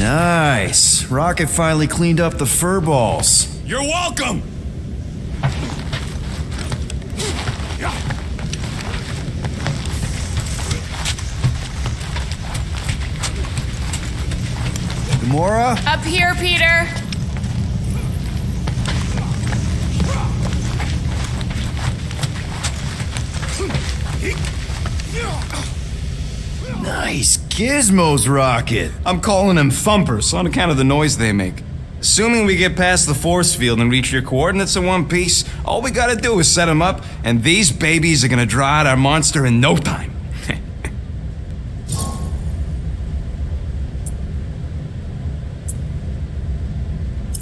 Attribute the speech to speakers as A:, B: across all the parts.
A: Nice. Rocket finally cleaned up the fur balls.
B: You're welcome!
A: Gamora?
C: Up here, Peter.
A: Nice gizmos, Rocket.
B: I'm calling them thumpers on account of the noise they make. Assuming we get past the force field and reach your coordinates in one piece, all we gotta do is set them up, and these babies are gonna draw out our monster in no time.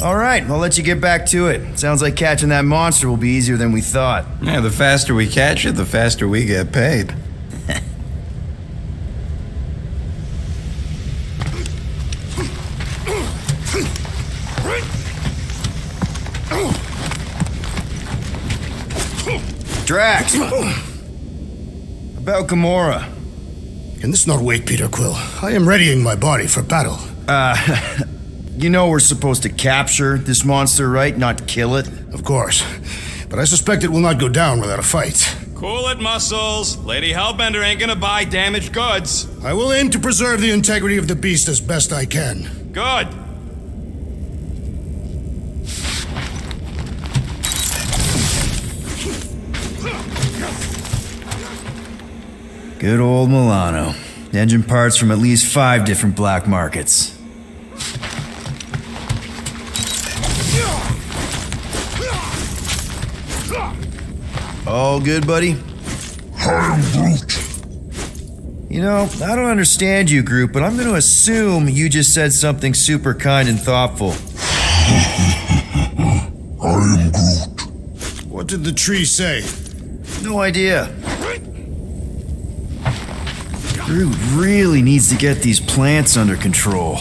A: All right, I'll let you get back to it. Sounds like catching that monster will be easier than we thought.
B: Yeah, the faster we catch it, the faster we get paid.
A: Drax! About Gamora.
D: Can this not wait, Peter Quill? I am readying my body for battle.
A: You know we're supposed to capture this monster, right? Not kill it?
D: Of course. But I suspect it will not go down without a fight.
B: Cool it, Muscles. Lady Hellbender ain't gonna buy damaged goods.
D: I will aim to preserve the integrity of the beast as best I can.
B: Good.
A: Good old Milano. Engine parts from at least 5 different black markets. All good, buddy?
E: I am Groot.
A: You know, I don't understand you, Groot, but I'm going to assume you just said something super kind and thoughtful.
E: I am Groot.
D: What did the tree say?
A: No idea. Groot really needs to get these plants under control.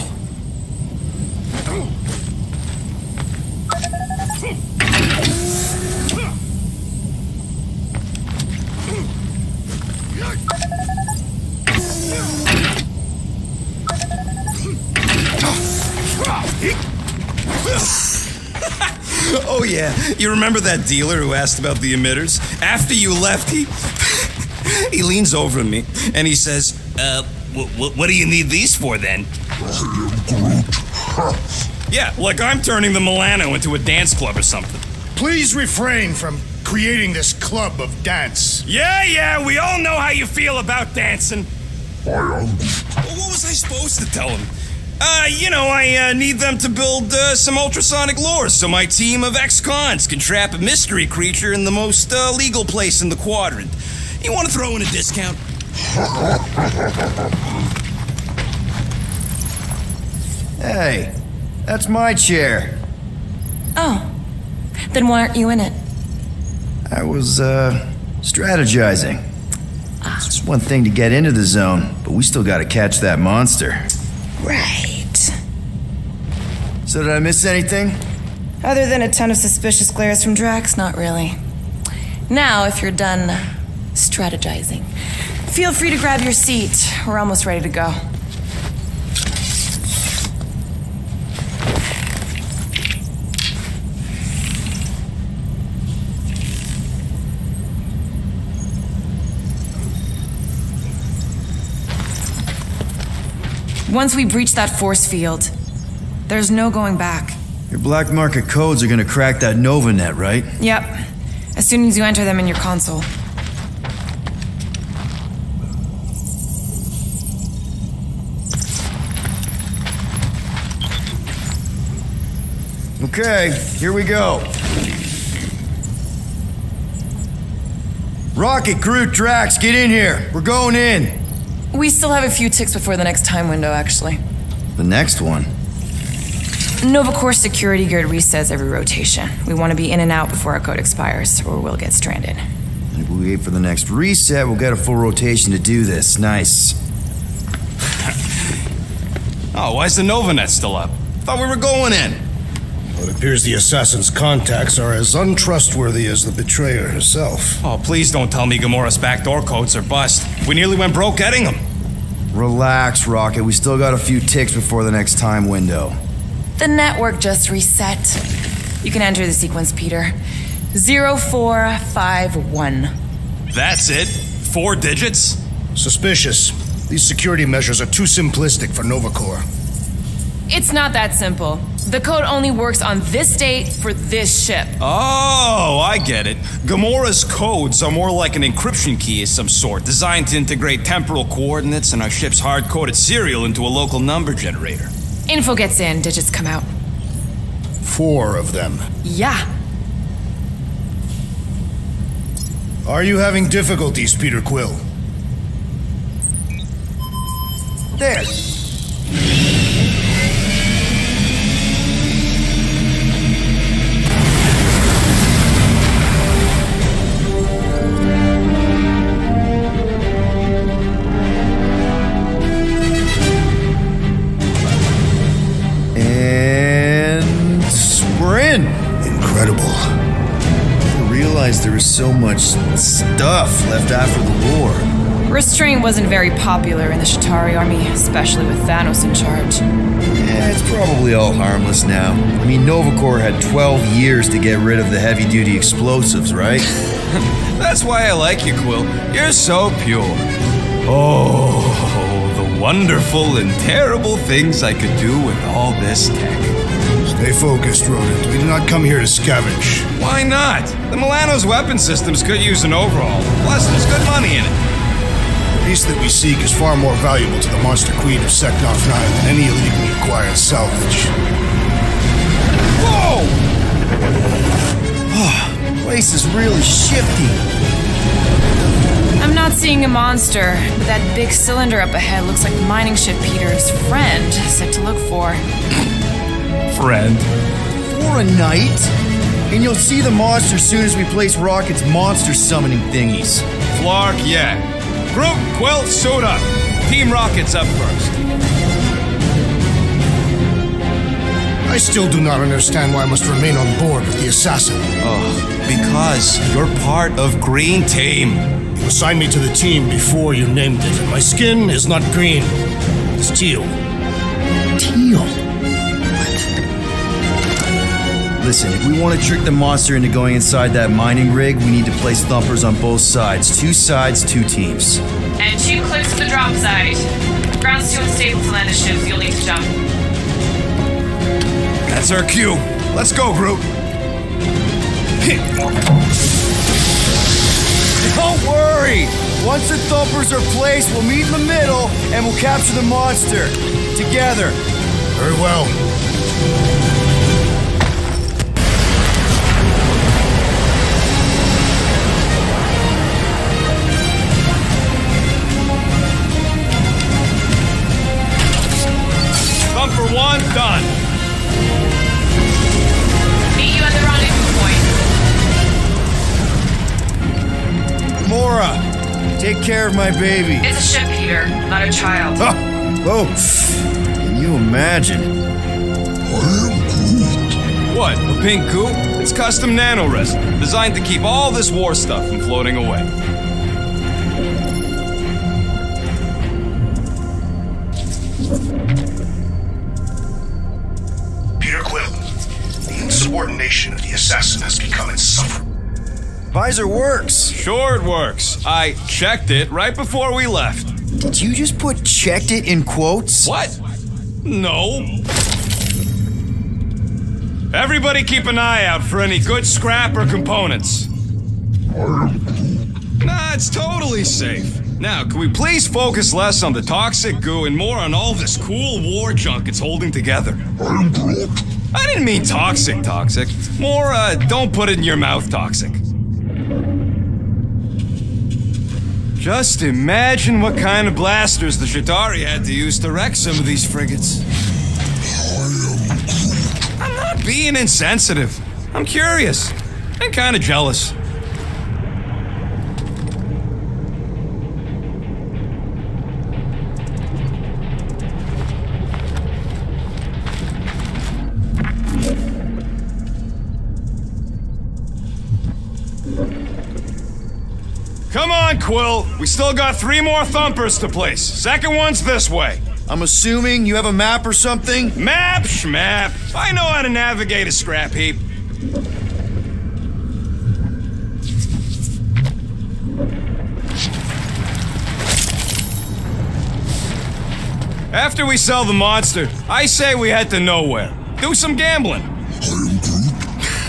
B: Oh yeah, you remember that dealer who asked about the emitters? After you left, he leans over to me and he says, what do you need these for then?
E: I am Groot.
B: Yeah, like I'm turning the Milano into a dance club or something.
D: Please refrain from creating this club of dance.
B: Yeah, we all know how you feel about dancing.
E: I am Groot.
B: Well, what was I supposed to tell him? I need them to build some ultrasonic lures so my team of ex-cons can trap a mystery creature in the most legal place in the quadrant. You want to throw in a discount?
A: Hey, that's my chair.
C: Oh, then why aren't you in it?
A: I was, strategizing. It's just one thing to get into the zone, but we still gotta catch that monster.
C: Right.
A: So did I miss anything?
C: Other than a ton of suspicious glares from Drax, not really. Now, if you're done strategizing, feel free to grab your seat. We're almost ready to go. Once we breach that force field, there's no going back.
A: Your black market codes are gonna crack that Nova net, right?
C: Yep. As soon as you enter them in your console.
A: Okay, here we go. Rocket, Groot, Drax, get in here. We're going in.
C: We still have a few ticks before the next time window, actually.
A: The next one?
C: Nova Corps security grid resets every rotation. We want to be in and out before our code expires, or we'll get stranded.
A: And if we wait for the next reset, we'll get a full rotation to do this. Nice.
B: Oh, why's the Novanet still up? Thought we were going in.
D: Well, it appears the assassin's contacts are as untrustworthy as the betrayer herself.
B: Oh, please don't tell me Gamora's backdoor codes are bust. We nearly went broke getting them.
A: Relax, Rocket. We still got a few ticks before the next time window.
C: The network just reset. You can enter the sequence, Peter. 0451.
B: That's it? 4 digits?
D: Suspicious. These security measures are too simplistic for Novacore.
C: It's not that simple. The code only works on this date for this ship.
B: Oh, I get it. Gamora's codes are more like an encryption key of some sort, designed to integrate temporal coordinates and our ship's hard-coded serial into a local number generator.
C: Info gets in, digits come out.
D: 4 of them.
C: Yeah.
D: Are you having difficulties, Peter Quill?
A: There. And sprint.
D: Incredible.
A: I realized there was so much stuff left after the war.
C: Restraint wasn't very popular in the Shatari army, especially with Thanos in charge.
A: Yeah, it's probably all harmless now. I mean, Novacore had 12 years to get rid of the heavy-duty explosives, right?
B: That's why I like you, Quill. You're so pure. Oh, the wonderful and terrible things I could do with all this tech.
D: Stay focused, Rodent. We did not come here to scavenge.
B: Why not? The Milano's weapon systems could use an overhaul. Plus, there's good money in it.
D: The piece that we seek is far more valuable to the Monster Queen of Seknarf 9 than any illegally acquired salvage.
B: Whoa!
A: Place is really shifty.
C: I'm not seeing a monster, but that big cylinder up ahead looks like mining ship Peter's friend said to look for.
B: Friend.
A: For a night? And you'll see the monster soon as we place Rocket's monster summoning thingies.
B: Flark, yeah. Groot, Quill, suit up. Team Rocket's up first.
D: I still do not understand why I must remain on board with the assassin.
B: Oh, because you're part of Green Team.
D: You assigned me to the team before you named it, and my skin is not green. It's teal.
A: Teal? Listen, if we want to trick the monster into going inside that mining rig, we need to place thumpers on both sides. 2 sides, 2 teams.
C: And 2 clicks to the drop side. Ground's too unstable to land the ship, you'll need to jump.
B: That's our cue. Let's go, Groot.
A: Don't worry! Once the thumpers are placed, we'll meet in the middle and we'll capture the monster. Together.
D: Very well.
B: Thumper 1, done.
C: Meet you at the rendezvous point.
A: Mora, take care of my baby.
C: It's a ship, Peter, not a child.
A: Oh, can you imagine?
B: What, a pink coupe? It's custom nanoresin, designed to keep all this war stuff from floating away.
D: Peter Quill, the insubordination of the assassin has become insufferable.
A: Visor works.
B: Sure it works. I checked it right before we left.
A: Did you just put checked it in quotes?
B: What? No. Everybody keep an eye out for any good scrap or components. Nah, it's totally safe. Now, can we please focus less on the toxic goo and more on all this cool war junk it's holding together?
E: I'm Groot.
B: I didn't mean toxic. More, don't put it in your mouth toxic. Just imagine what kind of blasters the Shatari had to use to wreck some of these frigates. I'm not being insensitive. I'm curious and kind of jealous. Come on, Quill. We still got 3 more thumpers to place. Second one's this way.
A: I'm assuming you have a map or something?
B: Map, schmap. I know how to navigate a scrap heap. After we sell the monster, I say we head to nowhere. Do some gambling.
E: I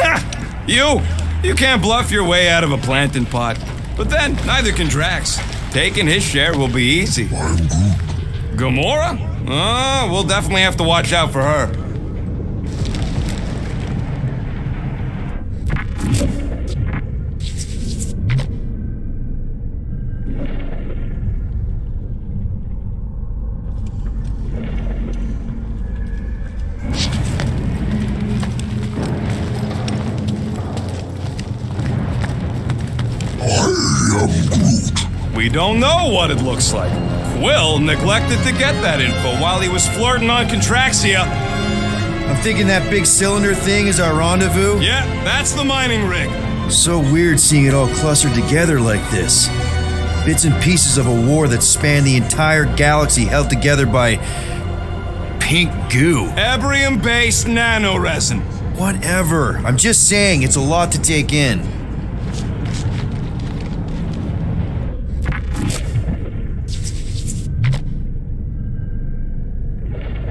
E: am Groot.
B: You can't bluff your way out of a plantain pot. But then, neither can Drax. Taking his share will be easy.
E: I am Groot.
B: Gamora? We'll definitely have to watch out for her.
E: I am Groot.
B: We don't know what it looks like. Quill neglected to get that info while he was flirting on Contraxia.
A: I'm thinking that big cylinder thing is our rendezvous.
B: Yeah, that's the mining rig.
A: So weird seeing it all clustered together like this. Bits and pieces of a war that spanned the entire galaxy held together by pink goo.
B: Ebrium-based nanoresin.
A: Whatever. I'm just saying, it's a lot to take in.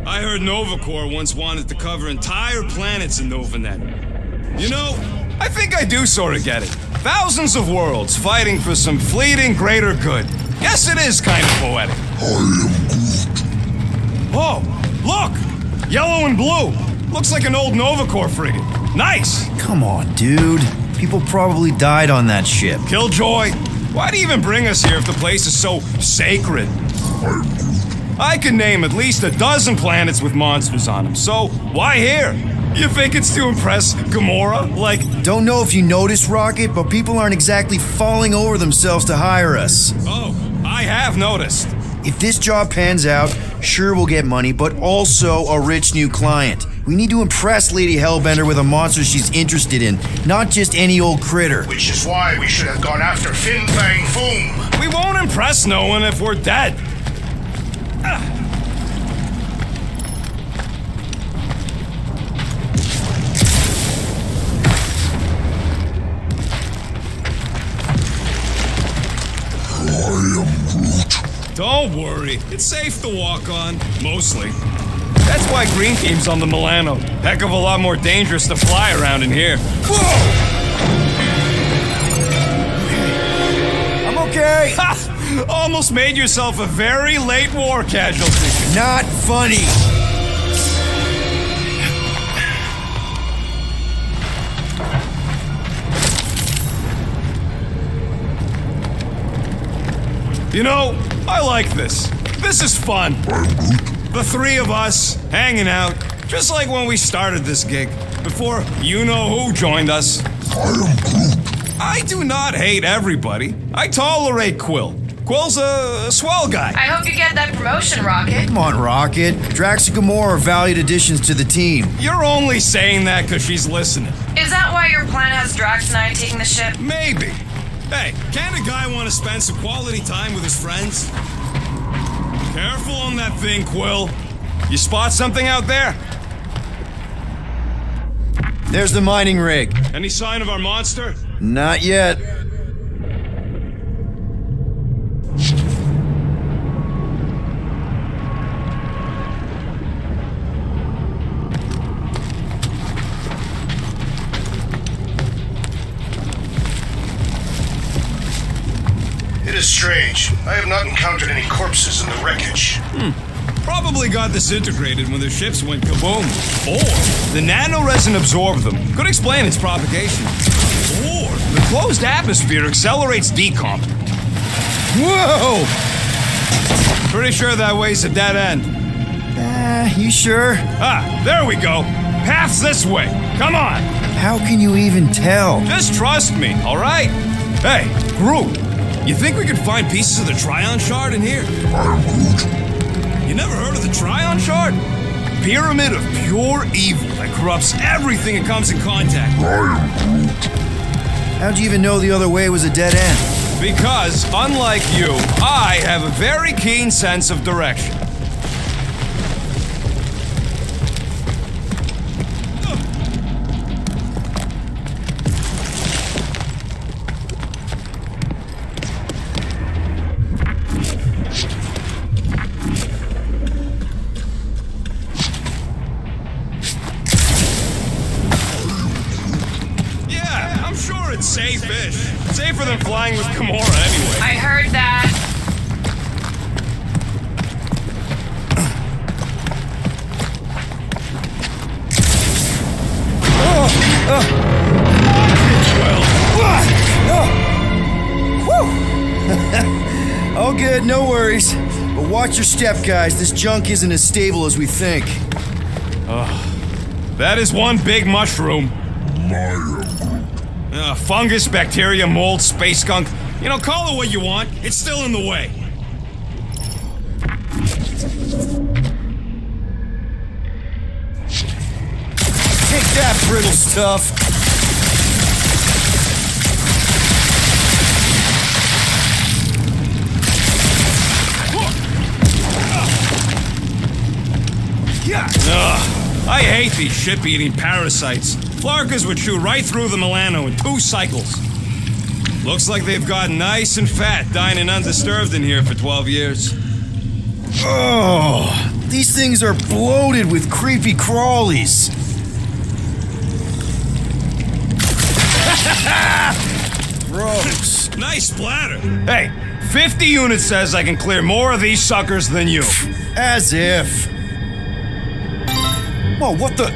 B: I heard Novacore once wanted to cover entire planets in Novanet. You know, I think I do sort of get it. Thousands of worlds fighting for some fleeting greater good. Yes, it is kind of poetic.
E: I am Groot.
B: Oh, look! Yellow and blue. Looks like an old Novacore frigate. Nice!
A: Come on, dude. People probably died on that ship.
B: Killjoy, why do you even bring us here if the place is so sacred?
E: I am Groot.
B: I can name at least a dozen planets with monsters on them, so why here? You think it's to impress Gamora? Like,
A: Don't know if you noticed, Rocket, but people aren't exactly falling over themselves to hire us.
B: oh, I have noticed.
A: If this job pans out, sure we'll get money, but also a rich new client. We need to impress Lady Hellbender with a monster she's interested in, not just any old critter.
D: Which is why we should have gone after Fin Fang Foom.
B: We won't impress no one if we're dead.
E: I am Groot.
B: Don't worry, it's safe to walk on, mostly. That's why Green Team's on the Milano. Heck of a lot more dangerous to fly around in here. Whoa!
A: I'm okay.
B: Ha! Almost made yourself a very late war casualty.
A: Not funny.
B: You know, I like this. This is fun.
E: I am Groot.
B: The 3 of us, hanging out, just like when we started this gig, before you-know-who joined us.
E: I am Groot.
B: I do not hate everybody. I tolerate Quill. Quill's a swell guy.
C: I hope you get that promotion, Rocket.
A: Come on, Rocket. Drax and Gamora are valued additions to the team.
B: You're only saying that because she's listening.
C: Is that why your plan has Drax and I taking the ship?
B: Maybe. Hey, can't a guy want to spend some quality time with his friends? Careful on that thing, Quill. You spot something out there?
A: There's the mining rig.
B: Any sign of our monster?
A: Not yet.
D: It is strange. I have not encountered any corpses in the wreckage.
B: Probably got disintegrated when their ships went kaboom. Or the nanoresin absorbed them. Could explain its propagation. Or the closed atmosphere accelerates decomp.
A: Whoa!
B: Pretty sure that way's a dead end.
A: You sure?
B: Ah, there we go. Path's this way. Come on.
A: How can you even tell?
B: Just trust me, all right? Hey, Groot, you think we could find pieces of the Trion Shard in here?
E: I am Groot.
B: You never heard of the Trion Shard? Pyramid of pure evil that corrupts everything it comes in contact with.
E: I am Groot.
A: How'd you even know the other way was a dead end?
B: Because, unlike you, I have a very keen sense of direction. Yeah, I'm sure it's safe-ish. Safer than flying with Gamora anyway.
C: I heard that.
A: All good, no worries. But watch your step, guys. This junk isn't as stable as we think.
B: That is one big mushroom. Fungus, bacteria, mold, space skunk. You know, call it what you want. It's still in the way.
A: Take that, brittle stuff.
B: I hate these ship-eating parasites. Flarkas would chew right through the Milano in 2 cycles. Looks like they've gotten nice and fat, dining undisturbed in here for 12 years.
A: Oh, these things are bloated with creepy crawlies. Gross.
B: Nice splatter. Hey, 50 units says I can clear more of these suckers than you.
A: As if. Whoa, what the?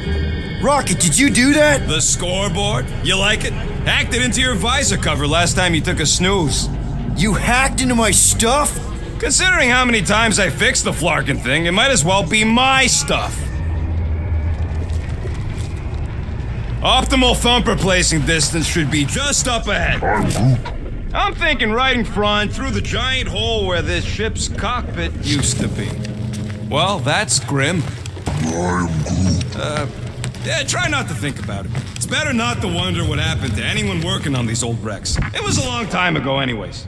A: Rocket, did you do that?
B: The scoreboard? You like it? Hacked it into your visor cover last time you took a snooze.
A: You hacked into my stuff?
B: Considering how many times I fixed the Flarkin thing, it might as well be my stuff. Optimal thumper placing distance should be just up ahead. I'm thinking right in front, through the giant hole where this ship's cockpit used to be. Well, that's grim. Yeah, try not to think about it. It's better not to wonder what happened to anyone working on these old wrecks. It was a long time ago anyways.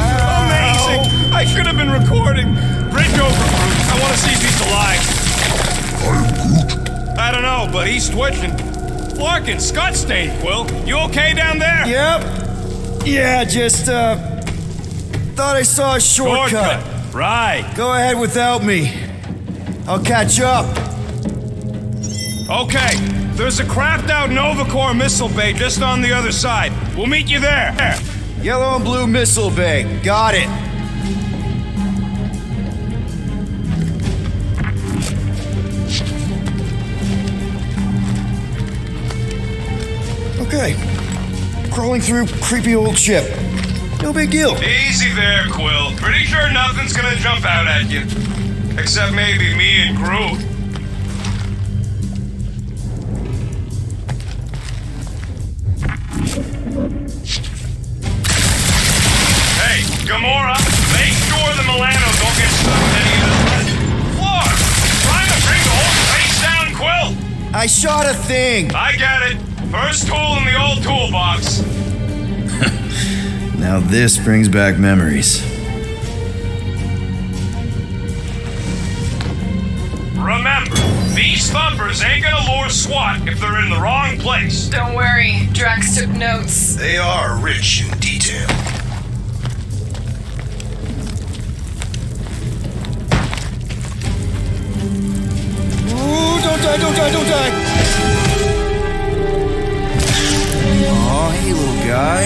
B: Amazing! I should have been recording. Bridge over, Groot. I want to see if he's alive. I don't know, but he's twitching. Flarkin, Scott stayed, Quill. You okay down there?
A: Yep. Yeah, just, thought I saw a shortcut.
B: Right.
A: Go ahead without me. I'll catch up.
B: Okay. There's a crapped out Nova Corps missile bay just on the other side. We'll meet you there.
A: Yellow and blue missile bay. Got it. Okay. Crawling through creepy old ship. No big deal.
B: Easy there, Quill. Pretty sure nothing's gonna jump out at you. Except maybe me and Groot. Hey, Gamora, make sure the Milano don't get stuck in any of this. Floor! Trying to bring the whole place down, Quill!
A: I shot a thing.
B: I get it. First tool in the old toolbox.
A: Now this brings back memories.
B: Remember, these thumpers ain't gonna lure SWAT if they're in the wrong place.
C: Don't worry, Drax took notes.
D: They are rich in detail.
A: Ooh, don't die, don't die, don't die! Aw, hey, little guy.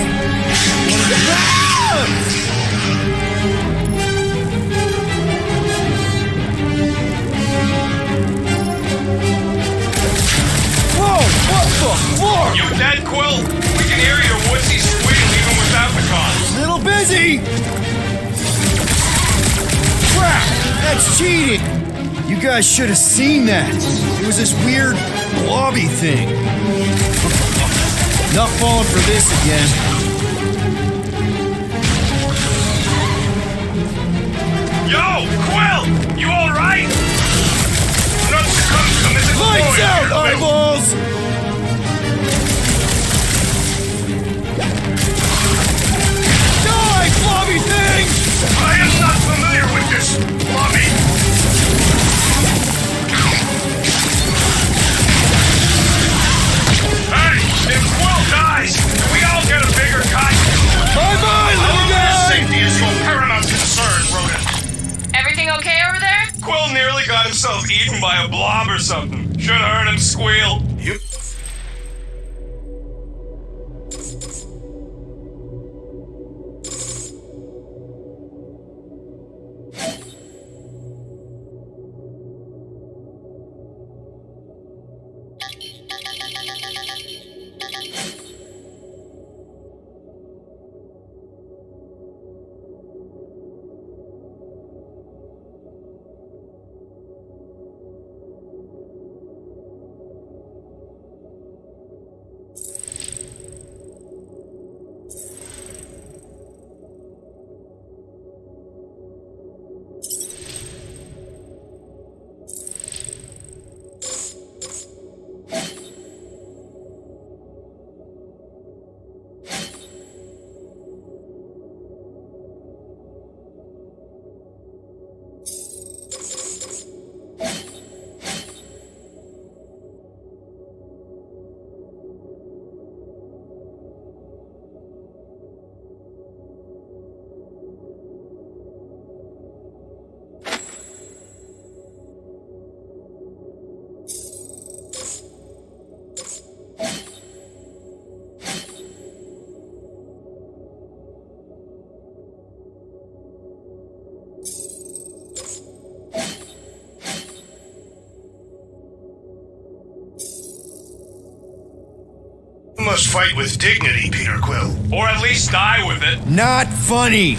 A: Whoa, what the fuck?
B: You dead, Quill? We can hear your woodsy squeal even without the comms.
A: Little busy! Crap! That's cheating! You guys should have seen that. It was this weird blobby thing. Not falling for this again.
F: Yo, Quill! You alright?
A: Lights out, eyeballs! Die, flobby thing!
F: I am not familiar with this, Bobby. Hey, if Quill dies, can we all get a bigger cut?
A: Bye-bye, little guy!
F: Safety is your paramount concern, Rodent.
C: Everything okay over there?
F: Quill nearly got himself eaten by a blob or something. Should've heard him squeal. Yep. You must fight with dignity, Peter Quill. Or at least die with it.
A: Not funny!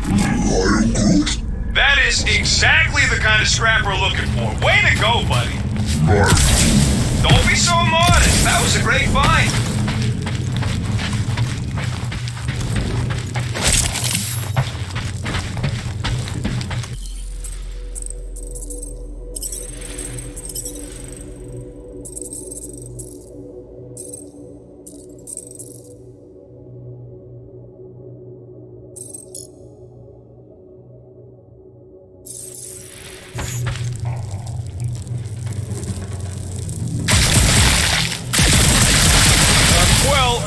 E: I am Groot.
F: That is exactly the kind of scrap we're looking for. Way to go, buddy.
E: Nice.
F: Don't be so modest. That was a great find.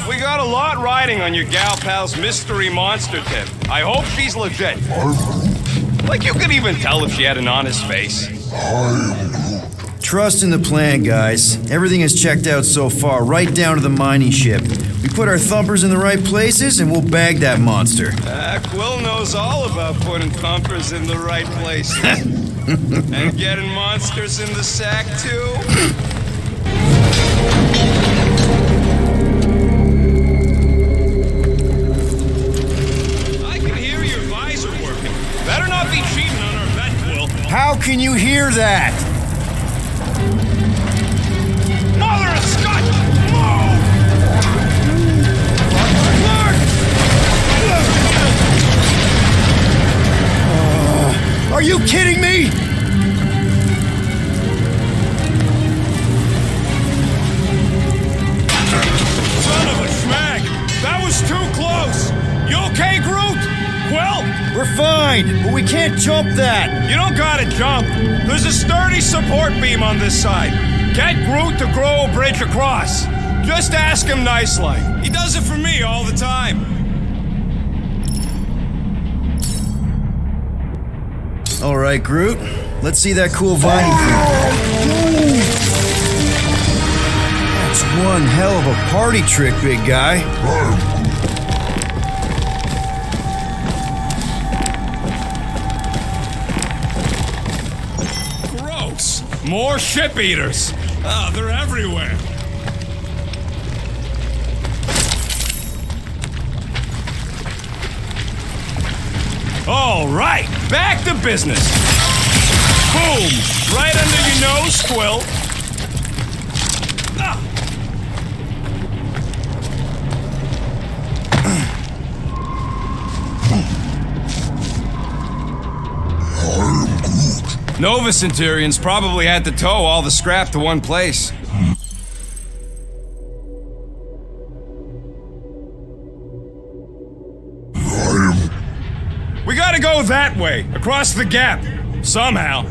F: We got a lot riding on your gal pal's mystery monster tip. I hope she's legit.
E: I'm Groot.
F: Like you could even tell if she had an honest face.
E: I am Groot.
A: Trust in the plan, guys. Everything is checked out so far, right down to the mining ship. We put our thumpers in the right places, and we'll bag that monster.
F: Quill knows all about putting thumpers in the right places. And getting monsters in the sack, too. Better not be cheating on our bet, Quill.
A: How can you hear that?
F: Mother of Scott! Move!
A: Are you kidding me?
F: Son of a schmag! That was too close! You okay, Groot? Quill?
A: We're fine, but we can't jump that.
F: You don't gotta jump. There's a sturdy support beam on this side. Get Groot to grow a bridge across. Just ask him nicely. He does it for me all the time.
A: All right, Groot. Let's see that cool vining thing. That's one hell of a party trick, big guy.
F: Gross. More ship eaters. Oh, they're everywhere. All right, back to business. Boom! Right under your nose, Quill. Ah. Nova Centurions probably had to tow all the scrap to one place. We gotta go that way, across the gap. Somehow.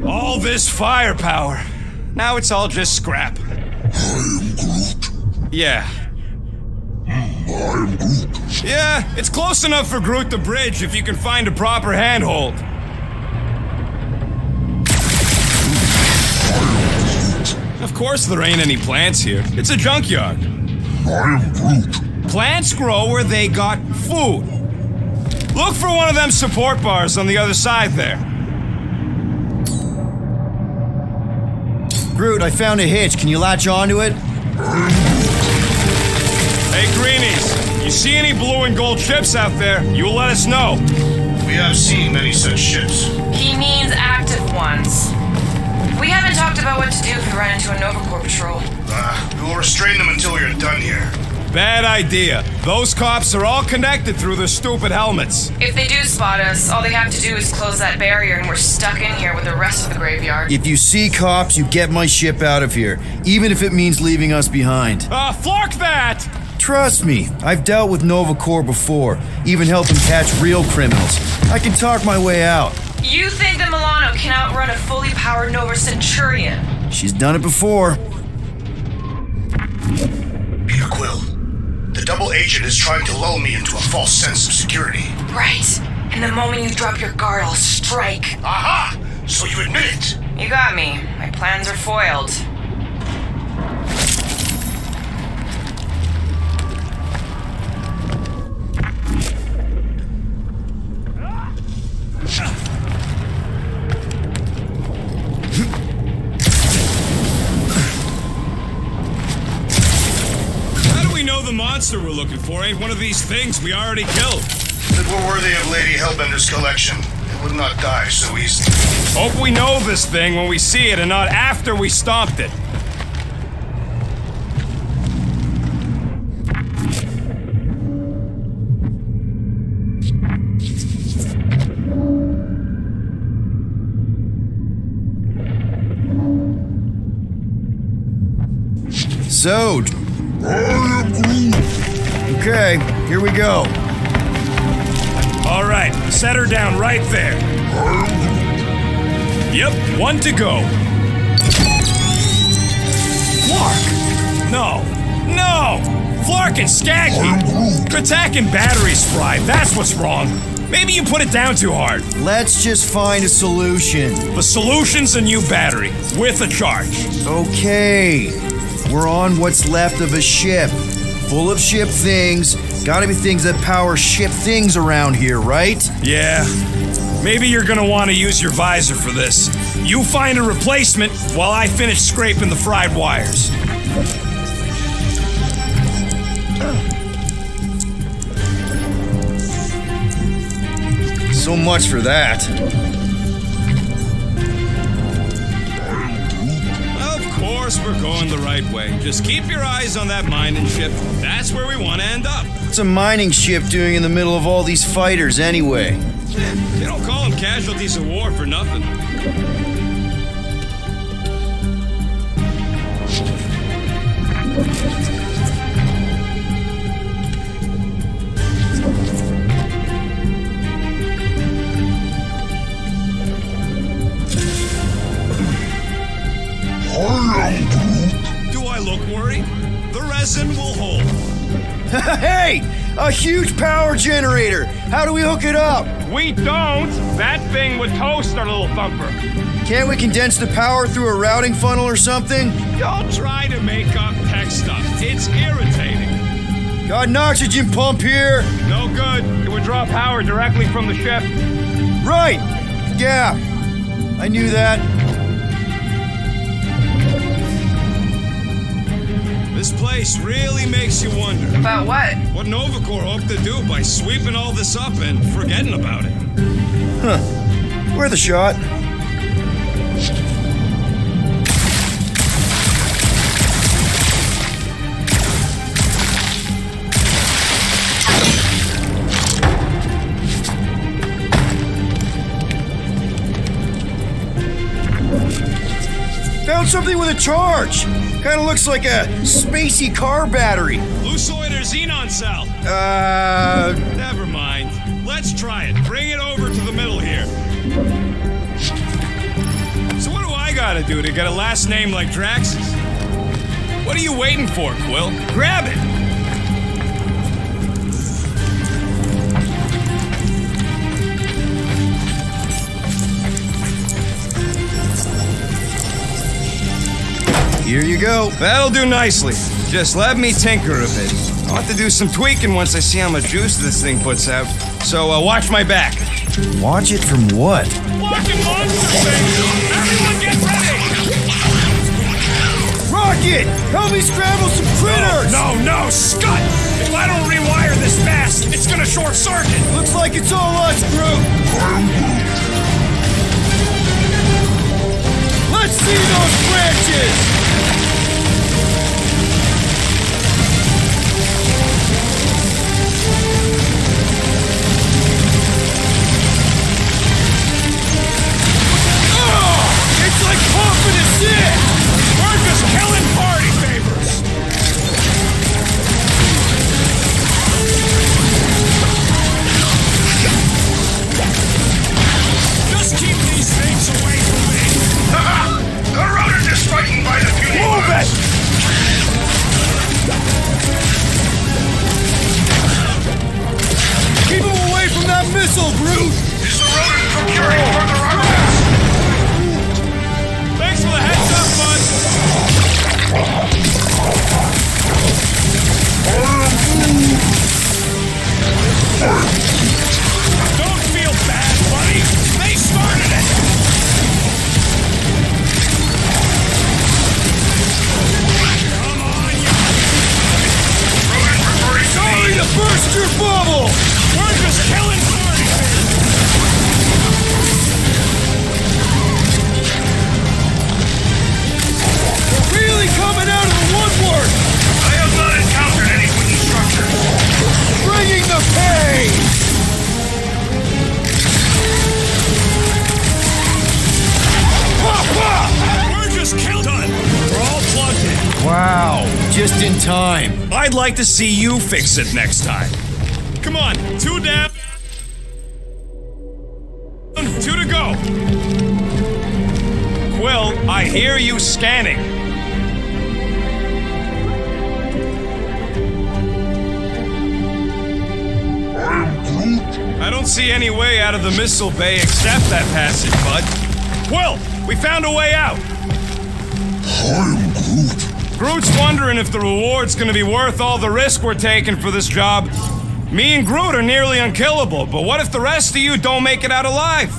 F: All this firepower. Now it's all just scrap.
E: I am Groot.
F: Yeah.
E: I am Groot.
F: Yeah, it's close enough for Groot to bridge if you can find a proper handhold. Of course there ain't any plants here. It's a junkyard.
E: I am Groot.
F: Plants grow where they got food. Look for one of them support bars on the other side there.
A: Groot, I found a hitch. Can you latch onto it?
F: Hey, Greenies, you see any blue and gold ships out there, you will let us know.
D: We have seen many such ships.
C: He means active ones. We haven't talked about what to do if we run into a Nova Corps patrol.
D: We will restrain them until we are done here.
F: Bad idea. Those cops are all connected through their stupid helmets.
C: If they do spot us, all they have to do is close that barrier and we're stuck in here with the rest of the graveyard.
A: If you see cops, you get my ship out of here, even if it means leaving us behind.
F: Flark that!
A: Trust me, I've dealt with Nova Corps before, even helped them catch real criminals. I can talk my way out.
C: You think that Milano can outrun a fully powered Nova Centurion?
A: She's done it before.
D: Peter Quill, the double agent is trying to lull me into a false sense of security.
C: Right. And the moment you drop your guard, I'll strike.
D: Aha! So you admit it?
C: You got me. My plans are foiled.
F: The monster we're looking for ain't one of these things we already killed.
D: If it were worthy of Lady Hellbender's collection, it would not die so easily.
F: Hope we know this thing when we see it and not after we stomped it.
A: So, okay, here we go.
F: All right, set her down right there. Yep, one to go. Flark! No! Flark and Skaggy! Attack and batteries fried, that's what's wrong. Maybe you put it down too hard.
A: Let's just find a solution.
F: The solution's a new battery, with a charge.
A: Okay, we're on what's left of a ship. Full of ship things. Gotta be things that power ship things around here, right?
F: Yeah. Maybe you're gonna want to use your visor for this. You find a replacement while I finish scraping the fried wires.
A: So much for that.
F: Of course we're going the right way. Just keep your eyes on that mining ship. That's where we want to end up.
A: What's a mining ship doing in the middle of all these fighters anyway?
F: They don't call them casualties of war for nothing. Do I look worried? The resin will hold.
A: Hey! A huge power generator! How do we hook it up?
F: We don't! That thing would toast our little thumper.
A: Can't we condense the power through a routing funnel or something?
F: Don't try to make up tech stuff. It's irritating.
A: Got an oxygen pump here.
F: No good. It would draw power directly from the ship.
A: Right! Yeah. I knew that.
F: This place really makes you wonder.
C: About what?
F: What Nova Corps hoped to do by sweeping all this up and forgetting about it.
A: Worth a shot. Found something with a charge. Kinda looks like a spacey car battery.
F: Lucioid or xenon cell? Never mind. Let's try it. Bring it over to the middle here. So what do I gotta do to get a last name like Drax's? What are you waiting for, Quill? Grab it!
A: Here you go.
B: That'll do nicely. Just let me tinker a bit. I'll have to do some tweaking once I see how much juice this thing puts out. So watch my back.
A: Watch it from what?
F: Walking monster thing! Everyone get ready!
A: Rocket! Help me scramble some critters!
F: No, Scott! If I don't rewire this fast, it's gonna short circuit!
A: Looks like it's all us, Groot! Let's see those branches! It's like pumping a sick!
F: We're just killing party favors! Just keep these things away from me!
D: The rodent is frightened by the beauty.
F: Move it!
A: Keep him away from that missile, Groot!
D: Is the rodent procuring further armaments?
F: Thanks for the heads up, bud! Don't feel bad, buddy! They started it! Come on, you...
D: Rodent referring to
A: Sorry to burst your bubble!
F: We're just killing party favors!
A: They're really coming out of the woodwork!
D: I have not encountered any wooden structures.
A: Bringing the pain!
F: We're just killed done! We're all plugged in.
A: Wow, just in time.
B: I'd like to see you fix it next time.
F: Come on, 2 down. 2 to go. Quill, I hear you scanning.
E: I am Groot.
F: I don't see any way out of the missile bay except that passage, bud. Quill, we found a way out.
E: I am Groot.
F: Groot's wondering if the reward's gonna be worth all the risk we're taking for this job. Me and Groot are nearly unkillable, but what if the rest of you don't make it out alive?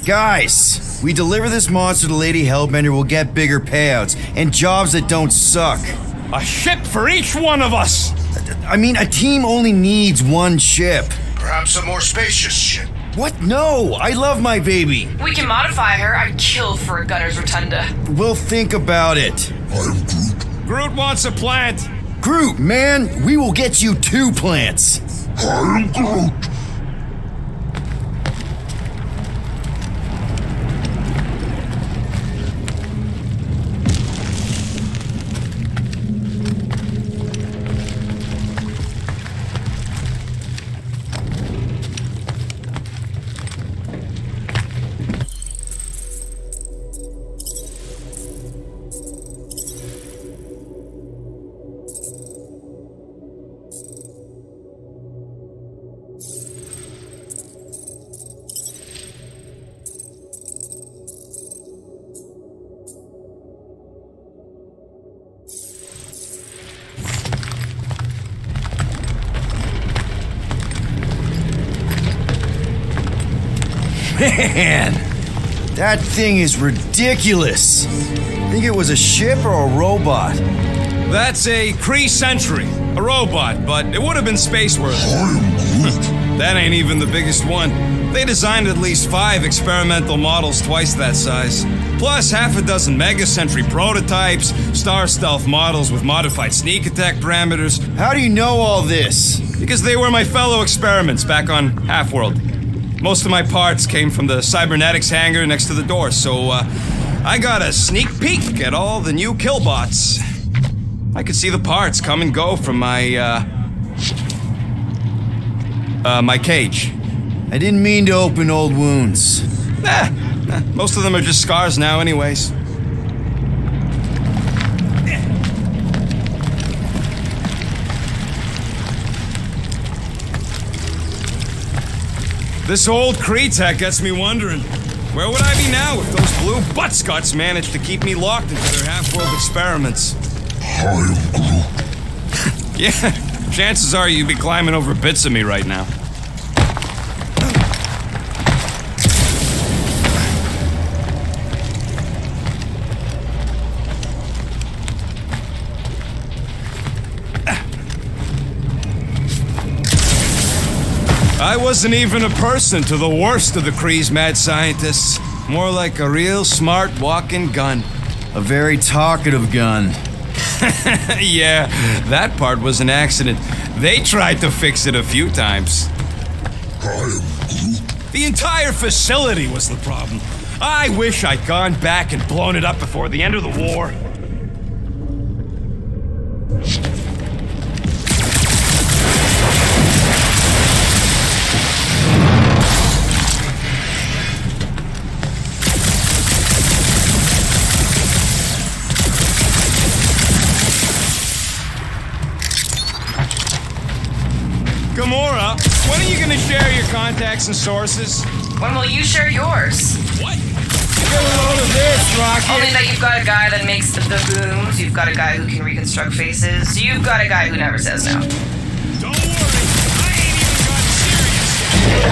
A: Guys, we deliver this monster to Lady Hellbender, we'll get bigger payouts and jobs that don't suck.
F: A ship for each one of us!
A: I mean, a team only needs one ship.
D: Perhaps a more spacious ship.
A: What? No, I love my baby.
C: We can modify her. I'd kill for a gunner's rotunda.
A: We'll think about it.
E: I am Groot.
F: Groot wants a plant.
A: Groot, man, we will get you 2 plants.
E: I am Groot.
A: Man, that thing is ridiculous. Think it was a ship or a robot?
F: That's a Kree Sentry, a robot, but it would have been space-worthy.
E: I am Groot.
F: That ain't even the biggest one. They designed at least 5 experimental models twice that size. Plus half a dozen Mega Sentry prototypes, Star Stealth models with modified sneak attack parameters.
A: How do you know all this?
F: Because they were my fellow experiments back on Half-World. Most of my parts came from the cybernetics hangar next to the door, so I got a sneak peek at all the new killbots. I could see the parts come and go from my cage.
A: I didn't mean to open old wounds.
F: Nah, most of them are just scars now anyways. This old Kree tech gets me wondering, where would I be now if those blue butt-scuts managed to keep me locked into their half-world experiments?
E: I am Groot.
F: Yeah, chances are you'd be climbing over bits of me right now. I wasn't even a person to the worst of the Kree's mad scientists. More like a real smart walking gun.
A: A very talkative gun.
F: Yeah, that part was an accident. They tried to fix it a few times.
E: I am Groot.
F: The entire facility was the problem. I wish I'd gone back and blown it up before the end of the war. Gamora, when are you gonna share your contacts and sources?
C: When will you share yours?
F: What?
A: Get a load of this, Rocket!
C: Only that you've got a guy that makes the booms, you've got a guy who can reconstruct faces, you've got a guy who never says no.
F: Don't worry, I ain't even gotten serious yet.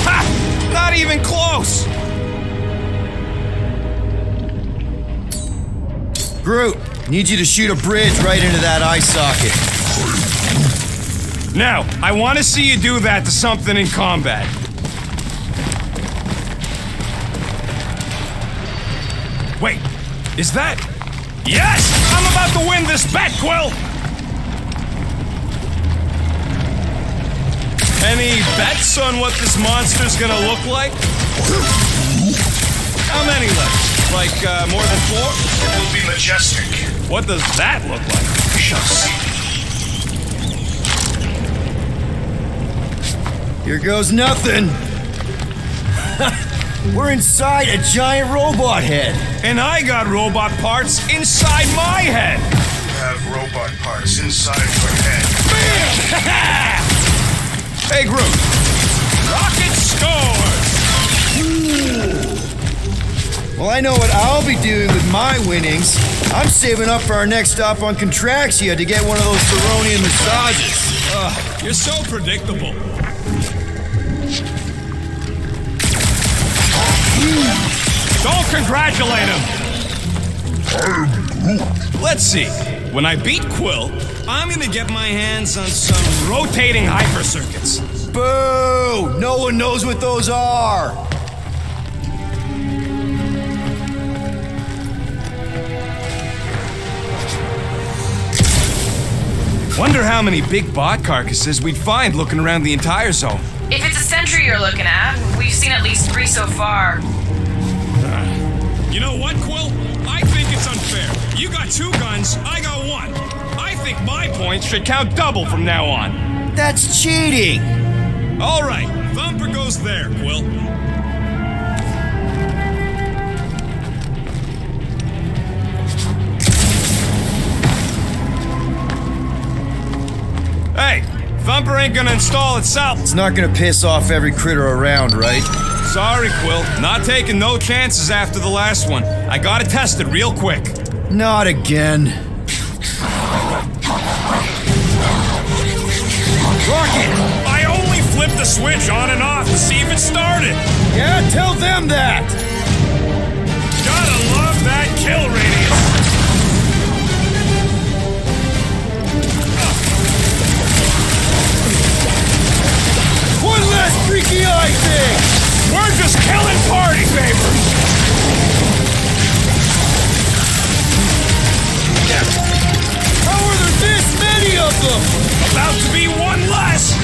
F: Ha! Not even close!
A: Groot, need you to shoot a bridge right into that eye socket.
F: Now, I want to see you do that to something in combat. Wait, is that... Yes! I'm about to win this bet, Quill! Any bets on what this monster's gonna look like? How many left? Like, more than 4?
D: It will be majestic.
F: What does that look like?
D: We shall see.
A: Here goes nothing. We're inside a giant robot head.
F: And I got robot parts inside my head!
D: You have robot parts inside your head.
F: Bam! Hey, Groot. Rocket scores!
A: Well, I know what I'll be doing with my winnings. I'm saving up for our next stop on Contraxia to get one of those Ceronian massages.
F: You're so predictable. Don't congratulate him!
E: I am Groot.
F: Let's see. When I beat Quill, I'm gonna get my hands on some rotating hyper circuits.
A: Boo! No one knows what those are.
F: Wonder how many big bot carcasses we'd find looking around the entire zone.
C: If it's a sentry you're looking at, we've seen at least 3 so far.
F: You know what, Quill? I think it's unfair. You got 2 guns, I got 1. I think my points should count double from now on.
A: That's cheating.
F: All right, Thumper goes there, Quill. jumper ain't gonna install itself.
A: It's not gonna piss off every critter around, right?
F: Sorry, Quill. Not taking no chances after the last one. I gotta test it real quick.
A: Not again.
F: Rocket! I only flipped the switch on and off to see if it started.
A: Yeah, tell them that!
F: Gotta love that kill radius.
A: One less freaky eye thing!
F: We're just killing party favors.
A: How are there this many of them?
F: About to be one less.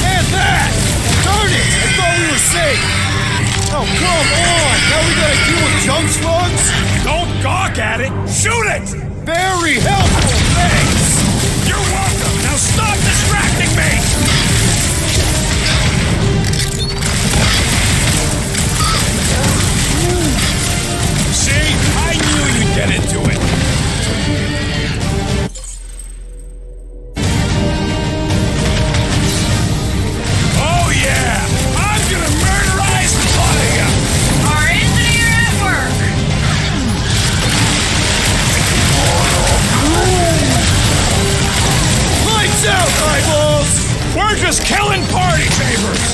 A: And that! Darn it! I thought we were safe! Oh, come on! Now we gotta deal with junk slugs?
F: Don't gawk at it. Shoot it.
A: Very helpful, thanks!
F: You're welcome. Now stop distracting me. See? I knew you'd get into it. Oh, yeah! I'm gonna murderize the lot of you!
C: Our engineer at work.
A: Lights out, eyeballs!
F: We're just killing party favors!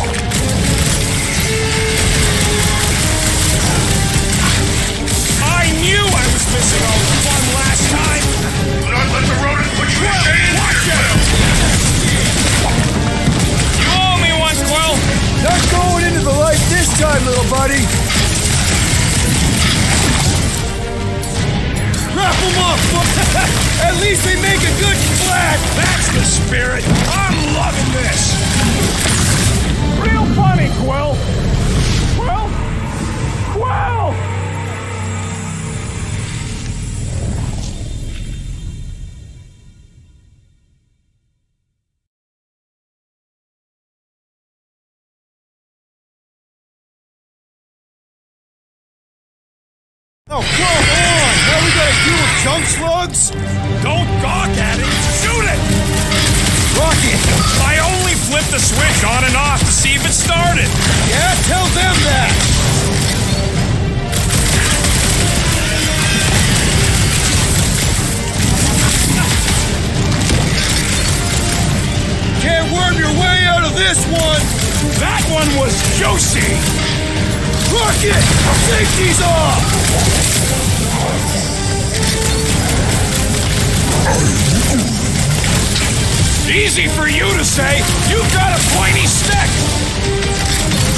F: I knew I was missing all the fun last time!
E: Do not let the rodent put you in danger.
F: Watch out! You owe me one, Quill!
A: Not going into the light this time, little buddy! Wrap them up! At least they make a good flat!
F: That's the spirit! I'm loving this! Real funny, Quill! Quill? Quill!
A: Oh, come on! Now we gotta deal with junk slugs?
F: Don't gawk at it! Shoot it!
A: Rocket!
F: I only flipped the switch on and off to see if it started!
A: Yeah, tell them that! Can't worm your way out of this one!
F: That one was juicy!
A: Rocket! Safety's off!
F: Easy for you to say! You've got a pointy stick!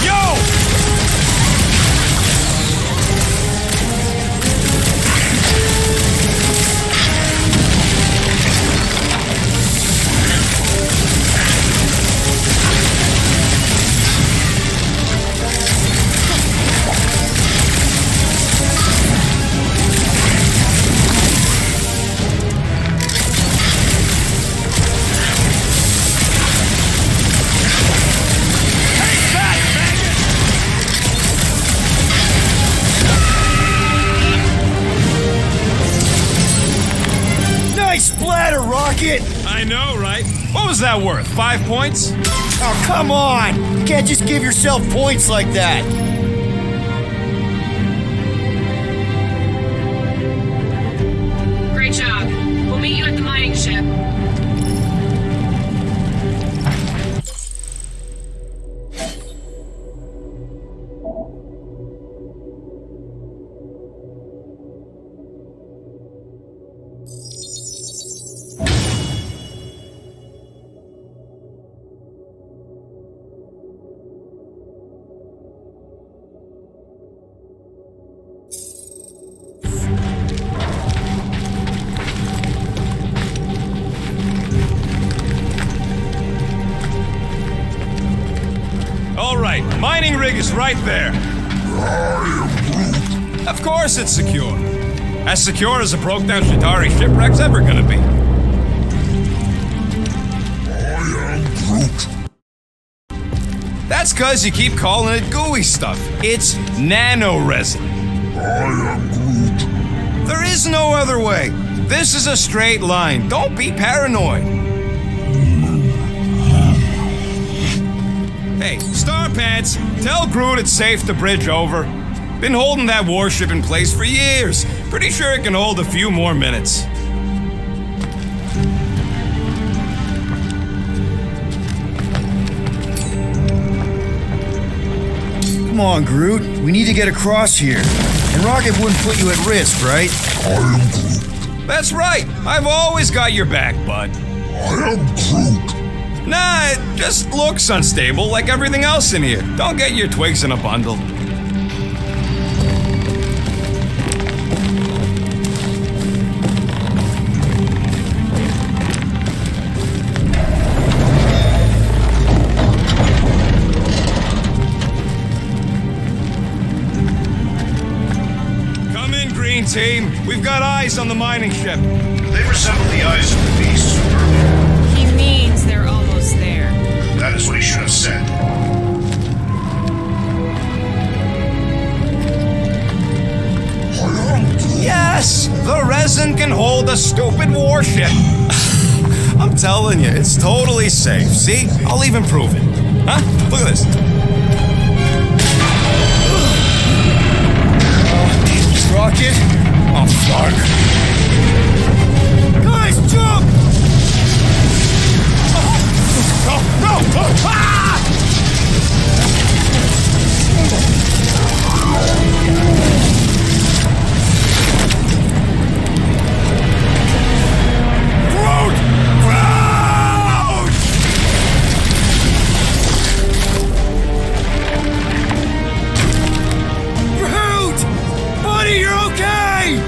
F: Yo!
A: Splatter, Rocket!
F: I know, right? What was that worth? 5 points?
A: Oh, come on! You can't just give yourself points like that!
G: Great job. We'll meet you at the mining ship.
F: Mining rig is right there. Of course it's secure. As secure as a broke-down Chitauri shipwreck's ever gonna be.
E: I am Groot.
F: That's 'cause you keep calling it gooey stuff. It's nano-resin.
E: I am Groot.
F: There is no other way. This is a straight line. Don't be paranoid. Hey, Starpants, tell Groot it's safe to bridge over. Been holding that warship in place for years. Pretty sure it can hold a few more minutes.
A: Come on, Groot. We need to get across here. And Rocket wouldn't put you at risk, right?
E: I am Groot.
F: That's right. I've always got your back, bud.
E: I am Groot.
F: Nah, it just looks unstable like everything else in here. Don't get your twigs in a bundle. Come in, Green Team. We've got eyes on the mining ship.
D: They resemble the eyes of the beast, Superman.
G: He means they're almost there.
D: That is what he should have said.
F: Yes, the resin can hold a stupid warship. I'm telling you, it's totally safe. See? I'll even prove it. Huh? Look at this. Rocket? Oh, fuck. Guys, jump! No! Ah! Groot! Groot! Groot! Buddy, you're okay!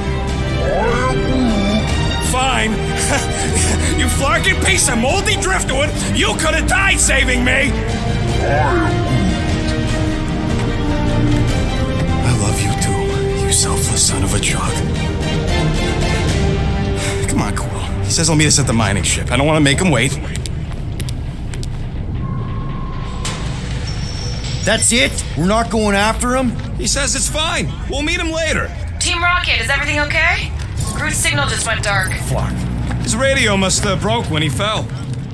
F: Fine. You flarkin' piece of moldy driftwood! You could have died saving me! I love you too, you selfless son of a truck. Come on, Quill. He says he'll meet us at the mining ship. I don't want to make him wait.
A: That's it? We're not going after him?
F: He says it's fine. We'll meet him later.
C: Team Rocket, is everything okay? Groot's signal just went dark.
F: Flark. His radio must have broke when he fell.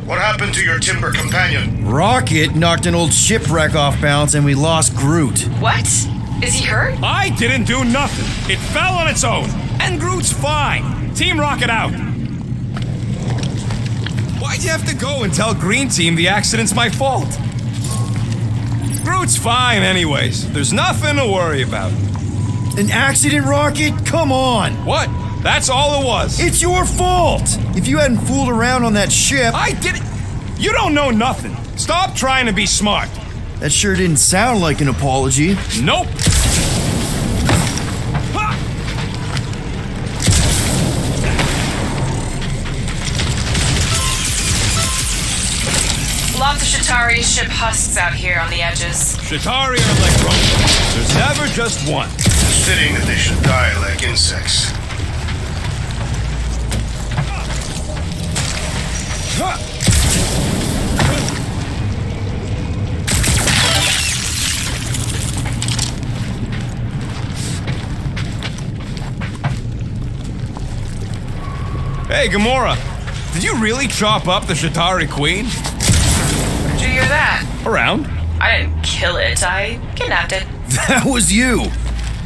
D: What happened to your timber companion?
A: Rocket knocked an old shipwreck off balance and we lost Groot.
C: What? Is he hurt?
F: I didn't do nothing. It fell on its own. And Groot's fine. Team Rocket out. Why'd you have to go and tell Green Team the accident's my fault? Groot's fine anyways. There's nothing to worry about.
A: An accident, Rocket? Come on!
F: What? That's all it was.
A: It's your fault! If you hadn't fooled around on that ship...
F: I didn't... You don't know nothing. Stop trying to be smart.
A: That sure didn't sound like an apology.
F: Nope.
C: Lots of Shatari ship husks out here on the edges.
F: Shatari are like roaches. There's never just one.
D: Fitting that they should die like insects.
F: Hey, Gamora. Did you really chop up the Shatari Queen?
C: Did you hear that?
F: Around.
C: I didn't kill it. I kidnapped it.
A: That was you!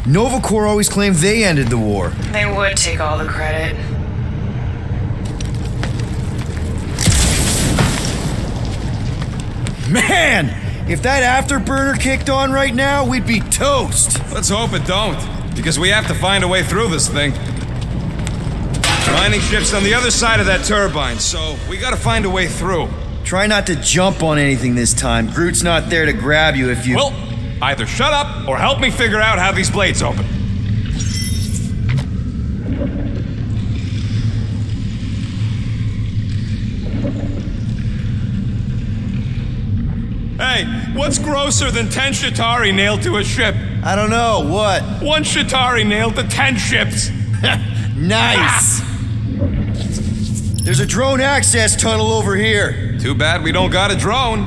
A: Nova Corps always claimed they ended the war.
C: They would take all the credit.
A: Man! If that afterburner kicked on right now, we'd be toast!
F: Let's hope it don't, because we have to find a way through this thing. Mining ship's on the other side of that turbine, so we gotta find a way through.
A: Try not to jump on anything this time. Groot's not there to grab you if you...
F: Well, either shut up or help me figure out how these blades open. Hey, what's grosser than 10 Shatari nailed to a ship?
A: I don't know, what?
F: 1 Shatari nailed to 10 ships.
A: Nice! There's a drone access tunnel over here.
F: Too bad we don't got a drone.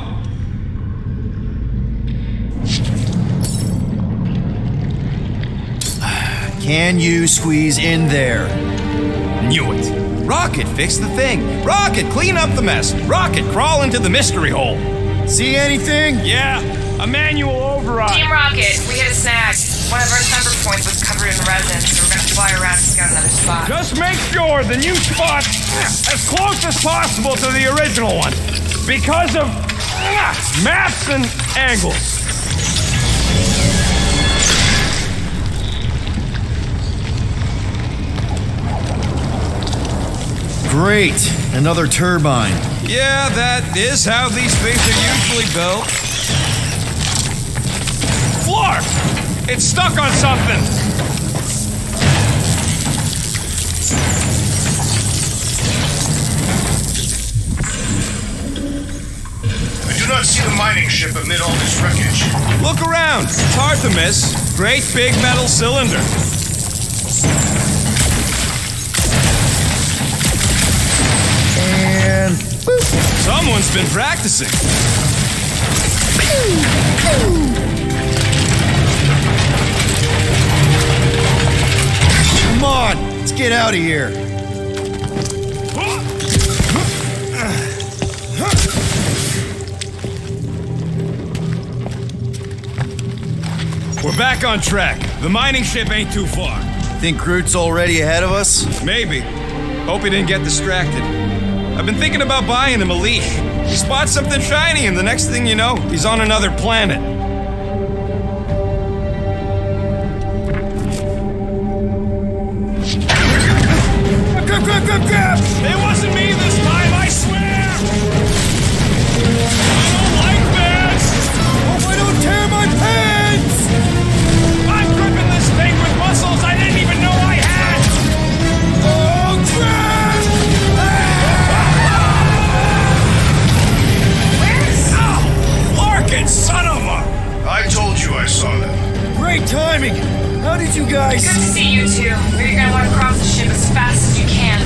A: Can you squeeze in there?
F: Knew it. Rocket, fix the thing. Rocket, clean up the mess. Rocket, crawl into the mystery hole.
A: See anything?
F: Yeah, a manual override.
C: Team Rocket, we hit a snag. One of our summer points was covered in resin, so we're gonna fly around and scout another spot.
F: Just make sure the new spot's as close as possible to the original one. Because of maps and angles.
A: Great. Another turbine.
F: Yeah, that is how these things are usually built. Floor! It's stuck on something.
D: I do not see the mining ship amid all this wreckage.
F: Look around. It's hard to miss. Great big metal cylinder.
A: And
F: Someone's been practicing.
A: come on, let's get out of here.
F: We're back on track. The mining ship ain't too far.
A: Think Groot's already ahead of us?
F: Maybe. Hope he didn't get distracted. I've been thinking about buying him a leash. He spots something shiny, and the next thing you know, he's on another planet. Grab! It wasn't me this time, I swear! I don't like this!
A: Hope I don't tear my pants!
F: I'm gripping this thing with muscles I didn't even know I had!
A: Oh, crap!
F: Ow! Larkin, son of a...
D: I told you I saw them.
A: Great timing! How did you guys...
C: Good to see you two. You're gonna want to cross the ship as fast as you can.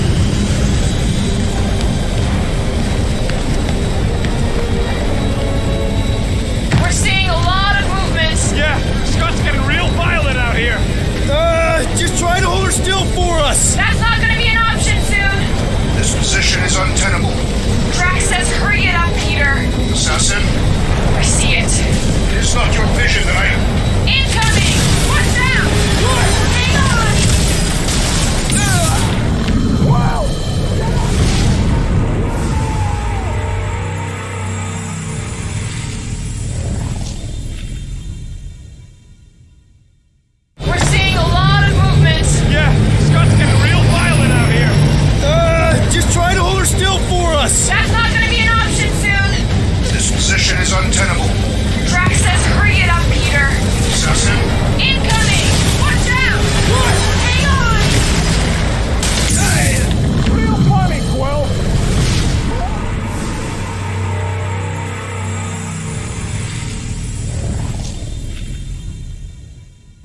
C: We're seeing a lot of movement.
F: Yeah, Scott's getting real violent out here.
A: Just try to hold her still for us!
C: That's not gonna be an option soon.
D: This position is untenable.
C: Drax says hurry it up, Peter.
D: Assassin,
C: I see it.
D: it is not your vision that I...
C: Incoming! Watch out! Hang on! We're seeing a lot of movement.
F: Yeah, Scott's getting real violent out here.
A: Just try to hold her still for us!
C: That's not gonna be an option soon.
D: This position is untenable.
C: Drax says hurry it up, Peter.
D: Assassin,
C: Incoming! Watch out! Hang on!
F: Real funny, Quill.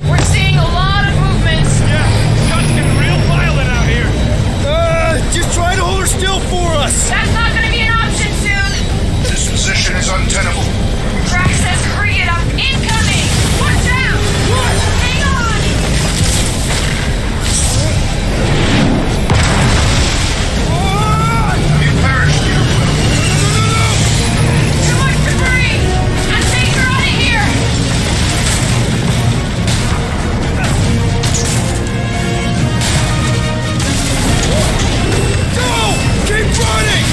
C: We're seeing a lot of movement.
F: Yeah, Scott's getting real violent out here.
A: Just try to hold her still for us!
C: That's not gonna be an option soon.
D: this position is untenable.
C: Drax says hurry it up. Incoming! Watch out! Hang on!
D: You perished, dear Will.
C: Too much debris! I'm taking her out of here!
A: Go! Keep running!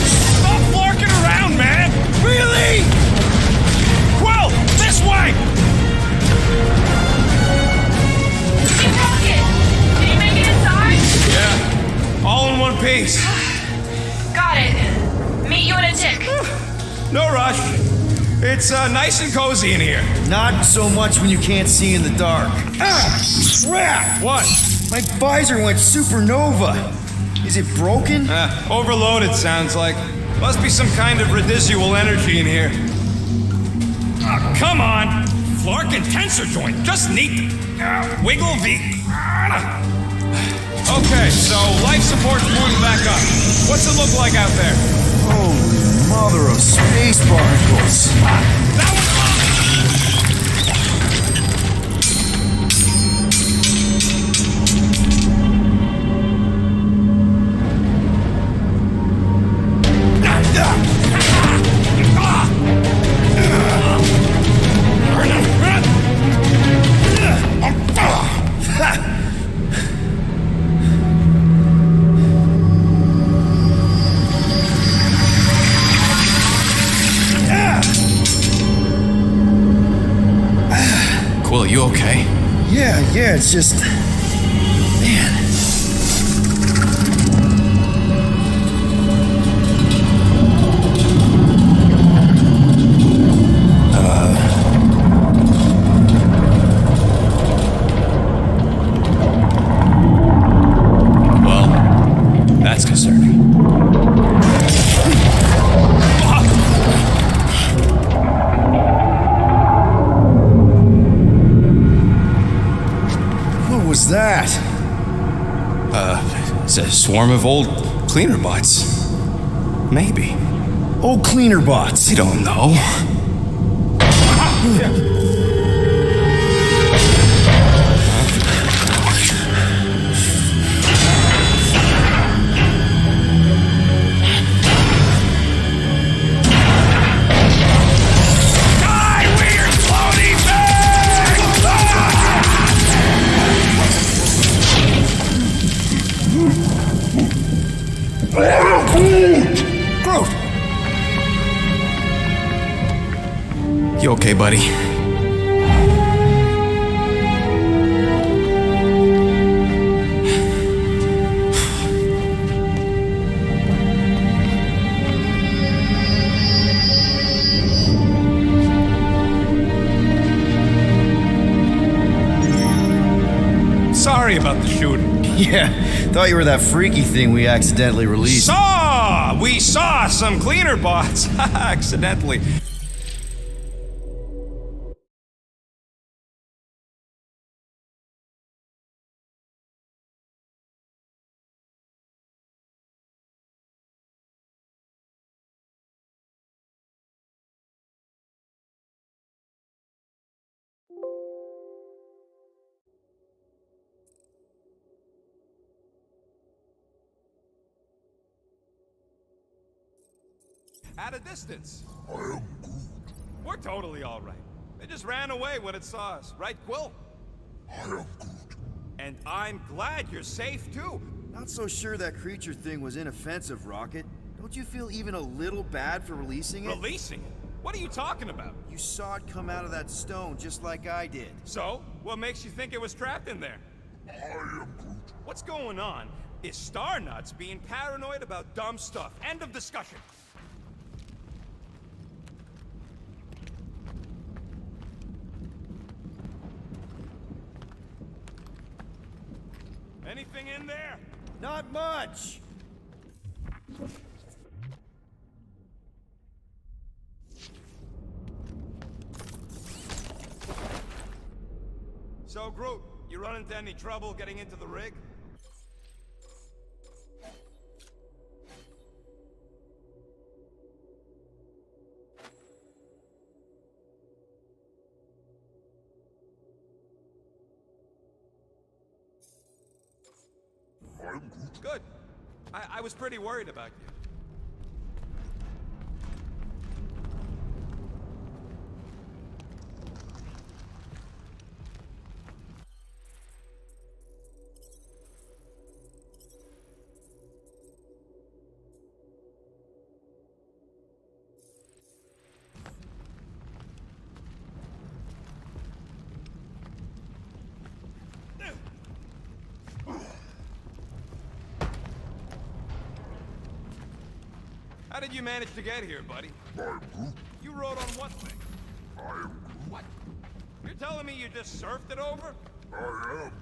F: Stop flarking around, man.
A: Really?
F: Quill, this way.
C: Team Rocket! Can you make it inside?
F: Yeah, all in one piece.
C: Got it. Meet you in a tick.
F: No rush. It's nice and cozy in here.
A: Not so much when you can't see in the dark. Ah! Crap!
F: What?
A: My visor went supernova. Is it broken?
F: Overloaded, sounds like. Must be some kind of residual energy in here. Oh, come on! Flark and tensor joint, just neat. Wiggle V. Okay, so life support's moving back up. What's it look like out there?
A: Holy mother of space barnacles.
F: That one's
A: Yeah, it's just... Man.
F: Well, that's concerning.
A: What was that?
F: It's a swarm of old cleaner bots. Maybe.
A: Old cleaner bots.
F: I don't know.
A: Groot!
F: You okay, buddy? Sorry about the shooting.
A: Yeah, thought you were that freaky thing we accidentally released.
F: We saw some cleaner bots accidentally. At a distance.
E: I am Groot.
F: We're totally all right. They just ran away when it saw us, right, Quill?
E: I am Groot.
F: And I'm glad you're safe too.
A: Not so sure that creature thing was inoffensive, Rocket. Don't you feel even a little bad for releasing it?
F: Releasing it? What are you talking about?
A: You saw it come out of that stone just like I did.
F: So, what makes you think it was trapped in there?
E: I am Groot.
F: What's going on is Starnuts being paranoid about dumb stuff. End of discussion. Anything in there?
A: Not much!
F: So, Groot, you run into any trouble getting into the rig?
E: I am Groot.
F: Good. I was pretty worried about you. How did you manage to get here, buddy?
E: I am Groot.
F: You rode on what thing?
E: I am Groot.
F: What? You're telling me you just surfed it over?
E: I am Groot.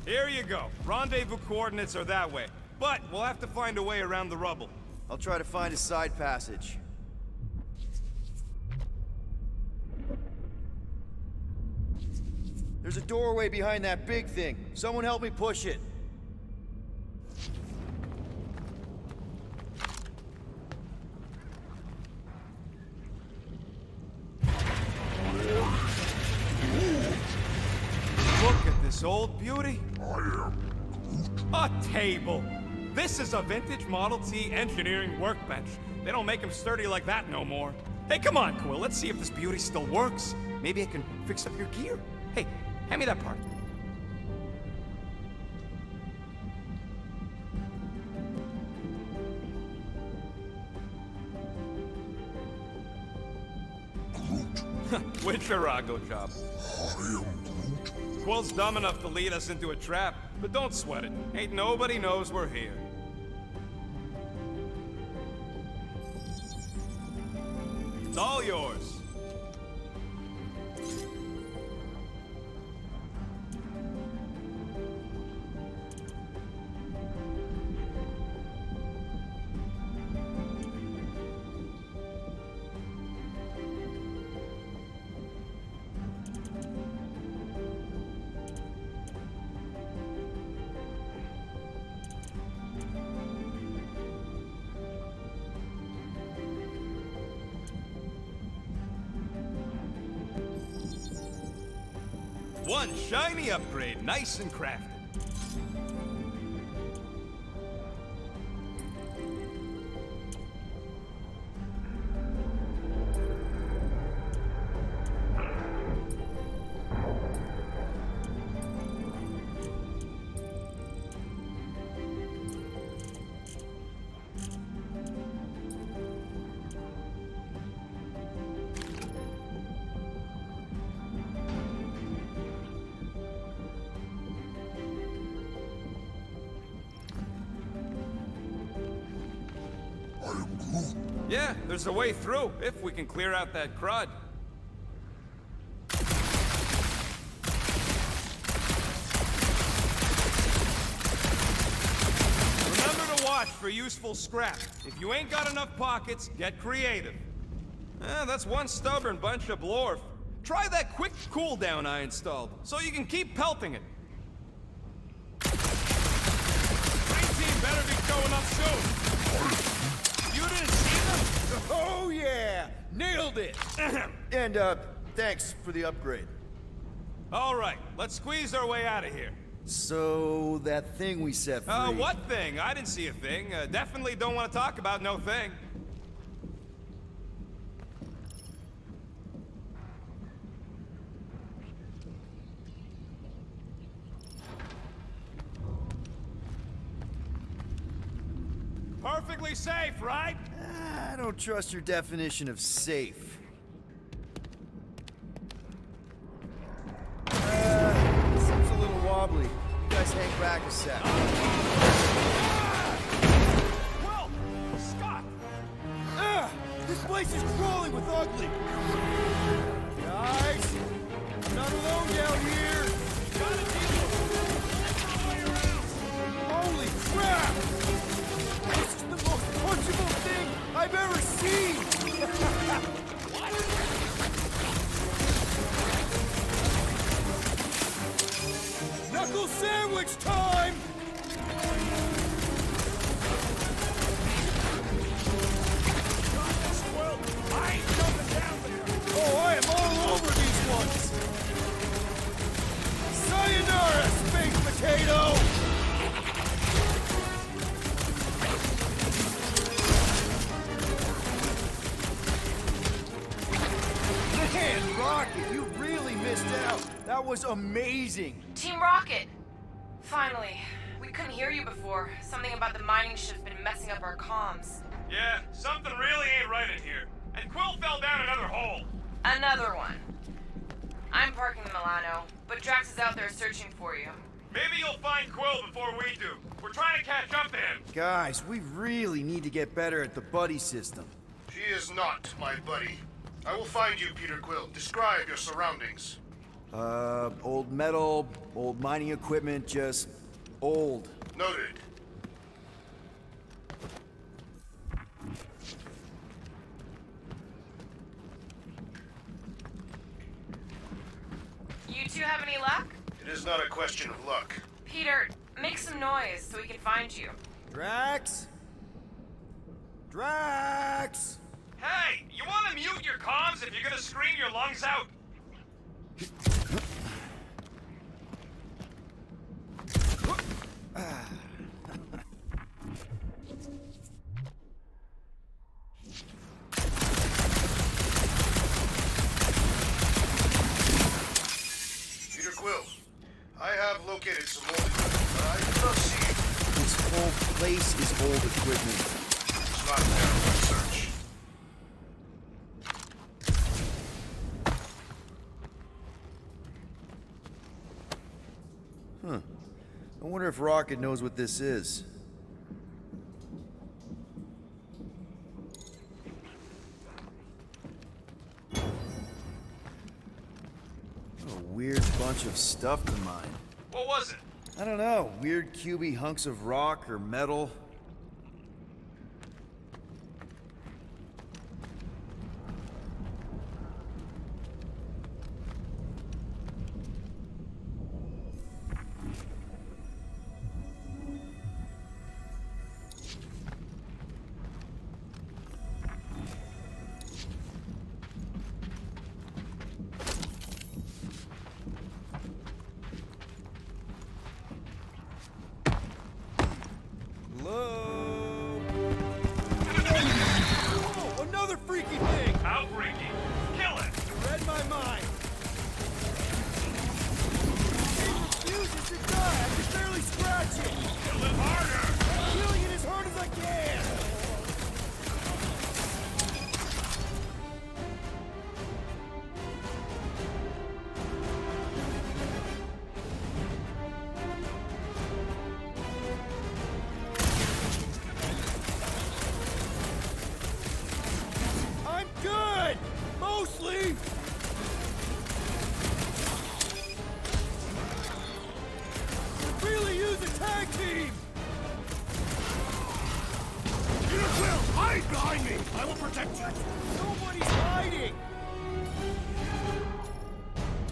F: Here you go. Rendezvous coordinates are that way. But we'll have to find a way around the rubble.
A: I'll try to find a side passage. There's a doorway behind that big thing. Someone help me push it.
F: Look at this old beauty.
E: I am
F: A table. This is a vintage Model T engineering workbench. They don't make them sturdy like that no more. Hey, come on, Quill. Let's see if this beauty still works. Maybe I can fix up your gear. Hey, hand me that part. Witcherago job.
E: I am Groot.
F: Quill's dumb enough to lead us into a trap, but don't sweat it. Ain't nobody knows we're here. It's all yours. One shiny upgrade, nice and crafted.
E: I am Groot.
F: Yeah, there's a way through, if we can clear out that crud. Remember to watch for useful scrap. If you ain't got enough pockets, get creative. That's one stubborn bunch of blorf. Try that quick cooldown I installed, so you can keep pelting it. Green team better be showing up soon. You didn't see them?
A: Oh, yeah! Nailed it! And, thanks for the upgrade.
F: All right, let's squeeze our way out of here.
A: So, that thing we set free...
F: What thing? I didn't see a thing. Definitely don't want to talk about no thing. Perfectly safe, right?
A: I don't trust your definition of safe. Seems a little wobbly. You guys hang back a sec.
F: Well, Scott!
A: This place is crawling with ugly! Guys! I'm not alone down here!
F: Gotta deal
A: Holy crap! This is the most punchable thing I've ever seen! Knuckle sandwich time!
F: I ain't jumping down there!
A: Oh, I am all over these ones! Sayonara, space potato! Man, Rocket, you really missed out. That was amazing.
C: Team Rocket! Finally. We couldn't hear you before. Something about the mining ship's been messing up our comms.
F: Yeah, something really ain't right in here. And Quill fell down another hole.
C: Another one. I'm parking the Milano, but Drax is out there searching for you.
F: Maybe you'll find Quill before we do. We're trying to catch up to him.
A: Guys, we really need to get better at the buddy system.
D: She is not my buddy. I will find you, Peter Quill. Describe your surroundings.
A: Old metal, old mining equipment, just old.
D: Noted.
C: You two have any luck?
D: It is not a question of luck.
C: Peter, make some noise so we can find you.
A: Drax? Drax!
F: Hey, you want to mute your comms if you're gonna scream your lungs out?
D: located some old equipment, but I did not see it.
A: This whole place is old equipment.
D: It's not there. Let's search.
A: I wonder if Rocket knows what this is. What a weird bunch of stuff to mine.
F: What was it?
A: I don't know, weird cubey hunks of rock or metal.
H: Hello? Whoa, another freaky thing!
F: Outbreaking. Kill it.
H: You read my mind. He refuses to die. I can barely scratch it.
F: Kill it harder.
H: I'm killing it as hard as I can. I'm good! Mostly! Could really use a tag team!
D: Peter Quill, hide behind me! I will protect you!
H: Nobody's hiding!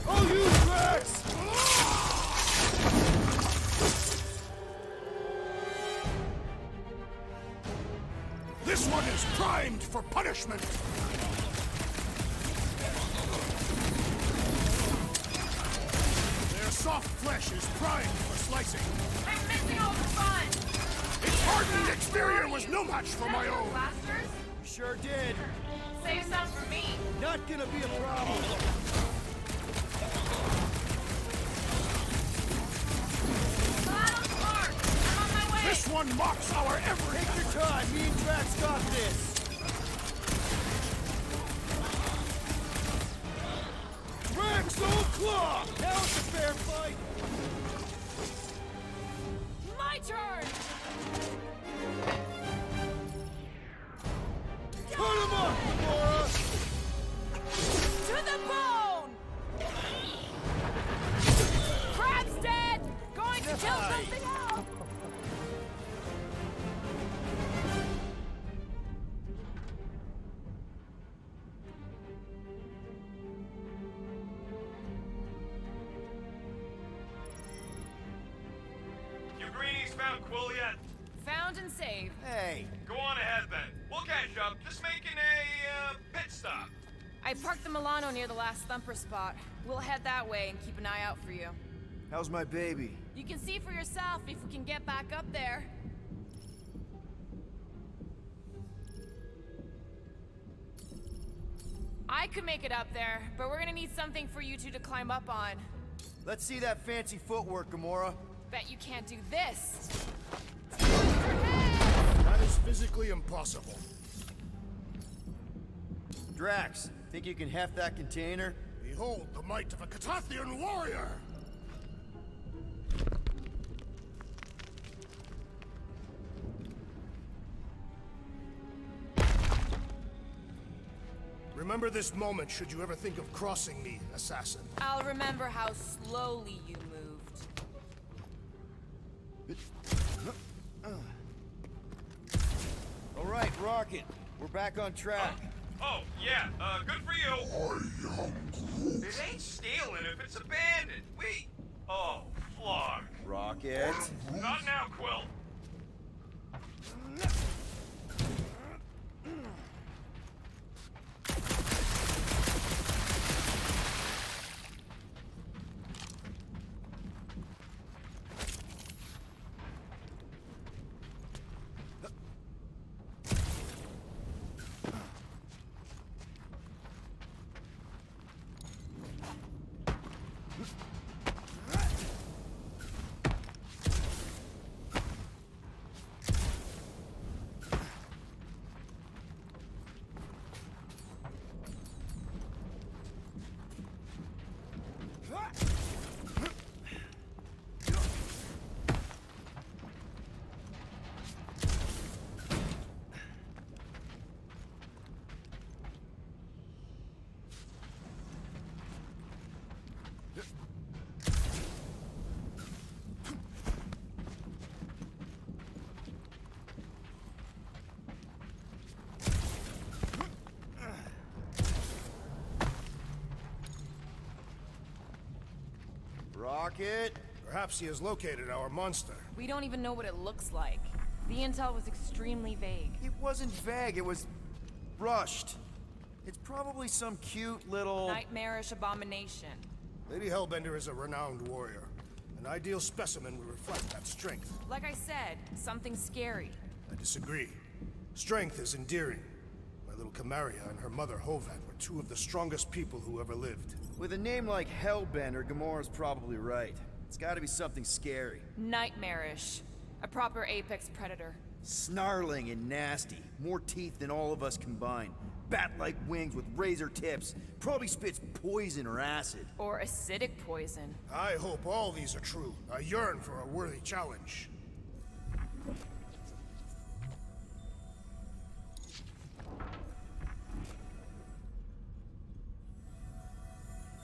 H: I'll use Rex!
D: This one is primed for punishment! Their soft flesh is primed for slicing.
G: I'm missing all the fun!
D: Its hardened exterior was no match for my own.
G: Blasters?
H: Sure did.
G: Save some for me.
H: Not gonna be a problem.
G: Bottom mark! I'm on my way!
D: This one mocks our every
H: Take your time. Me and Drax got this. Rex, old claw! Now it's a fair fight.
G: My turn!
H: Put him up, Gamora!
G: To the bone! Crab's dead! Going to kill something else!
F: You greenies found Quill yet?
G: Found and saved.
H: Hey,
F: Go on ahead then. We'll catch up. Just making a pit stop.
G: I parked the Milano near the last thumper spot. We'll head that way and keep an eye out for you.
A: How's my baby?
G: You can see for yourself if we can get back up there. I could make it up there, but we're gonna need something for you two to climb up on.
H: let's see that fancy footwork, Gamora.
G: Bet you can't do this.
D: That is physically impossible.
H: Drax, think you can heft that container?
D: Behold the might of a Catathian warrior! Remember this moment should you ever think of crossing me, assassin.
G: I'll remember how slowly you moved.
H: All right, Rocket. We're back on track.
F: Oh, yeah, good for you. It ain't stealing if it's abandoned. Oh, Flark.
A: Rocket?
F: Not now, Quill.
H: Rocket!
D: Perhaps he has located our monster.
G: We don't even know what it looks like. The intel was extremely vague.
H: It wasn't vague, it was rushed. It's probably some cute little...
G: Nightmarish abomination.
D: Lady Hellbender is a renowned warrior. An ideal specimen would reflect that strength.
G: Like I said, something scary.
D: I disagree. Strength is endearing. My little Camaria and her mother Hovat were two of the strongest people who ever lived.
H: With a name like Hellbender, Gamora's probably right. It's gotta be something scary.
G: Nightmarish. A proper apex predator.
H: Snarling and nasty. More teeth than all of us combined. Bat-like wings with razor tips. Probably spits poison or acid.
G: Or acidic poison.
D: I hope all these are true. I yearn for a worthy challenge.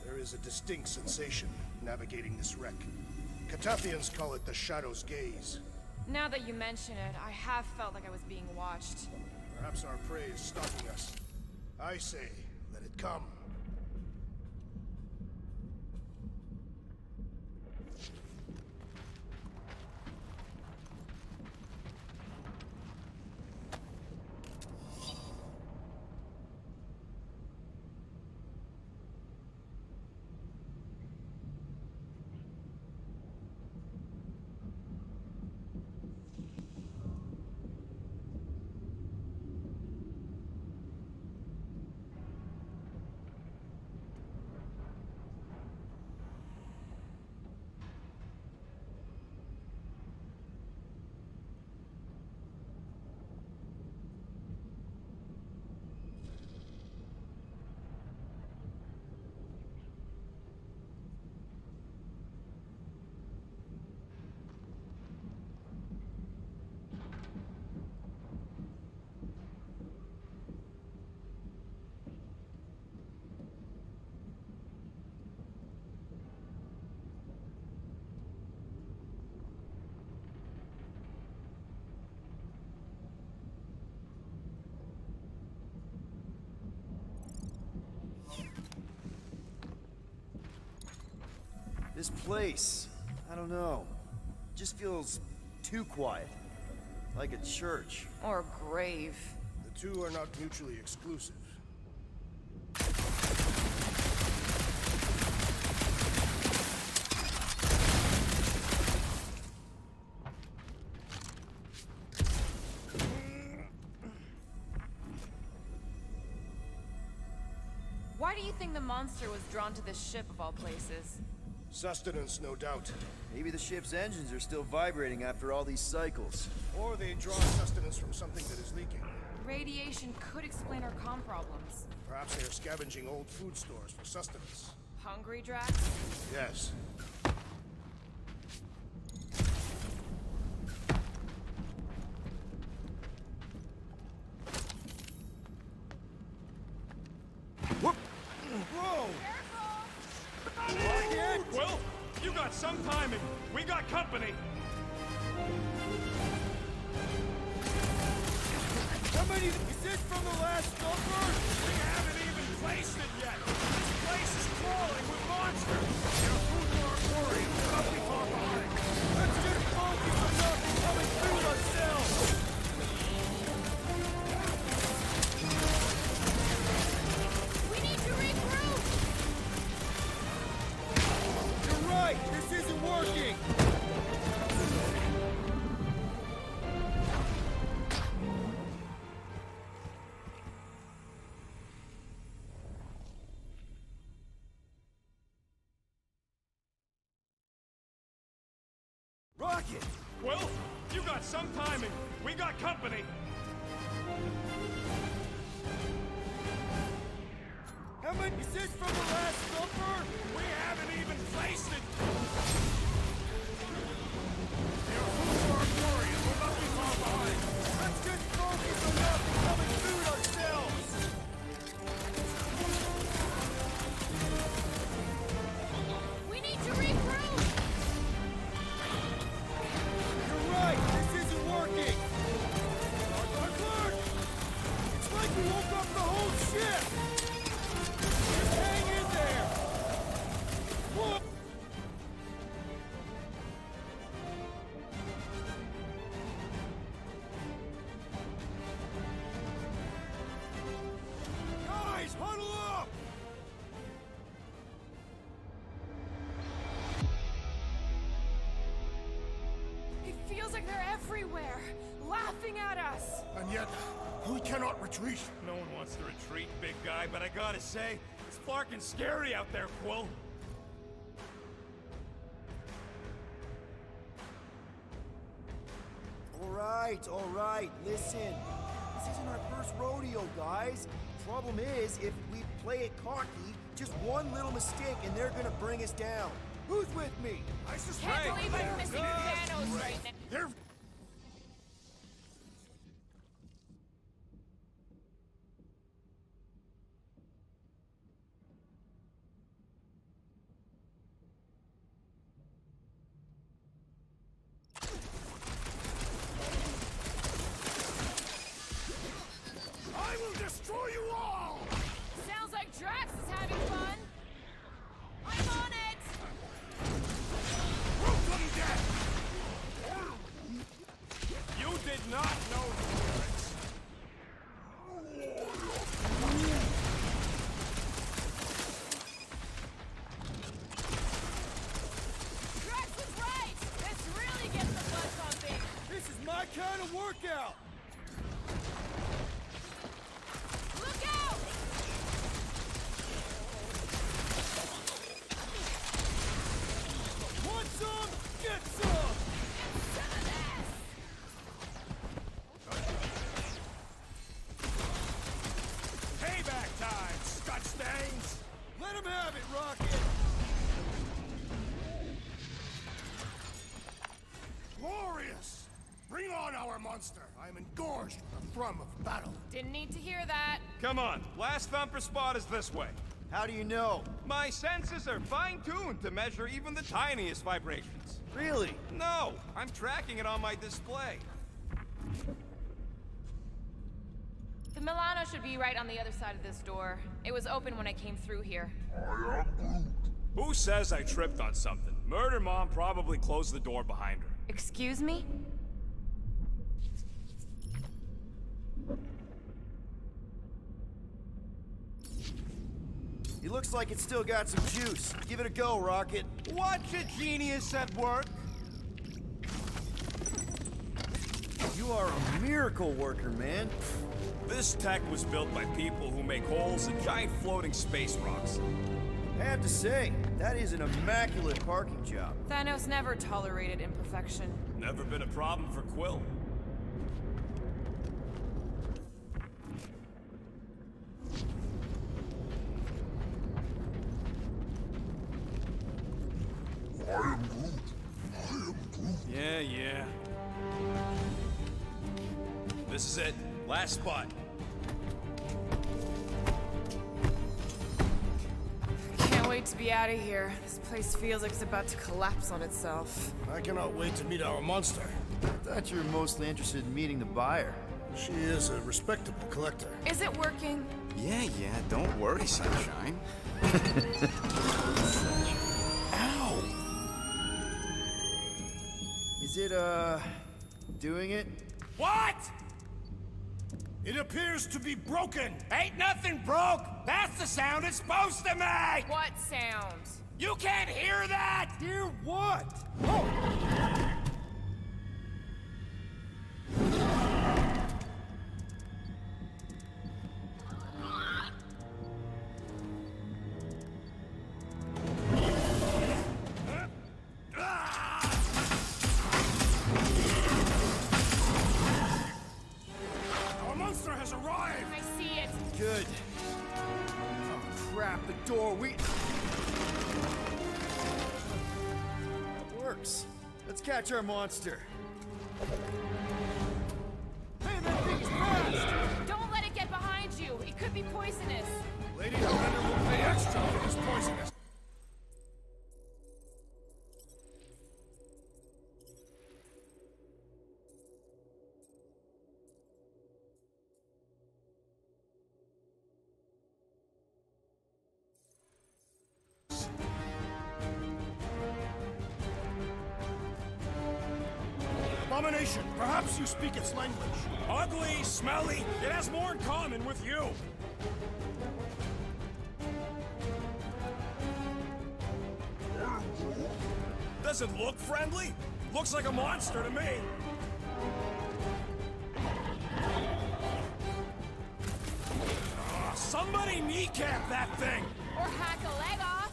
D: There is a distinct sensation navigating this wreck. Catathians call it the Shadow's Gaze.
G: Now that you mention it, I have felt like I was being watched.
D: Perhaps our prey is stalking us. I say, let it come.
H: This place, I don't know, just feels too quiet. Like a church.
G: Or a grave.
D: The two are not mutually exclusive.
G: Why do you think the monster was drawn to this ship of all places?
D: Sustenance, no doubt.
H: Maybe the ship's engines are still vibrating after all these cycles.
D: Or they draw sustenance from something that is leaking.
G: Radiation could explain our comm problems.
D: Perhaps they are scavenging old food stores for sustenance.
G: Hungry, Drax?
D: Yes.
H: Whoop!
D: Whoa!
F: Well, you got some timing. We got company.
H: How many is this from the last number?
F: We haven't even placed it yet. This place is crawling with monsters. Your food war worry will not be far behind.
H: Let's just focus on not coming through ourselves!
G: We need to regroup!
H: You're right! This isn't working!
F: Rocket! Well, you got some timing. We got company.
H: How much is this from the last number?
F: We haven't even
G: like they're everywhere, laughing at us.
D: And yet, we cannot retreat.
I: No one wants to retreat, big guy, but I gotta say, it's fucking scary out there, Quill.
H: All right, listen. This isn't our first rodeo, guys. Problem is, if we play it cocky, just one little mistake and they're gonna bring us down. Who's with me?
D: I suspect
G: Can't believe I'm missing Thanos right now.
D: they're I will destroy you all!
G: Sounds like Drax is having fun. I'm on it.
D: Welcome, death!
I: You did not know the lyrics.
G: Drax was right. This really gets the blood pumping.
H: This is my kind of workout!
G: Look out!
H: Want some? Get some!
G: Some of this.
I: Payback time, scut stains!
H: Let him have it, Rocket!
D: Glorious! Bring on our monster! I am engorged with the thrum of battle.
G: Didn't need to hear that.
F: Come on, last thumper spot is this way.
H: How do you know?
F: My senses are fine-tuned to measure even the tiniest vibrations.
H: Really?
F: No, I'm tracking it on my display.
G: The Milano should be right on the other side of this door. It was open when I came through here.
E: I am Groot.
I: Who says I tripped on something? Murder Mom probably closed the door behind her.
G: Excuse me?
H: He looks like it's still got some juice. Give it a go, Rocket.
F: Watch a genius at work.
H: You are a miracle worker, man.
I: This tech was built by people who make holes in giant floating space rocks.
H: I have to say, that is an immaculate parking job.
G: Thanos never tolerated imperfection.
I: Never been a problem for Quill.
E: I am Groot. I am Groot.
I: Yeah. This is it. Last spot.
G: Can't wait to be out of here. This place feels like it's about to collapse on itself.
D: I cannot wait to meet our monster.
H: I thought you were mostly interested in meeting the buyer.
D: She is a respectable collector.
G: Is it working?
B: Yeah, don't worry, Sunshine.
H: Is it, doing it?
I: What?
D: It appears to be broken!
I: Ain't nothing broke! That's the sound it's supposed to make!
G: What sound?
I: You can't hear that!
H: Hear what?
D: Our monster has arrived!
G: I see it.
H: Good. Oh, crap, the door, That works. Let's catch our monster. Man, that thing's fast!
G: Don't let it get behind you. It could be poisonous.
D: Lady Highlander will pay extra for this poisonous. Abomination, perhaps you speak its language.
I: Ugly, smelly, it has more in common with you. Doesn't look friendly. Looks like a monster to me. Somebody kneecap that thing!
G: Or hack a leg off.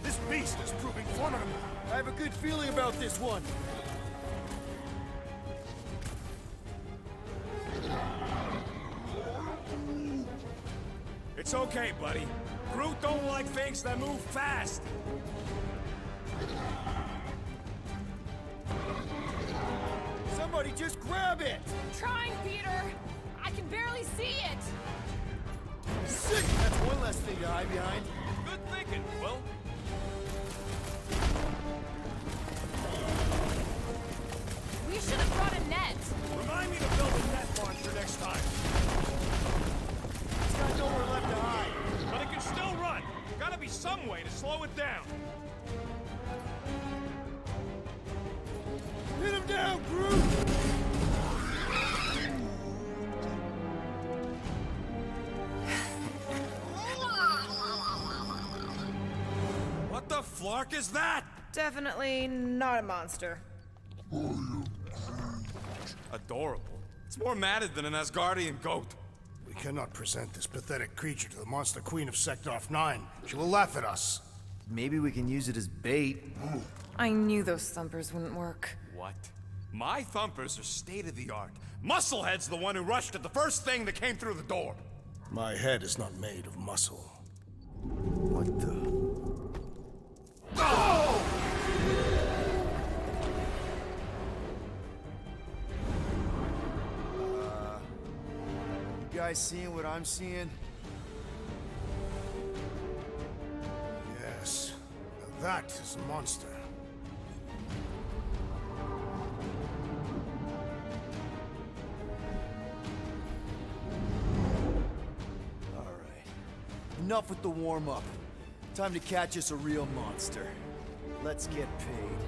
D: This beast is proving formidable.
H: I have a good feeling about this one.
I: It's okay, buddy. Groot don't like things that move fast.
H: Somebody just grab it!
G: Trying, Peter. I can barely see it.
H: Sick! That's one less thing to hide behind.
I: Good thinking, Quill.
G: We should have brought a net.
I: Remind me to build a net launcher next time.
H: It's got nowhere left to hide.
I: But it can still run. Gotta be some way to slow it down.
H: Hit him down, Groot!
I: What the flark is that?
C: Definitely not a monster.
I: Adorable. It's more matted than an Asgardian goat.
D: We cannot present this pathetic creature to the Monster Queen of Seknarf 9. She will laugh at us.
A: Maybe we can use it as bait.
C: I knew those thumpers wouldn't work.
I: What? My thumpers are state-of-the-art. Musclehead's the one who rushed at the first thing that came through the door.
D: My head is not made of muscle.
A: What the? You guys seeing what I'm seeing?
D: Yes. Now that is a monster.
H: All right. Enough with the warm-up. Time to catch us a real monster. Let's get paid.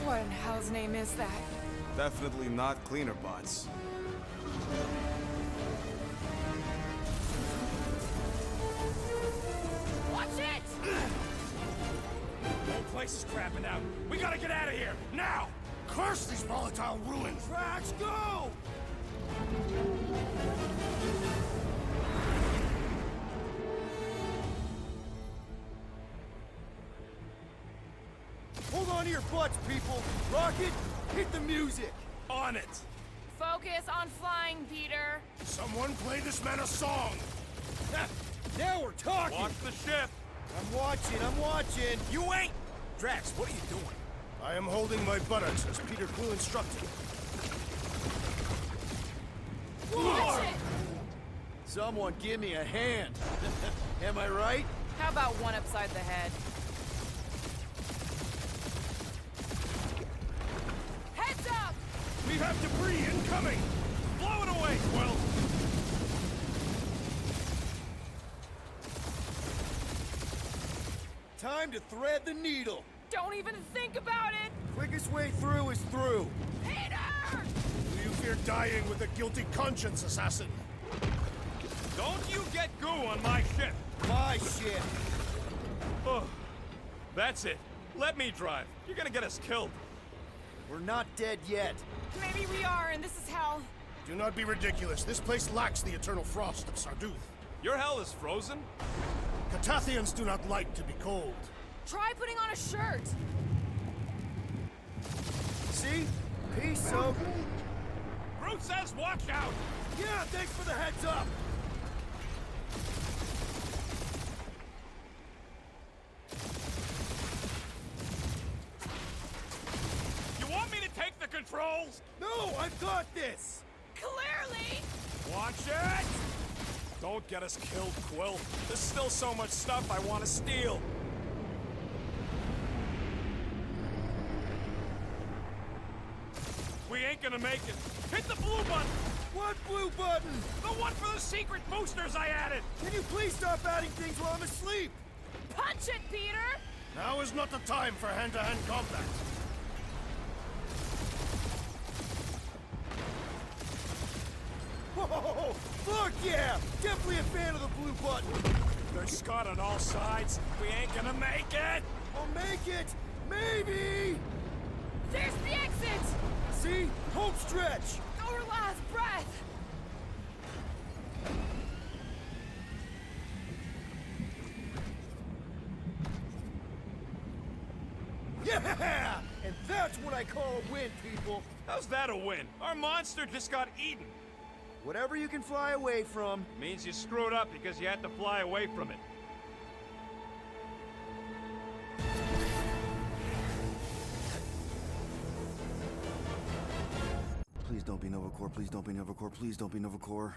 C: What in hell's name is that?
I: Definitely not cleaner bots.
G: Watch it!
I: Whole place is crapping out. We gotta get out of here, now!
D: Curse these volatile ruins!
H: Drax, go! Hold on to your butts, people! Rocket, hit the music!
I: On it!
G: Focus on flying, Peter.
D: Someone play this man a song!
H: Now we're talking!
I: Watch the ship!
H: I'm watching!
I: You ain't! Drax, what are you doing?
D: I am holding my buttocks as Peter Quill instructed.
G: Watch it!
H: Someone give me a hand! Am I right?
G: How about one upside the head? Heads up!
I: We have debris incoming! Blow it away, Quill!
H: Time to thread the needle!
G: Don't even think about it!
H: Quickest way through is through!
G: Peter!
D: Do you fear dying with a guilty conscience, assassin?
I: Don't you get goo on my ship!
H: My ship!
I: Oh, that's it. Let me drive. You're gonna get us killed.
H: We're not dead yet.
G: Maybe we are, and this is hell.
D: Do not be ridiculous. This place lacks the eternal frost of Sarduth.
I: Your hell is frozen?
D: Catathians do not like to be cold.
G: Try putting on a shirt.
H: See? Peace, so.
I: Groot says watch out!
H: Yeah, thanks for the heads up!
I: You want me to take the controls?
H: No, I've got this!
G: Clearly!
I: Watch it! Don't get us killed, Quill. There's still so much stuff I want to steal. We ain't gonna make it. Hit the blue button!
H: What blue button?
I: The one for the secret boosters I added!
H: Can you please stop adding things while I'm asleep?
G: Punch it, Peter!
D: Now is not the time for hand-to-hand combat.
H: Whoa! Fuck yeah! Definitely a fan of the blue button!
I: There's Scott on all sides. We ain't gonna make it!
H: I'll make it! Maybe!
G: There's the exit!
H: See? Home stretch!
G: Our last breath!
H: Yeah! And that's what I call a win, people!
I: How's that a win? Our monster just got eaten.
H: Whatever you can fly away from.
I: Means you screwed up because you had to fly away from it.
H: Please don't be Nova Corps, please don't be Nova Corps, please don't be Nova Corps.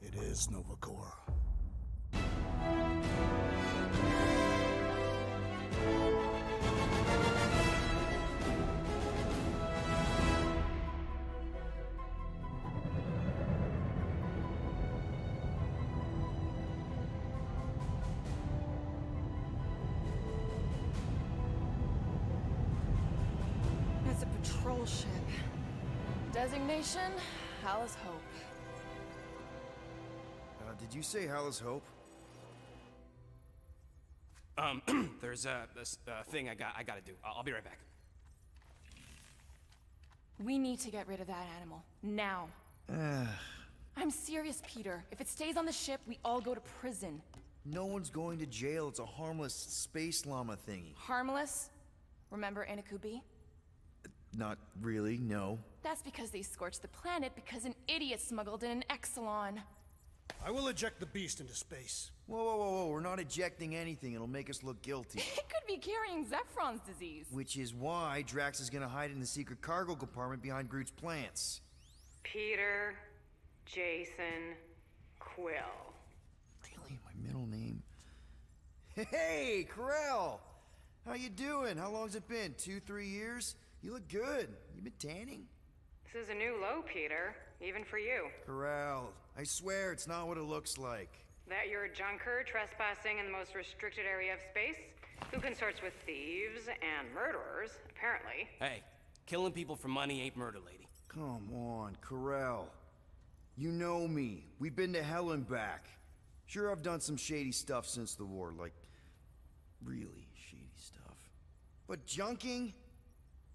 D: It is Nova Corps.
C: It's a patrol ship. Designation, Hallis Hope.
A: Did you say Hallis Hope?
B: There's this thing I gotta do. I'll be right back.
C: We need to get rid of that animal. Now. I'm serious, Peter. If it stays on the ship, we all go to prison.
A: No one's going to jail. It's a harmless space llama thingy.
C: Harmless? Remember Inakubi?
A: Not really, no.
C: That's because they scorched the planet because an idiot smuggled in an Exelon.
D: I will eject the beast into space.
A: Whoa, whoa, whoa, whoa. We're not ejecting anything. It'll make us look guilty.
C: It could be carrying Zephron's disease.
A: Which is why Drax is gonna hide in the secret cargo compartment behind Groot's plants.
J: Peter, Jason, Quill.
A: Really? My middle name? Hey, Corell! How you doing? How long's it been? 2-3 years? You look good. You been tanning?
J: This is a new low, Peter. Even for you.
A: Corral, I swear it's not what it looks like.
J: That you're a junker trespassing in the most restricted area of space? Who consorts with thieves and murderers, apparently.
B: Hey, killing people for money ain't murder, lady.
A: Come on, Corral. You know me. We've been to hell and back. Sure, I've done some shady stuff since the war, like really shady stuff. But junking?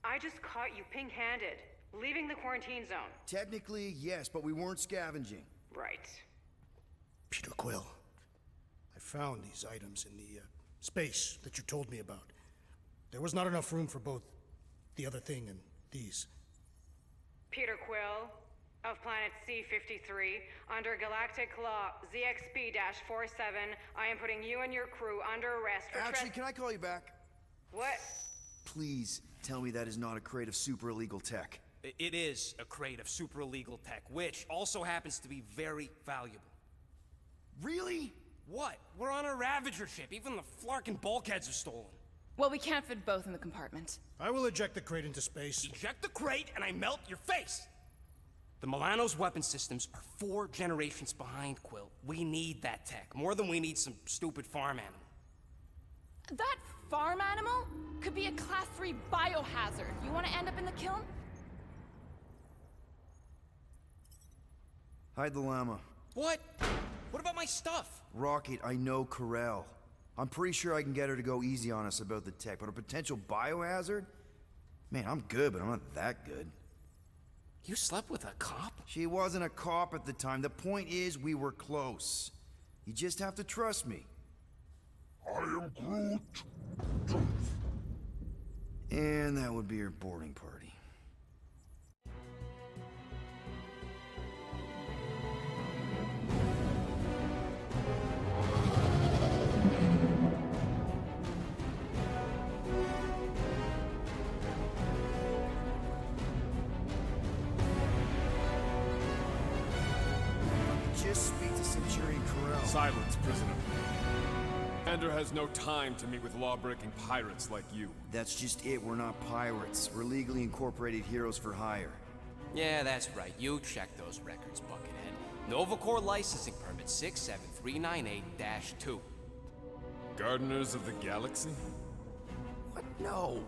J: I just caught you pink-handed, leaving the quarantine zone.
A: Technically, yes, but we weren't scavenging.
J: Right.
D: Peter Quill, I found these items in the space that you told me about. There was not enough room for both the other thing and these.
J: Peter Quill, of planet C-53, under Galactic Law ZXB-47, I am putting you and your crew under arrest for
A: Actually, can I call you back?
J: What?
A: Please tell me that is not a crate of super illegal tech.
B: It is a crate of super illegal tech, which also happens to be very valuable.
A: Really?
B: What? We're on a Ravager ship. Even the Flarkin bulkheads are stolen.
C: Well, we can't fit both in the compartment.
D: I will eject the crate into space.
B: Eject the crate and I melt your face! The Milano's weapon systems are 4 generations behind, Quill. We need that tech, more than we need some stupid farm animal.
C: That farm animal could be a Class 3 biohazard. You want to end up in the kiln?
A: Hide the llama.
B: What? What about my stuff?
A: Rocket, I know Corell. I'm pretty sure I can get her to go easy on us about the tech, but a potential biohazard? Man, I'm good, but I'm not that good.
B: You slept with a cop?
A: She wasn't a cop at the time. The point is, we were close. You just have to trust me.
E: I am Groot.
A: And that would be her boarding party. Just speak to Centurion Corell.
I: Silence, prisoner. Commander has no time to meet with law-breaking pirates like you.
A: That's just it. We're not pirates. We're legally incorporated heroes for hire.
B: Yeah, that's right. You check those records, Buckethead. Nova Corps licensing permit 67398-2.
I: Gardeners of the Galaxy?
A: What? No.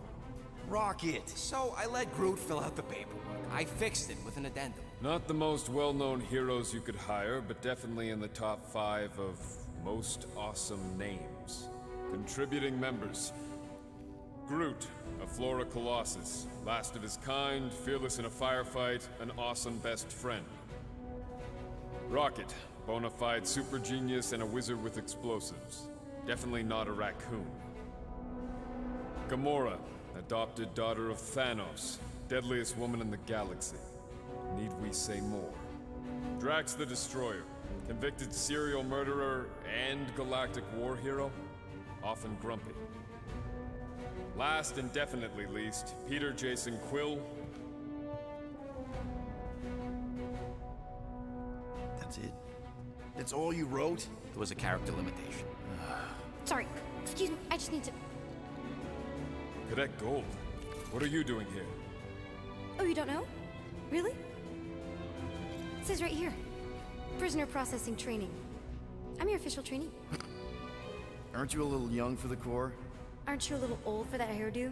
A: Rocket.
B: So I let Groot fill out the paperwork. I fixed it with an addendum.
I: Not the most well-known heroes you could hire, but definitely in the top 5 of most awesome names.
K: Contributing members. Groot, a Flora Colossus. Last of his kind, fearless in a firefight, an awesome best friend. Rocket, bona fide super genius and a wizard with explosives. Definitely not a raccoon. Gamora, adopted daughter of Thanos, deadliest woman in the galaxy. Need we say more? Drax the Destroyer, convicted serial murderer and galactic war hero, often grumpy. Last and definitely least, Peter Jason Quill.
A: That's it? That's all you wrote?
L: It was a character limitation.
M: Sorry, excuse me, I just need to...
K: Cadet Gold, what are you doing here?
M: Oh, you don't know? Really? It says right here. Prisoner processing training. I'm your official trainee.
A: Aren't you a little young for the Corps?
M: Aren't you a little old for that hairdo?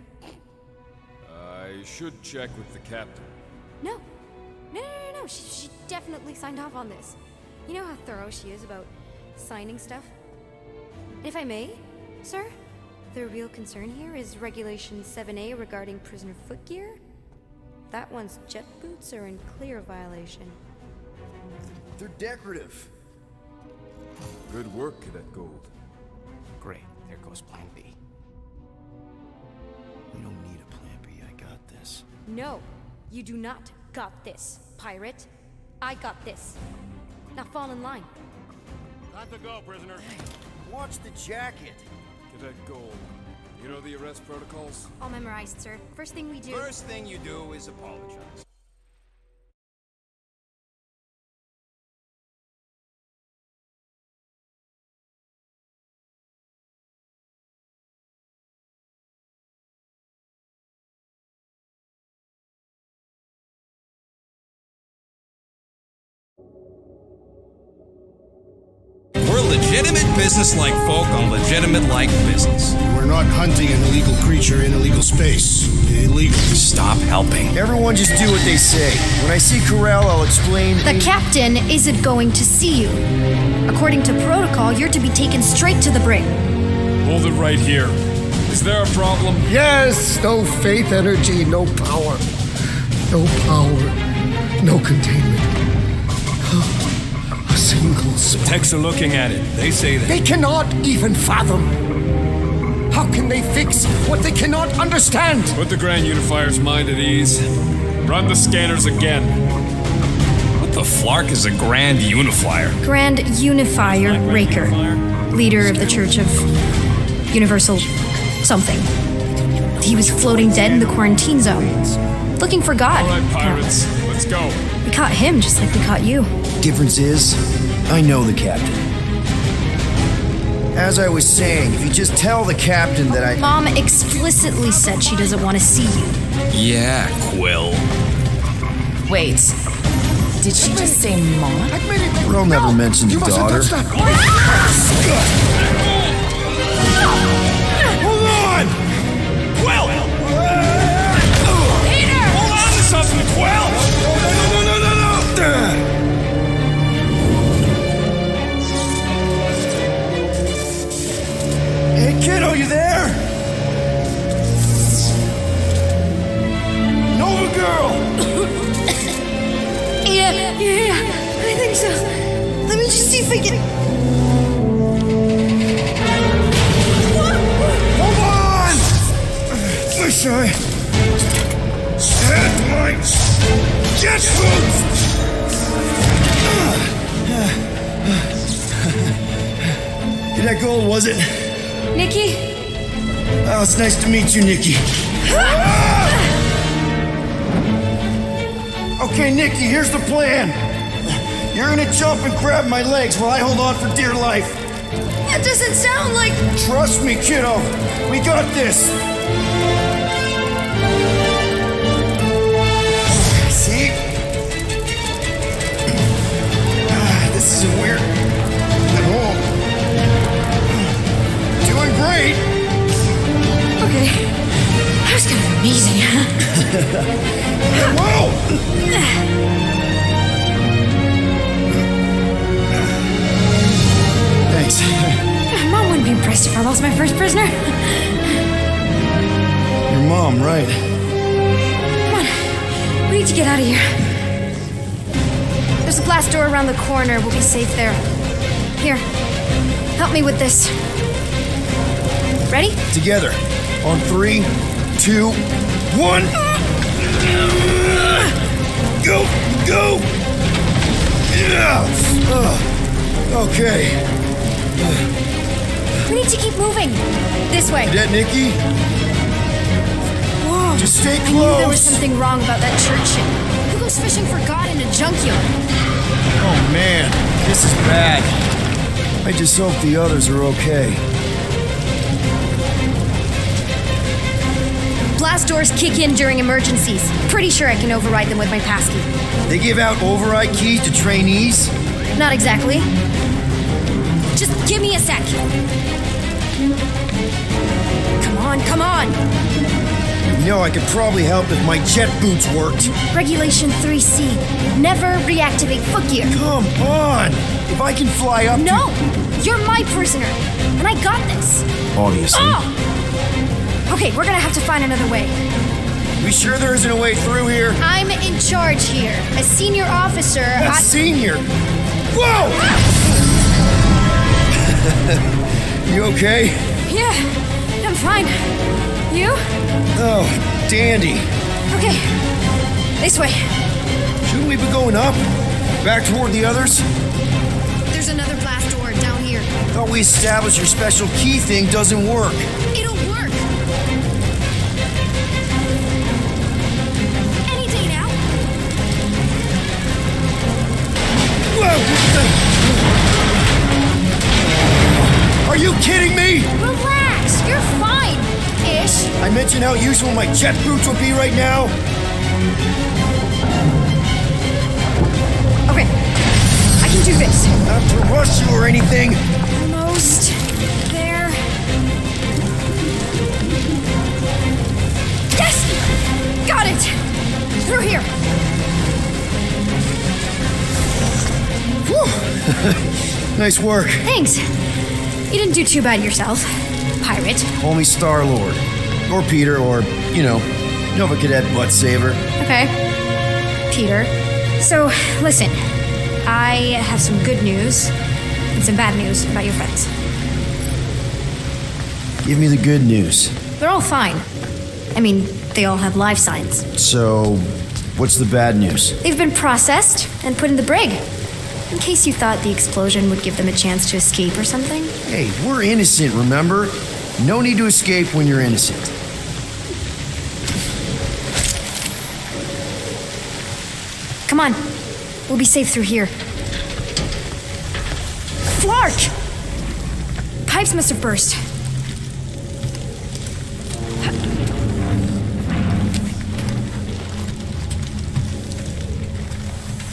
K: I should check with the captain.
M: No. No. She definitely signed off on this. You know how thorough she is about signing stuff? If I may, sir, the real concern here is Regulation 7A regarding prisoner footgear. That one's jet boots are in clear violation.
A: They're decorative.
K: Good work, Cadet Gold.
L: Great. There goes Plan B.
A: We don't need a plan B. I got this.
M: No, you do not got this, pirate. I got this. Now fall in line.
I: Time to go, prisoner.
A: Watch the jacket.
K: Cadet Gold, you know the arrest protocols?
M: All memorized, sir. First thing we do...
L: First thing you do is apologize.
B: We're legitimate business-like folk on legitimate-like business.
D: We're not hunting an illegal creature in illegal space. Illegal.
B: Stop helping.
A: Everyone just do what they say. When I see Corel, I'll explain...
M: The captain isn't going to see you. According to protocol, you're to be taken straight to the brig.
K: Hold it right here. Is there a problem?
D: Yes! No faith energy, no power. No power. No containment. A single spark.
F: Techs are looking at it. They say that.
D: They cannot even fathom. How can they fix what they cannot understand?
K: Put the Grand Unifier's mind at ease. Run the scanners again.
B: What the flark is a Grand Unifier?
M: Grand Unifier Raker, leader of the Church of Universal something. He was floating dead in the quarantine zone, looking for God.
K: All right, pirates, let's go.
M: We caught him just like we caught you.
A: Difference is, I know the captain. As I was saying, if you just tell the captain that I...
M: Mom explicitly said she doesn't want to see you.
B: Yeah, Quill.
C: Wait, did she just say mom?
A: Corel never mentioned a daughter.
B: Hold on! Quill!
C: Peter!
B: Hold on to something, Quill! No!
A: Hey, kiddo, you there? Nova girl!
M: Yeah, I think so. Let me just see if I can...
A: Hold on! Wish I had my jet boots! That gold, was it?
M: Nikki?
A: Oh, it's nice to meet you, Nikki. Okay, Nikki, here's the plan. You're gonna jump and grab my legs while I hold on for dear life.
M: That doesn't sound like...
A: Trust me, kiddo. We got this. See? This isn't weird at all. Doing great.
M: Okay. That was kind of amazing, huh?
A: Whoa! Thanks.
M: Mom wouldn't be impressed if I lost my first prisoner.
A: Your mom, right?
M: Come on. We need to get out of here. There's a glass door around the corner. We'll be safe there. Here. Help me with this. Ready?
A: Together. On 3, 2, 1. Go! Go! Yeah! Okay.
M: We need to keep moving. This way.
A: That Nikki?
M: Whoa.
A: Just stay close.
M: I knew there was something wrong about that church shit. Who goes fishing for God in a junkyard?
A: Oh man, this is bad. I just hope the others are okay.
M: Blast doors kick in during emergencies. Pretty sure I can override them with my passkey.
A: They give out override keys to trainees?
M: Not exactly. Just give me a sec. Come on, come on.
A: You know, I could probably help if my jet boots worked.
M: Regulation 3C. Never reactivate footgear.
A: Come on! If I can fly up
M: No! You're my prisoner. And I got this.
A: Obviously.
M: Oh! Okay, we're gonna have to find another way.
A: We sure there isn't a way through here?
M: I'm in charge here. As senior officer,
A: A senior? Whoa! You okay?
M: Yeah, I'm fine. You?
A: Oh, dandy.
M: Okay. This way.
A: Shouldn't we be going up? Back toward the others?
M: There's another blast door down here.
A: Thought we established your special key thing doesn't work.
M: It'll work. Any day now.
A: Whoa! Are you kidding me?
M: Relax. You're fine. Ish.
A: I mentioned how useful my jet boots would be right now.
M: Okay. I can do this.
A: Not to rush you or anything.
M: Almost there. Yes! Got it! Through here.
A: Whew. Nice work.
M: Thanks. You didn't do too bad yourself, pirate.
A: Call me Star-Lord. Or Peter, or, you know, Nova Cadet Butt Saver.
M: Okay. Peter. So, listen. I have some good news and some bad news about your friends.
A: Give me the good news.
M: They're all fine. I mean, they all have life signs.
A: So, what's the bad news?
M: They've been processed and put in the brig. In case you thought the explosion would give them a chance to escape or something.
A: Hey, we're innocent, remember? No need to escape when you're innocent.
M: Come on. We'll be safe through here. Flark! Pipes must have burst.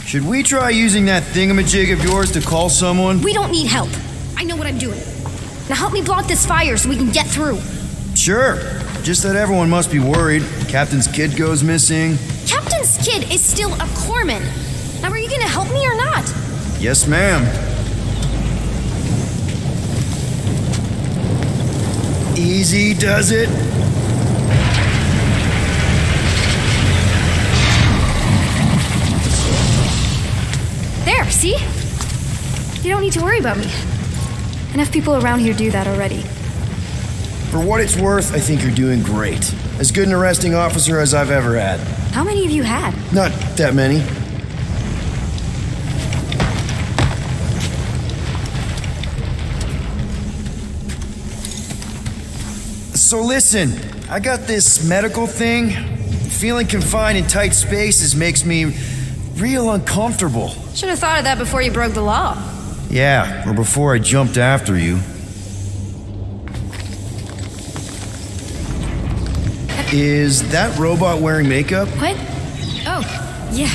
A: Should we try using that thingamajig of yours to call someone?
M: We don't need help. I know what I'm doing. Now help me block this fire so we can get through.
A: Sure. Just that everyone must be worried. Captain's kid goes missing.
M: Captain's kid is still a corpsman. Now are you gonna help me or not?
A: Yes, ma'am. Easy does it.
M: There, see? You don't need to worry about me. Enough people around here do that already.
A: For what it's worth, I think you're doing great. As good an arresting officer as I've ever had.
M: How many of you had?
A: Not that many. So listen, I got this medical thing. Feeling confined in tight spaces makes me real uncomfortable.
M: Should have thought of that before you broke the law.
A: Yeah, or before I jumped after you. Is that robot wearing makeup?
M: What? Oh, yeah.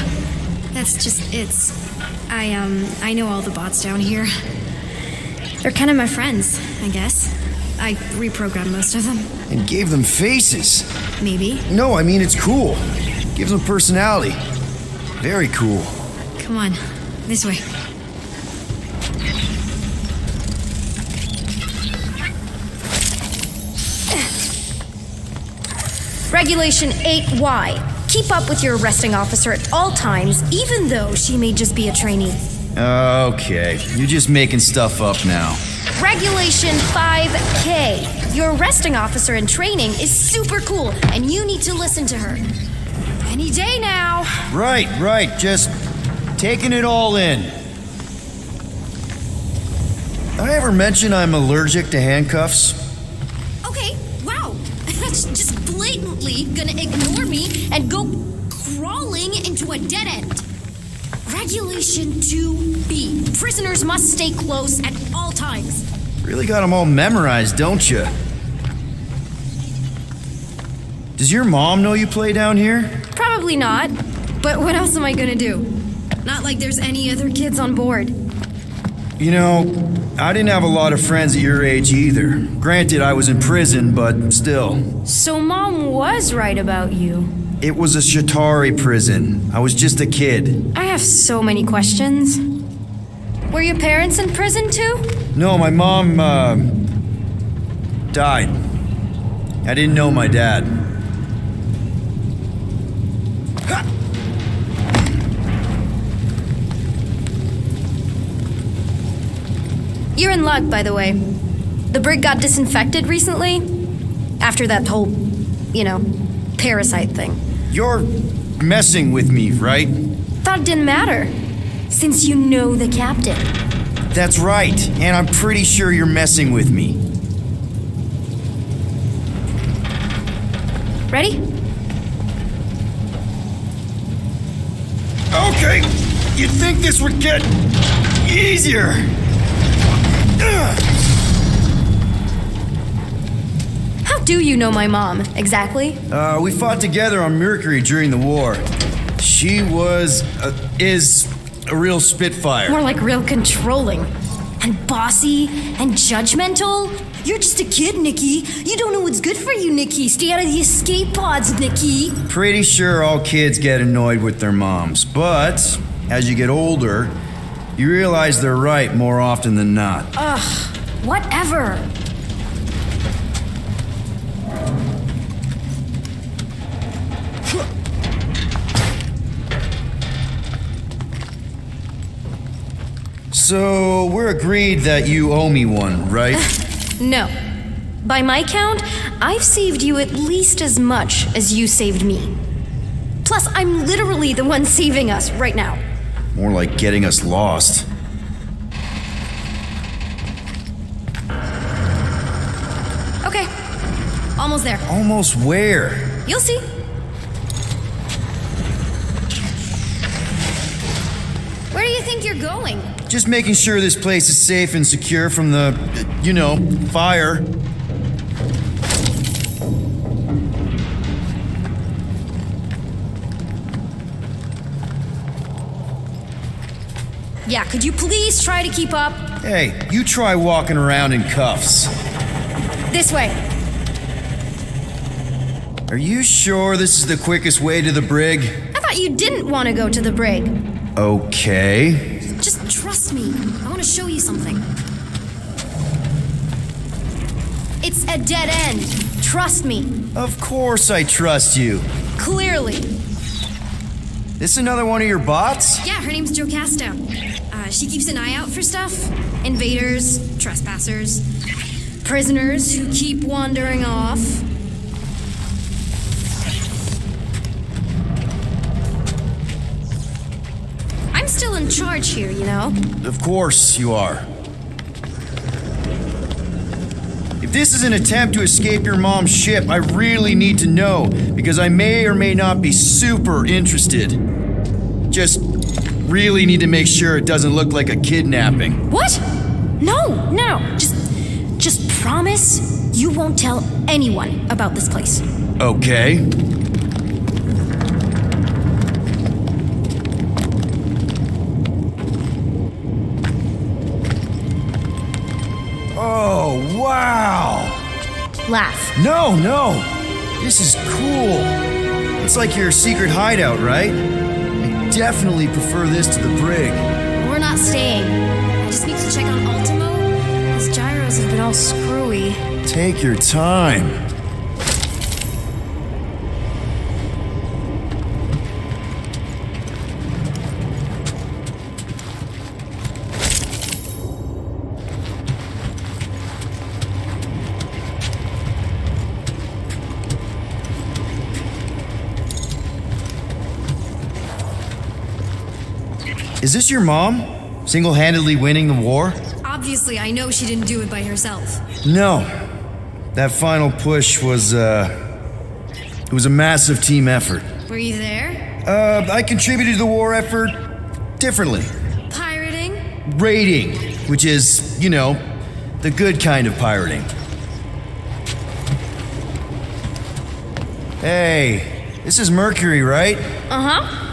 M: That's just I know all the bots down here. They're kind of my friends, I guess. I reprogrammed most of them.
A: And gave them faces.
M: Maybe.
A: No, I mean it's cool. Gives them personality. Very cool.
M: Come on, this way. Regulation 8Y. Keep up with your arresting officer at all times, even though she may just be a trainee.
A: Okay, you're just making stuff up now.
M: Regulation 5K. Your arresting officer in training is super cool, and you need to listen to her. Any day now.
A: Right, just taking it all in. Did I ever mention I'm allergic to handcuffs?
M: Okay, wow. That's just blatantly gonna ignore me and go crawling into a dead end. Regulation 2B. Prisoners must stay close at all times.
A: Really got them all memorized, don't you? Does your mom know you play down here?
M: Probably not. But what else am I gonna do? Not like there's any other kids on board.
A: You know, I didn't have a lot of friends at your age either. Granted, I was in prison, but still.
M: So Mom was right about you.
A: It was a Shatari prison. I was just a kid.
M: I have so many questions. Were your parents in prison too?
A: No, my mom, died. I didn't know my dad.
M: You're in luck, by the way. The brig got disinfected recently. After that whole, parasite thing.
A: You're messing with me, right?
M: Thought it didn't matter. Since you know the captain.
A: That's right, and I'm pretty sure you're messing with me.
M: Ready?
A: Okay, you'd think this would get easier.
M: How do you know my mom, exactly?
A: We fought together on Mercury during the war. She is a real spitfire.
M: More like real controlling. And bossy and judgmental. You're just a kid, Nikki. You don't know what's good for you, Nikki. Stay out of the escape pods, Nikki.
A: Pretty sure all kids get annoyed with their moms, but as you get older, you realize they're right more often than not.
M: Ugh, whatever.
A: So, we're agreed that you owe me one, right?
M: No. By my count, I've saved you at least as much as you saved me. Plus, I'm literally the one saving us right now.
A: More like getting us lost.
M: Okay. Almost there.
A: Almost where?
M: You'll see. Where do you think you're going?
A: Just making sure this place is safe and secure from the, fire.
M: Yeah, could you please try to keep up?
A: Hey, you try walking around in cuffs.
M: This way.
A: Are you sure this is the quickest way to the brig?
M: I thought you didn't want to go to the brig.
A: Okay.
M: Just trust me. I want to show you something. It's a dead end. Trust me.
A: Of course I trust you.
M: Clearly.
A: This another one of your bots?
M: Yeah, her name's Jocasta. She keeps an eye out for stuff. Invaders, trespassers, prisoners who keep wandering off. I'm still in charge here, you know?
A: Of course you are. If this is an attempt to escape your mom's ship, I really need to know, because I may or may not be super interested. Just really need to make sure it doesn't look like a kidnapping.
M: What? No. Just promise you won't tell anyone about this place.
A: Okay. Oh, wow!
M: Laugh.
A: No! This is cool. It's like your secret hideout, right? I definitely prefer this to the brig.
M: We're not staying. I just need to check on Ultimo. His gyros have been all screwy.
A: Take your time. Is this your mom? Single-handedly winning the war?
M: Obviously, I know she didn't do it by herself.
A: No. That final push was, it was a massive team effort.
M: Were you there?
A: I contributed to the war effort differently.
M: Pirating?
A: Raiding, which is, you know, the good kind of pirating. Hey, this is Mercury, right?
M: Uh-huh.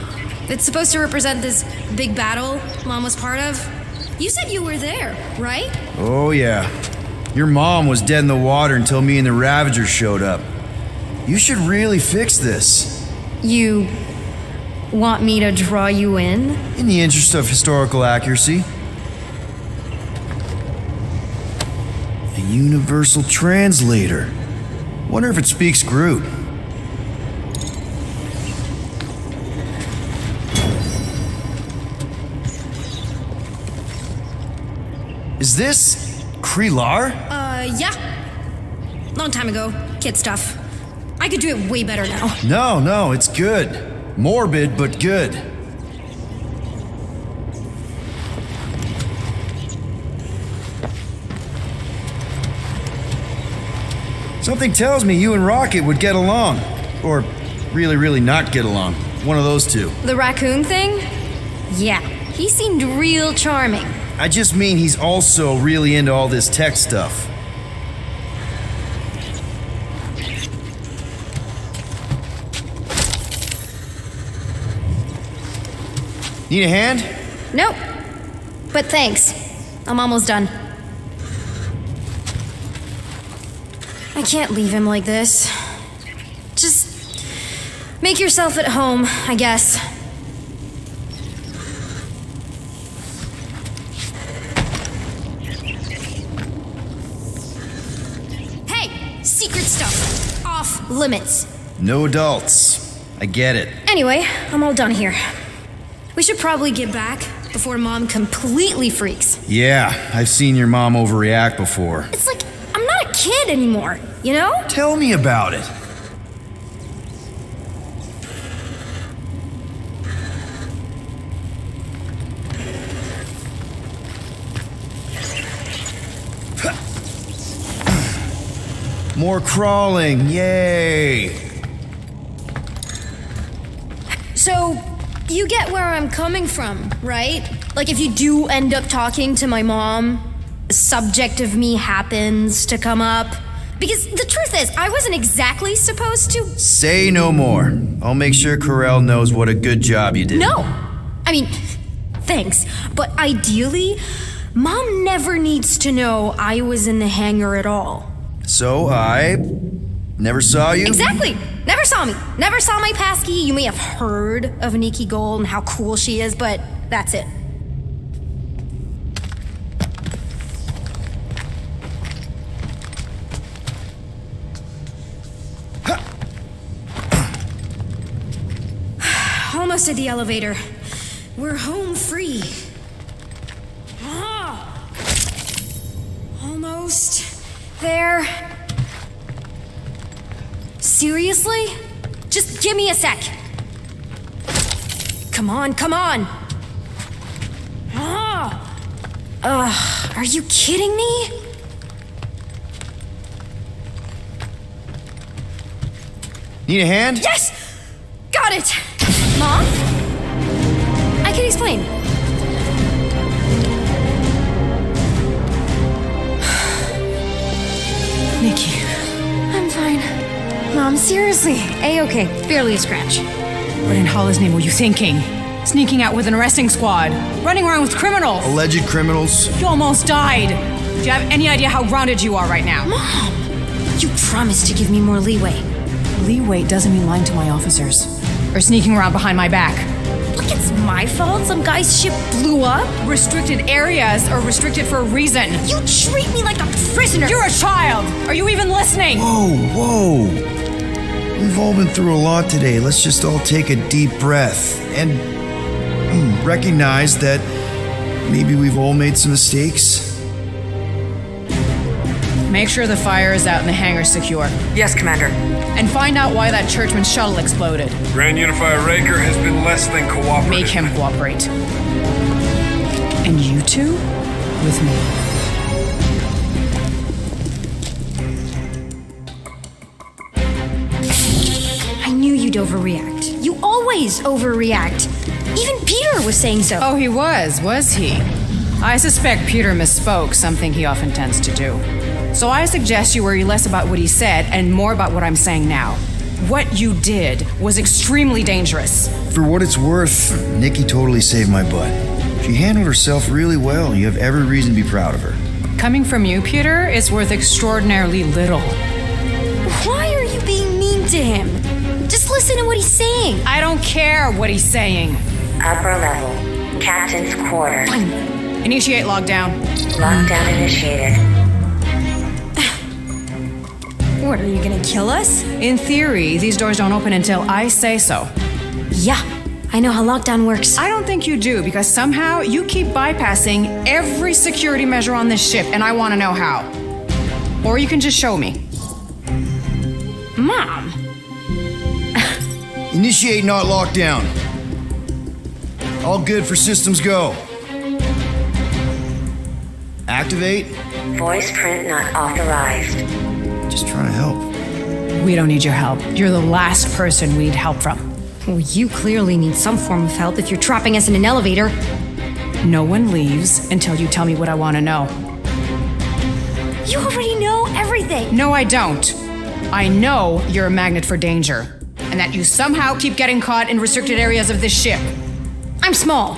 M: It's supposed to represent this big battle Mom was part of. You said you were there, right?
A: Oh, yeah. Your mom was dead in the water until me and the Ravagers showed up. You should really fix this.
M: You want me to draw you in?
A: In the interest of historical accuracy. A universal translator. Wonder if it speaks Groot. Is this Krelar?
M: Yeah. Long time ago. Kid stuff. I could do it way better now.
A: No, it's good. Morbid, but good. Something tells me you and Rocket would get along. Or really not get along. One of those two.
M: The raccoon thing? Yeah. He seemed real charming.
A: I just mean he's also really into all this tech stuff. Need a hand?
M: Nope. But thanks. I'm almost done. I can't leave him like this. Just make yourself at home, I guess. Hey, secret stuff. Off limits.
A: No adults. I get it.
M: Anyway, I'm all done here. We should probably get back before Mom completely freaks.
A: Yeah, I've seen your mom overreact before.
M: It's like, I'm not a kid anymore, you know?
A: Tell me about it. More crawling, yay!
M: So, you get where I'm coming from, right? Like, if you do end up talking to my mom, the subject of me happens to come up. Because the truth is, I wasn't exactly supposed to.
A: Say no more. I'll make sure Corell knows what a good job you did.
M: No! I mean, thanks. But ideally, Mom never needs to know I was in the hangar at all.
A: So I never saw you?
M: Exactly! Never saw me. Never saw my passkey. You may have heard of Nikki Gold and how cool she is, but that's it. Almost at the elevator. We're home free. Ah! Almost there. Seriously? Just give me a sec. Come on, come on. Ah! Are you kidding me?
A: Need a hand?
M: Yes! Got it! Mom? I can explain.
C: Nikki.
M: I'm fine. Mom, seriously. A-okay. Barely a scratch.
C: What in Allah's name were you thinking? Sneaking out with an arresting squad? Running around with criminals?
A: Alleged criminals?
C: You almost died. Do you have any idea how grounded you are right now?
M: Mom! You promised to give me more leeway.
C: Leeway doesn't mean lying to my officers. Or sneaking around behind my back.
M: Look, it's my fault some guy's ship blew up.
C: Restricted areas are restricted for a reason.
M: You treat me like a prisoner.
C: You're a child. Are you even listening?
A: Whoa. We've all been through a lot today. Let's just all take a deep breath and recognize that maybe we've all made some mistakes.
N: Make sure the fire is out and the hangar's secure.
O: Yes, Commander.
N: And find out why that churchman's shuttle exploded.
P: Grand Unifier Raker has been less than cooperative.
N: Make him cooperate. And you two? With me.
M: I knew you'd overreact. You always overreact. Even Peter was saying so.
N: Oh, he was he? I suspect Peter misspoke, something he often tends to do. So I suggest you worry less about what he said and more about what I'm saying now. What you did was extremely dangerous.
A: For what it's worth, Nikki totally saved my butt. She handled herself really well. You have every reason to be proud of her.
N: Coming from you, Peter, it's worth extraordinarily little.
M: Why are you being mean to him? Just listen to what he's saying.
N: I don't care what he's saying.
O: Upper level. Captain's quarters.
N: Initiate lockdown.
O: Lockdown initiated.
M: What, are you gonna kill us?
N: In theory, these doors don't open until I say so.
M: Yeah, I know how lockdown works.
N: I don't think you do, because somehow you keep bypassing every security measure on this ship, and I want to know how. Or you can just show me.
M: Mom!
A: Initiate not lockdown. All good for systems go. Activate.
O: Voice print not authorized.
A: Just trying to help.
N: We don't need your help. You're the last person we need help from.
M: Well, you clearly need some form of help if you're trapping us in an elevator.
N: No one leaves until you tell me what I want to know.
M: You already know everything.
N: No, I don't. I know you're a magnet for danger, and that you somehow keep getting caught in restricted areas of this ship.
M: I'm small.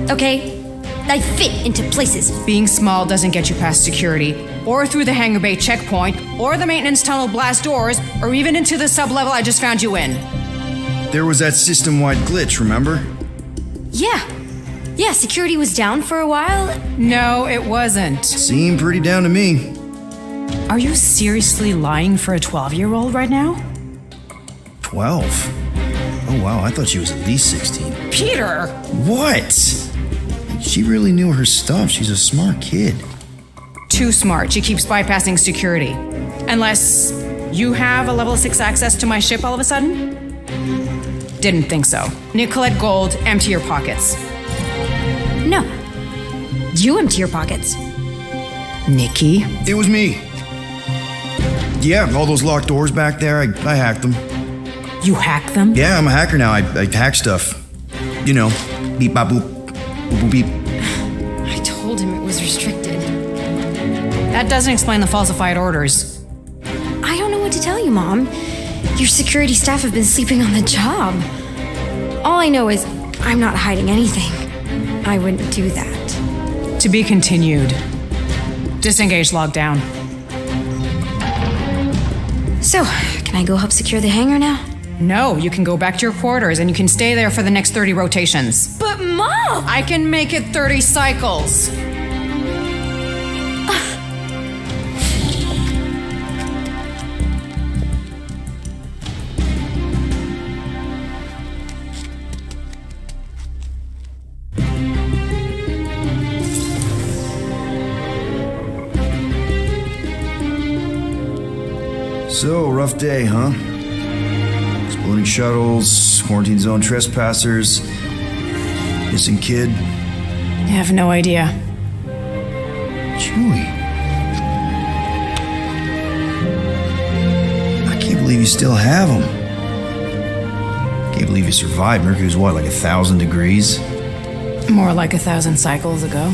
M: Okay? I fit into places.
N: Being small doesn't get you past security, or through the hangar bay checkpoint, or the maintenance tunnel blast doors, or even into the sub-level I just found you in.
A: There was that system-wide glitch, remember?
M: Yeah. Yeah, security was down for a while.
N: No, it wasn't.
A: Seemed pretty down to me.
N: Are you seriously lying for a 12-year-old right now?
A: 12? Oh wow, I thought she was at least 16.
N: Peter!
A: What? She really knew her stuff. She's a smart kid.
N: Too smart. She keeps bypassing security. Unless you have a level 6 access to my ship all of a sudden? Didn't think so. Nicolette Gold, empty your pockets.
M: No. You empty your pockets.
N: Nikki?
A: It was me. Yeah, all those locked doors back there, I hacked them.
N: You hacked them?
A: Yeah, I'm a hacker now. I hack stuff. You know, beep, bop, boop, boop, boop, beep.
M: I told him it was restricted.
N: That doesn't explain the falsified orders.
M: I don't know what to tell you, Mom. Your security staff have been sleeping on the job. All I know is I'm not hiding anything. I wouldn't do that.
N: To be continued. Disengage lockdown.
M: So, can I go help secure the hangar now?
N: No, you can go back to your quarters and you can stay there for the next 30 rotations.
M: But Mom!
N: I can make it 30 cycles.
A: So, rough day, huh? Exploding shuttles, quarantine zone trespassers, missing kid.
N: I have no idea.
A: Chewie. I can't believe you still have him. Can't believe you survived. Mercury's what, like 1,000 degrees?
N: More like 1,000 cycles ago.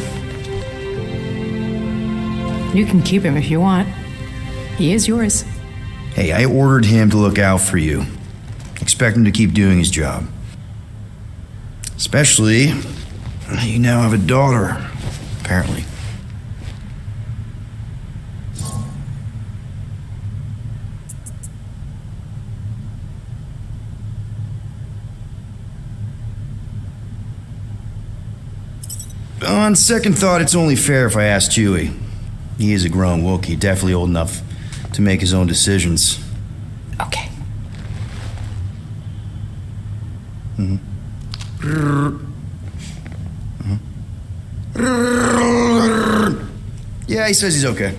N: You can keep him if you want. He is yours.
A: Hey, I ordered him to look out for you. Expect him to keep doing his job. Especially, you now have a daughter, apparently. On second thought, it's only fair if I ask Chewie. He is a grown Wookiee, definitely old enough to make his own decisions.
N: Okay.
A: Yeah, he says he's okay.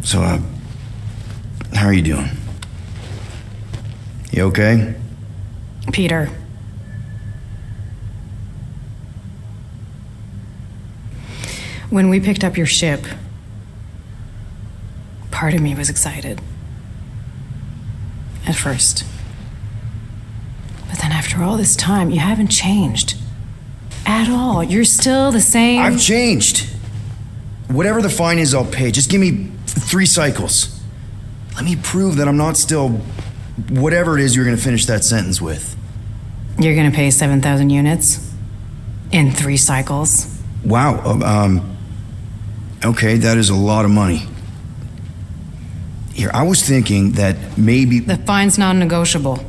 A: So, how are you doing? You okay?
N: Peter. When we picked up your ship, part of me was excited. At first. But then after all this time, you haven't changed. At all. You're still the same.
A: I've changed. Whatever the fine is, I'll pay. Just give me 3 cycles. Let me prove that I'm not still whatever it is you're gonna finish that sentence with.
N: You're gonna pay 7,000 units? In 3 cycles?
A: Wow, okay, that is a lot of money. Here, I was thinking that maybe...
N: The fine's non-negotiable.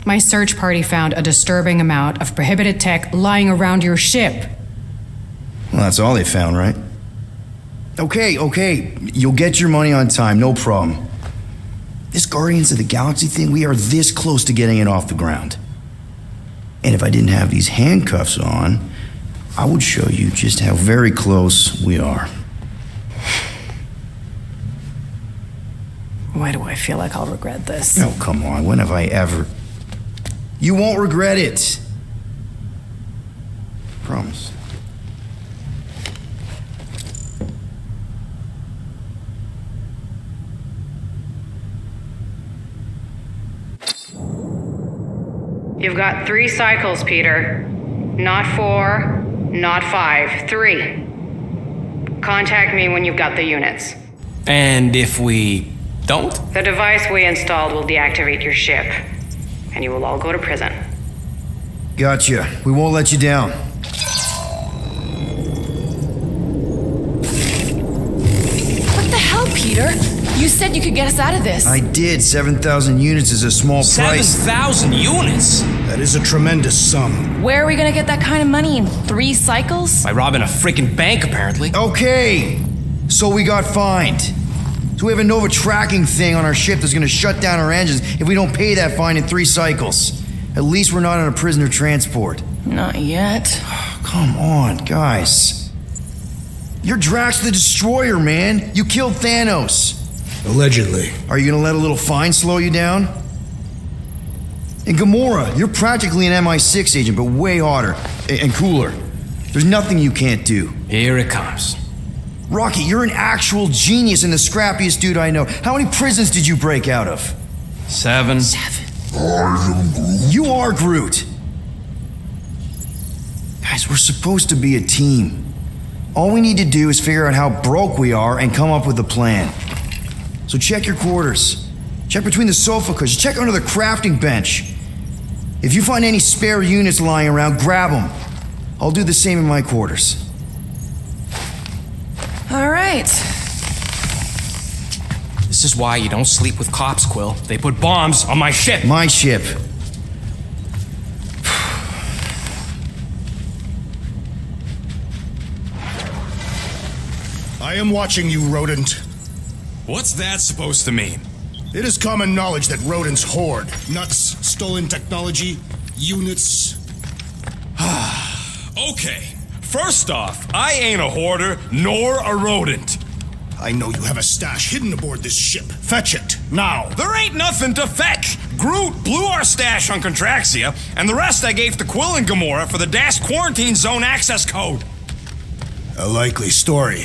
N: My search party found a disturbing amount of prohibited tech lying around your ship.
A: Well, that's all they found, right? Okay, you'll get your money on time, no problem. This Guardians of the Galaxy thing, we are this close to getting it off the ground. And if I didn't have these handcuffs on, I would show you just how very close we are.
N: Why do I feel like I'll regret this?
A: Oh, come on, when have I ever... You won't regret it. Promise.
J: You've got 3 cycles, Peter. Not 4, not 5, 3. Contact me when you've got the units.
L: And if we don't?
J: The device we installed will deactivate your ship, and you will all go to prison.
A: Gotcha. We won't let you down.
C: What the hell, Peter? You said you could get us out of this.
A: I did. 7,000 units is a small price.
B: 7,000 units?
D: That is a tremendous sum.
C: Where are we gonna get that kind of money in 3 cycles?
L: By robbing a freaking bank, apparently.
A: Okay, so we got fined. So we have a Nova tracking thing on our ship that's gonna shut down our engines if we don't pay that fine in 3 cycles. At least we're not on a prisoner transport.
C: Not yet.
A: Come on, guys. You're Drax the Destroyer, man. You killed Thanos.
D: Allegedly.
A: Are you gonna let a little fine slow you down? And Gamora, you're practically an MI6 agent, but way hotter and cooler. There's nothing you can't do.
L: Here it comes.
A: Rocky, you're an actual genius and the scrappiest dude I know. How many prisons did you break out of?
L: 7.
A: You are Groot. Guys, we're supposed to be a team. All we need to do is figure out how broke we are and come up with a plan. So check your quarters. Check between the sofa cushions. Check under the crafting bench. If you find any spare units lying around, grab them. I'll do the same in my quarters.
C: All right.
L: This is why you don't sleep with cops, Quill. They put bombs on my ship.
A: My ship.
D: I am watching you, rodent.
F: What's that supposed to mean?
D: It is common knowledge that rodents hoard nuts, stolen technology, units.
F: Okay. First off, I ain't a hoarder nor a rodent.
D: I know you have a stash hidden aboard this ship. Fetch it, now.
F: There ain't nothing to fetch. Groot blew our stash on Contraxia, and the rest I gave to Quill and Gamora for the DAS quarantine zone access code.
D: A likely story.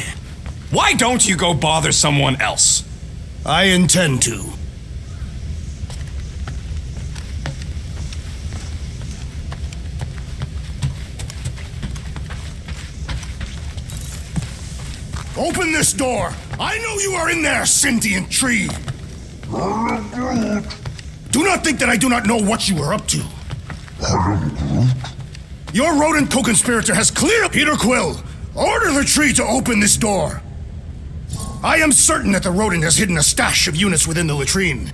F: Why don't you go bother someone else?
D: I intend to. Open this door! I know you are in there, sentient tree! Do not think that I do not know what you are up to. Your rodent co-conspirator has cleared... Peter Quill, order the tree to open this door. I am certain that the rodent has hidden a stash of units within the latrine.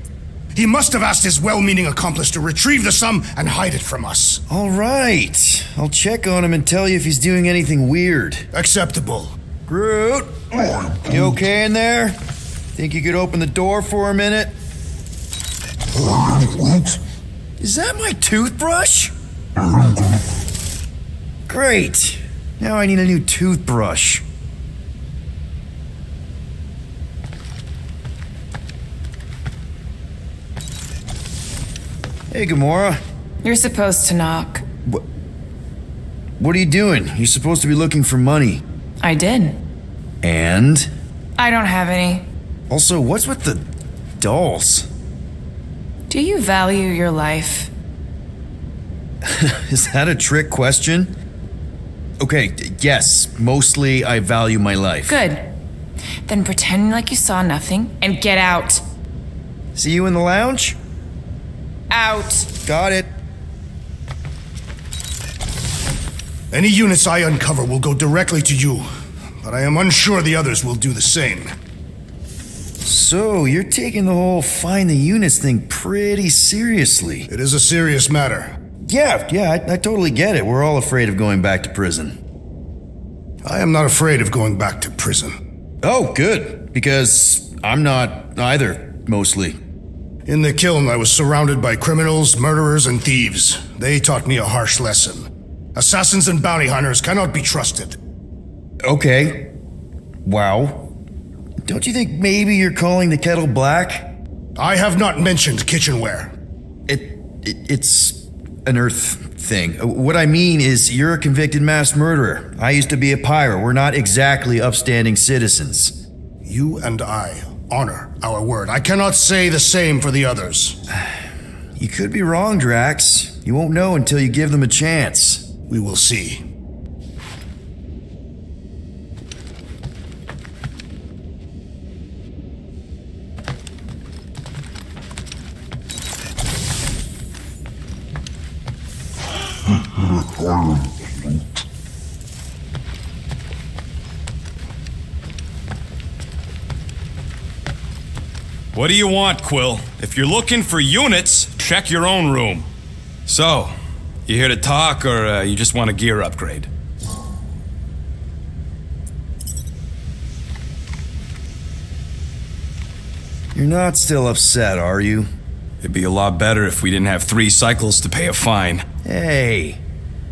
D: He must have asked his well-meaning accomplice to retrieve the sum and hide it from us.
A: All right. I'll check on him and tell you if he's doing anything weird.
D: Acceptable.
A: Groot, you okay in there? Think you could open the door for a minute? Is that my toothbrush? Great. Now I need a new toothbrush. Hey, Gamora.
C: You're supposed to knock.
A: What are you doing? You're supposed to be looking for money.
C: I did.
A: And?
C: I don't have any.
A: Also, what's with the dolls?
C: Do you value your life?
A: Is that a trick question? Okay, yes, mostly I value my life.
C: Good. Then pretend like you saw nothing and get out.
A: See you in the lounge?
C: Out.
A: Got it.
D: Any units I uncover will go directly to you, but I am unsure the others will do the same.
A: So, you're taking the whole find the units thing pretty seriously.
D: It is a serious matter.
A: Yeah, I totally get it. We're all afraid of going back to prison.
D: I am not afraid of going back to prison.
A: Oh, good. Because I'm not either, mostly.
D: In the kiln, I was surrounded by criminals, murderers, and thieves. They taught me a harsh lesson. Assassins and bounty hunters cannot be trusted.
A: Okay. Wow. Don't you think maybe you're calling the kettle black?
D: I have not mentioned kitchenware.
A: It's an Earth thing. What I mean is you're a convicted mass murderer. I used to be a pirate. We're not exactly upstanding citizens.
D: You and I honor our word. I cannot say the same for the others.
A: You could be wrong, Drax. You won't know until you give them a chance.
D: We will see.
F: What do you want, Quill? If you're looking for units, check your own room. So, you here to talk, or you just want a gear upgrade?
A: You're not still upset, are you?
F: It'd be a lot better if we didn't have 3 cycles to pay a fine.
A: Hey,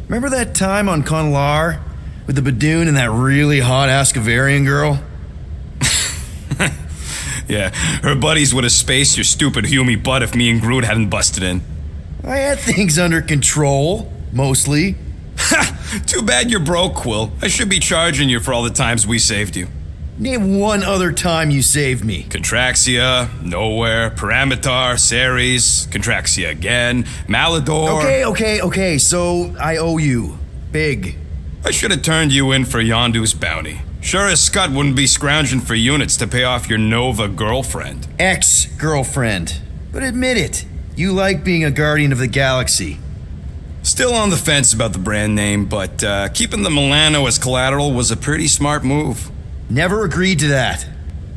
A: remember that time on Conlar with the Badoon and that really hot Ascavarian girl?
F: Yeah, her buddies would have spaced your stupid Hume butt if me and Groot hadn't busted in.
A: I had things under control, mostly.
F: Ha! Too bad you're broke, Quill. I should be charging you for all the times we saved you.
A: Name one other time you saved me.
F: Contraxia, Nowhere, Paramitar, Ceres, Contraxia again, Malador.
A: Okay, so I owe you. Big.
F: I should have turned you in for Yondu's bounty. Sure as Scott wouldn't be scrounging for units to pay off your Nova girlfriend.
A: Ex-girlfriend. But admit it, you like being a Guardian of the Galaxy.
F: Still on the fence about the brand name, but keeping the Milano as collateral was a pretty smart move.
A: Never agreed to that.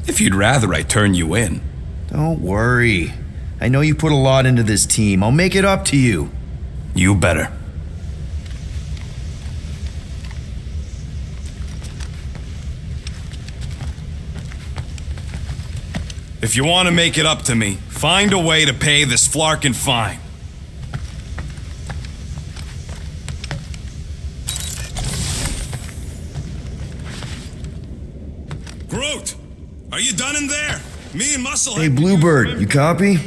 F: If you'd rather, I'd turn you in.
A: Don't worry. I know you put a lot into this team. I'll make it up to you.
F: You better. If you want to make it up to me, find a way to pay this Flarkin fine. Groot! Are you done in there? Me and Muscle...
A: Hey, Bluebird, you copy?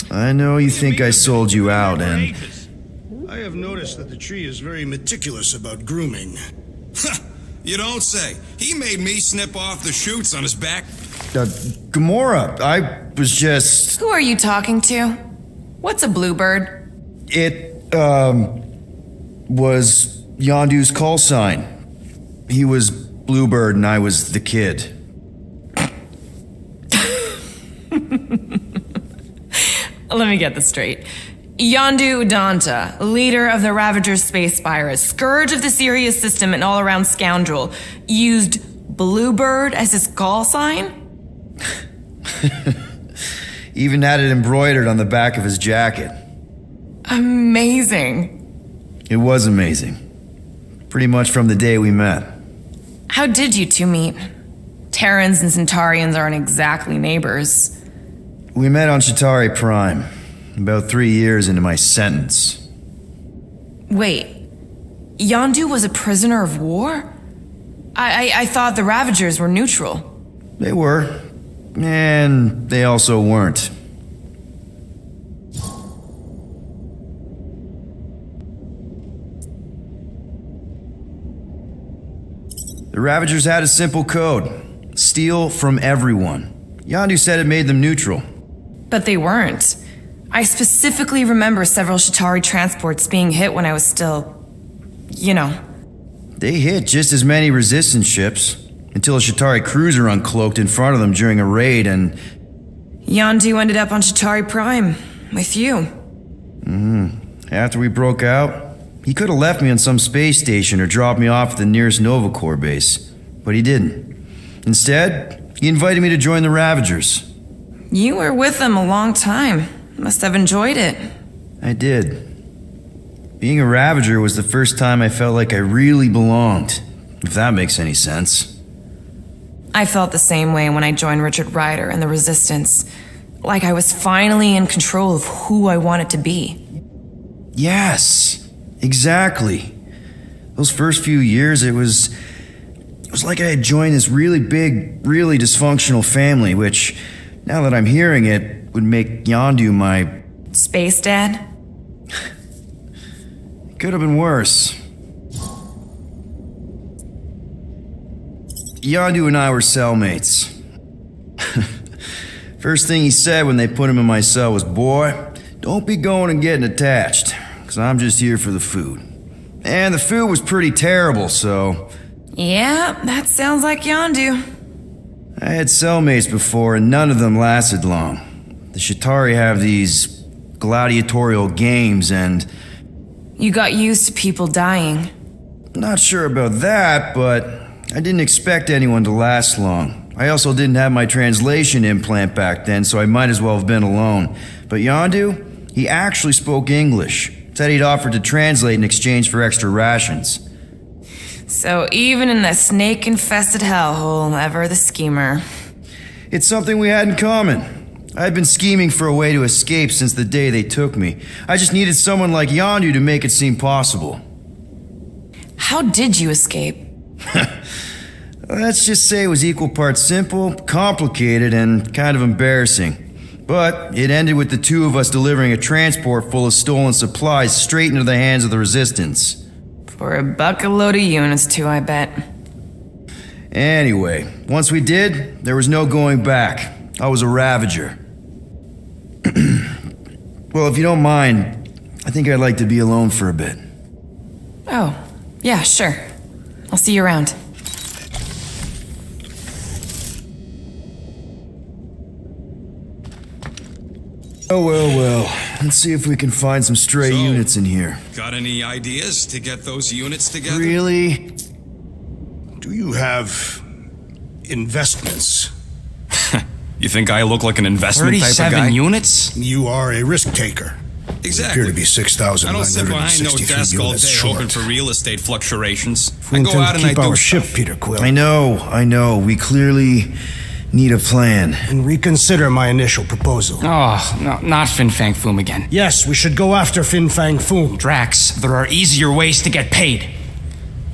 A: I know you think I sold you out, and...
D: I have noticed that the tree is very meticulous about grooming.
F: You don't say. He made me snip off the shoots on his back.
A: Gamora, I was just...
C: Who are you talking to? What's a bluebird?
A: It, was Yondu's call sign. He was Bluebird and I was the kid.
C: Let me get this straight. Yondu Udonta, leader of the Ravagers Space Virus, scourge of the Sirius system and all-around scoundrel, used Bluebird as his call sign?
A: Even had it embroidered on the back of his jacket.
C: Amazing.
A: It was amazing. Pretty much from the day we met.
C: How did you two meet? Terrans and Centaurians aren't exactly neighbors.
A: We met on Chitauri Prime, about 3 years into my sentence.
C: Wait, Yondu was a prisoner of war? I thought the Ravagers were neutral.
A: They were, and they also weren't. The Ravagers had a simple code. Steal from everyone. Yondu said it made them neutral.
C: But they weren't. I specifically remember several Shatari transports being hit when I was still... you know.
A: They hit just as many resistance ships, until a Shatari cruiser uncloaked in front of them during a raid and...
C: Yondu ended up on Shatari Prime, with you.
A: After we broke out, he could have left me on some space station or dropped me off at the nearest Nova Corps base. But he didn't. Instead, he invited me to join the Ravagers.
C: You were with them a long time. Must have enjoyed it.
A: I did. Being a Ravager was the first time I felt like I really belonged, if that makes any sense.
C: I felt the same way when I joined Richard Ryder and the Resistance. Like I was finally in control of who I wanted to be.
A: Yes, exactly. Those first few years, it was like I had joined this really big, really dysfunctional family, which, now that I'm hearing it, would make Yondu my...
C: Space Dad?
A: Could have been worse. Yondu and I were cellmates. First thing he said when they put him in my cell was, "Boy, don't be going and getting attached, because I'm just here for the food." And the food was pretty terrible, so...
C: Yeah, that sounds like Yondu.
A: I had cellmates before, and none of them lasted long. The Shatari have these gladiatorial games, and...
C: You got used to people dying.
A: Not sure about that, but I didn't expect anyone to last long. I also didn't have my translation implant back then, so I might as well have been alone. But Yondu, he actually spoke English. Said he'd offered to translate in exchange for extra rations.
C: So even in the snake-infested hellhole, ever the schemer.
A: It's something we had in common. I'd been scheming for a way to escape since the day they took me. I just needed someone like Yondu to make it seem possible.
C: How did you escape?
A: Let's just say it was equal parts simple, complicated, and kind of embarrassing. But it ended with the two of us delivering a transport full of stolen supplies straight into the hands of the Resistance.
C: For a bucket-load of units, too, I bet.
A: Anyway, once we did, there was no going back. I was a Ravager. Well, if you don't mind, I think I'd like to be alone for a bit.
C: Oh, yeah, sure. I'll see you around.
A: Oh, well. Let's see if we can find some stray units in here.
F: Got any ideas to get those units together?
A: Really?
D: Do you have investments?
F: You think I look like an investment type of guy?
L: 37 units?
D: You are a risk taker.
F: Exactly.
D: Appear to be
F: I don't sit behind no
D: 6,963
F: desk all
D: units
F: day
D: short.
F: hoping for real estate fluctuations.
D: We
F: I go
D: intend
F: out
D: to
F: and I
D: keep
F: do
D: our ship,
F: stuff.
D: Peter Quill.
A: I know. We clearly need a plan.
D: And reconsider my initial proposal.
L: Oh, no, not Fin Fang Foom again.
D: Yes, we should go after Fin Fang Foom.
L: Drax, there are easier ways to get paid.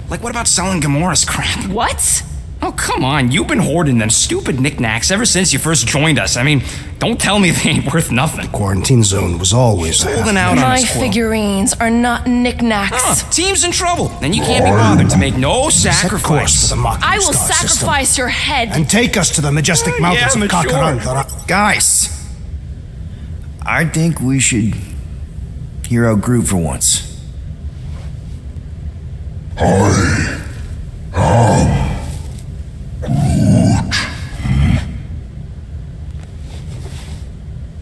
L: Like, what about selling Gamora's crap?
C: What?
L: Oh, come on. You've been hoarding them stupid knickknacks ever since you first joined us. I mean, don't tell me they ain't worth nothing.
D: Quarantine zone was always
L: holding out on
C: My
L: us, Quill.
C: figurines are not knickknacks.
L: Team's in trouble. Then you can't be bothered to make no sacrifice.
C: I will sacrifice your head.
D: And take us to the majestic mountains of Kakaranda.
A: Guys, I think we should hear out Groot for once.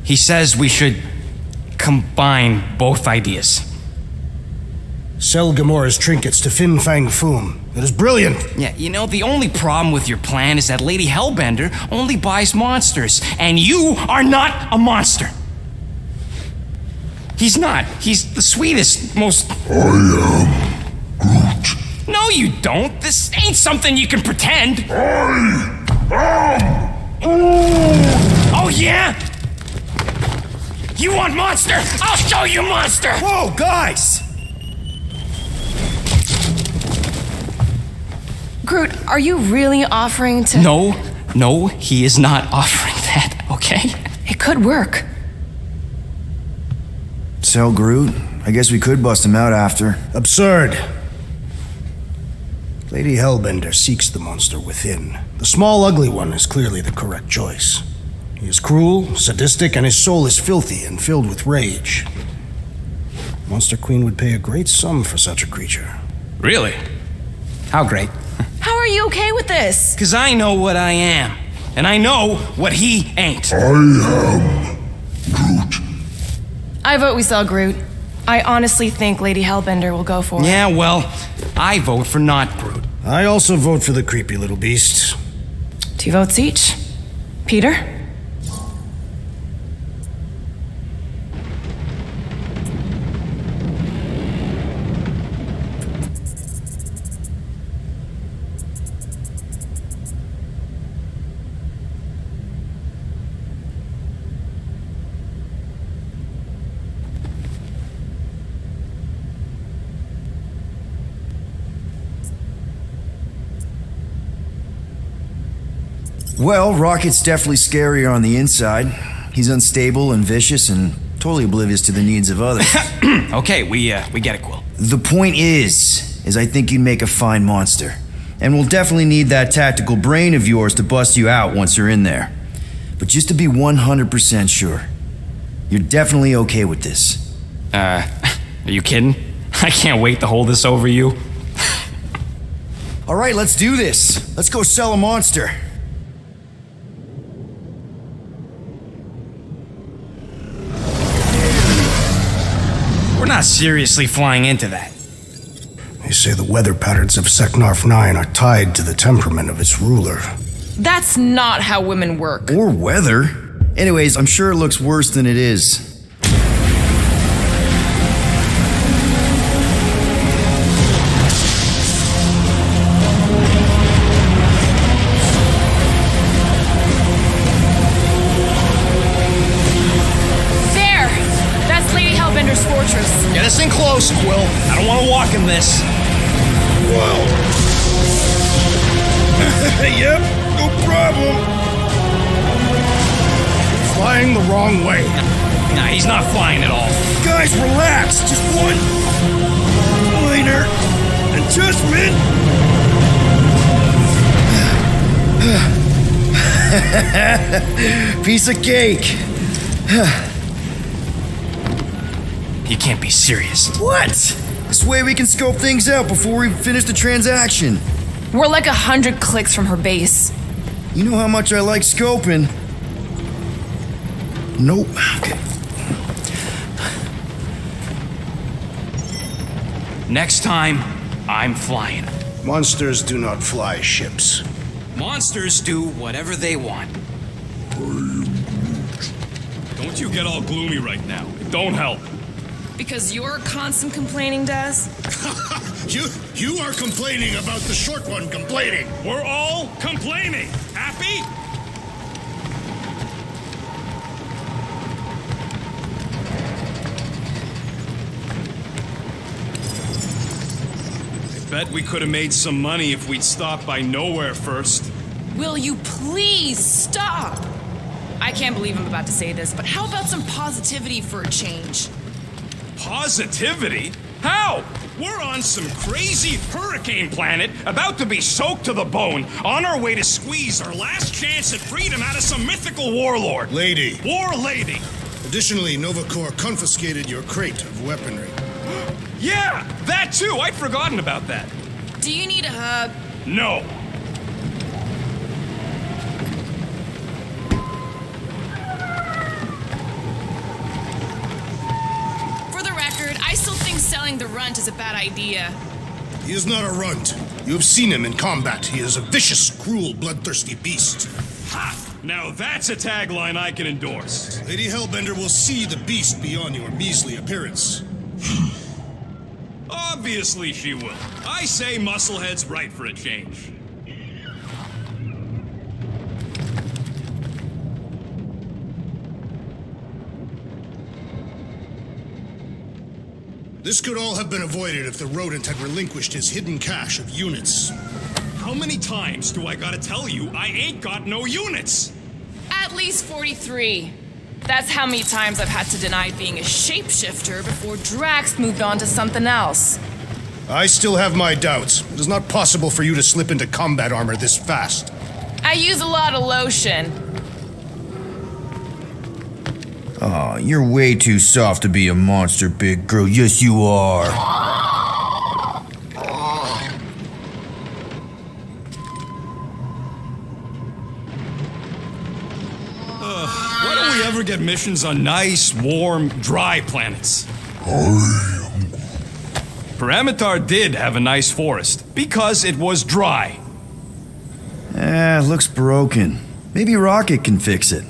L: He says we should combine both ideas.
D: Sell Gamora's trinkets to Fin Fang Foom. It is brilliant.
L: Yeah, you know, the only problem with your plan is that Lady Hellbender only buys monsters, and you are not a monster. He's not. He's the sweetest, most...
E: I am Groot.
L: No, you don't. This ain't something you can pretend.
E: I am
L: Oh, yeah? You want monster? I'll show you monster!
A: Whoa, guys!
C: Groot, are you really offering to...
L: No, he is not offering that, okay?
C: It could work.
A: Sell Groot? I guess we could bust him out after.
D: Absurd. Lady Hellbender seeks the monster within. The small, ugly one is clearly the correct choice. He is cruel, sadistic, and his soul is filthy and filled with rage. Monster Queen would pay a great sum for such a creature.
L: Really? How great?
C: How are you okay with this?
L: Because I know what I am. And I know what he ain't.
E: I am Groot.
C: I vote we sell Groot. I honestly think Lady Hellbender will go for it.
L: Yeah, well, I vote for not Groot.
D: I also vote for the creepy little beast.
C: 2 votes each. Peter?
A: Well, Rocket's definitely scarier on the inside. He's unstable and vicious and totally oblivious to the needs of others.
L: Okay, we get it, Quill.
A: The point is I think you'd make a fine monster. And we'll definitely need that tactical brain of yours to bust you out once you're in there. But just to be 100% sure, you're definitely okay with this.
L: Are you kidding? I can't wait to hold this over you.
A: All right, let's do this. Let's go sell a monster.
L: We're not seriously flying into that.
D: They say the weather patterns of Seknarf 9 are tied to the temperament of its ruler.
C: That's not how women work.
A: Or weather. Anyways, I'm sure it looks worse than it is.
L: Get us in close, Quill. I don't want to walk in this.
D: Well. Yep, no problem. Flying the wrong way.
L: Nah, he's not flying at all.
A: Guys, relax. Just one minor adjustment. Piece of cake.
L: You can't be serious.
A: What? This way we can scope things out before we finish the transaction.
C: We're like 100 clicks from her base.
A: You know how much I like scoping. Nope. Okay.
L: Next time, I'm flying.
D: Monsters do not fly ships.
L: Monsters do whatever they want.
F: Don't you get all gloomy right now. It don't help.
C: Because you're constant complaining, Daz?
D: You are complaining about the short one complaining.
F: We're all complaining. Happy? I bet we could have made some money if we'd stopped by Nowhere first.
C: Will you please stop? I can't believe I'm about to say this, but how about some positivity for a change?
F: Positivity? How? We're on some crazy hurricane planet, about to be soaked to the bone, on our way to squeeze our last chance at freedom out of some mythical warlord.
D: Lady.
F: War lady.
D: Additionally, Nova Corps confiscated your crate of weaponry.
F: Yeah, that too. I'd forgotten about that.
C: Do you need a hug?
F: No.
C: I still think selling the runt is a bad idea.
D: He is not a runt. You have seen him in combat. He is a vicious, cruel, bloodthirsty beast.
F: Ha! Now that's a tagline I can endorse.
D: Lady Hellbender will see the beast beyond your measly appearance.
F: Obviously she will. I say Musclehead's right for a change.
D: This could all have been avoided if the rodent had relinquished his hidden cache of units.
F: How many times do I gotta tell you I ain't got no units?
C: At least 43. That's how many times I've had to deny being a shapeshifter before Drax moved on to something else.
D: I still have my doubts. It is not possible for you to slip into combat armor this fast.
C: I use a lot of lotion.
A: Aw, you're way too soft to be a monster, big girl. Yes, you are.
F: Why don't we ever get missions on nice, warm, dry planets? Paramitar did have a nice forest, because it was dry.
A: Looks broken. Maybe Rocket can fix it.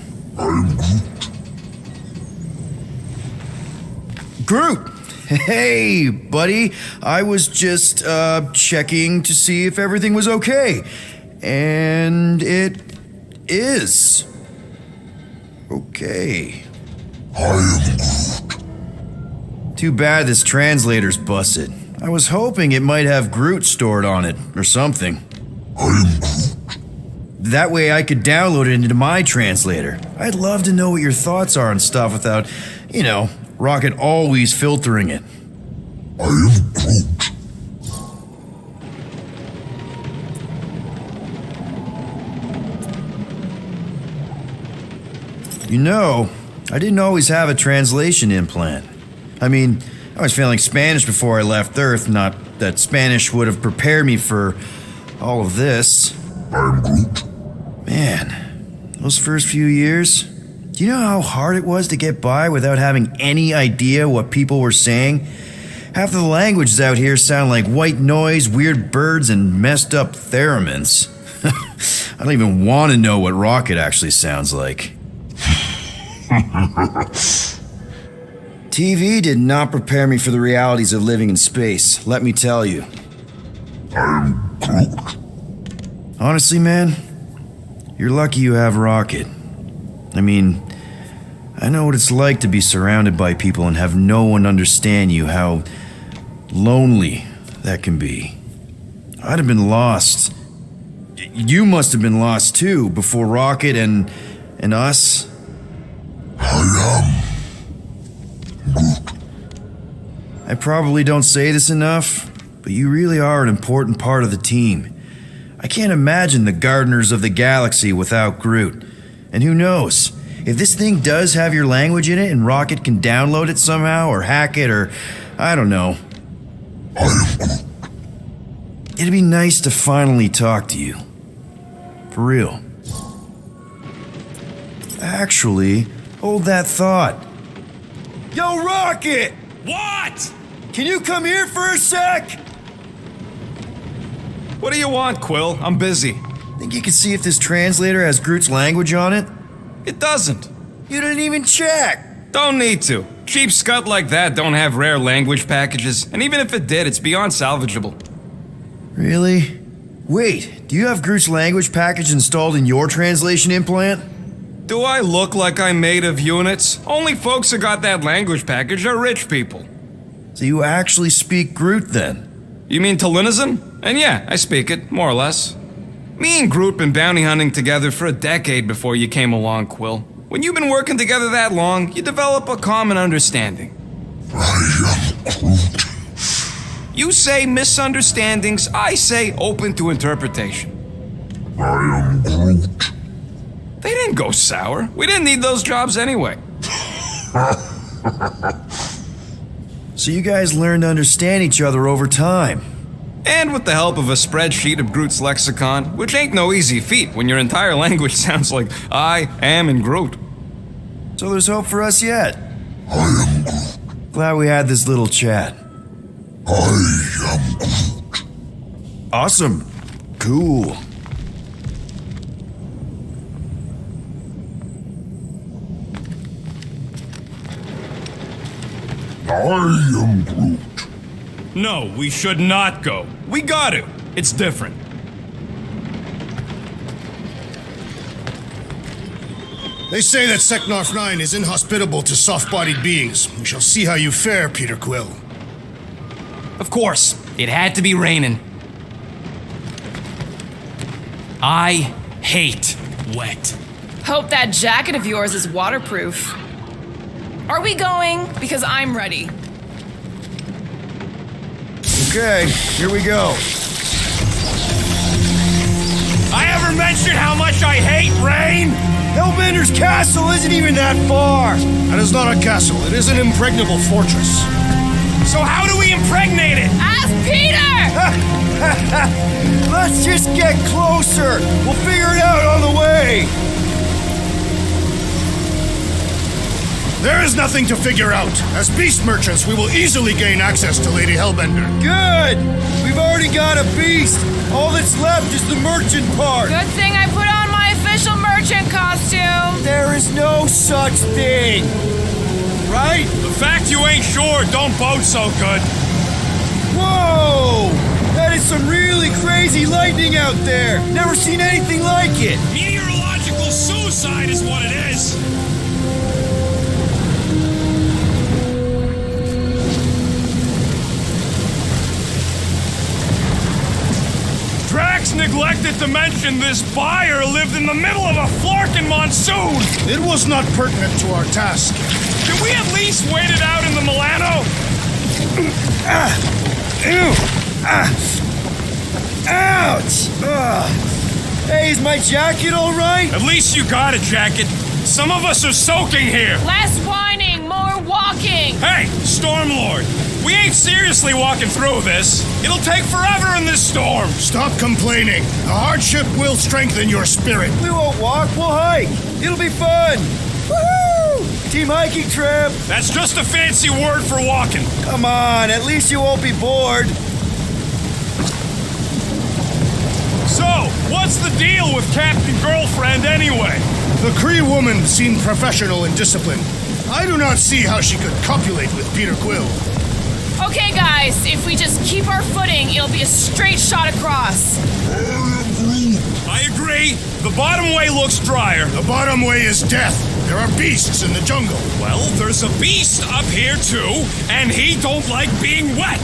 A: Groot! Hey, buddy. I was just, checking to see if everything was okay. And it is. Okay. Too bad this translator's busted. I was hoping it might have Groot stored on it, or something. That way I could download it into my translator. I'd love to know what your thoughts are on stuff without, Rocket always filtering it. I didn't always have a translation implant. I was failing Spanish before I left Earth, not that Spanish would have prepared me for all of this. Man, those first few years, do you know how hard it was to get by without having any idea what people were saying? Half of the languages out here sound like white noise, weird birds, and messed up theremins. I don't even want to know what Rocket actually sounds like. TV did not prepare me for the realities of living in space, let me tell you. Honestly, man, you're lucky you have Rocket. I know what it's like to be surrounded by people and have no one understand you, how lonely that can be. I'd have been lost. You must have been lost too, before Rocket and us. I probably don't say this enough, but you really are an important part of the team. I can't imagine the Gardeners of the Galaxy without Groot. And who knows, if this thing does have your language in it and Rocket can download it somehow or hack it or, I don't know. It'd be nice to finally talk to you. For real. Actually, hold that thought. Yo, Rocket!
F: What?
A: Can you come here for a sec?
F: What do you want, Quill? I'm busy.
A: Think you can see if this translator has Groot's language on it?
F: It doesn't.
A: You didn't even check!
F: Don't need to. Cheap scut like that don't have rare language packages, and even if it did, it's beyond salvageable.
A: Really? Wait, do you have Groot's language package installed in your translation implant?
F: Do I look like I'm made of units? Only folks who got that language package are rich people.
A: So you actually speak Groot then?
F: You mean Talinisan? And yeah, I speak it, more or less. Me and Groot been bounty hunting together for a decade before you came along, Quill. When you've been working together that long, you develop a common understanding.
E: I am Groot.
F: You say misunderstandings, I say open to interpretation.
E: I am Groot.
F: They didn't go sour. We didn't need those jobs anyway.
A: So you guys learned to understand each other over time.
F: And with the help of a spreadsheet of Groot's lexicon, which ain't no easy feat when your entire language sounds like I am in Groot.
A: So there's hope for us yet.
E: I am Groot.
A: Glad we had this little chat.
E: I am Groot.
A: Awesome. Cool.
E: I am Groot.
F: No, we should not go. We got to. It's different.
D: They say that Seknarf 9 is inhospitable to soft-bodied beings. We shall see how you fare, Peter Quill.
L: Of course, it had to be raining. I hate wet.
C: Hope that jacket of yours is waterproof. Are we going? Because I'm ready.
A: Okay, here we go.
F: I ever mention how much I hate rain?
A: Hellbender's castle isn't even that far.
D: That is not a castle. It is an impregnable fortress.
F: So how do we impregnate it?
C: Ask Peter!
A: Let's just get closer. We'll figure it out on the way.
D: There is nothing to figure out. As beast merchants, we will easily gain access to Lady Hellbender.
A: Good! We've already got a beast. All that's left is the merchant part.
C: Good thing I put on my official merchant costume.
A: There is no such thing. Right?
F: The fact you ain't sure don't bode so good.
A: Whoa! That is some really crazy lightning out there. Never seen anything like it.
F: Meteorological suicide is what it is. Drax neglected to mention this buyer lived in the middle of a Flarkin monsoon.
D: It was not pertinent to our task.
F: Can we at least wait it out in the Milano?
A: Ouch! Hey, is my jacket all right?
F: At least you got a jacket. Some of us are soaking here.
C: Less whining, more walking.
F: Hey, Stormlord, we ain't seriously walking through this. It'll take forever in this storm.
D: Stop complaining. The hardship will strengthen your spirit.
A: We won't walk, we'll hike. It'll be fun. Woohoo! Team hiking trip.
F: That's just a fancy word for walking.
A: Come on, at least you won't be bored.
F: So, what's the deal with Captain Girlfriend anyway?
D: The Kree woman seemed professional and disciplined. I do not see how she could copulate with Peter Quill.
C: Okay, guys, if we just keep our footing, it'll be a straight shot across.
F: I agree. The bottom way looks drier.
D: The bottom way is death. There are beasts in the jungle.
F: Well, there's a beast up here too, and he don't like being wet.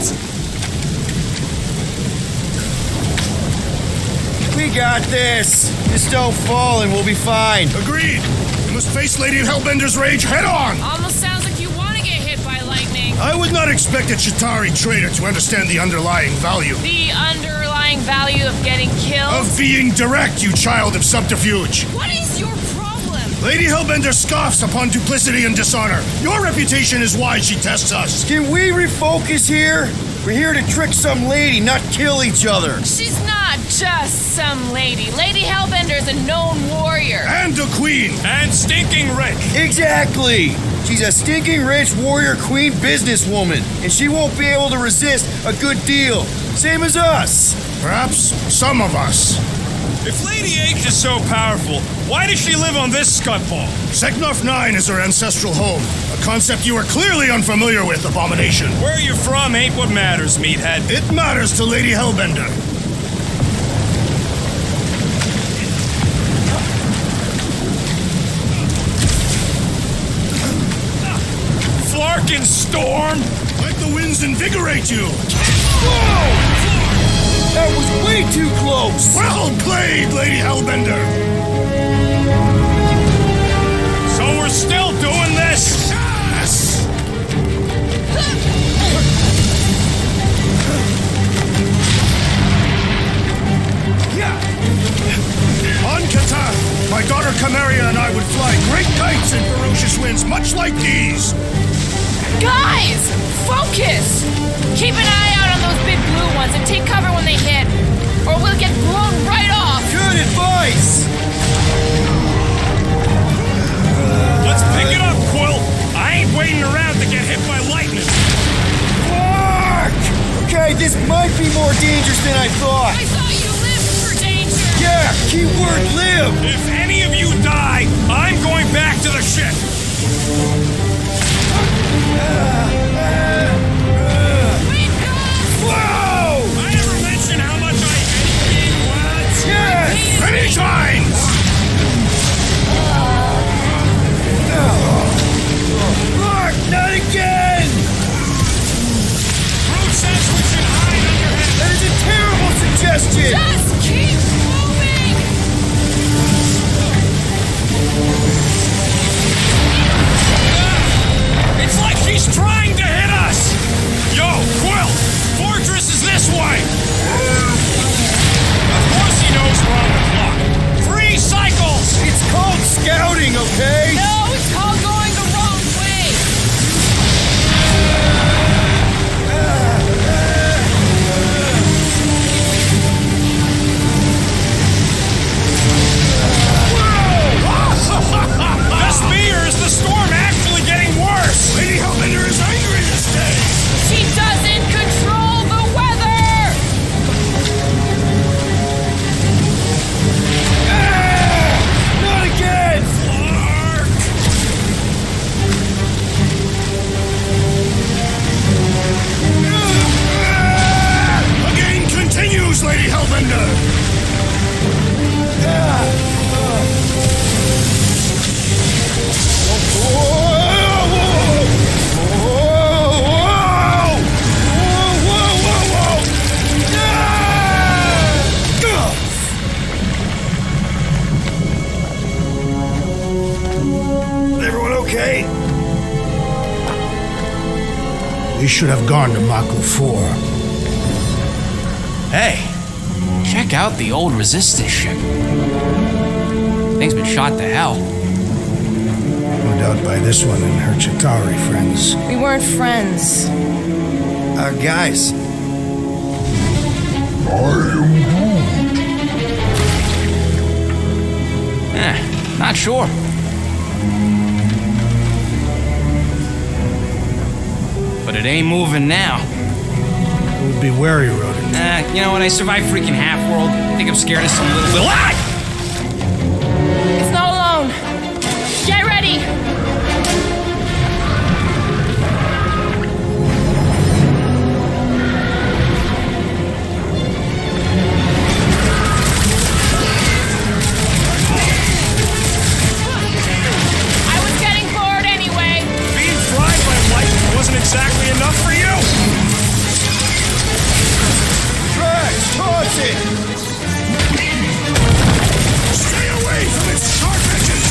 A: We got this. Just don't fall and we'll be fine.
D: Agreed. You must face Lady Hellbender's rage head on.
C: Almost sounds like you want to get hit by lightning.
D: I would not expect a Chitauri trader to understand the underlying value.
C: The underlying value of getting killed?
D: Of being direct, you child of subterfuge.
C: What is your problem?
D: Lady Hellbender scoffs upon duplicity and dishonor. Your reputation is why she tests us.
A: Can we refocus here? We're here to trick some lady, not kill each other.
C: She's not just some lady. Lady Hellbender's a known warrior.
D: And a queen.
F: And stinking rich.
A: Exactly. She's a stinking rich warrior queen businesswoman, and she won't be able to resist a good deal. Same as us.
D: Perhaps some of us.
F: If Lady H is so powerful, why does she live on this scutball?
D: Seknarf 9 is her ancestral home, a concept you are clearly unfamiliar with, Abomination.
F: Where you're from ain't what matters, meathead.
D: It matters to Lady Hellbender.
F: Flarkin storm!
D: Let the winds invigorate you!
A: Whoa! That was way too close!
D: Well played, Lady Hellbender!
F: So we're still doing this?
D: Yes! On Katath, my daughter Camaria and I would fly great kites in ferocious winds much like these.
C: Guys, focus! Keep an eye out on those big blue ones and take cover when they hit, or we'll get blown right off.
A: Good advice!
F: Let's pick it up, Quill. I ain't waiting around to get hit by lightning.
A: Fuck! Okay, this might be more dangerous than I thought.
C: I thought you lived for danger.
A: Yeah, keyword live.
F: If any of you die, I'm going back to the ship.
C: Wait, guys!
A: Whoa!
F: I ever mention how much I hate being wet?
A: Yes!
D: Many times!
A: Mark, not again!
F: Fruit says we should hide under him.
A: That is a terrible suggestion!
C: Just keep moving!
D: We should have gone to Mako 4.
L: Hey, check out the old Resistance ship. Thing's been shot to hell.
D: No doubt by this one and her Chitauri friends.
C: We weren't friends.
A: Guys.
L: Not sure. But it ain't moving now.
D: We'll be wary, Rodent.
L: You know what? I survived freaking Half-World. I think I'm scared of some little... Ah!
C: It's not alone. Get ready. I was getting bored anyway.
I: Being fried by lightning wasn't exactly enough for you!
A: Drax, toss it!
D: Stay away from its sharp edges!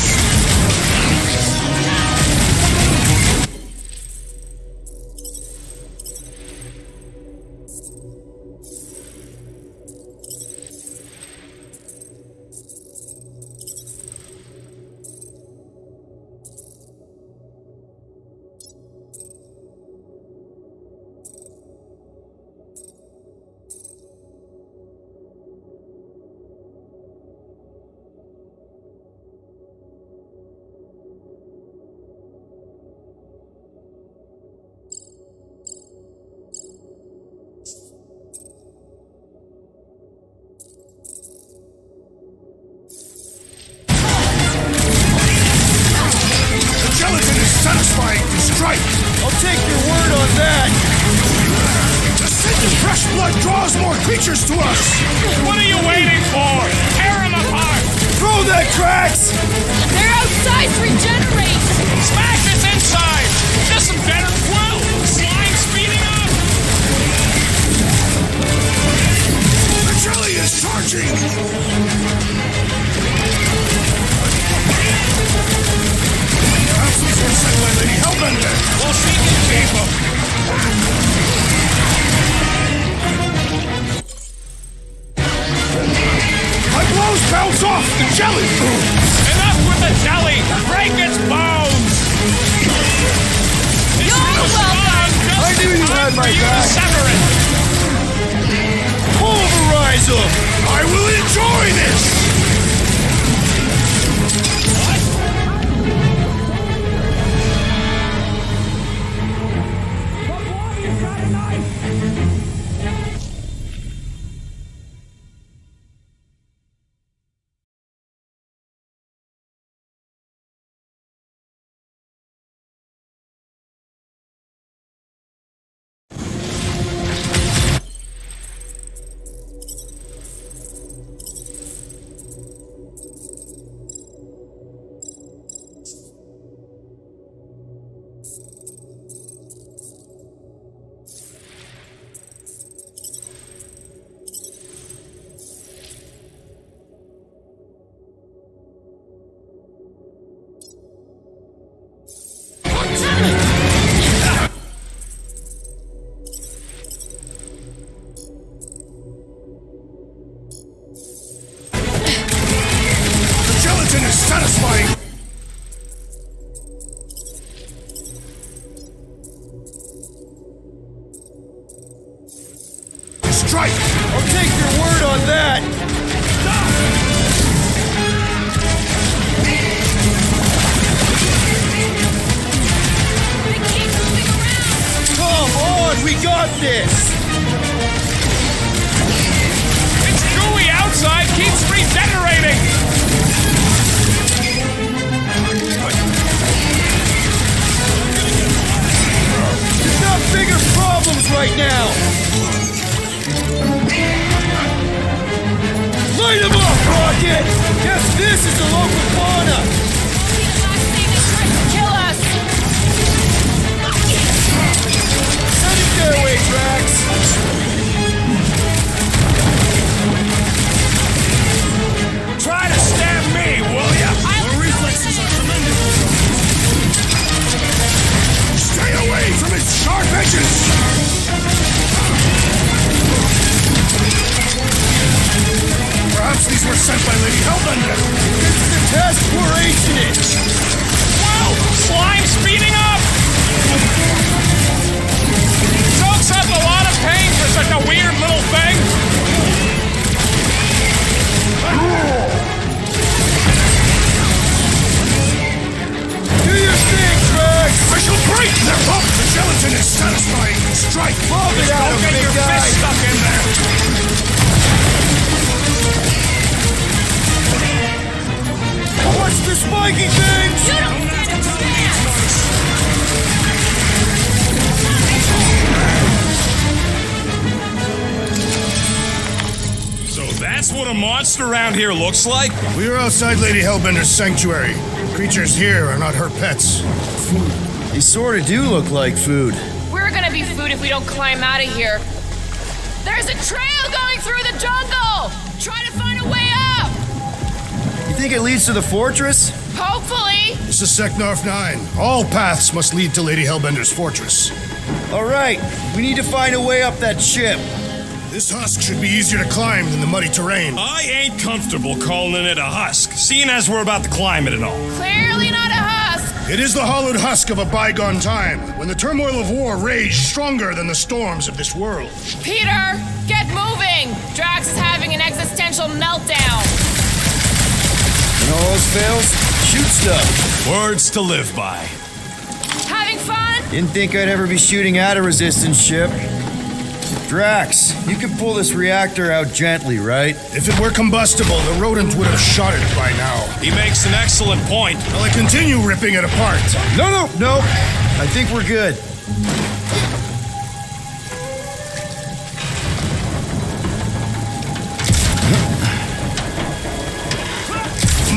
D: Satisfying to strike!
A: I'll take your word on that!
D: The scent of fresh blood draws more creatures to us!
I: What are you waiting for? Tear them apart!
A: Throw that, Drax!
C: They're outside to regenerate.
I: Smash its inside! Just some better Quill! Slime speeding up!
D: The jelly is charging! Perhaps this was sent by Lady Hellbender!
I: We'll see you keep them!
D: My blows bounce off the jelly!
I: Enough with the jelly! Break its bones!
C: You're welcome.
A: I knew you had my back!
I: Sever it!
A: Pulverize them!
D: I will enjoy this! Satisfying! Strike!
A: I'll take your word on that!
C: They keep moving around.
A: Come on, we got this!
I: It's gooey outside keeps regenerating!
A: We've got bigger problems right now! Light him up, Rocket! Guess this is the local fauna!
C: Kill us.
A: Send it their way, Drax!
I: Try to stab me, will ya?
D: Your reflexes are tremendous! Stay away from its sharp edges!
F: That's what a monster around here looks like?
D: We are outside Lady Hellbender's sanctuary. Creatures here are not her pets.
A: They sort of do look like food.
G: We're gonna be food if we don't climb out of here. There's a trail going through the jungle! Try to find a way up!
A: You think it leads to the fortress?
G: Hopefully!
D: This is Seknarf 9. All paths must lead to Lady Hellbender's fortress.
A: All right, we need to find a way up that ship.
D: This husk should be easier to climb than the muddy terrain.
F: I ain't comfortable calling it a husk, seeing as we're about to climb it and all.
G: Clearly not a husk!
D: It is the hollowed husk of a bygone time, when the turmoil of war raged stronger than the storms of this world.
G: Peter, get moving! Drax is having an existential meltdown.
A: When all else fails, shoot stuff.
F: Words to live by.
G: Having fun?
A: Didn't think I'd ever be shooting at a resistance ship. Drax, you can pull this reactor out gently, right?
D: If it were combustible, the rodent would have shot it by now.
F: He makes an excellent point.
D: Will I continue ripping it apart?
A: No. I think we're good.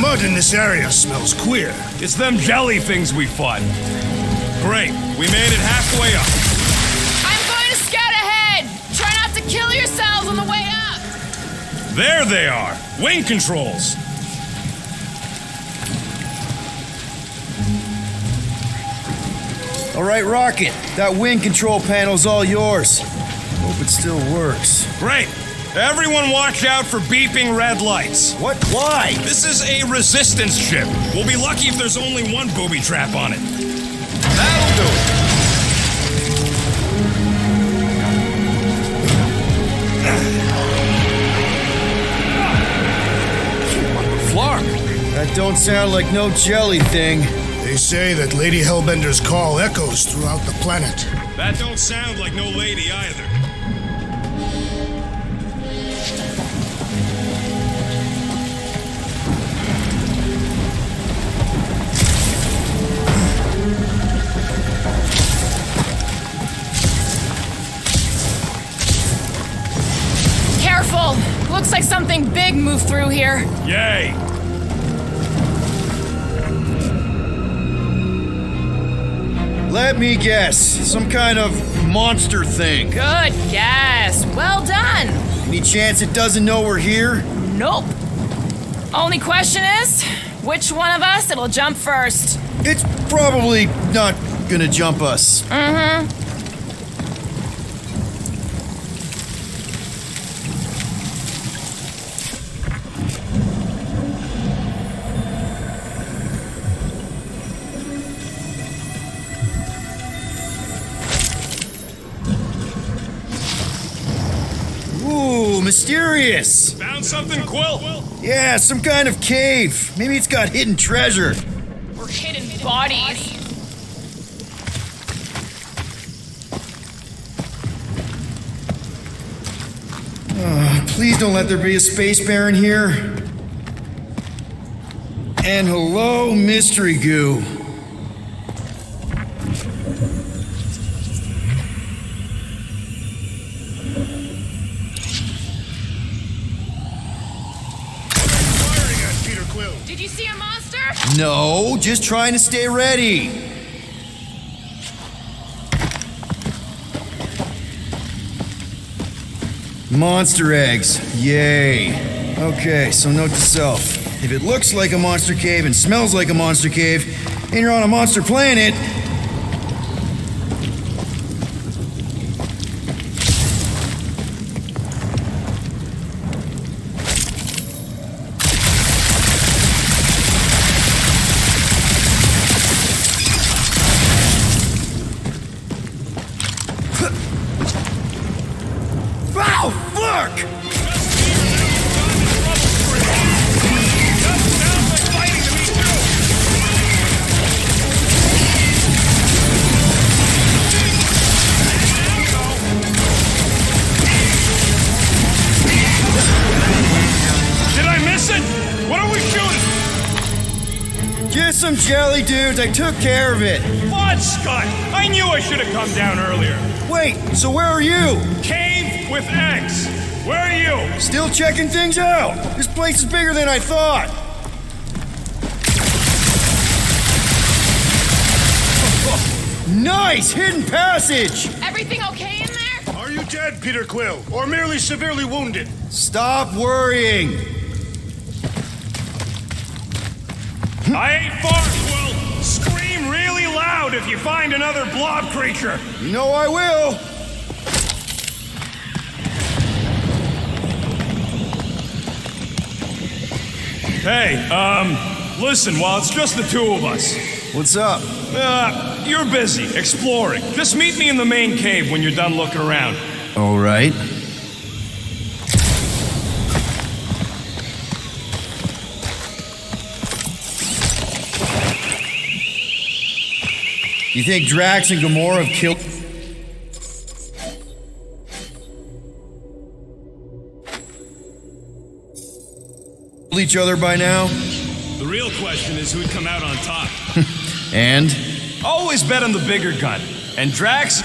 D: Mud in this area smells queer.
F: It's them jelly things we fought. Great, we made it halfway up.
G: I'm going to scout ahead! Try not to kill yourselves on the way up!
F: There they are, wing controls.
A: All right, Rocket, that wing control panel's all yours. Hope it still works.
F: Great. Everyone watch out for beeping red lights.
A: What? Why?
F: This is a resistance ship. We'll be lucky if there's only one booby trap on it. That'll do it.
A: Flark. That don't sound like no jelly thing.
D: They say that Lady Hellbender's call echoes throughout the planet.
F: That don't sound like no lady either.
G: Careful! Looks like something big moved through here.
F: Yay!
A: Let me guess. Some kind of monster thing.
G: Good guess. Well done.
A: Any chance it doesn't know we're here?
G: Nope. Only question is, which one of us it'll jump first?
A: It's probably not gonna jump us.
G: Mm-hmm.
A: Ooh, mysterious.
F: Found something, Quill?
A: Yeah, some kind of cave. Maybe it's got hidden treasure.
G: Or hidden bodies.
A: Please don't let there be a space baron here. And hello, mystery goo.
G: Did you see a monster?
A: No, just trying to stay ready. Monster eggs. Yay. Okay, so note to self. If it looks like a monster cave and smells like a monster cave, and you're on a monster planet, Ow! Fuck!
F: Did I miss it? What are we shooting?
A: Just some jelly dudes. I took care of it.
F: Fudge, Scott! I knew I should have come down earlier.
A: Wait, so where are you?
F: Cave
I: with eggs. Where are you?
A: Still checking things out. This place is bigger than I thought. Nice hidden passage.
G: Everything okay in there?
D: Are you dead, Peter Quill, or merely severely wounded?
A: Stop worrying.
I: I ain't far, Quill. Scream really loud if you find another blob creature.
A: You know I will.
I: Hey, listen, while it's just the two of us.
A: What's up?
I: You're busy exploring. Just meet me in the main cave when you're done looking around.
A: All right. You think Drax and Gamora have killed each other by now?
I: The real question is who'd come out on top.
A: And?
I: Always bet on the bigger gun. And Drax?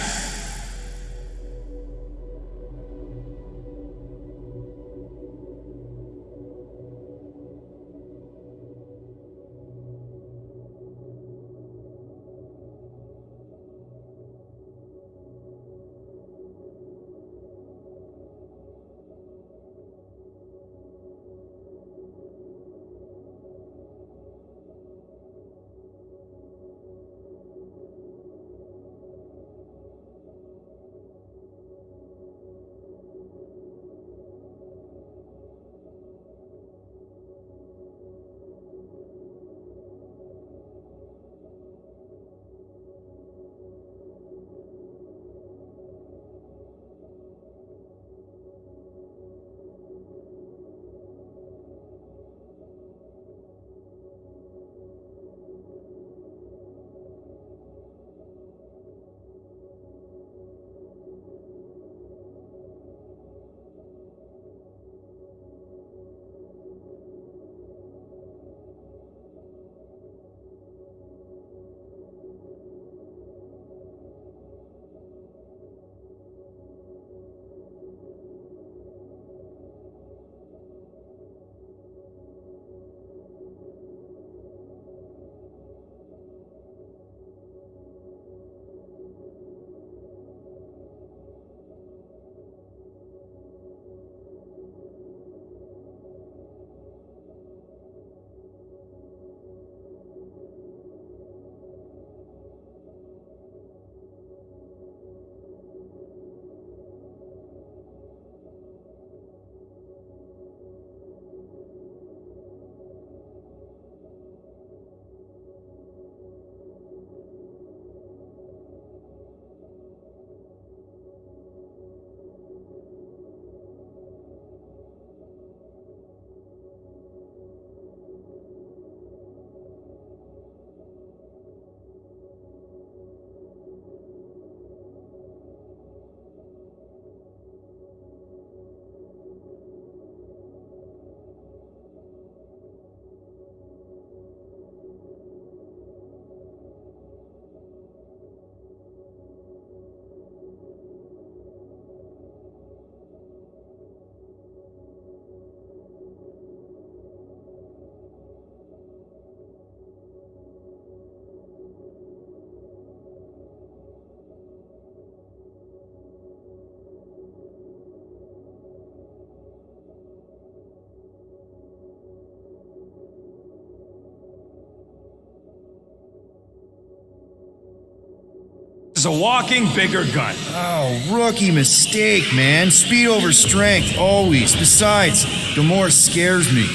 I: A walking bigger gun.
A: Oh, rookie mistake, man. Speed over strength, always. Besides, Gamora scares me.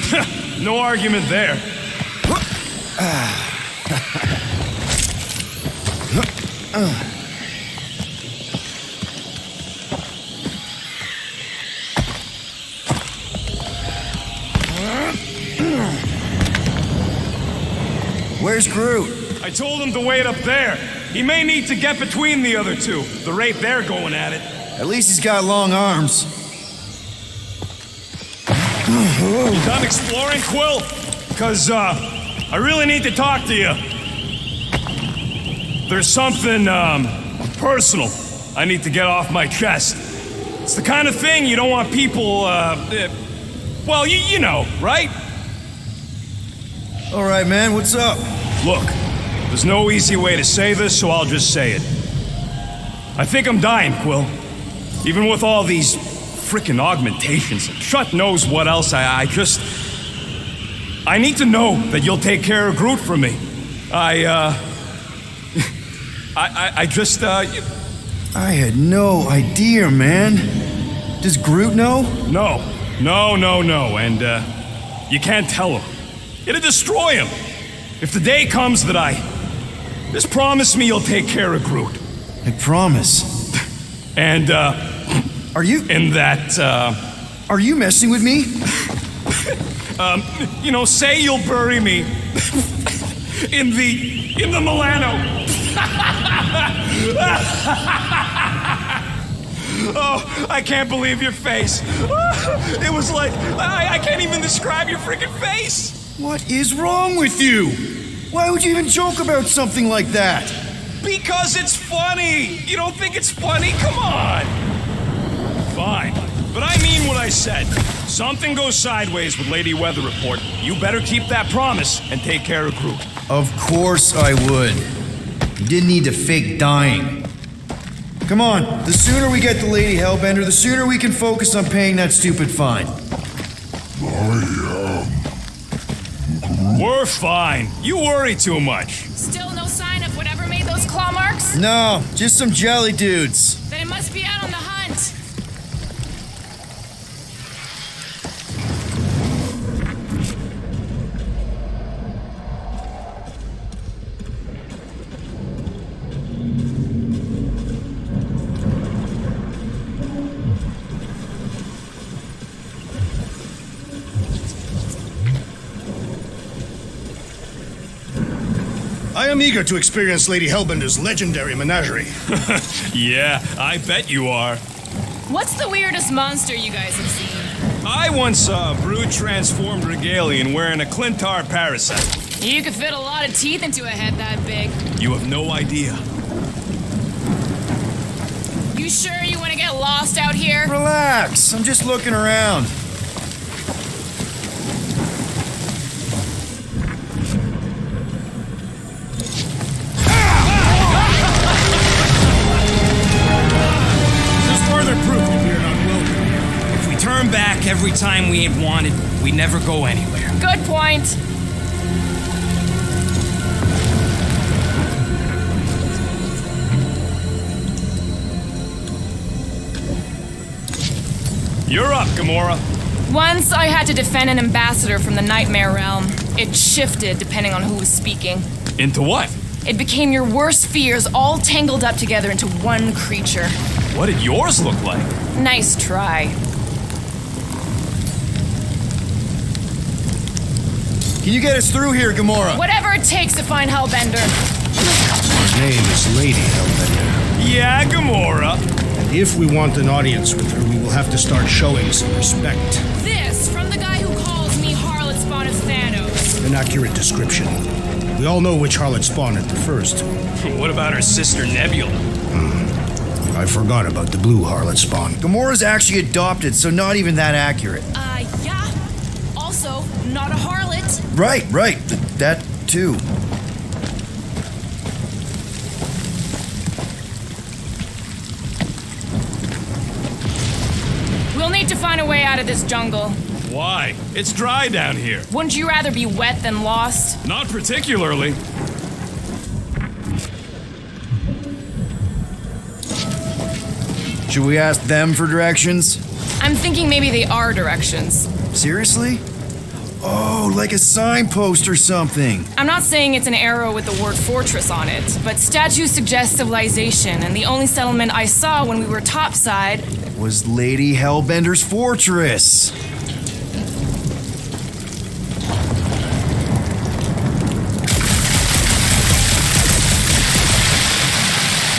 I: No argument there.
A: Where's Groot?
I: I told him to wait up there. He may need to get between the other two. The rate they're going at it.
A: At least he's got long arms.
I: You done exploring, Quill? Cause, I really need to talk to you. There's something, personal I need to get off my chest.
F: It's the kind of thing you don't want people, well, you know, right?
A: All right, man, what's up?
F: Look, there's no easy way to say this, so I'll just say it. I think I'm dying, Quill. Even with all these frickin' augmentations and shut knows what else, I need to know that you'll take care of Groot for me. I
A: had no idea, man. Does Groot know?
F: No, and, you can't tell him. It'll destroy him. If the day comes that just promise me you'll take care of Groot.
A: I promise.
F: And,
A: Are you?
F: In that,
A: Are you messing with me?
F: Say you'll bury me in the Milano. Oh, I can't believe your face. It was like, I can't even describe your freaking face.
A: What is wrong with you? Why would you even joke about something like that?
F: Because it's funny. You don't think it's funny? Come on. Fine. But I mean what I said. Something goes sideways with Lady Weather Report. You better keep that promise and take care of Groot.
A: Of course I would. You didn't need to fake dying. Come on, the sooner we get to Lady Hellbender, the sooner we can focus on paying that stupid fine.
F: We're fine. You worry too much.
G: Still no sign of whatever made those claw marks?
A: No, just some jelly dudes.
G: Then it must be out on the hunt.
D: I am eager to experience Lady Hellbender's legendary menagerie.
F: Yeah, I bet you are.
G: What's the weirdest monster you guys have seen?
F: I once saw a brood transformed Regalian wearing a Clintar parasite.
G: You could fit a lot of teeth into a head that big.
F: You have no idea.
G: You sure you want to get lost out here?
A: Relax, I'm just looking around.
L: Turn back every time we ain't wanted, we never go anywhere.
G: Good point.
F: You're up, Gamora.
G: Once I had to defend an ambassador from the Nightmare Realm. It shifted depending on who was speaking.
F: Into what?
G: It became your worst fears all tangled up together into one creature.
F: What did yours look like?
G: Nice try.
A: Can you get us through here, Gamora?
G: Whatever it takes to find Hellbender.
D: Her name is Lady Hellbender.
F: Yeah, Gamora.
D: And if we want an audience with her, we will have to start showing some respect.
G: This from the guy who calls me Harlot Spawn of Thanos.
D: An accurate description. We all know which harlot Spawn it refers to.
F: What about her sister Nebula?
D: I forgot about the blue harlot Spawn.
A: Gamora's actually adopted, so not even that accurate.
G: Yeah. Also, not a harlot.
A: Right. That too.
G: We'll need to find a way out of this jungle.
F: Why? It's dry down here.
G: Wouldn't you rather be wet than lost?
F: Not particularly.
A: Should we ask them for directions?
G: I'm thinking maybe they are directions.
A: Seriously? Oh, like a signpost or something.
G: I'm not saying it's an arrow with the word fortress on it, but statues suggest civilization, and the only settlement I saw when we were topside
A: was Lady Hellbender's fortress.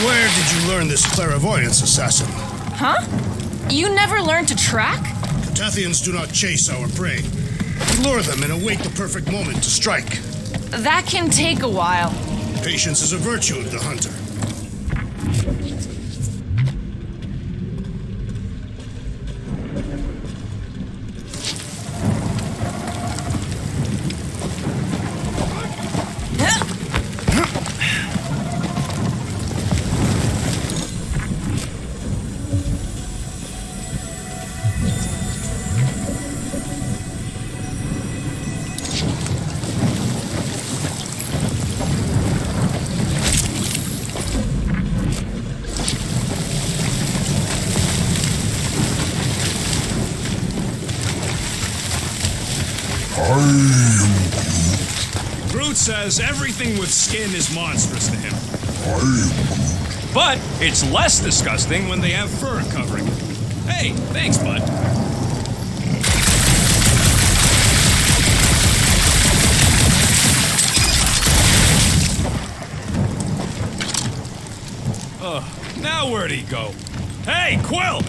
D: Where did you learn this clairvoyance, assassin?
G: Huh? You never learned to track?
D: Tathians do not chase our prey. We lure them and await the perfect moment to strike.
G: That can take a while.
D: Patience is a virtue of the hunter.
F: Groot says everything with skin is monstrous to him. But it's less disgusting when they have fur covering it. Hey, thanks, bud. Now where'd he go? Hey, Quill!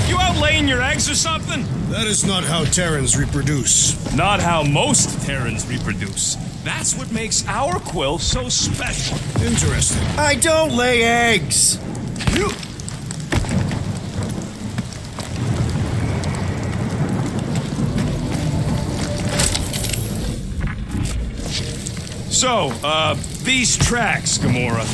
F: You out laying your eggs or something?
D: That is not how Terrans reproduce.
F: Not how most Terrans reproduce. That's what makes our Quill so special.
D: Interesting.
A: I don't lay eggs!
F: So, these tracks, Gamora.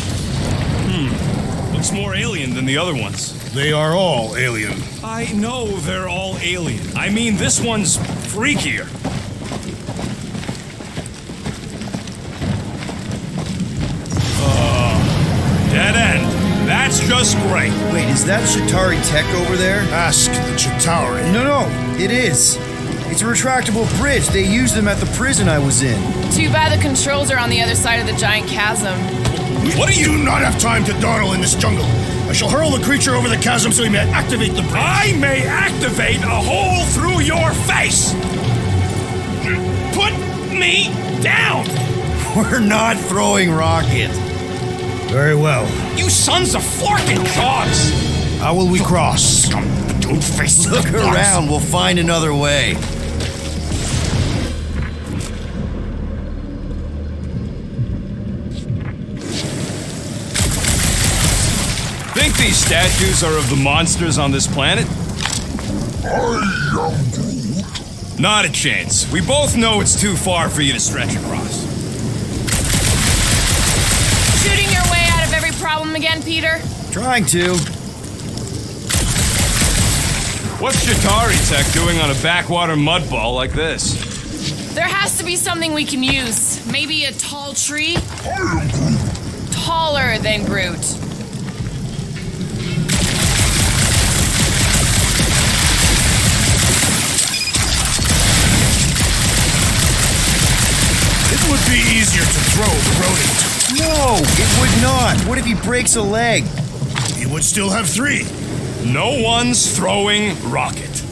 F: Looks more alien than the other ones.
D: They are all alien.
F: I know they're all alien. I mean, this one's freakier. Dead end. That's just great.
A: Wait, is that Chitauri tech over there?
D: Ask the Chitauri.
A: No, it is. It's a retractable bridge. They used them at the prison I was in.
G: Too bad the controls are on the other side of the giant chasm.
D: What do you not have time to dawdle in this jungle? I shall hurl the creature over the chasm so he may activate the bridge.
F: I may activate a hole through your face! Put me down!
A: We're not throwing rockets.
D: Very well.
L: You sons of forking dogs!
D: How will we cross?
A: Look around, we'll find another way.
F: Think these statues are of the monsters on this planet? Not a chance. We both know it's too far for you to stretch across.
G: Shooting your way out of every problem again, Peter?
A: Trying to.
F: What's Chitauri tech doing on a backwater mud ball like this?
G: There has to be something we can use. Maybe a tall tree? Taller than Groot.
D: It would be easier to throw the rodent.
A: No, it would not. What if he breaks a leg?
D: He would still have 3.
F: No one's throwing rocket.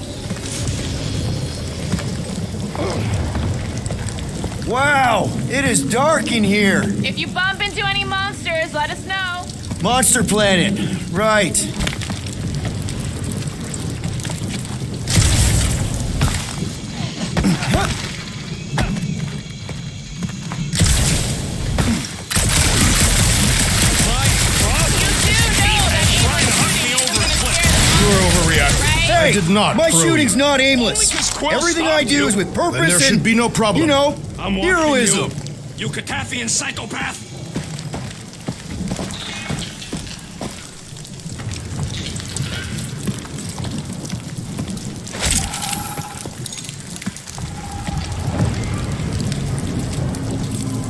A: Wow, it is dark in here.
G: If you bump into any monsters, let us know.
A: Monster Planet, right.
D: I did not.
A: My
D: throw
A: shooting's
D: you.
A: not aimless. Everything I do is with purpose
D: Then there should be no problem.
A: You know,
F: I'm watching
A: heroism.
F: You Catathian psychopath!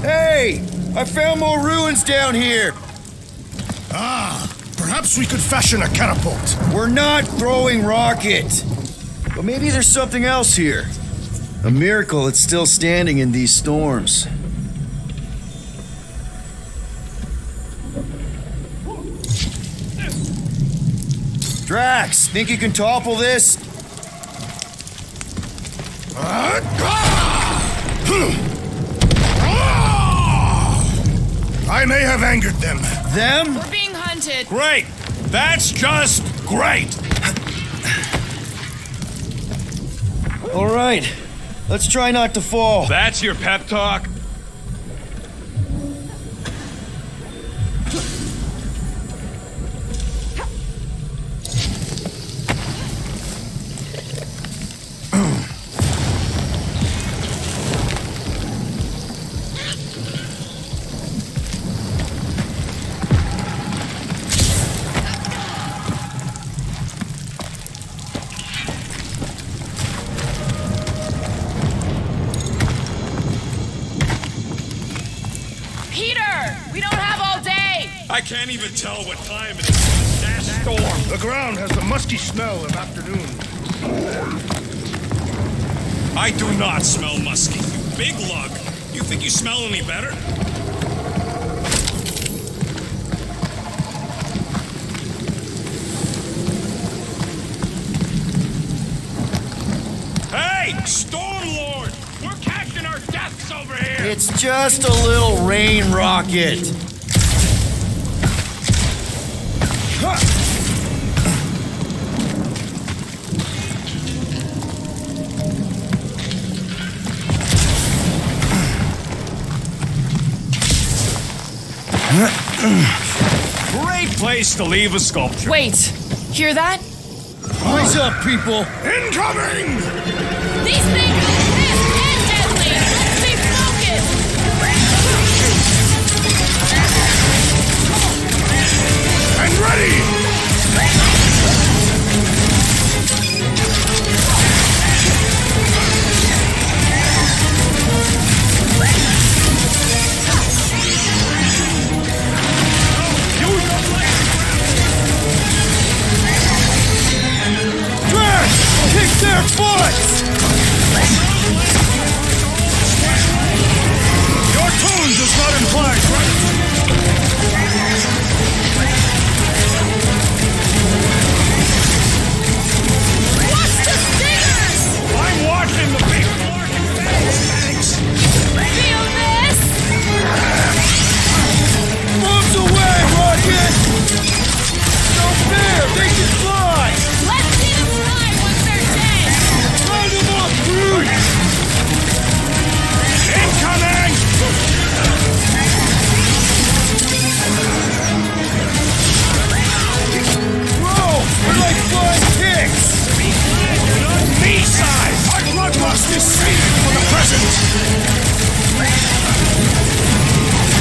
A: Hey, I found more ruins down here.
D: Ah, perhaps we could fashion a catapult.
A: We're not throwing rocket. But maybe there's something else here. A miracle it's still standing in these storms. Drax, think you can topple this?
D: I may have angered them.
A: Them?
G: We're being hunted.
F: Great! That's just great!
A: All right, let's try not to fall.
F: That's your pep talk? I can't even tell what time it is. That storm.
D: The ground has the musty smell of afternoon.
F: I do not smell musky, you big lug. You think you smell any better? Hey, Stormlord! We're catching our deaths over here!
A: It's just a little rain rocket.
F: Great place to leave a sculpture.
C: Wait, hear that?
A: Rise up, people!
D: Incoming!
G: These things are pissed and deadly! Stay focused!
D: And ready!
A: Kick their butts!
D: Your tone does not imply
G: Watch the stingers!
F: I'm watching the big flarkin' fangs!
G: Feel this?
A: Bombs away, Rocket! No fair! They can fly!
G: Let's see them fly once they're dead!
A: Round them up, Groot!
F: Incoming!
A: Bro, we're like flying pigs!
F: Be glad you're not me-size!
D: our bloodlust is safe for the present!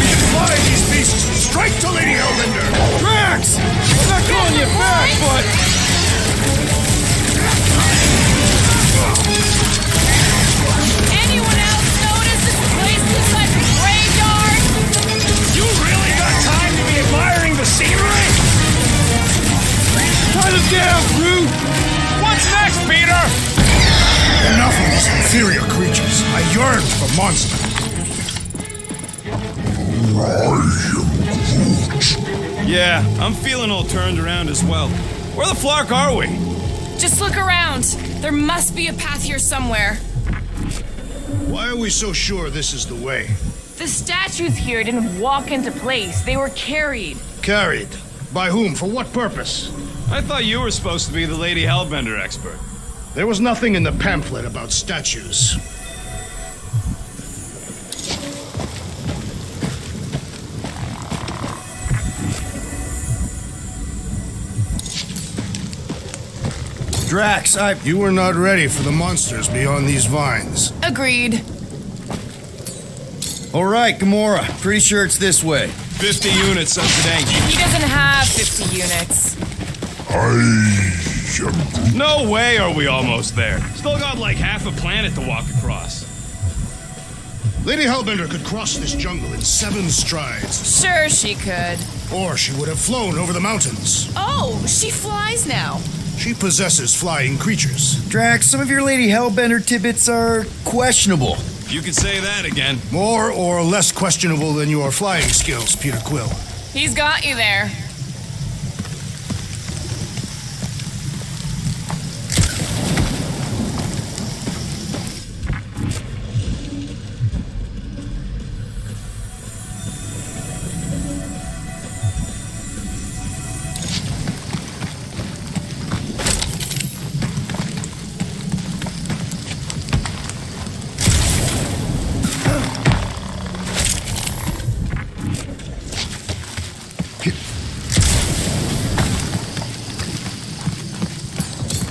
D: We can fly these beasts straight to Lady Hellbender!
A: Drax! I'm not calling you back, but...
G: Anyone else notice this place looks like a graveyard?
F: You really got time to be admiring the scenery?
A: Cut him down, Groot!
F: What's next, Peter?
D: Enough of these inferior creatures. I yearn for monsters.
F: Yeah, I'm feeling all turned around as well. Where the flark are we?
C: Just look around. There must be a path here somewhere.
D: Why are we so sure this is the way?
C: The statues here didn't walk into place, they were carried.
D: Carried. By whom? For what purpose?
F: I thought you were supposed to be the Lady Hellbender expert.
D: There was nothing in the pamphlet about statues.
A: Drax,
D: You were not ready for the monsters beyond these vines.
C: Agreed.
A: All right, Gamora. Pretty sure it's this way.
F: 50 units up to date.
C: He doesn't have 50 units.
F: No way are we almost there. Still got like half a planet to walk across.
D: Lady Hellbender could cross this jungle in 7 strides.
C: Sure, she could.
D: Or she would have flown over the mountains.
C: Oh, she flies now.
D: She possesses flying creatures.
A: Drax, some of your Lady Hellbender tidbits are questionable.
F: You can say that again.
D: More or less questionable than your flying skills, Peter Quill.
C: He's got you there.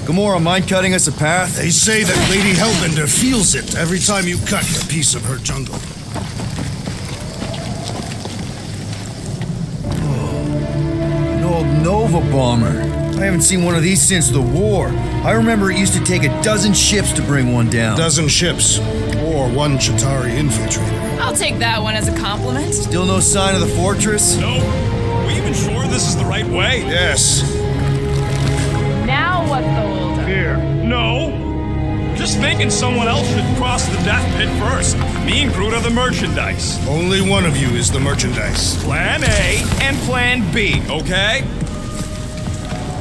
A: Gamora, mind cutting us a path?
D: They say that Lady Hellbender feels it every time you cut a piece of her jungle.
A: An old Nova bomber. I haven't seen one of these since the war. I remember it used to take a dozen ships to bring one down.
D: Dozen ships. Or one Chitauri infiltrator.
C: I'll take that one as a compliment.
A: Still no sign of the fortress?
F: Nope. Are we even sure this is the right way?
D: Yes.
C: Now what's the holdup?
D: Here.
F: No. Just thinking someone else should cross the death pit first. Me and Groot are the merchandise.
D: Only one of you is the merchandise.
F: Plan A and Plan B, okay?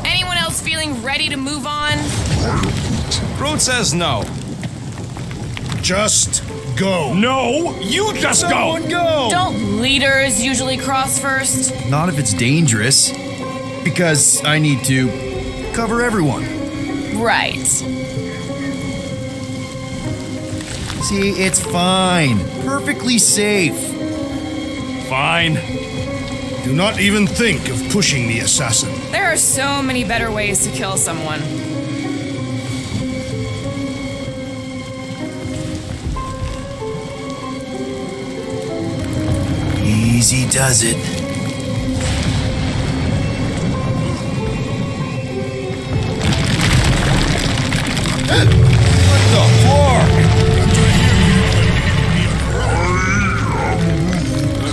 C: Anyone else feeling ready to move on?
F: Groot says no.
D: Just go.
F: No, you just go.
A: Go!
C: Don't leaders usually cross first?
A: Not if it's dangerous. Because I need to cover everyone.
C: Right.
A: See, it's fine. Perfectly safe.
F: Fine.
D: Do not even think of pushing the assassin.
C: There are so many better ways to kill someone.
A: Easy does it. What the fuck?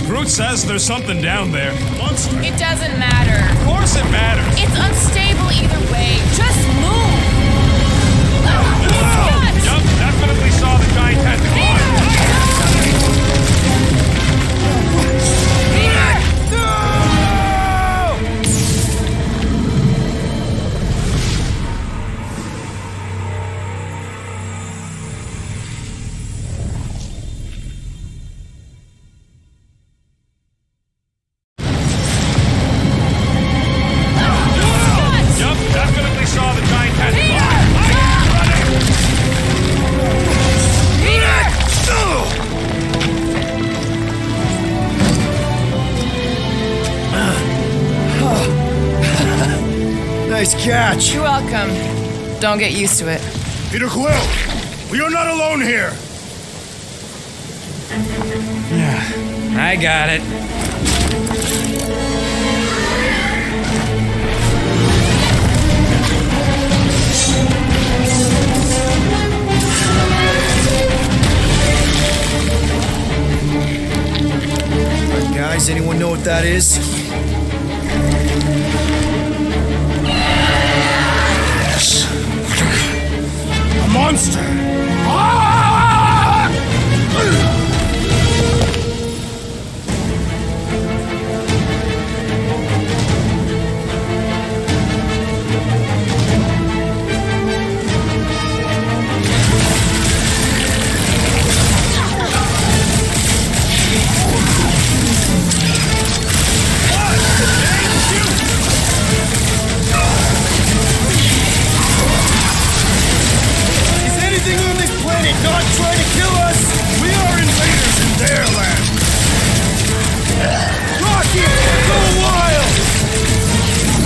F: Groot says there's something down there.
D: Monster.
C: It doesn't matter.
F: Of course it matters.
C: It's unstable either way. Just move.
F: Yup, definitely saw the giant tentacle. Yup, definitely saw the giant tentacle.
A: Nice catch.
C: You're welcome. Don't get used to it.
D: Peter Quill, we are not alone here.
L: I got it.
A: Guys, anyone know what that is?
D: Yes. A monster.
A: Is anything on this planet not trying to kill us?
D: We are invaders in their land.
A: Rocky, go wild!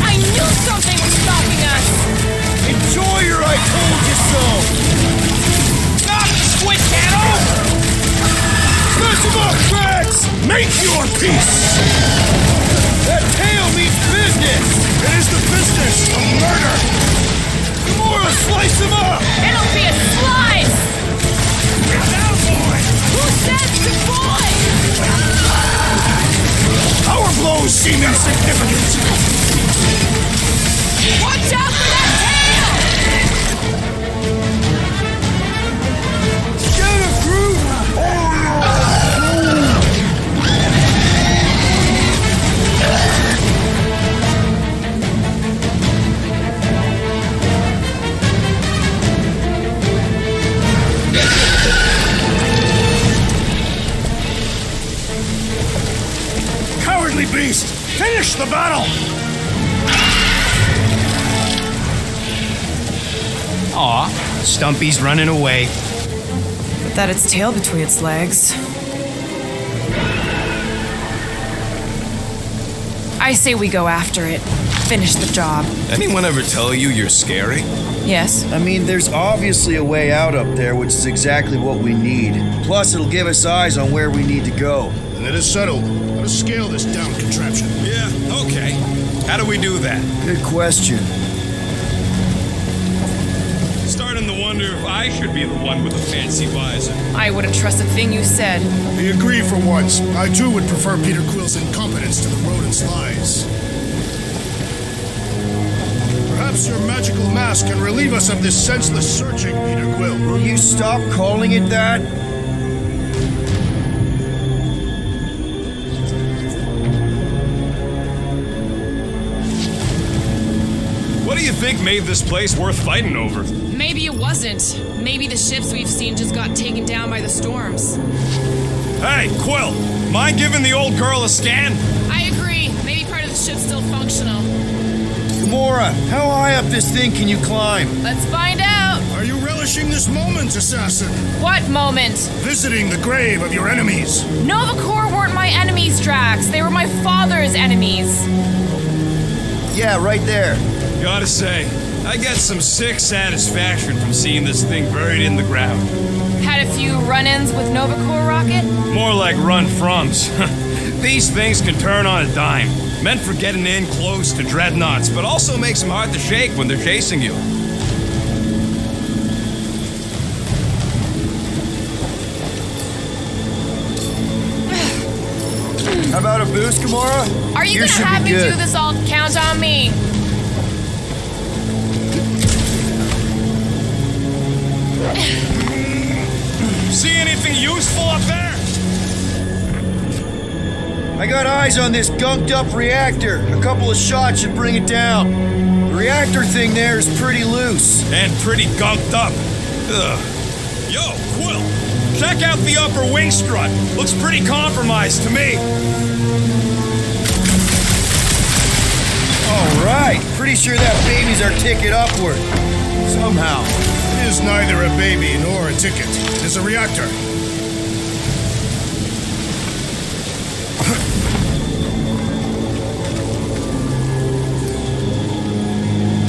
C: I knew something was stopping us.
A: Enjoy your I told you so!
L: Stop, squid cattle!
A: Smash him up, Drax!
D: Make your peace.
A: That tail means business!
D: It is the business of murder.
A: Gamora, slice him up!
C: It'll be a slice.
D: Now, boy.
C: Who said the boy?
D: Our blows seem insignificant.
C: Watch out for that tail!
A: Get him, Groot!
D: Cowardly beast. Finish the battle.
L: Aw, Stumpy's running away.
C: Put that its tail between its legs. I say we go after it. Finish the job.
B: Anyone ever tell you you're scary?
C: Yes.
A: I mean, there's obviously a way out up there, which is exactly what we need. Plus, it'll give us eyes on where we need to go.
D: And it is settled. Let us scale this down contraption.
B: Yeah, okay. How do we do that?
A: Good question.
F: Starting to wonder if I should be the one with the fancy visor.
C: I wouldn't trust a thing you said.
D: We agree for once. I too would prefer Peter Quill's incompetence to the rodent's lies. Perhaps your magical mask can relieve us of this senseless searching, Peter Quill.
A: Will you stop calling it that?
F: What do you think made this place worth fighting over?
C: Maybe it wasn't. Maybe the ships we've seen just got taken down by the storms.
F: Hey, Quill, mind giving the old girl a scan?
C: I agree. Maybe part of the ship's still functional.
A: Gamora, how high up this thing can you climb?
C: Let's find out.
D: Are you relishing this moment, assassin?
C: What moment?
D: Visiting the grave of your enemies.
C: Nova Corps weren't my enemies, Drax. They were my father's enemies.
A: Yeah, right there.
F: Gotta say, I get some sick satisfaction from seeing this thing buried in the ground.
C: Had a few run-ins with Nova Corps rocket?
F: More like run-froms. These things can turn on a dime. Meant for getting in close to dreadnoughts, but also makes them hard to shake when they're chasing you.
A: How about a boost, Gamora?
C: Are you
A: Yours
C: gonna
A: should
C: have
A: be
C: me
A: good.
C: do this all? Count on me.
F: See anything useful up there?
A: I got eyes on this gunked up reactor. A couple of shots should bring it down. The reactor thing there is pretty loose.
F: And pretty gunked up. Ugh. Yo, Quill, check out the upper wing strut. Looks pretty compromised to me.
A: All right. Pretty sure that baby's our ticket upward. Somehow.
D: It is neither a baby nor a ticket. It is a reactor.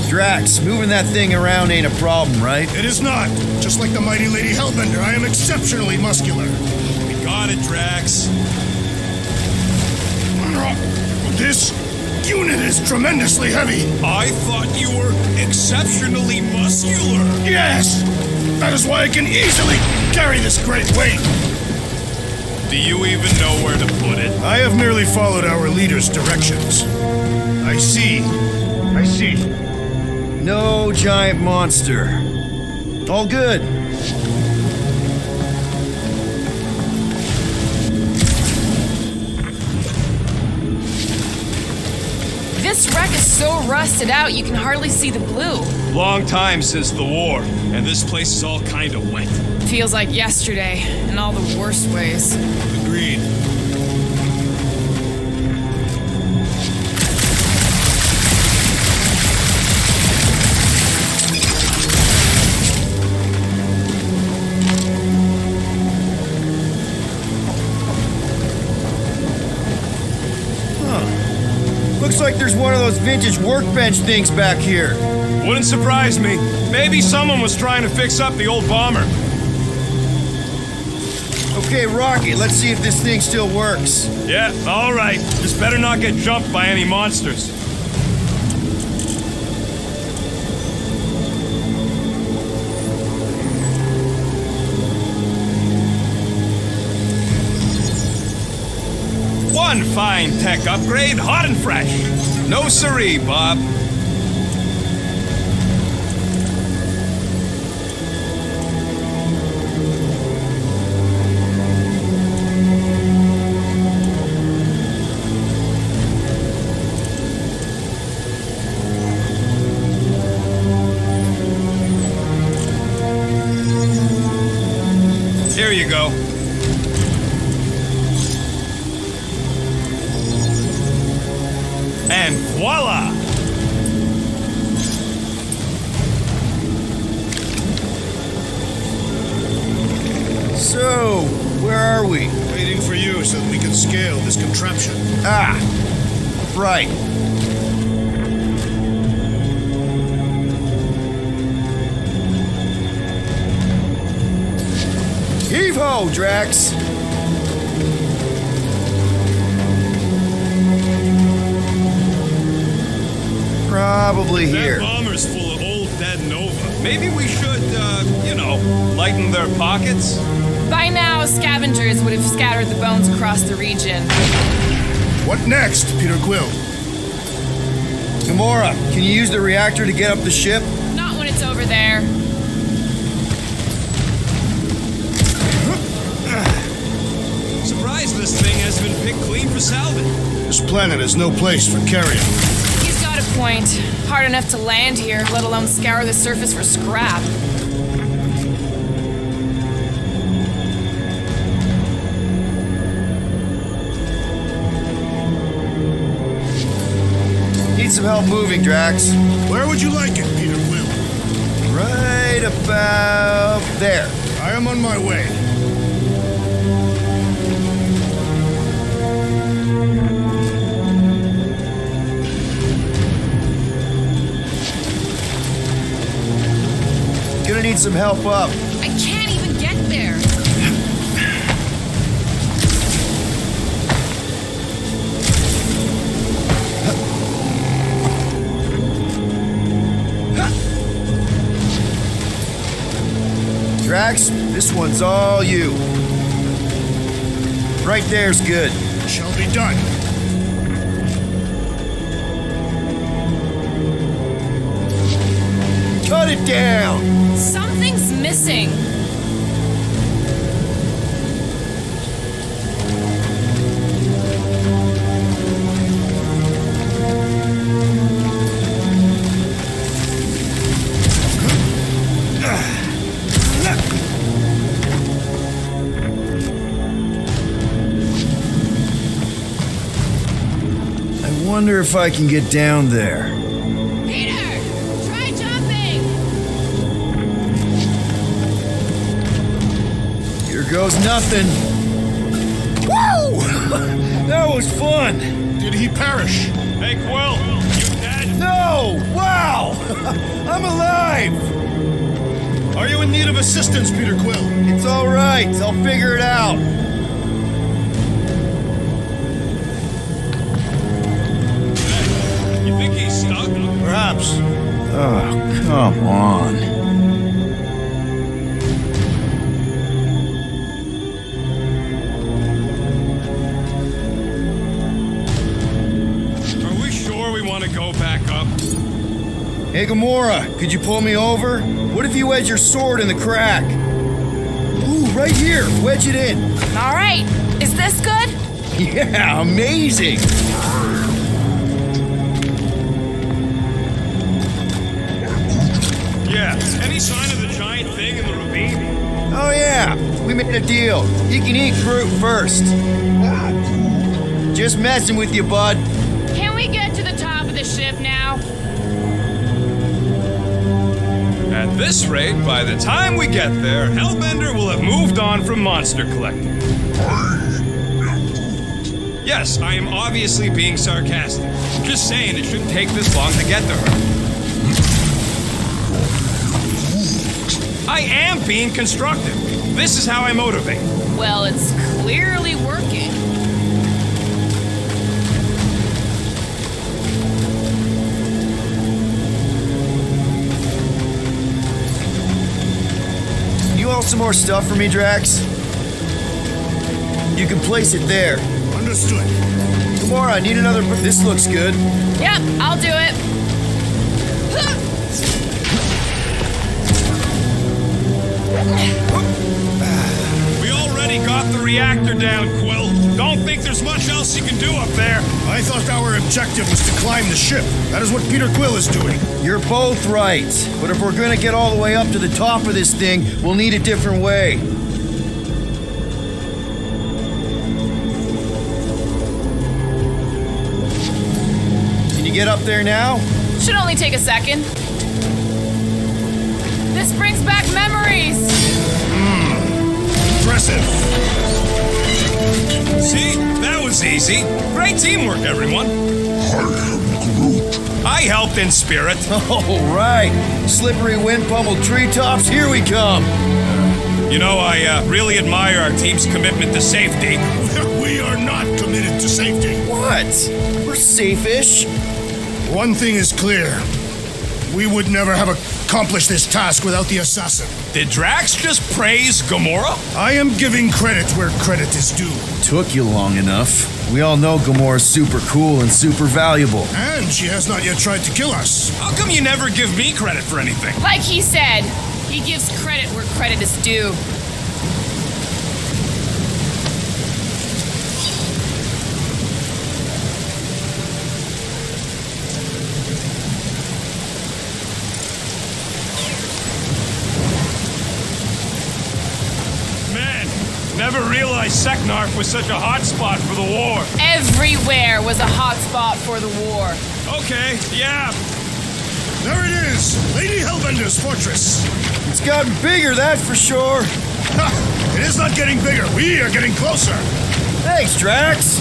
A: Drax, moving that thing around ain't a problem, right?
D: It is not. Just like the mighty Lady Hellbender, I am exceptionally muscular.
F: We got it, Drax.
D: This unit is tremendously heavy.
F: I thought you were exceptionally muscular.
D: Yes! That is why I can easily carry this great weight.
F: Do you even know where to put it?
D: I have merely followed our leader's directions. I see.
A: No giant monster. All good.
C: This wreck is so rusted out you can hardly see the blue.
F: Long time since the war, and this place is all kind of wet.
C: Feels like yesterday, in all the worst ways.
F: Agreed.
A: Looks like there's one of those vintage workbench things back here.
F: Wouldn't surprise me. Maybe someone was trying to fix up the old bomber.
A: Okay, Rocket, let's see if this thing still works.
F: Yeah, all right. Just better not get jumped by any monsters. One fine tech upgrade, hot and fresh. No siree, Bob. Here you go. And voila!
A: So, where are we?
D: Waiting for you so that we can scale this contraption.
A: Ah, right. Heave-ho, Drax! Probably here.
F: That bomber's full of old dead Nova. Maybe we should, lighten their pockets?
C: By now, scavengers would have scattered the bones across the region.
D: What next, Peter Quill?
A: Gamora, can you use the reactor to get up the ship?
G: Not when it's over there.
F: Surprised this thing has been picked clean for salvage.
D: This planet is no place for carrion.
G: He's got a point. Hard enough to land here, let alone scour the surface for scrap.
A: Need some help moving, Drax.
D: Where would you like it, Peter Quill?
A: Right about there.
D: I am on my way.
A: Gonna need some help up.
G: I can't even get there.
A: Drax, this one's all you. Right there's good.
D: Shall be done.
A: Cut it down!
G: Something's missing.
A: I wonder if I can get down there.
G: Peter! Try jumping!
A: Here goes nothing. Woo! That was fun!
D: Did he perish?
F: Hey, Quill, you dead?
A: No! Wow! I'm alive!
D: Are you in need of assistance, Peter Quill?
A: It's all right. I'll figure it out.
F: You think he's stuck?
D: Perhaps.
A: Oh, come on.
F: Are we sure we want to go back up?
A: Hey, Gamora, could you pull me over? What if you wedge your sword in the crack? Ooh, right here. Wedge it in.
G: All right. Is this good?
A: Yeah, amazing.
F: Yeah. Any sign of the giant thing in the ravine?
A: Oh, yeah. We made a deal. You can eat fruit first. Just messing with you, bud.
G: Can we get to the top of the ship now?
F: At this rate, by the time we get there, Hellbender will have moved on from Monster Collector. Yes, I am obviously being sarcastic. Just saying it shouldn't take this long to get to her. I am being constructive. This is how I motivate.
G: Well, it's clearly working.
A: You want some more stuff for me, Drax? You can place it there.
D: Understood.
A: Gamora, I need another. This looks good.
G: Yep, I'll do it.
F: We already got the reactor down, Quill. Don't think there's much else you can do up there.
D: I thought our objective was to climb the ship. That is what Peter Quill is doing.
A: You're both right. But if we're gonna get all the way up to the top of this thing, we'll need a different way. Can you get up there now?
G: Should only take a second. This brings back memories.
D: Impressive.
F: See? That was easy. Great teamwork, everyone.
E: I am Groot.
F: I helped in spirit.
A: All right. Slippery wind pummeled treetops, here we come.
F: You know, I really admire our team's commitment to safety.
D: We are not committed to safety.
A: What? We're safe-ish.
D: One thing is clear. We would never have accomplished this task without the assassin.
F: Did Drax just praise Gamora?
D: I am giving credit where credit is due.
A: Took you long enough. We all know Gamora's super cool and super valuable.
D: And she has not yet tried to kill us.
F: How come you never give me credit for anything?
G: Like he said, he gives credit where credit is due.
F: Never realized Seknarf was such a hot spot for the war.
G: Everywhere was a hot spot for the war.
F: Okay, yeah.
D: There it is! Lady Hellbender's fortress!
A: It's gotten bigger, that's for sure.
D: Ha! It is not getting bigger. We are getting closer.
A: Thanks, Drax.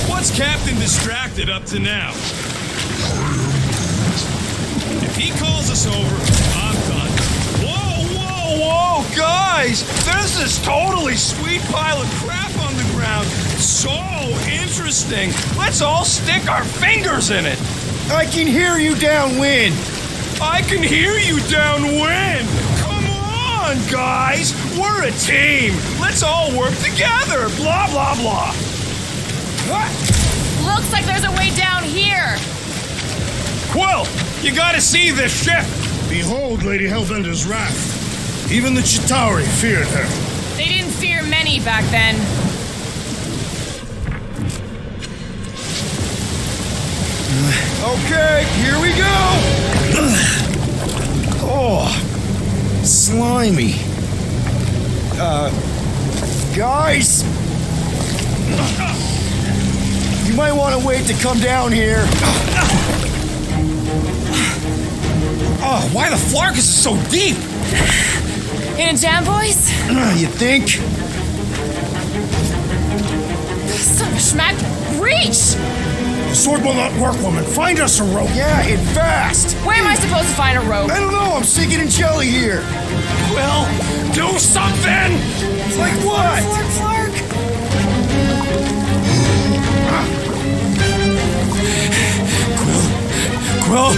F: What's Captain Distracted up to now? If he calls us over, I'm done. Whoa, guys! There's this totally sweet pile of crap on the ground. So interesting. Let's all stick our fingers in it.
A: I can hear you downwind.
F: I can hear you downwind. Come on, guys. We're a team. Let's all work together. Blah, blah, blah.
G: Looks like there's a way down here.
F: Quill, you gotta see this ship.
D: Behold Lady Hellbender's wrath. Even the Chitauri feared her.
G: They didn't fear many back then.
A: Okay, here we go! Oh, slimy. Guys? You might want to wait to come down here.
F: Oh, why the Flarkus is so deep?
G: In a jam, boys?
A: You think?
G: Son of a schmack, reach!
D: The sword will not work, woman. Find us a rope.
A: Yeah, and fast.
G: Where am I supposed to find a rope?
A: I don't know. I'm sinking in jelly here.
F: Well, do something!
A: Like what?
G: Flark.
F: Quill.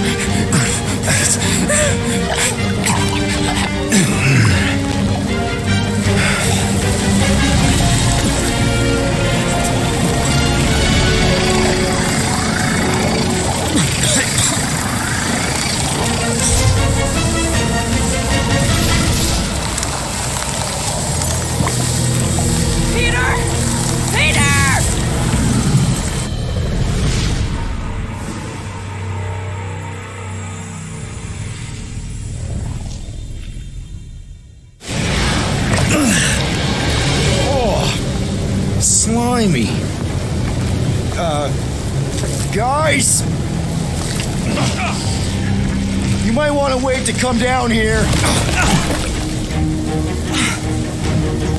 A: Slimy. Guys? You might want to wait to come down here.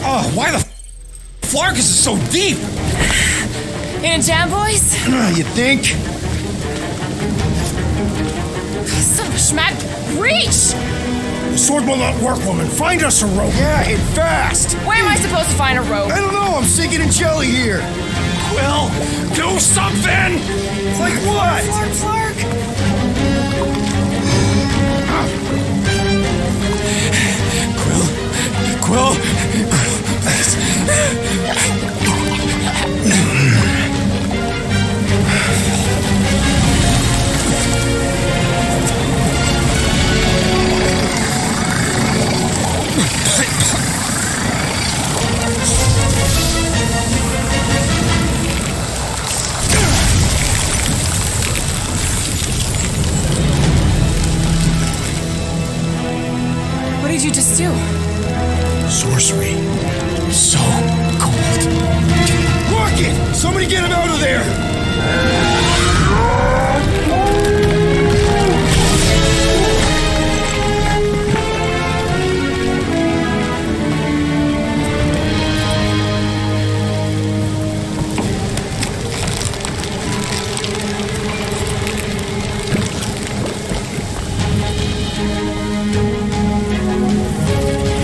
F: Oh, why the Flarkus is so deep?
G: In a jam, boys?
A: You think?
G: Son of a schmack, reach!
D: The sword will not work, woman. Find us a rope.
A: Yeah, and fast.
G: Where am I supposed to find a rope?
A: I don't know. I'm sinking in jelly here.
F: Quill, do something!
A: Like what?
G: Flark.
F: Quill.
G: What did you just do?
D: Sorcery. So cold.
A: Rocket! Somebody get him out of there!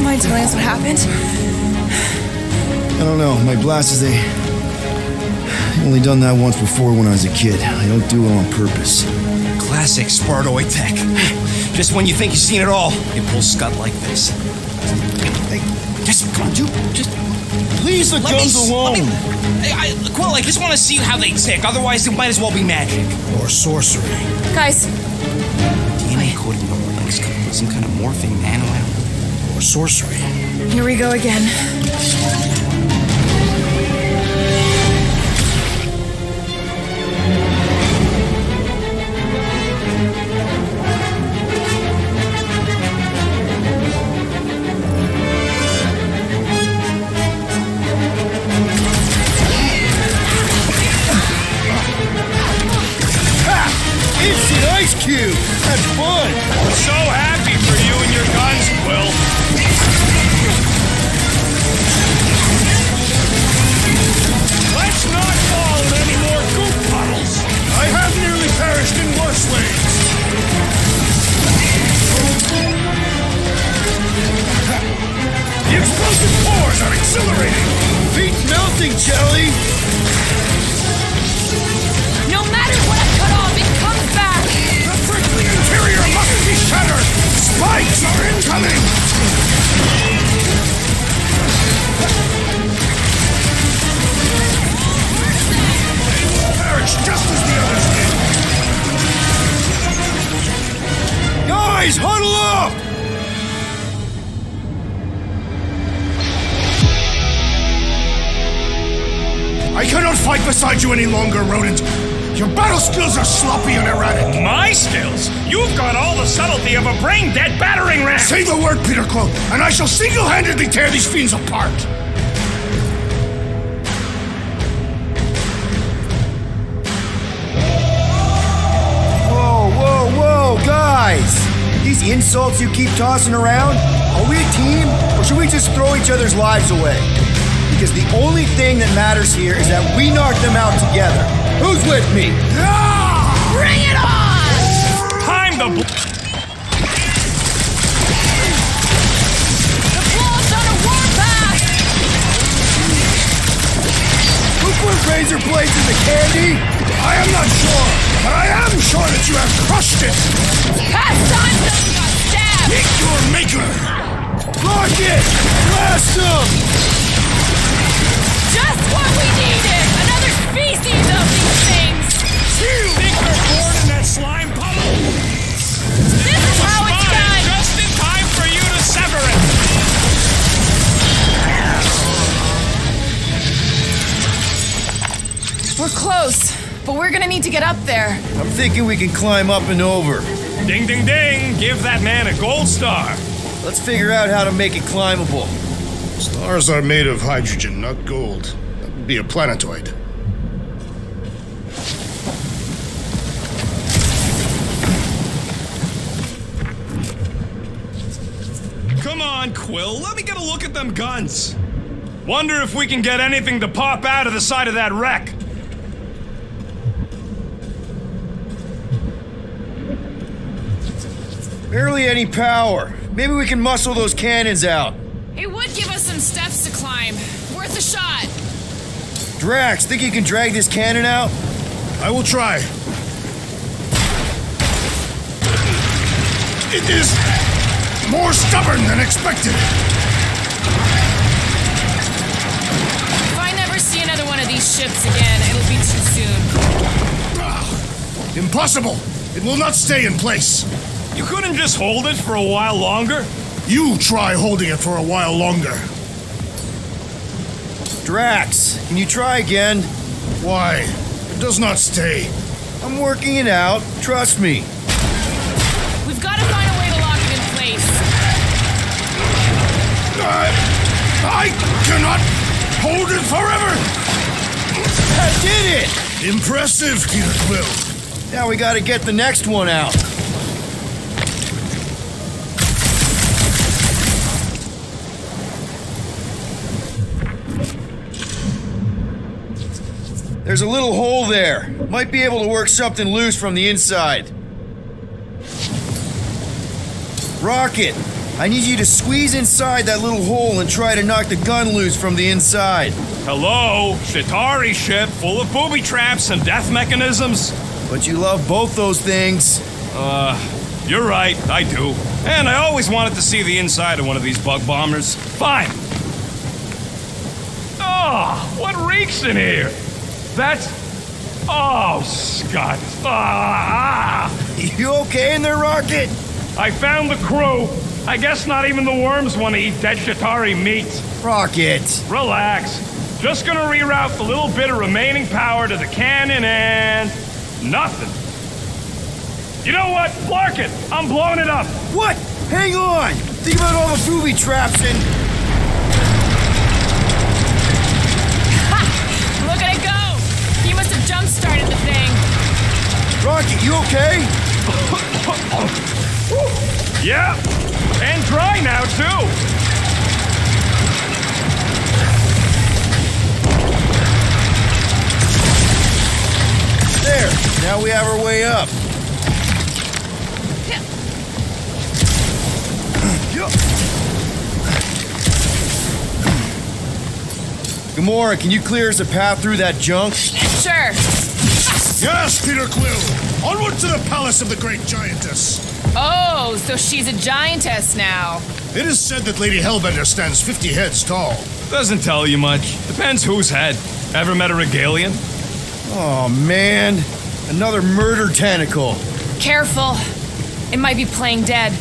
C: Mind telling us what happened?
A: I don't know. My blast is I've only done that once before when I was a kid. I don't do it on purpose.
B: Classic Spartoid tech. Just when you think you've seen it all, it pulls scud like this. Hey, just come on, dude. Just
A: Leave the guns alone.
B: Quill, I just want to see how they tick. Otherwise, it might as well be magic.
D: Or sorcery.
C: Guys,
B: DNA coded number links could be some kind of morphing nano.
D: Or sorcery.
C: here we go again.
A: Instant ice cube! That's fun!
I: So happy for you and your guns, Quill. Let's not fall in any more goop puddles.
D: I have nearly perished in worse ways. The explosive pores are exhilarating.
A: Feet melting, Jelly!
G: No matter what I cut off, it comes back!
D: The prickly interior must be shattered. Spikes are incoming. Perish just as the others did.
A: Guys, huddle up!
D: I cannot fight beside you any longer, rodent. Your battle skills are sloppy and erratic.
I: My skills? You've got all the subtlety of a brain-dead battering ram!
D: Say the word, Peter Quill, and I shall single-handedly tear these fiends apart.
A: Whoa, whoa, whoa, guys! These insults you keep tossing around, are we a team, or should we just throw each other's lives away? Because the only thing that matters here is that we knock them out together. Who's with me?
G: Bring it on!
I: Time to
G: The claw's on a warpath!
A: Who put razor blades in the candy?
D: I am not sure, but I am sure that you have crushed it.
G: Past time just got stabbed!
D: Meet your maker.
A: Rocket! Blast them!
G: Just what we needed! Another species of these things!
I: You think they're born in that slime puddle?
G: This is how it's done!
I: Just in time for you to sever it!
C: We're close, but we're gonna need to get up there.
A: I'm thinking we can climb up and over.
I: Ding, ding, ding! Give that man a gold star!
A: Let's figure out how to make it climbable.
D: Stars are made of hydrogen, not gold. That would be a planetoid.
I: Come on, Quill, let me get a look at them guns. Wonder if we can get anything to pop out of the side of that wreck.
A: Barely any power. Maybe we can muscle those cannons out.
C: It would give us some steps to climb. Worth a shot.
A: Drax, think you can drag this cannon out?
D: I will try. It is more stubborn than expected.
C: If I never see another one of these ships again, it'll be too soon.
D: Impossible! It will not stay in place.
I: You couldn't just hold it for a while longer?
D: You try holding it for a while longer.
A: Drax, can you try again?
D: Why? It does not stay.
A: I'm working it out. Trust me.
C: We've got to find a way to lock it in place.
D: I cannot hold it forever!
A: I did it!
D: Impressive, Peter Quill.
A: Now we gotta get the next one out. There's a little hole there. Might be able to work something loose from the inside. Rocket, I need you to squeeze inside that little hole and try to knock the gun loose from the inside.
I: Hello? Shatari ship full of booby traps and death mechanisms?
A: But you love both those things.
I: You're right, I do. And I always wanted to see the inside of one of these bug bombers. Fine. Oh, what reeks in here? That's... Oh, Scott.
A: You okay in there, Rocket?
I: I found the crew. I guess not even the worms want to eat dead Chitauri meat.
A: Rocket.
I: Relax. Just gonna reroute the little bit of remaining power to the cannon and... nothing. You know what? Clark it! I'm blowing it up!
A: What? Hang on! Think about all the booby traps and...
G: Ha! Look at it go! He must have jump-started the thing.
A: Rocket, you okay?
I: Yeah! And dry now, too!
A: There! Now we have our way up. Gamora, can you clear us a path through that junk?
G: Sure.
D: Yes, Peter Quill! Onward to the palace of the great giantess!
G: Oh, so she's a giantess now.
D: It is said that Lady Hellbender stands 50 heads tall.
I: Doesn't tell you much. Depends whose head. Ever met a Regalian?
A: Oh, man. Another murder tentacle.
G: Careful. It might be playing dead.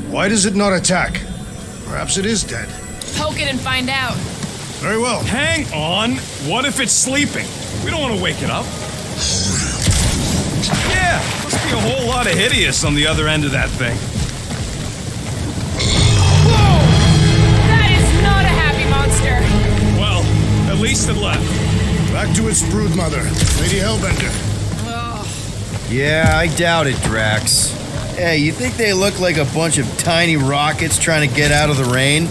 D: Why does it not attack? Perhaps it is dead.
G: Poke it and find out.
D: Very well.
I: Hang on. What if it's sleeping? We don't want to wake it up. Yeah, must be a whole lot of hideous on the other end of that thing.
G: Whoa! That is not a happy monster.
I: Well, at least it left.
D: Back to its brood mother, Lady Hellbender.
A: Yeah, I doubt it, Drax. Hey, you think they look like a bunch of tiny rockets trying to get out of the rain?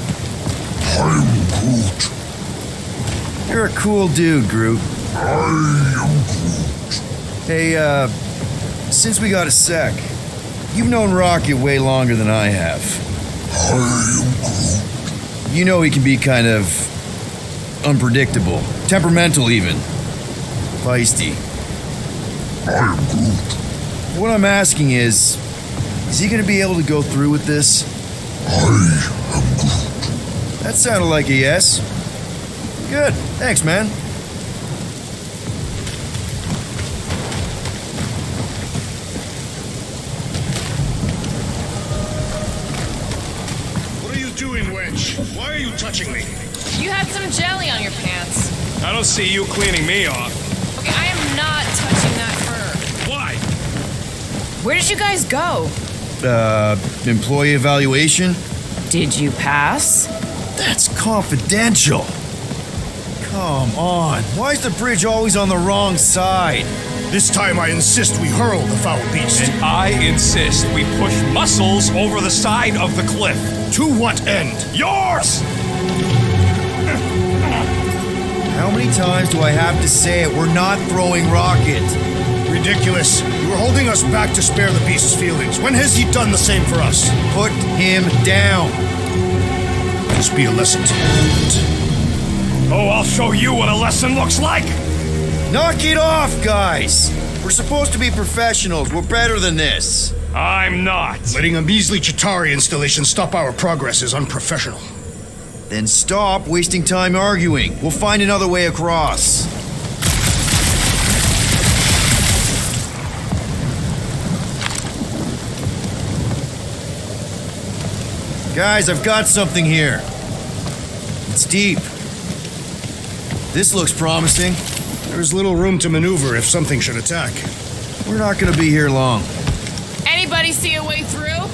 E: I'm Groot.
A: You're a cool dude, Groot.
E: I am Groot.
A: Hey, since we got a sec, you've known Rocket way longer than I have.
E: I am Groot.
A: You know he can be kind of unpredictable, temperamental even, feisty.
E: I am Groot.
A: What I'm asking is he gonna be able to go through with this?
E: I am Groot.
A: That sounded like a yes. Good. Thanks, man.
D: What are you doing, Wench? Why are you touching me?
G: You had some jelly on your pants.
I: I don't see you cleaning me off.
G: Okay, I am not touching that fur.
I: Why?
C: Where did you guys go?
A: Employee evaluation?
C: Did you pass?
A: That's confidential. Come on. Why is the bridge always on the wrong side?
D: This time I insist we hurl the foul beast.
I: And I insist we push muscles over the side of the cliff.
D: To what end?
I: Yours!
A: How many times do I have to say it? We're not throwing Rocket.
D: Ridiculous. You were holding us back to spare the beast's feelings. When has he done the same for us?
A: Put him down.
D: This be a lesson to you.
I: Oh, I'll show you what a lesson looks like!
A: Knock it off, guys! We're supposed to be professionals. We're better than this.
I: I'm not.
D: Letting a measly Chitauri installation stop our progress is unprofessional.
A: Then stop wasting time arguing. We'll find another way across. Guys, I've got something here. It's deep. This looks promising.
D: There's little room to maneuver if something should attack.
A: We're not gonna be here long.
G: Anybody see a way through?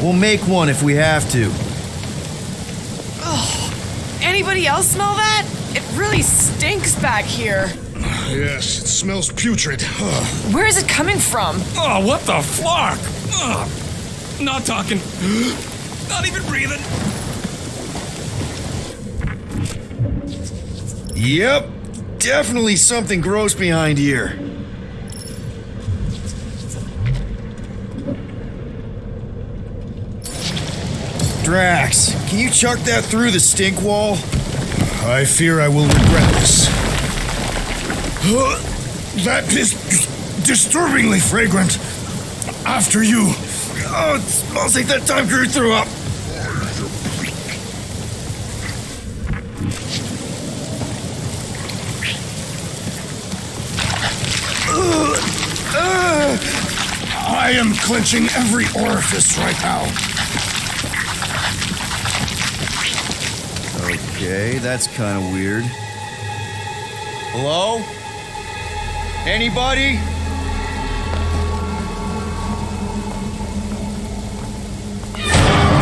A: We'll make one if we have to.
C: Oh, anybody else smell that? It really stinks back here.
D: Yes, it smells putrid.
C: Where is it coming from?
I: Oh, what the flark? Not talking. Not even breathing.
A: Yep, definitely something gross behind here. Drax, can you chuck that through the stink wall?
D: I fear I will regret this. That is disturbingly fragrant. After you.
A: Oh, it smells like that time Groot threw up.
D: I am clenching every orifice right now.
A: Okay, that's kind of weird. Hello? Anybody?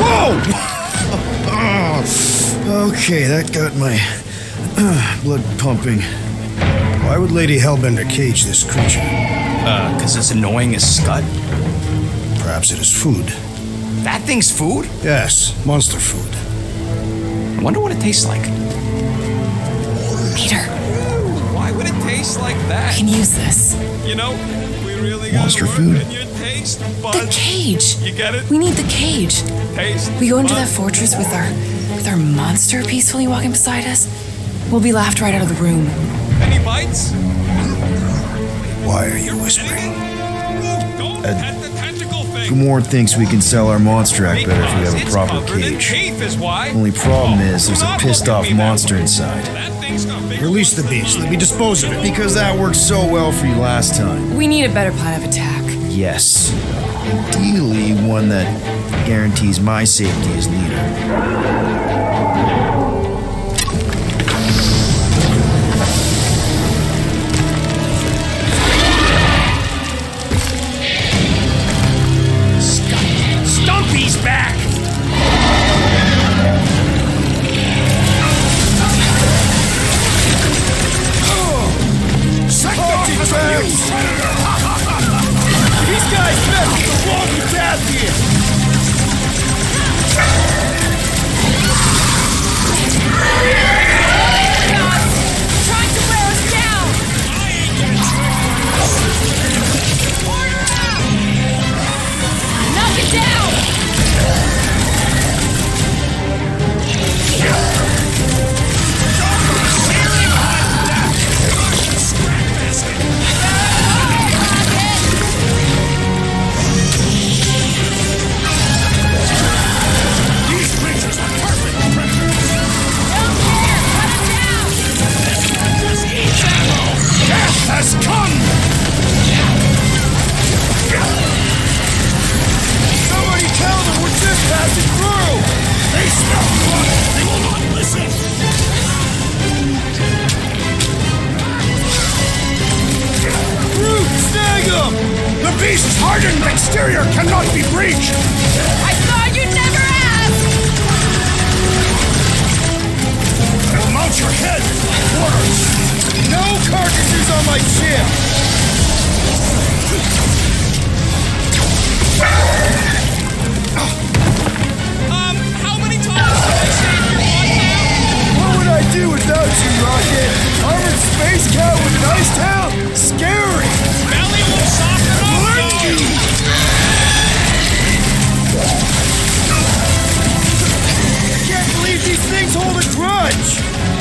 A: Whoa! Okay, that got my blood pumping.
D: Why would Lady Hellbender cage this creature?
L: 'Cause it's annoying as scud.
D: Perhaps it is food.
L: That thing's food?
D: Yes, monster food.
L: I wonder what it tastes like.
C: Peter,
F: Why would it taste like that?
C: we can use this.
F: You know, we really gotta
A: Monster
F: work
A: food?
F: on your taste
C: The
F: buds.
C: cage.
F: You get it?
C: We need the cage.
F: Taste
C: We go into
F: buds.
C: that fortress with our monster peacefully walking beside us. We'll be laughed right out of the room.
F: Any bites?
D: Why are you whispering?
F: Don't pet the tentacle thing.
A: Gamorrean thinks we can sell our monster act better if we have a
F: It's
A: proper
F: covered in
A: cage.
F: teeth is why.
A: Only problem is there's a
F: Not
A: pissed
F: look at
A: off
F: me that
A: monster
F: way.
A: inside.
F: That thing's got bigger
D: Release the beast. Let me dispose of it.
A: Because that worked so well for you last time.
C: We need a better plan of attack.
A: Yes. Ideally, one that guarantees my safety as leader.
L: Stumpy's back!
A: These guys messed with the wrong Potassium!
G: Trying to wear us down! Order out! Knock it down!
D: These creatures are perfect predators.
G: Don't care! Cut it down!
D: Death has come!
A: Somebody tell them we're just passing through!
D: They smell blood! They will not listen!
A: Groot, snag them!
D: The beast's hardened exterior cannot be breached!
G: I thought you'd never ask!
D: I will mount your head! Orders!
A: No carcasses on my ship!
F: How many times did I say you want now?
A: What would I do without you, Rocket? Armored space cat with an ice tail? Scary!
F: Belly will soften up.
A: I can't believe these things hold a grudge!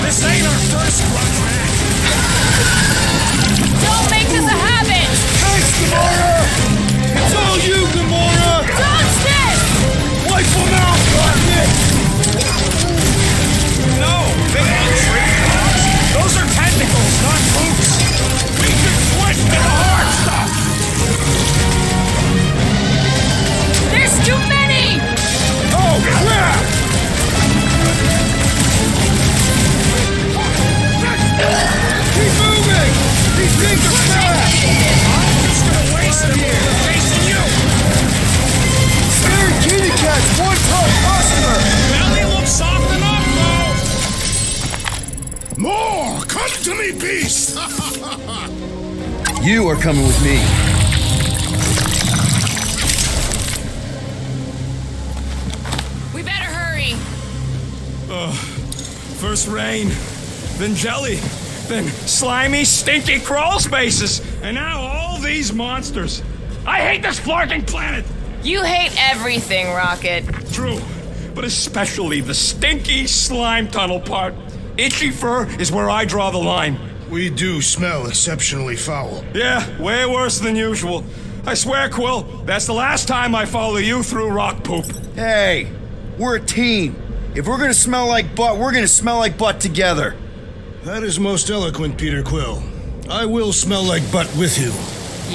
D: This ain't our first grudge match!
G: Don't make this a habit!
A: Thanks, Gamora! It's all you, Gamora!
G: Dodge this!
A: Wipe them out, Rocket!
F: No, they ain't tree dogs. Those are tentacles, not boots. We can twist to the hard stuff.
G: There's too many!
A: Oh, crap! Keep moving! These things are fast!
F: I'm just gonna waste them here, chasing you.
A: Scared kitty cats, one top customer!
F: Belly will soften up, though.
D: More! Come to me, beast!
A: You are coming with me.
G: We better hurry!
F: First rain, then jelly, then slimy, stinky crawl spaces, and now all these monsters. I hate this flarking planet!
C: You hate everything, Rocket.
F: True,
I: but especially the stinky slime tunnel part. Itchy fur is where I draw the line.
D: We do smell exceptionally foul.
I: Yeah, way worse than usual. I swear, Quill, that's the last time I follow you through rock poop.
A: Hey, we're a team. If we're gonna smell like butt, we're gonna smell like butt together.
D: That is most eloquent, Peter Quill. I will smell like butt with you.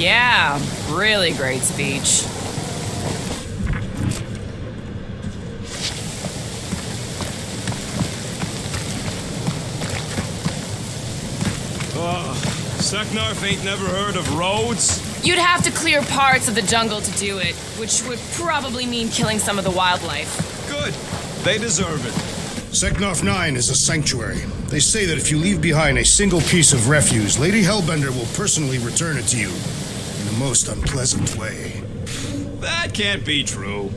C: Yeah, really great speech.
I: Seknarf ain't never heard of roads?
C: You'd have to clear parts of the jungle to do it, which would probably mean killing some of the wildlife.
I: Good. They deserve it.
D: Seknarf 9 is a sanctuary. They say that if you leave behind a single piece of refuse, Lady Hellbender will personally return it to you in a most unpleasant way.
I: That can't be true.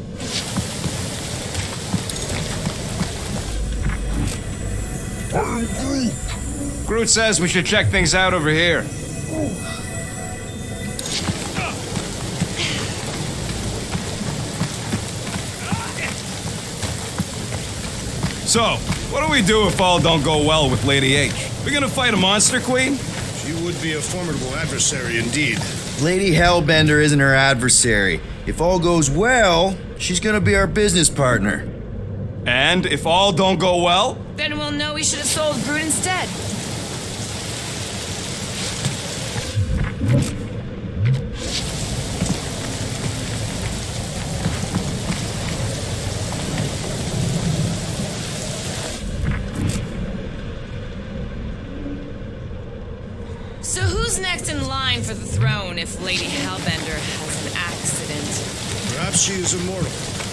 E: I'm Groot.
F: Groot says we should check things out over here.
I: So, what do we do if all don't go well with Lady H? We gonna fight a monster queen?
D: She would be a formidable adversary indeed.
A: Lady Hellbender isn't her adversary. If all goes well, she's gonna be our business partner.
I: And if all don't go well?
C: Then we'll know we should have sold Groot instead. So who's next in line for the throne if Lady Hellbender has an accident?
D: Perhaps she is immortal.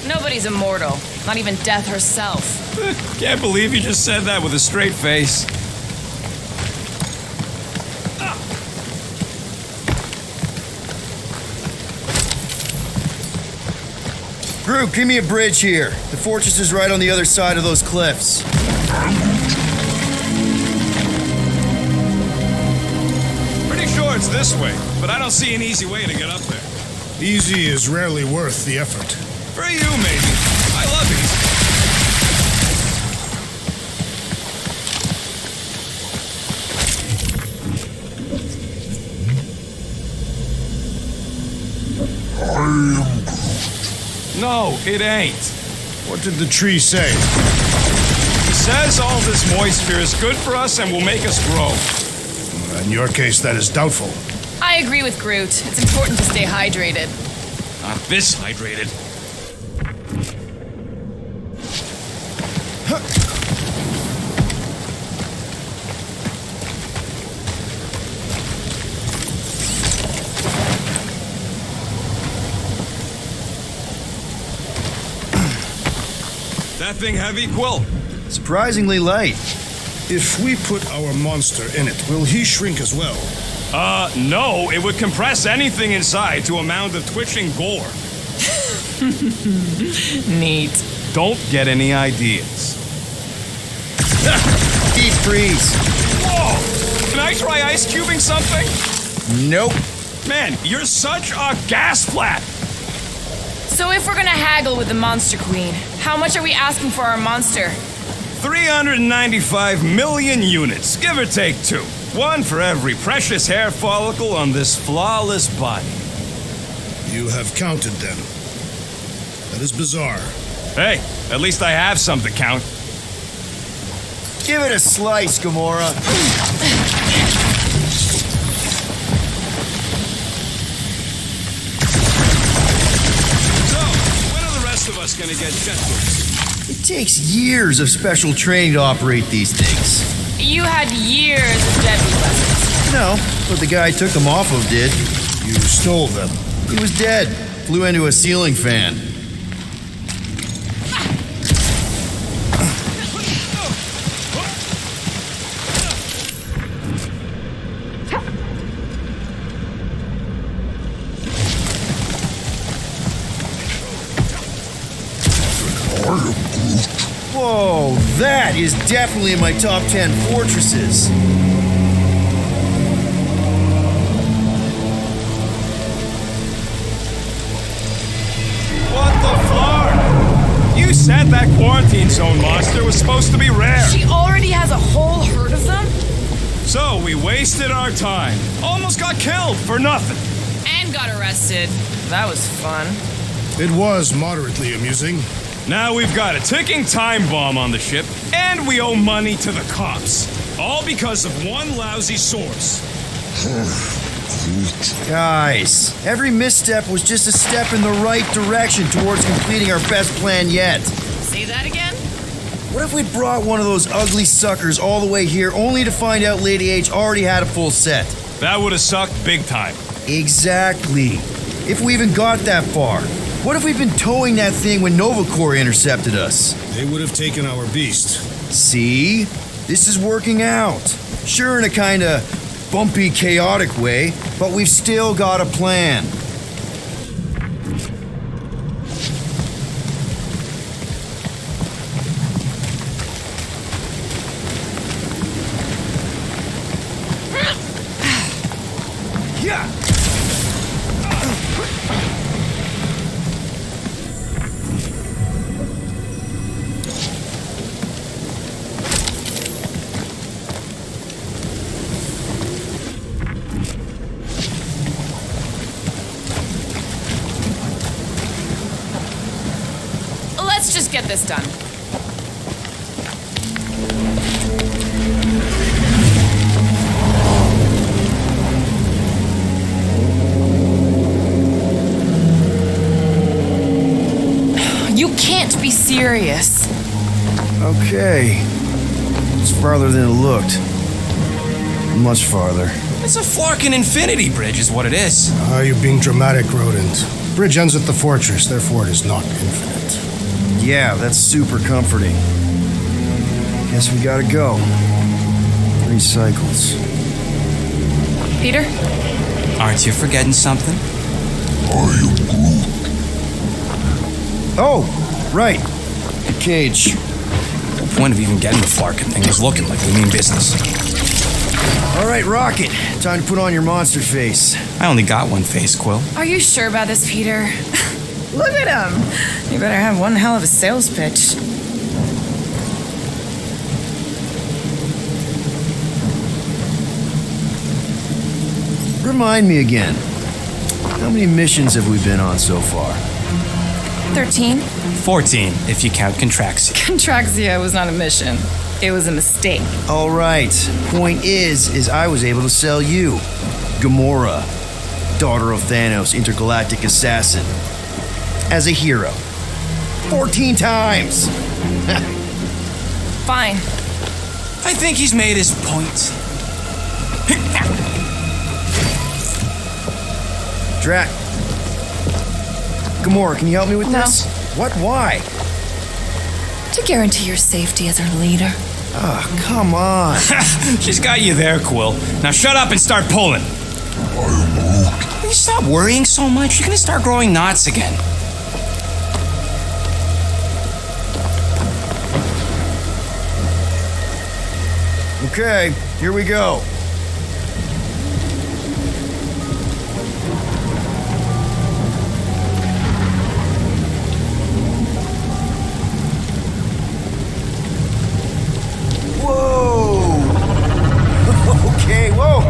C: Nobody's immortal, not even death herself.
I: Can't believe you just said that with a straight face.
A: Groot, give me a bridge here. The fortress is right on the other side of those cliffs.
I: Pretty sure it's this way, but I don't see an easy way to get up there.
D: Easy is rarely worth the effort.
I: For you, maybe. I love easy.
E: I am Groot.
I: No, it ain't.
D: What did the tree say?
I: He says all this moisture is good for us and will make us grow.
D: In your case, that is doubtful.
C: I agree with Groot. It's important to stay hydrated.
I: Not this hydrated. That thing heavy, Quill?
A: Surprisingly light.
D: If we put our monster in it, will he shrink as well?
I: No. It would compress anything inside to a mound of twitching gore.
C: Neat.
I: Don't get any ideas.
A: Deep freeze.
I: Whoa! Can I try ice cubing something?
A: Nope.
I: Man, you're such a gas flat!
C: So if we're gonna haggle with the Monster Queen, how much are we asking for our monster?
I: 395 million units, give or take 2. One for every precious hair follicle on this flawless body.
D: You have counted them. That is bizarre.
I: Hey, at least I have some to count.
A: Give it a slice, Gamora.
I: Of us gonna get jet boots.
A: It takes years of special training to operate these things.
C: You had years of deadly lessons.
A: No, but the guy I took them off of did.
D: You stole them.
A: He was dead. Flew into a ceiling fan. Whoa, that is definitely in my top 10 fortresses.
I: What the flar? You
F: you said that quarantine zone monster was supposed to be rare.
C: She already has a whole herd of them?
F: So we wasted our time. Almost got killed for nothing.
C: And got arrested. That was fun.
D: It was moderately amusing.
F: Now we've got a ticking time bomb on the ship, and we owe money to the cops. All because of one lousy source.
A: Guys, every misstep was just a step in the right direction towards completing our best plan yet.
C: Say that again?
A: What if we brought one of those ugly suckers all the way here only to find out Lady H already had a full set?
F: That would have sucked big time.
A: Exactly. If we even got that far. What if we'd been towing that thing when Nova Corps intercepted us?
D: They would have taken our beast.
A: See? This is working out. Sure, in a kinda bumpy, chaotic way, but we've still got a plan.
F: Yeah!
C: Let's just get this done. You can't be serious.
A: Okay. It's farther than it looked. Much farther.
L: It's a Flarkin infinity bridge, is what it is.
D: You're being dramatic, Rodent. Bridge ends at the fortress, therefore it is not infinite.
A: Yeah, that's super comforting. Guess we gotta go. 3 cycles.
C: Peter?
L: Aren't you forgetting something?
A: Oh, right. The cage.
L: The point of even getting the Flarkin thing was looking like we mean business.
A: All right, Rocket. Time to put on your monster face.
L: I only got one face, Quill.
C: Are you sure about this, Peter? Look at him. You better have one hell of a sales pitch.
A: Remind me again. How many missions have we been on so far?
C: 13?
L: 14, if you count Contraxia.
C: Contraxia was not a mission. It was a mistake.
A: All right. Point is I was able to sell you. Gamora, daughter of Thanos, intergalactic assassin. As a hero. 14 times!
C: Fine.
L: I think he's made his point.
A: Drac. Gamora, can you help me with
C: No.
A: this? What? Why?
C: To guarantee your safety as our leader.
A: Ah, come on.
L: She's got you there, Quill. Now shut up and start pulling. Will you stop worrying so much? You're gonna start growing knots again.
A: Okay, here we go. Whoa! Okay, whoa!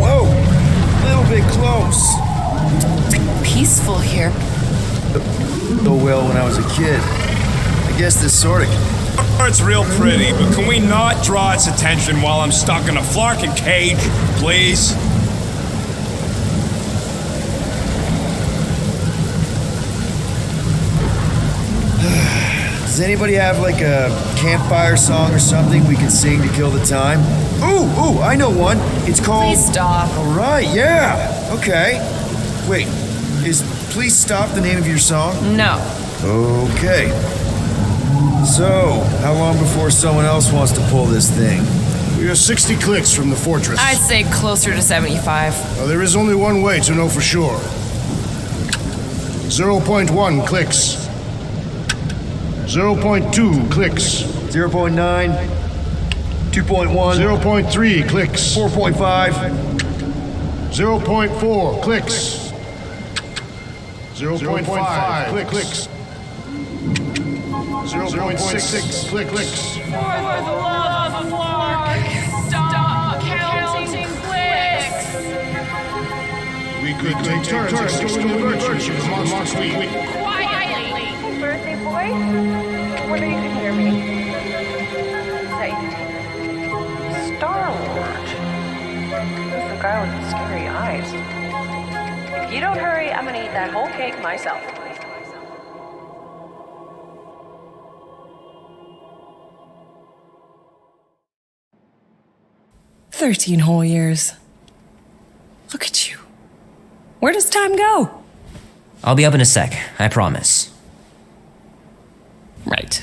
A: A little bit close.
C: Peaceful here.
A: Oh well, when I was a kid. I guess this sort of...
F: It's real pretty, but can we not draw its attention while I'm stuck in a Flarkin cage, please?
A: Does anybody have like a campfire song or something we can sing to kill the time? Ooh, I know one. It's called...
C: Please stop.
A: All right, yeah. Okay. Wait, is Please Stop the name of your song?
C: No.
A: Okay. So, how long before someone else wants to pull this thing?
D: We are 60 clicks from the fortress.
C: I'd say closer to 75.
D: There is only one way to know for sure. 0.1 clicks. 0.2 clicks.
A: 0.9. 2.1.
D: 0.3 clicks.
A: 4.5.
D: 0.4 clicks. 0.5 clicks. 0.66 clicks.
G: For the love of Lark, stop counting clicks.
D: We could take turns extolling the virtues of the monster we.
G: Quietly.
Q: Birthday boy? Wonder you can hear me. Say, Star-Lord. Who's the guy with the scary eyes? If you don't hurry, I'm gonna eat that whole cake myself.
C: "13 whole years. Look at you. Where does time go?"
R: I'll be up in a sec, I promise.
C: Right.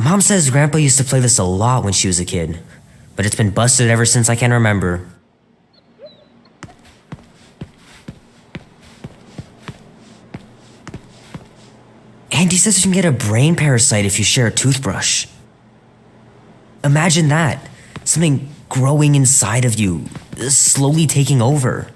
R: Mom says Grandpa used to play this a lot when she was a kid, but it's been busted ever since I can remember. Andy says you can get a brain parasite if you share a toothbrush. Imagine that. Something growing inside of you, slowly taking over.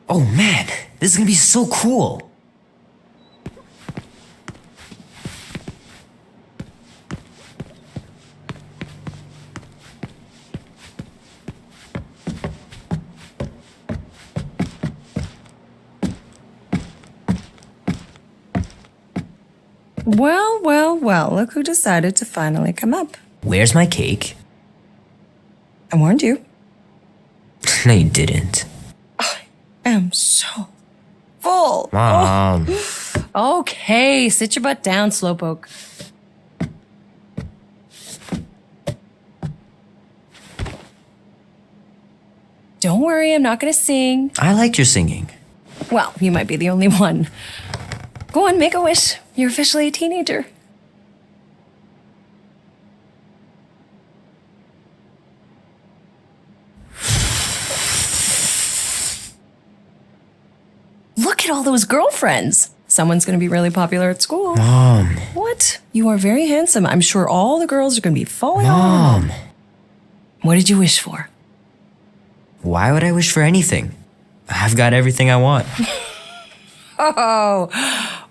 R: Oh man, this is gonna be so cool.
C: Well, well, well, look who decided to finally come up.
R: Where's my cake?
C: I warned you.
R: No, you didn't.
C: I'm so full.
R: Mom.
N: Oh. Okay, sit your butt down, Slowpoke.
C: Don't worry, I'm not gonna sing.
R: I liked your singing.
C: Well, you might be the only one. Go on, make a wish. You're officially a teenager. Look at all those girlfriends. Someone's gonna be really popular at school.
R: Mom.
C: What? You are very handsome. I'm sure all the girls are gonna be falling on.
R: Mom.
C: What did you wish for?
R: Why would I wish for anything? I've got everything I want.
C: Oh,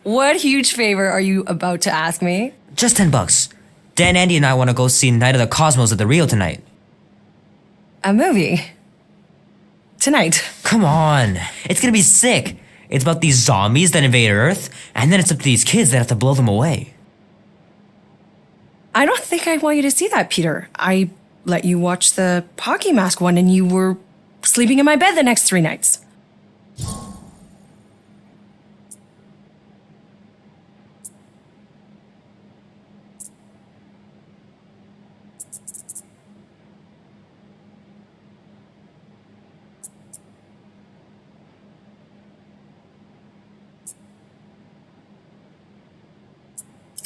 C: what huge favor are you about to ask me?
R: Just $10. Dan, Andy, and I want to go see Night of the Cosmos at the Rio tonight.
C: A movie? Tonight?
R: Come on. It's gonna be sick. It's about these zombies that invade Earth, and then it's up to these kids that have to blow them away.
C: I don't think I want you to see that, Peter. I let you watch the hockey mask one and you were sleeping in my bed the next 3 nights.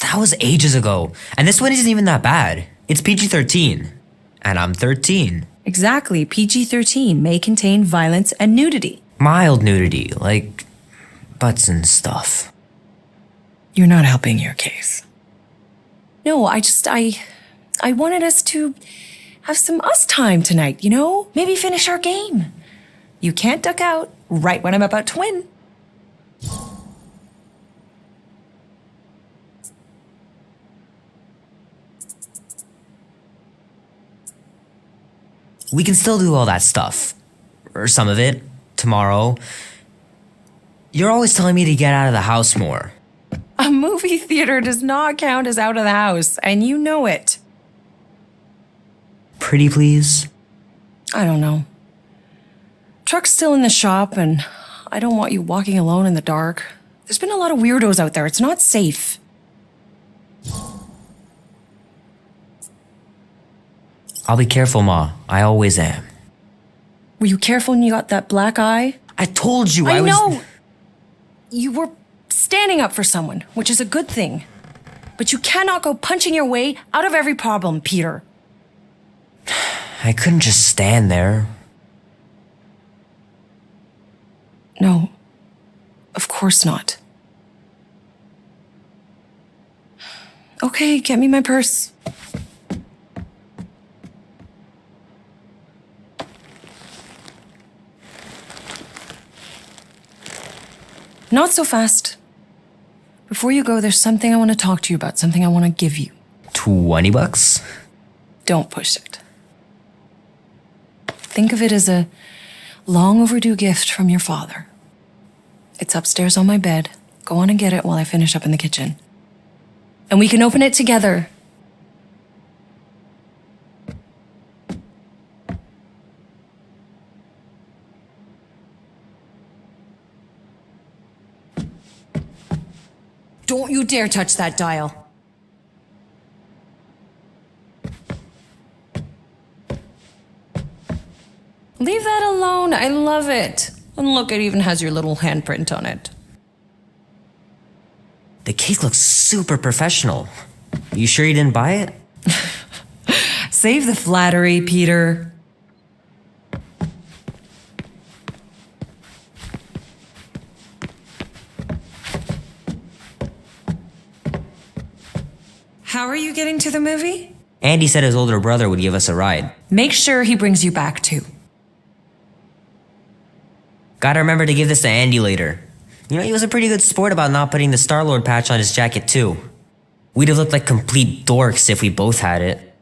R: That was ages ago, and this one isn't even that bad. It's PG-13, and I'm 13.
C: Exactly. PG-13 may contain violence and nudity.
R: Mild nudity, like butts and stuff.
C: You're not helping your case. No, I wanted us to have some us time tonight, you know? Maybe finish our game. You can't duck out right when I'm about to win.
R: We can still do all that stuff. Or some of it. Tomorrow. You're always telling me to get out of the house more.
C: A movie theater does not count as out of the house, and you know it.
R: Pretty please?
C: I don't know. Truck's still in the shop, and
N: I don't want you walking alone in the dark. There's been a lot of weirdos out there. It's not safe.
R: I'll be careful, Ma. I always am.
N: Were you careful when you got that black eye?
R: I told you I was...
N: know! You were standing up for someone, which is a good thing. But you cannot go punching your way out of every problem, Peter.
R: I couldn't just stand there.
N: No. Of course not. Okay, get me my purse. Not so fast. Before you go, there's something I want to talk to you about, something I want to give you.
R: $20?
N: Don't push it. Think of it as a long overdue gift from your father. It's upstairs on my bed. Go on and get it while I finish up in the kitchen. And we can open it together. Don't you dare touch that dial. Leave that alone. I love it. And look, it even has your little handprint on it.
R: The cake looks super professional. You sure you didn't buy it?
N: Save the flattery, Peter. How are you getting to the movie?
R: Andy said his older brother would give us a ride.
N: Make sure he brings you back too.
R: Gotta remember to give this to Andy later. You know, he was a pretty good sport about not putting the Star-Lord patch on his jacket too. We'd have looked like complete dorks if we both had it.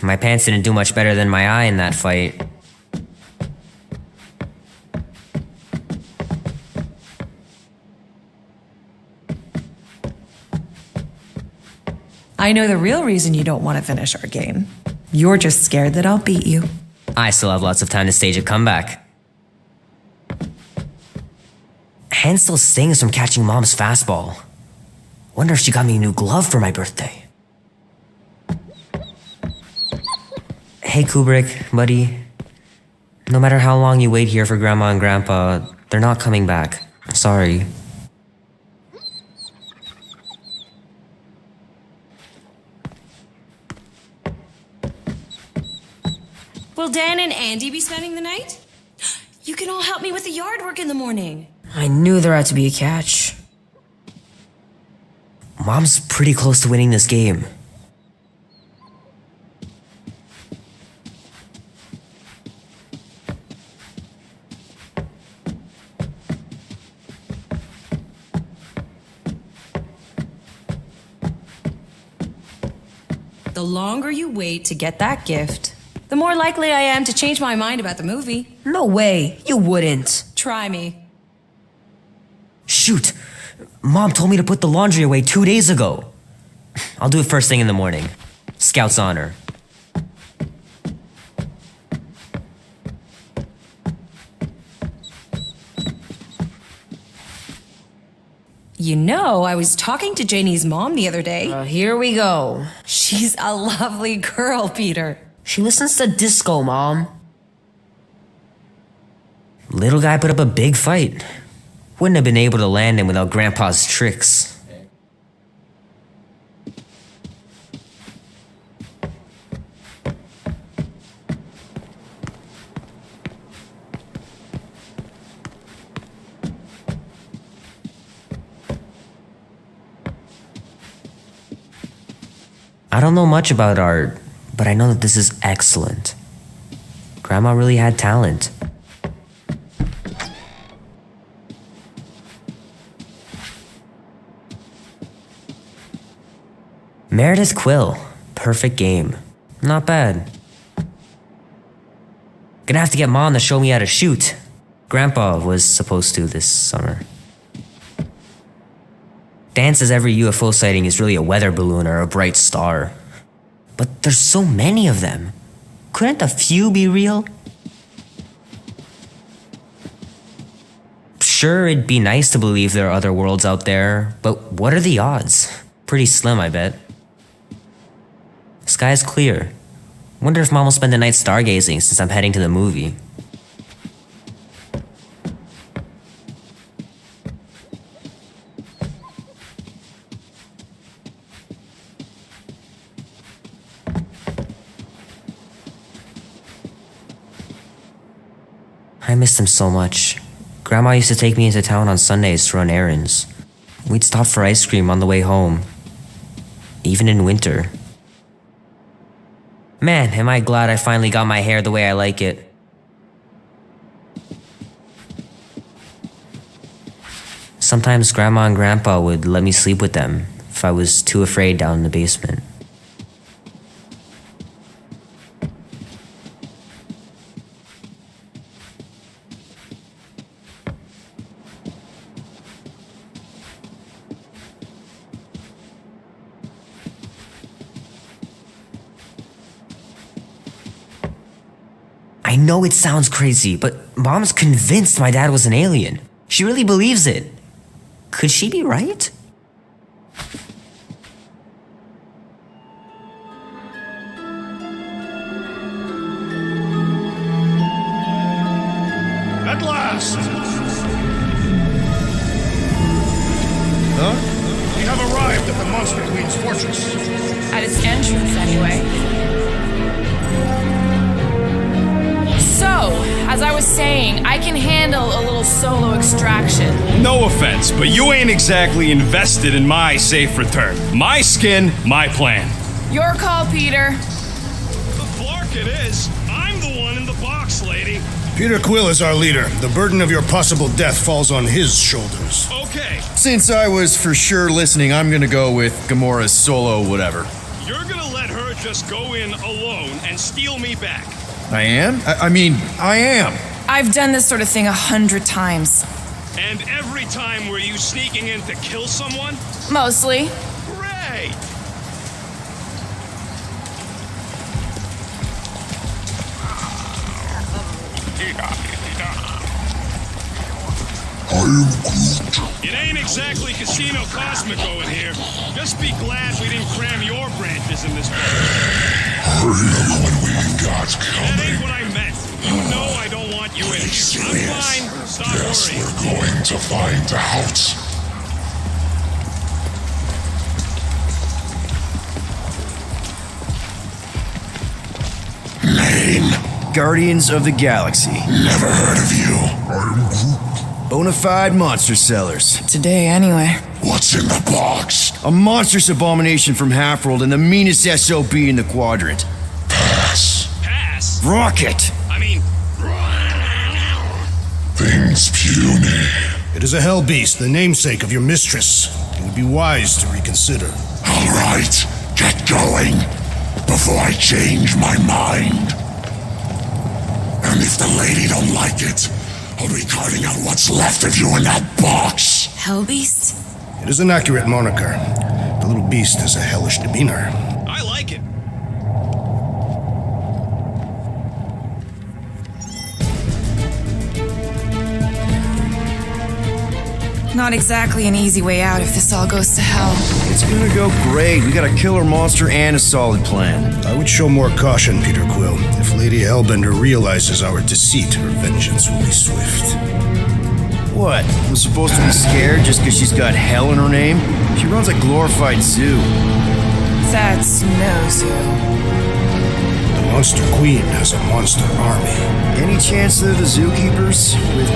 R: My pants didn't do much better than my eye in that fight.
N: I know the real reason you don't want to finish our game. You're just scared that I'll beat you.
R: I still have lots of time to stage a comeback. Hand still stings from catching Mom's fastball. Wonder if she got me a new glove for my birthday. Hey Kubrick, buddy. No matter how long you wait here for Grandma and Grandpa, they're not coming back. Sorry.
N: Will Dan and Andy be spending the night? You can all help me with the yard work in the morning.
R: I knew there had to be a catch. Mom's pretty close to winning this game.
N: The longer you wait to get that gift, the more likely I am to change my mind about the movie.
R: No way, you wouldn't.
N: Try me.
R: Shoot, Mom told me to put the laundry away 2 days ago. I'll do it first thing in the morning. Scout's honor.
N: You know, I was talking to Janie's mom the other day.
R: Here we go.
N: She's a lovely girl, Peter.
R: She listens to disco, Mom. Little guy put up a big fight. Wouldn't have been able to land him without Grandpa's tricks. I don't know much about art, but I know that this is excellent. Grandma really had talent. Meredith Quill. Perfect game. Not bad. Gonna have to get Mom to show me how to shoot. Grandpa was supposed to this summer. Dan says every UFO sighting is really a weather balloon or a bright star. But there's so many of them. Couldn't a few be real? Sure, it'd be nice to believe there are other worlds out there, but what are the odds? Pretty slim, I bet. Sky's clear. Wonder if Mom will spend the night stargazing since I'm heading to the movie. I missed him so much. Grandma used to take me into town on Sundays to run errands. We'd stop for ice cream on the way home. Even in winter. Man, am I glad I finally got my hair the way I like it. Sometimes Grandma and Grandpa would let me sleep with them if I was too afraid down in the basement. I know it sounds crazy, but Mom's convinced my dad was an alien. She really believes it. Could she be right?
D: At last!
H: Huh?
D: We have arrived at the Monster Queen's fortress.
C: At its entrance, anyway. So, as I was saying, I can handle a little solo extraction.
F: No offense, but you ain't exactly invested in my safe return. My skin, my plan.
C: Your call, Peter.
I: Clark it is. I'm the one in the box, lady.
D: Peter Quill is our leader. The burden of your possible death falls on his shoulders.
I: Okay.
A: Since I was for sure listening, I'm gonna go with Gamora's solo whatever.
I: You're gonna let her just go in alone and steal me back.
A: I am? I mean, I am.
C: I've done this sort of thing 100 times.
I: And every time were you sneaking in to kill someone?
C: Mostly.
I: Great!
E: I am Groot.
I: It ain't exactly Casino Cosmico in here. Just be glad we didn't cram your branches in this place.
E: Hurry up when we got coming.
I: That ain't what I meant. You know I don't want you in here. I'm fine. Stop
E: Yes,
I: worrying.
E: we're going to find out. Name?
A: Guardians of the Galaxy.
E: Never heard of you. I am Groot.
A: Bona fide monster sellers.
C: Today, anyway.
E: What's in the box?
A: A monstrous abomination from Halfworld and the meanest SOB in the quadrant.
E: Pass.
I: Pass?
A: Rocket!
I: I mean,
E: Things puny.
D: It is a hell beast, the namesake of your mistress. It would be wise to reconsider.
E: All right, get going before I change my mind. And if the lady don't like it, I'll be carting out what's left of you in that box.
C: Hellbeast?
D: It is an accurate moniker. The little beast has a hellish demeanor.
I: I like it.
C: Not exactly an easy way out if this all goes to hell.
A: It's gonna go great. We got a killer monster and a solid plan.
D: I would show more caution, Peter Quill. If Lady Hellbender realizes our deceit, her vengeance will be swift.
A: What? I'm supposed to be scared just because she's got hell in her name? She runs a glorified zoo.
C: That's no zoo.
D: The Monster Queen has a monster army.
A: Any chance they're the zookeepers with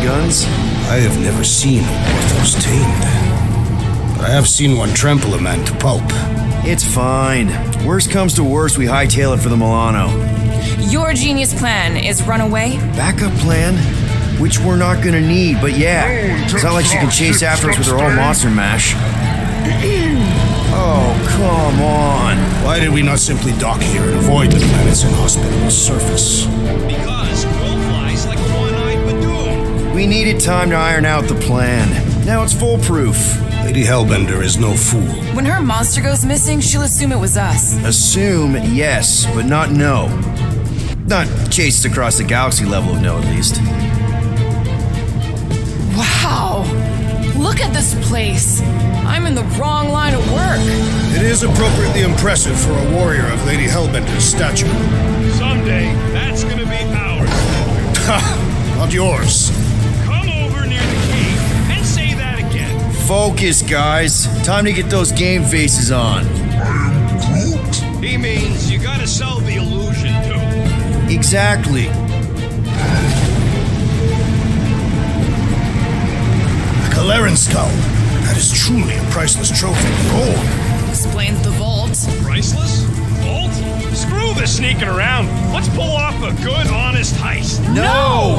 A: guns?
D: I have never seen a Orthos tamed. But I have seen one trample a man to pulp.
A: It's fine. Worst comes to worst, we hightail it for the Milano.
C: Your genius plan is run away?
A: Backup plan? Which we're not gonna need, but yeah. It's not like she can chase after us with her own monster mash. Oh, come on.
D: Why did we not simply dock here and avoid the planet's inhospitable surface?
I: Because Quill flies like a one-eyed Badoon.
A: We needed time to iron out the plan. Now it's foolproof.
D: Lady Hellbender is no fool.
C: When her monster goes missing, she'll assume it was us.
A: Assume yes, but not no. Not chased across the galaxy level of no, at least.
C: Wow. Wow! Look at this place. I'm in the wrong line of work.
D: It is appropriately impressive for a warrior of Lady Hellbender's stature.
I: Someday, that's gonna be ours.
D: Ha! Not yours.
I: Come over near the cave and say that again.
A: Focus, guys. Time to get those game faces on.
I: He means you gotta sell the illusion, too.
A: Exactly.
D: A Kaleran skull. That is truly a priceless trophy. Gold.
C: Explains the vault.
I: Priceless? Vault? Screw the sneaking around. Let's pull off a good, honest heist.
C: No!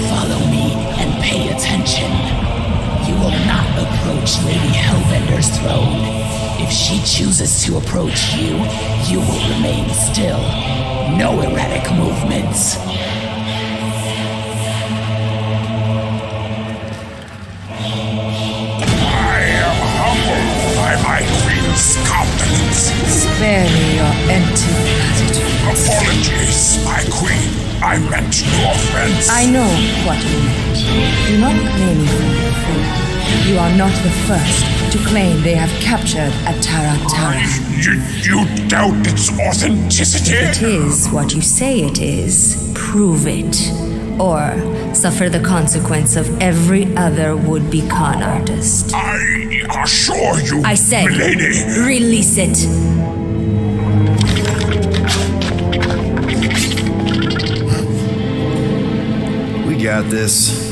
S: Follow me and pay attention. You will not approach Lady Hellbender's throne. If she chooses to approach you, you will remain still. No erratic movements.
E: I am humbled by my queen's confidence.
N: Spare me your empty platitudes.
E: Apologies, my queen. I meant no offense.
N: I know what you meant. Do not claim me for your friend. You are not the first to claim they have captured Atara Tara.
E: You doubt its authenticity?
T: If it is what you say it is, prove it. Or suffer the consequence of every other would-be con artist.
E: I assure you,
T: I said,
E: milady.
T: Release it.
A: We got this.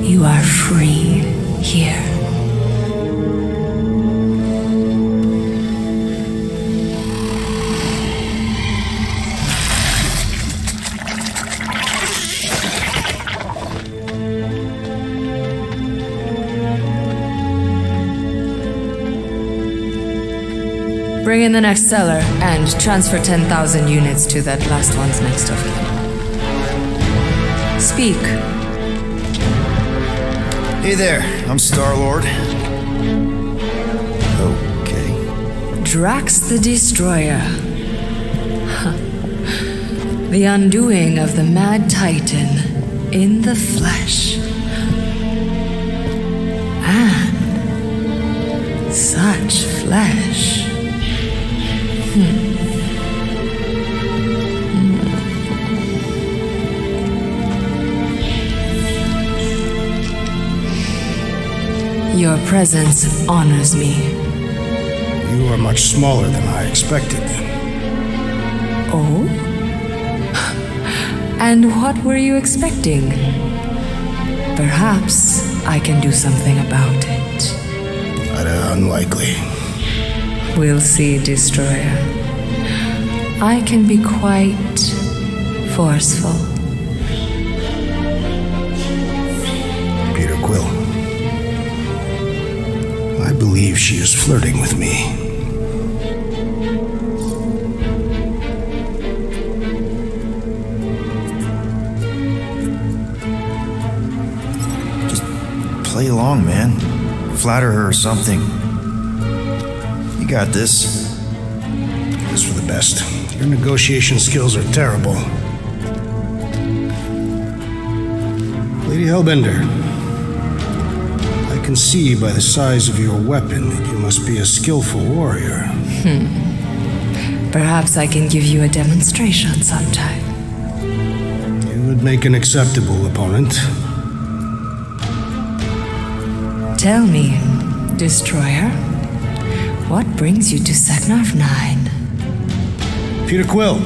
T: You are free here.
N: Bring in the next seller and transfer 10,000 units to that last one's next of kin. Speak.
A: Hey there, I'm Star-Lord. Okay.
N: Drax the Destroyer. Huh. The undoing of the Mad Titan in the flesh. And such flesh. Your presence honors me.
D: You are much smaller than I expected.
N: Oh? And what were you expecting? Perhaps I can do something about it.
D: Unlikely.
N: We'll see, Destroyer. I can be quite forceful.
D: Peter Quill. I believe she is flirting with me.
A: Just play along, man. Flatter her or something. You got this.
D: It's for the best. Your negotiation skills are terrible. Lady Hellbender, I can see by the size of your weapon that you must be a skillful warrior.
N: Perhaps I can give you a demonstration sometime.
D: You would make an acceptable opponent.
N: Tell me, Destroyer,
T: What brings you to Seknarf 9?
D: Peter Quill,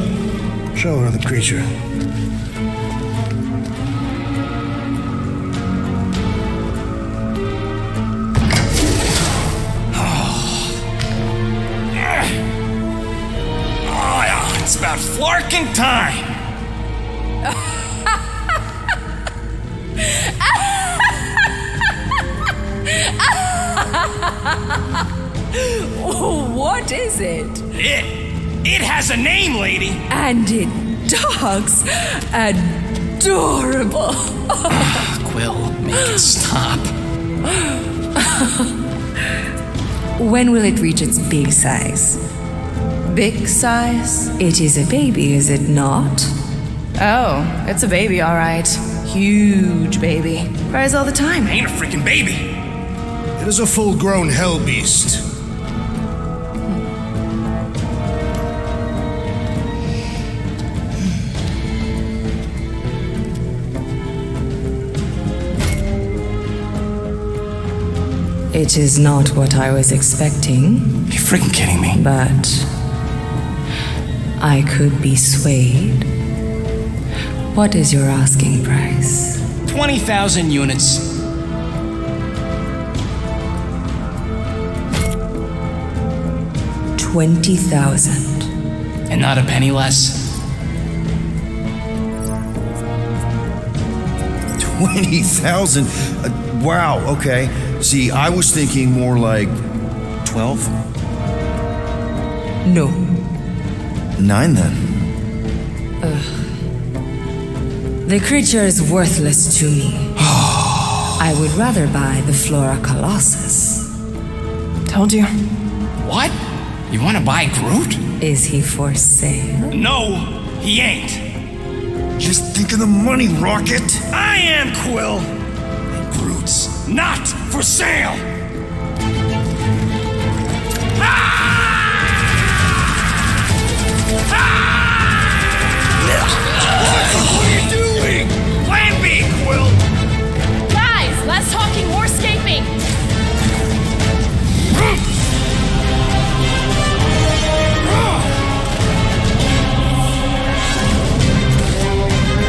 D: show her the creature.
L: It's about flarking time.
T: What is it?
L: It has a name, lady.
T: And it dogs adorable.
L: Quill, make it stop.
T: When will it reach its big size? Big size? It is a baby, is it not?
C: Oh, it's a baby, all right. Huge baby. Cries all the time.
L: Ain't a freaking baby.
D: It is a full-grown hell beast.
T: It is not what I was expecting.
L: You're freaking kidding me.
T: But I could be swayed. What is your asking price?
L: 20,000 units.
T: $20,000.
L: And not a penny less.
A: 20,000? Wow, okay. See, I was thinking more like 12?
T: No.
A: 9 then.
T: The creature is worthless to me. I would rather buy the Flora Colossus.
C: Told you.
L: What? You want to buy Groot?
T: Is he for sale?
L: No, he ain't.
A: Just think of the money, Rocket!
L: I am Quill. And Groot's not for sale.
A: What are you doing?
L: Plan B, Quill.
G: Guys, less talking, more escaping.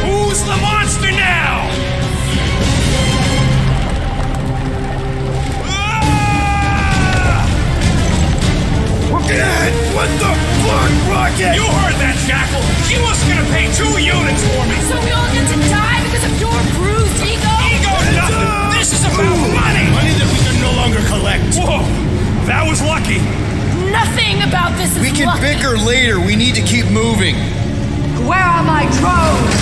L: Who's the monster now?
A: Dad, what the fuck, Rocket?
L: You heard that, Jackal. She was gonna pay 2 units for me.
G: So we all get to die because of your bruised ego?
L: Ego nothing. This is about money.
D: Money that we can no longer collect.
I: Whoa, that was lucky.
G: Nothing about this is
A: We can
G: luck.
A: bicker later. We need to keep moving.
U: Where are my drones?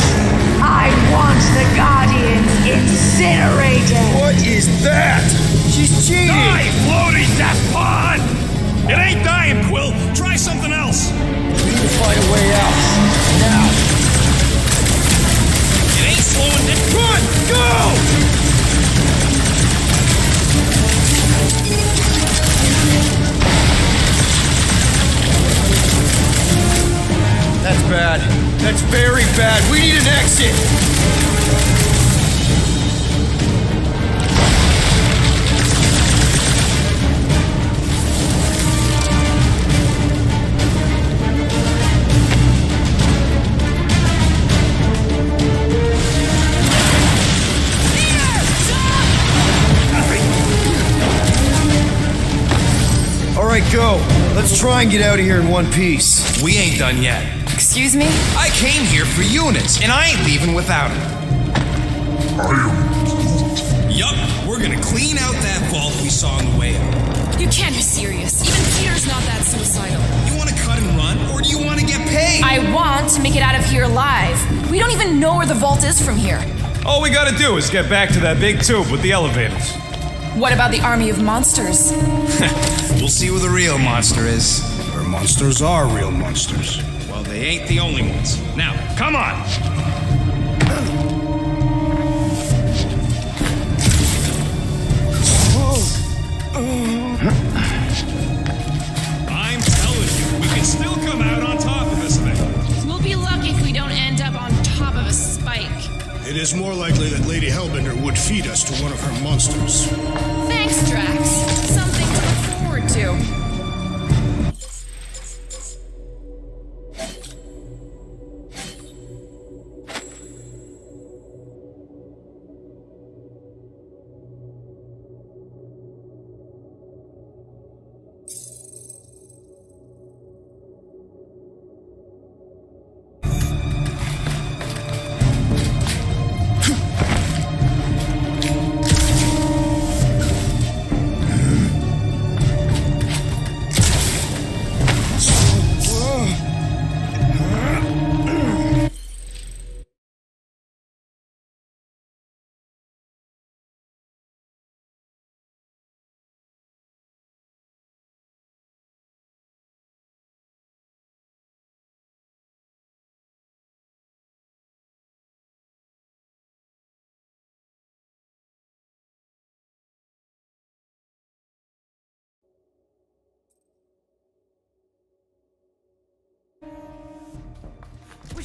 U: I want the Guardians incinerated.
A: What is that? She's cheating.
I: Die, floaty death pod! It ain't dying, Quill. Try something else.
A: We need to find a way out. Now.
L: It ain't slowing down.
A: Run! Go! That's bad. That's very bad. We need an exit. All right, go. Let's try and get out of here in one piece.
B: We ain't done yet.
C: Excuse me?
B: I came here for units, and I ain't leaving without it. Yup, we're gonna clean out that vault we saw on the way out.
C: You can't be serious. Even Peter's not that suicidal.
B: You wanna cut and run, or do you wanna get paid?
C: I want to make it out of here alive. We don't even know where the vault is from here.
I: All we gotta do is get back to that big tube with the elevators.
C: What about the army of monsters?
B: We'll see who the real monster is.
D: Where monsters are real monsters.
B: Well, they ain't the only ones. Now, come on! I'm telling you, we can still come out on top of this thing.
G: We'll be lucky if we don't end up on top of a spike.
D: It is more likely that Lady Hellbender would feed us to one of her monsters.
G: Thanks, Drax. Something to look forward to.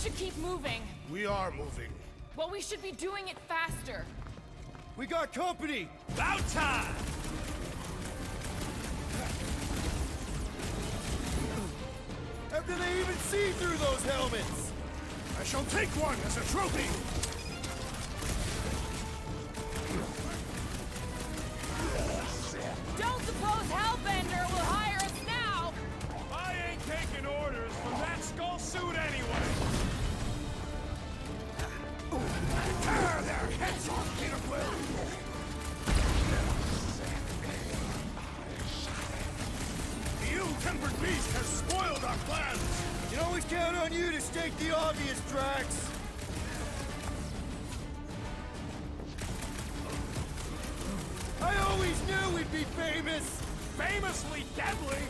G: should keep moving.
D: We are moving.
G: Well, we should be doing it faster.
H: We got company!
I: About time!
H: How do they even see through those helmets?
D: I shall take one as a trophy!
G: Don't suppose Hellbender will hire us now!
I: I ain't taking orders from that skull suit anyway!
D: Tear their heads off, Peter Quill! The ill-tempered beast has spoiled our plans!
H: You can always count on you to state the obvious, Drax! I always knew we'd be famous!
I: Famously deadly!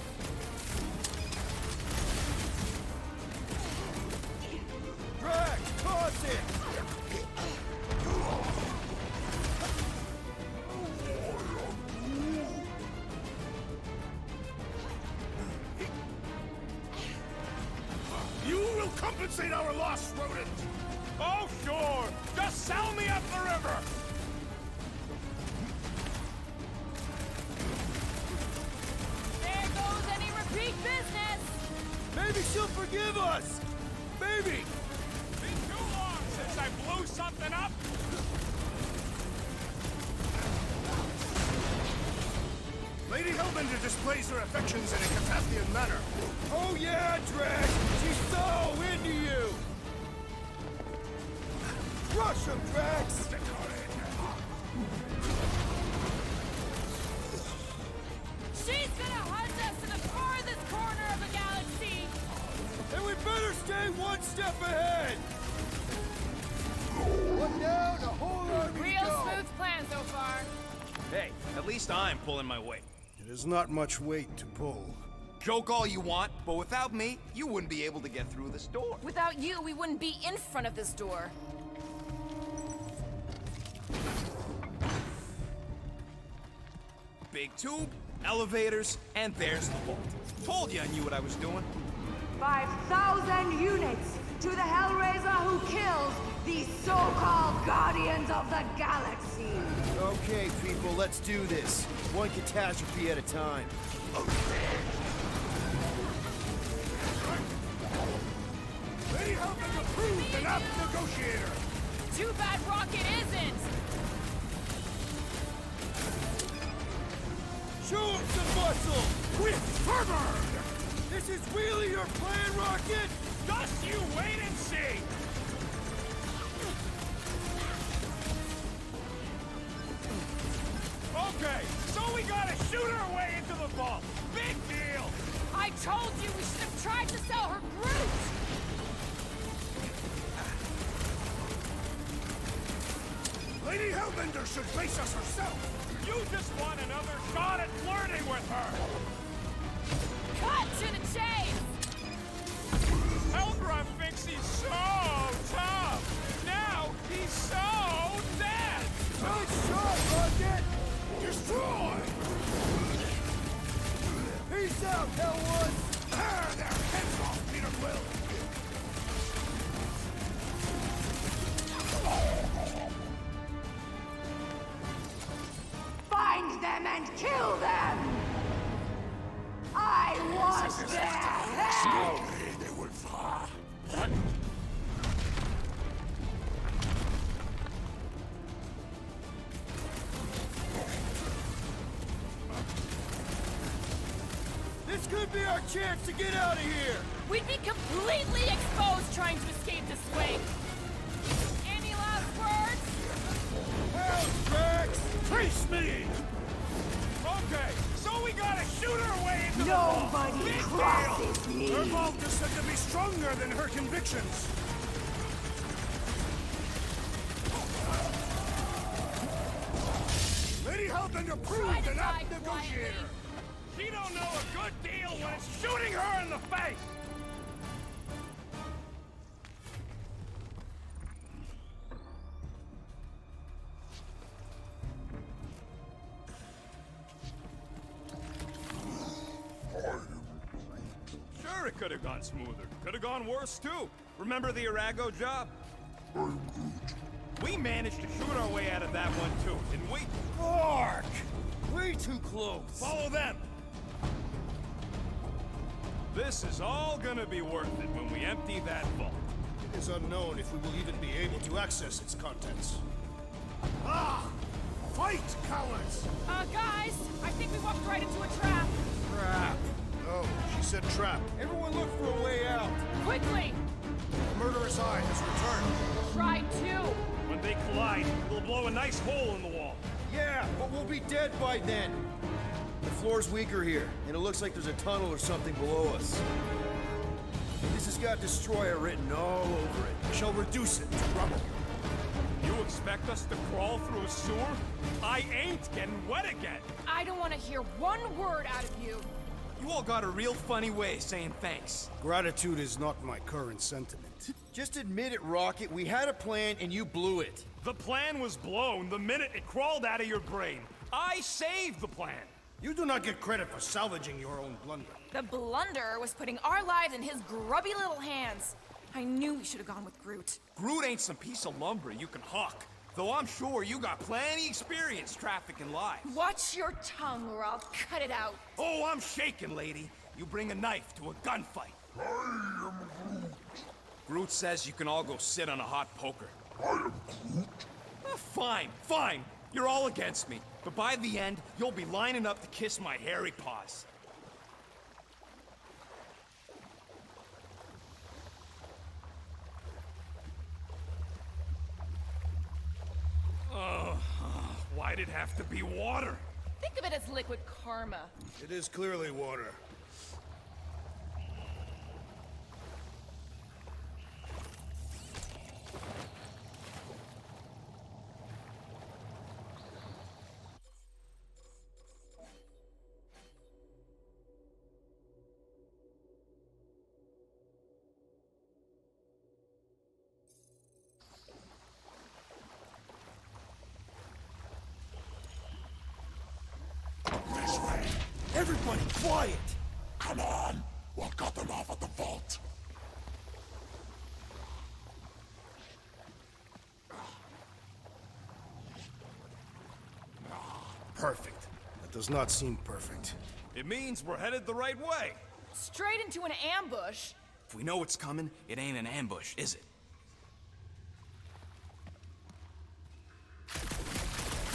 H: Drax, toss it!
D: You will compensate our loss, rodent!
I: Oh, sure! Just sell me up the river!
G: There goes any repeat business!
H: Maybe she'll forgive us! Maybe!
I: Been too long since I blew something up!
D: Lady Hellbender displays her affections in a Cathathian manner.
H: Oh yeah, Drax! She's so into you! Crush him, Drax!
G: She's gonna hunt us to the farthest corner of the galaxy!
H: And we better stay one step ahead! One down, a whole army to
G: Real
H: go.
G: smooth plan so far.
F: Hey, at least I'm pulling my weight.
D: It is not much weight to pull.
B: Joke all you want, but without me, you wouldn't be able to get through this door.
G: Without you, we wouldn't be in front of this door.
B: Big tube, elevators, and there's the vault. Told you I knew what I was doing.
U: 5,000 units to the Hellraiser who kills these so-called Guardians of the Galaxy.
H: Okay, people, let's do this. One catastrophe at a time.
D: Lady Hellbender proved an apt negotiator!
G: Too bad Rocket isn't!
H: Show him some muscle!
D: With fervor!
H: This is really your plan, Rocket?
I: Just you wait and see! Okay, so we gotta shoot our way into the vault! Big deal!
G: I told you we should have tried to sell her Groot!
D: Lady Hellbender should face us herself!
I: You just want another shot at flirting with her!
G: Cut to the chase!
I: Hellgrunt thinks he's so tough! Now he's so dead!
H: Good shot, Rocket!
D: Destroy!
H: Peace out, Hellwoods!
D: Tear their heads off, Peter Quill!
U: Find them and kill them! I want their head!
H: This could be our chance to get out of here!
G: We'd be completely exposed trying to escape this way. Any last words?
H: Help, Drax!
D: Face me!
I: Okay, so we gotta shoot our way into the vault!
U: Nobody
I: Big
U: crosses
I: deal!
U: me!
D: Her vault is said to be stronger than her convictions. Lady Hellbender
G: Try
D: proved
G: to
D: an
G: die
D: apt negotiator.
G: quietly.
I: She don't know a good deal when it's shooting her in the face!
F: Sure, it could have gone smoother. Could have gone worse, too. Remember the Arago job? We managed to shoot our way out of that one too, didn't we?
A: Mark! Way too close!
F: Follow them! This is all gonna be worth it when we empty that vault.
D: It is unknown if we will even be able to access its contents. Ah! Fight, cowards!
G: Guys, I think we walked right into a trap.
A: Trap!
D: No, she said trap.
A: Everyone look for a way out!
G: Quickly!
D: The murderous eye has returned.
G: Try to.
I: When they collide, we'll blow a nice hole in the wall.
A: Yeah, but we'll be dead by then! The floor's weaker here, and it looks like there's a tunnel or something below us. This has got Destroyer written all over it.
D: We shall reduce it to rubble.
I: You expect us to crawl through a sewer? I ain't getting wet again.
G: I don't want to hear one word out of you.
F: You all got a real funny way of saying thanks.
D: Gratitude is not my current sentiment.
A: Just admit it, Rocket. We had a plan and you blew it.
I: The plan was blown the minute it crawled out of your brain. I saved the plan.
D: You do not get credit for salvaging your own blunder.
G: The blunder was putting our lives in his grubby little hands. I knew we should have gone with Groot.
F: Groot ain't some piece of lumber you can hawk. Though I'm sure you got plenty experience trafficking lives.
G: Watch your tongue or I'll cut it out.
F: Oh, I'm shaking, lady. You bring a knife to a gunfight.
E: I am Groot.
F: Groot says you can all go sit on a hot poker.
E: I am Groot.
F: Fine, fine. You're all against me. But by the end, you'll be lining up to kiss my hairy paws.
I: Why'd it have to be water?
G: Think of it as liquid karma.
D: It is clearly water.
A: Everybody, quiet!
E: Come on! We'll cut them off at the vault.
D: Perfect. That does not seem perfect.
F: It means we're headed the right way.
G: Straight into an ambush.
F: If we know what's coming, it ain't an ambush, is it?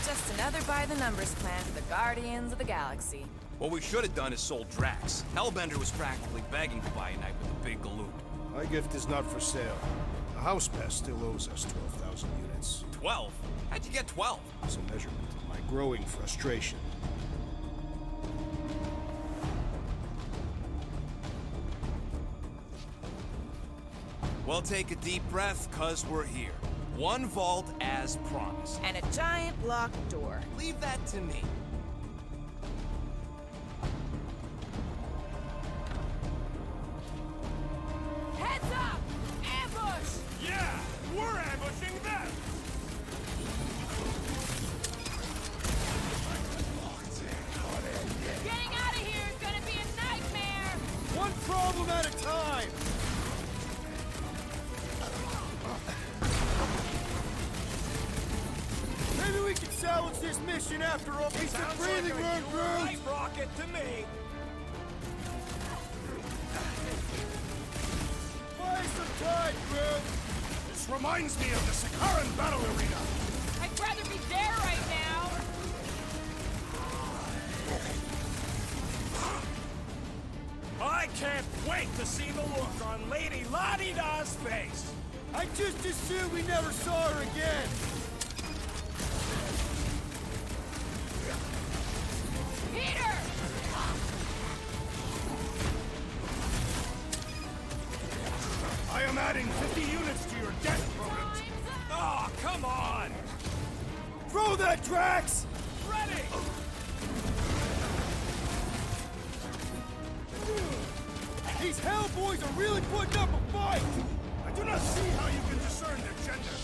C: Just another by-the-numbers plan for the Guardians of the Galaxy.
F: What we should have done is sold Drax. Hellbender was practically begging to buy a night with a big galoot.
D: My gift is not for sale. The house pest still owes us 12,000 units.
F: 12? How'd you get 12?
D: It's a measurement of my growing frustration.
F: Well, take a deep breath, cuz we're here. One vault as promised.
C: And a giant locked door.
F: Leave that to me.
G: Heads up! Ambush!
I: Yeah, we're ambushing them!
G: Getting out of here is gonna be a nightmare!
A: One problem at a time! Maybe we can salvage this mission after all. It's the breathing room,
F: Right, Rocket, to me.
A: Buy some time, Groot!
D: This reminds me of the Sakaran battle arena.
G: I'd rather be there right now!
I: I can't wait to see the look on Lady La-Di-Da's face!
A: I just assumed we never saw her again!
G: Peter!
D: I am adding 50 units to your debt, Rodent.
I: Oh, come on!
A: Throw that, Drax!
I: Ready!
A: These Hellboys are really putting up a fight!
D: I do not see how you can discern their gender.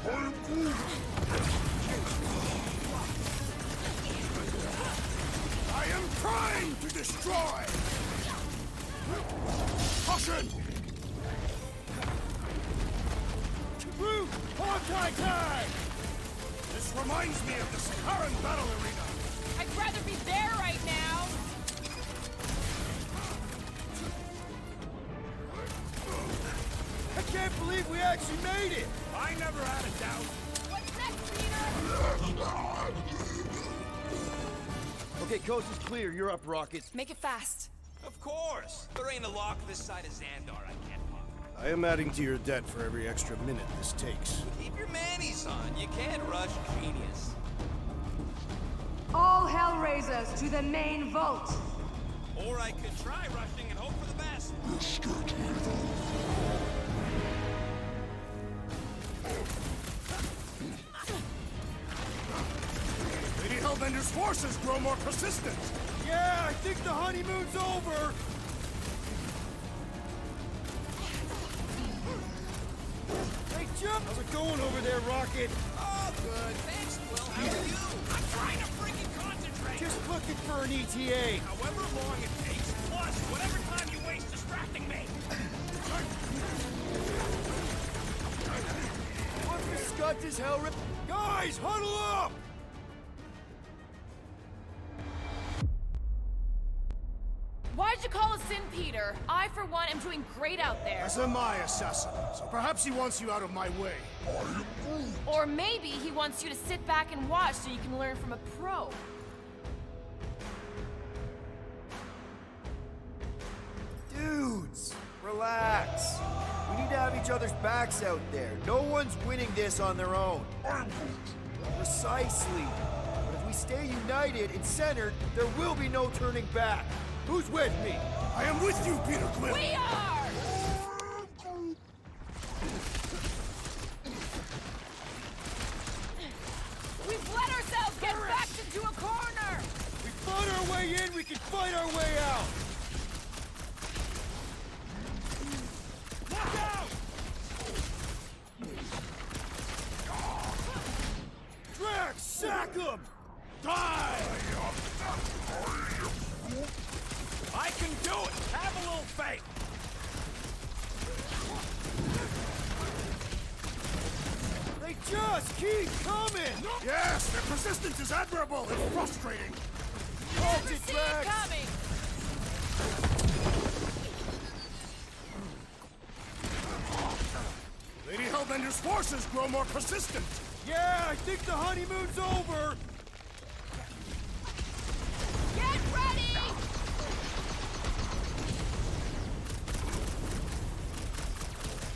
E: I am Groot.
D: I am trying to destroy! Caution! Root! Anti-tag! This reminds me of the Sakaran battle arena.
G: I'd rather be there right now.
H: I can't believe we actually made it!
D: I never had a doubt.
G: What's next, Peter?
H: Okay, coast is clear. You're up, Rocket.
C: Make it fast.
B: Of course. There ain't a lock this side of Xandar I can't pop.
D: I am adding to your debt for every extra minute this takes.
B: Keep your manis on. You can't rush genius.
U: All Hellraisers to the main vault.
B: Or I could try rushing and hope for the best.
D: Lady Hellbender's forces grow more persistent.
H: Yeah, I think the honeymoon's over! Hey, Jump! How's it going over there, Rocket?
B: Oh, good. Thanks, Quill. How are you? I'm trying to freaking concentrate.
H: Just looking for an ETA.
B: However long it takes, plus whatever time you waste distracting me.
H: What the scut is hell rip? Guys, huddle up!
G: Why'd you call us in, Peter? I, for one, am doing great out there.
D: That's my assassin, so perhaps he wants you out of my way.
G: Or maybe he wants you to sit back and watch so you can learn from a pro.
H: Dudes, relax. We need to have each other's backs out there. No one's winning this on their own. Precisely. But if we stay united and centered, there will be no turning back. Who's with me?
D: I am with you, Peter Quill.
G: We are! We've let ourselves get backed into a corner!
H: We fought our way in, we can fight our way out!
D: Look out!
H: Drax, sack him!
D: Die!
B: I can do it. Have a little faith.
H: They just keep coming!
D: Yes, their persistence is admirable and frustrating.
H: Halt
G: See
H: it,
G: it
H: Drax!
G: coming!
D: Lady Hellbender's forces grow more persistent.
H: Yeah, I think the honeymoon's over!
G: Get ready!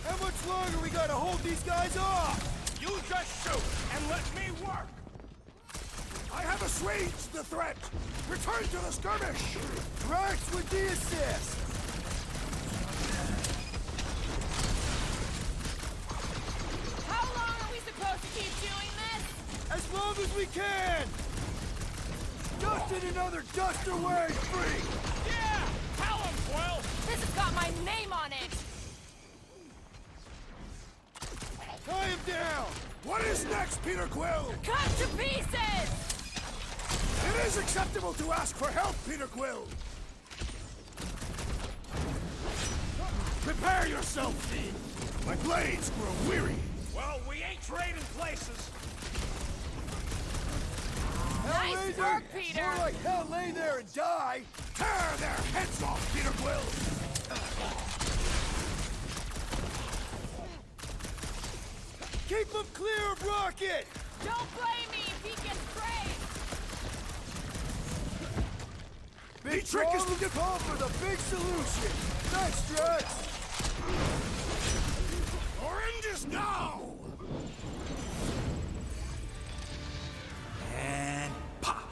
H: How much longer we gotta hold these guys off?
D: You just shoot and let me work. I have assuaged the threat. Return to the skirmish.
H: Drax with the assist!
G: How long are we supposed to keep doing this?
H: As long as we can! Dust in another duster wearing free!
B: Yeah! Tell him, Quill!
G: This has got my name on it!
H: Tie him down!
D: What is next, Peter Quill?
G: Cut to pieces!
D: It is acceptable to ask for help, Peter Quill. Prepare yourself, Fiend. My blades grow weary.
B: Well, we ain't trading places.
G: Nice
H: Hellraiser!
G: work, Peter!
H: More like hell lay there and die!
D: Tear their heads off, Peter Quill.
H: Keep them clear of Rocket!
G: Don't blame me if he gets sprayed!
H: Big
D: trick is to
H: get call for the big solution! Thanks, Drax!
D: Your end is now!
B: And pop.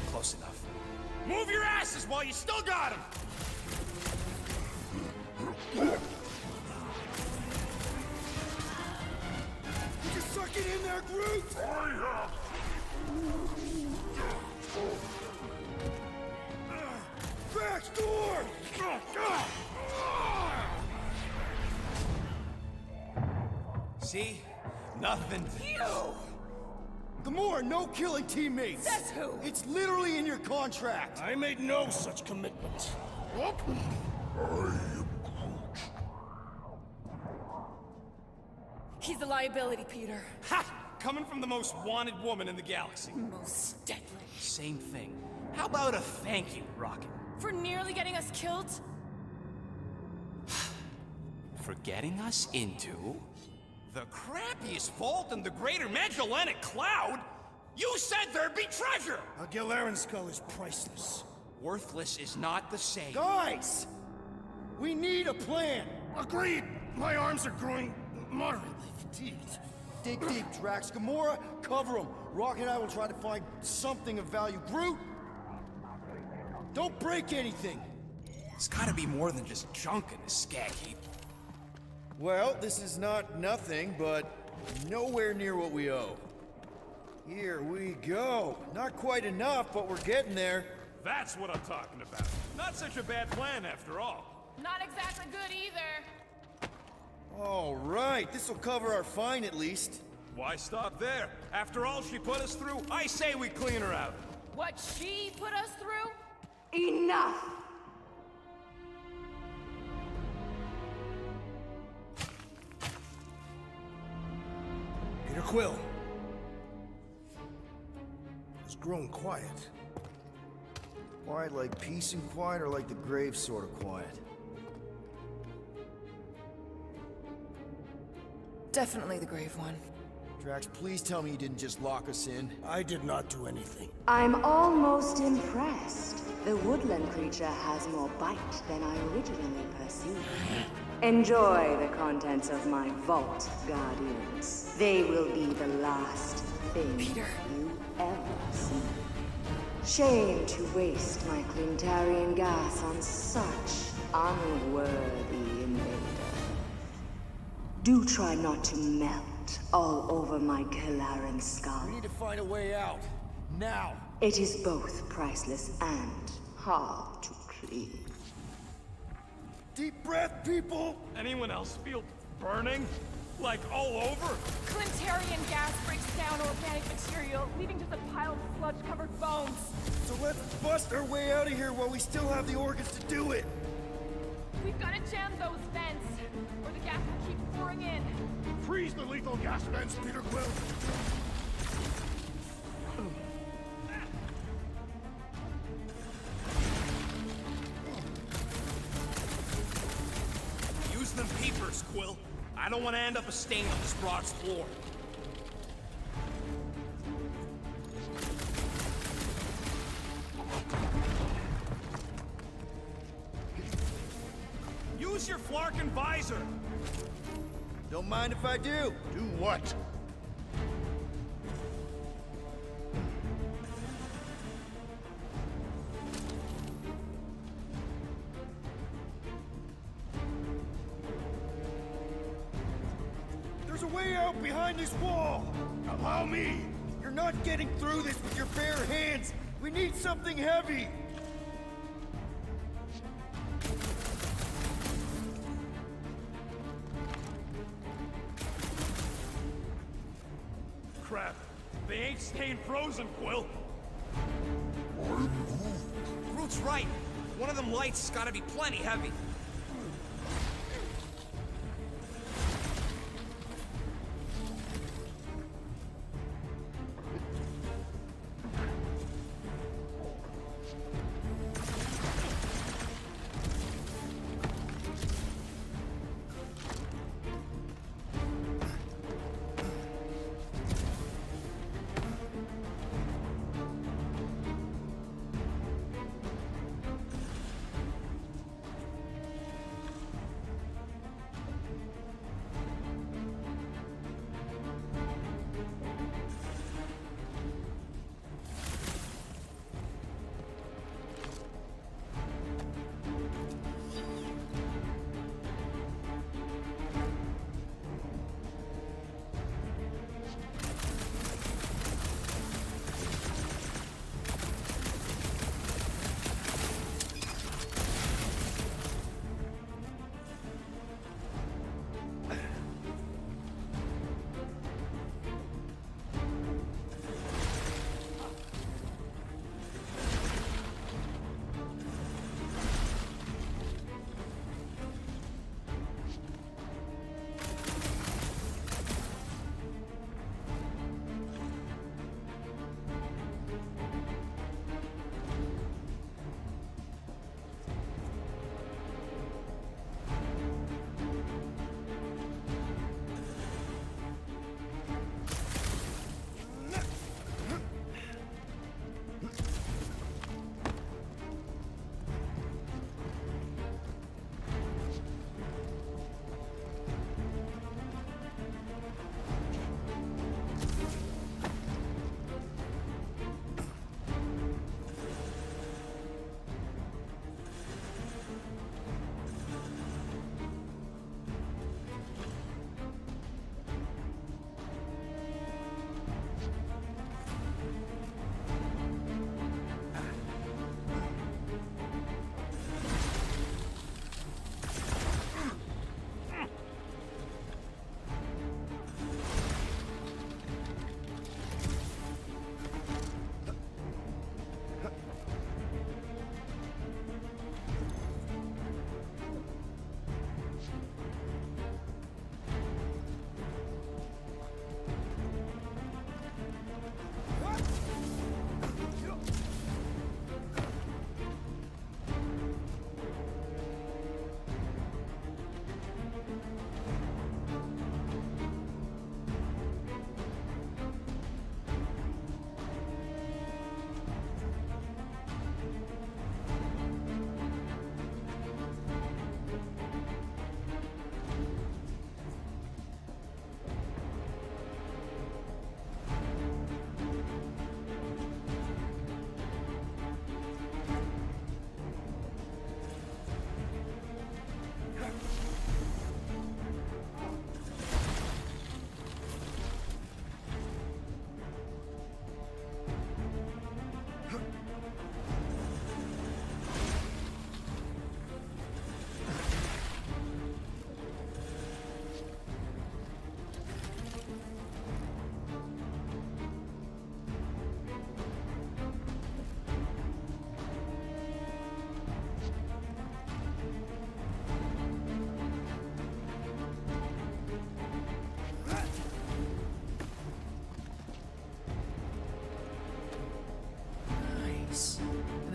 B: Close enough. Move your asses while you still got him!
H: You can suck it in there, Groot! Back door!
B: See? Nothing.
G: You!
H: Gamora, no killing teammates!
G: Says who?
H: It's literally in your contract!
D: I made no such commitment.
G: He's a liability, Peter.
L: Ha! Coming from the most wanted woman in the galaxy.
G: Most deadly.
L: Same thing. How about a thank you, Rocket?
G: For nearly getting us killed?
L: For getting us into the crappiest vault in the greater Magellanic Cloud? You said there'd be treasure!
D: A Galaran skull is priceless.
L: Worthless is not the same.
H: Guys! We need a plan!
D: Agreed! My arms are growing moderately fatigued.
H: Dig deep, Drax. Gamora, cover him. Rocket and I will try to find something of value. Groot! Don't break anything!
L: It's gotta be more than just junk in this skag heap.
A: Well, this is not nothing, but nowhere near what we owe. Here we go. Not quite enough, but we're getting there.
I: That's what I'm talking about. Not such a bad plan after all.
G: Not exactly good either.
A: All right, this'll cover our fine at least.
I: Why stop there? After all she put us through, I say we clean her out.
G: What she put us through?
U: Enough!
D: Peter Quill has grown quiet.
A: Quiet like peace and quiet, or like the grave sort of quiet?
G: Definitely the grave one.
A: Drax, please tell me you didn't just lock us in.
D: I did not do anything.
U: I'm almost impressed. The woodland creature has more bite than I originally perceived. Enjoy the contents of my vault, Guardians. They will be the last thing you ever see. Shame to waste my Clintarian gas on such unworthy invader. Do try not to melt all over my Galaran skull.
H: We need to find a way out. Now!
U: It is both priceless and hard to clean.
H: Deep breath, people!
I: Anyone else feel burning? Like all over?
G: Clintarian gas breaks down organic material, leaving just a pile of sludge-covered bones.
H: So let's bust our way out of here while we still have the organs to do it!
G: We've got to jam those vents, or the gas will keep pouring in.
D: Freeze the lethal gas vents, Peter Quill!
L: Use them peepers, Quill. I don't want to end up a stain on this broad's floor. Use your Flarkin visor!
A: Don't mind if I do.
D: Do what?
H: There's a way out behind this wall!
D: Allow me!
H: You're not getting through this with your bare hands! We need something heavy!
I: Crap. They ain't staying frozen, Quill.
L: Groot's right. One of them lights has gotta be plenty heavy.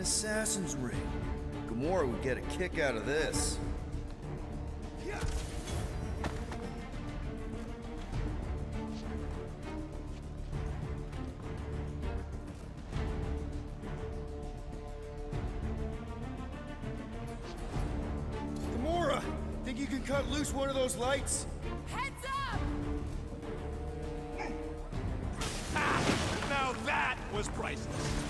A: assassin's ring. Gamora would get a kick out of this. Gamora, think you can cut loose one of those lights?
G: Heads up!
L: Now that was priceless.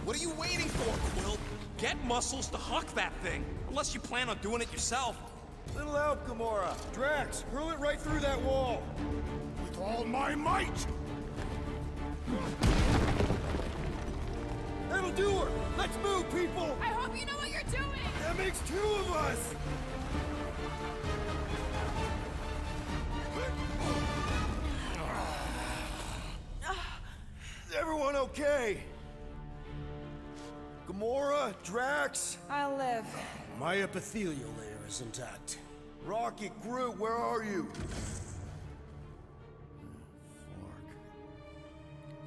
L: What are you waiting for, Quill? Get Muscles to huck that thing, unless you plan on doing it yourself.
A: Little help, Gamora. Drax, hurl it right through that wall.
D: With all my might!
A: That'll do her. Let's move, people.
G: I hope you know what you're doing!
A: That makes two of us. Is everyone okay? Gamora, Drax?
G: I'll live.
H: My epithelial layer is intact.
A: Rocket, Groot, where are you?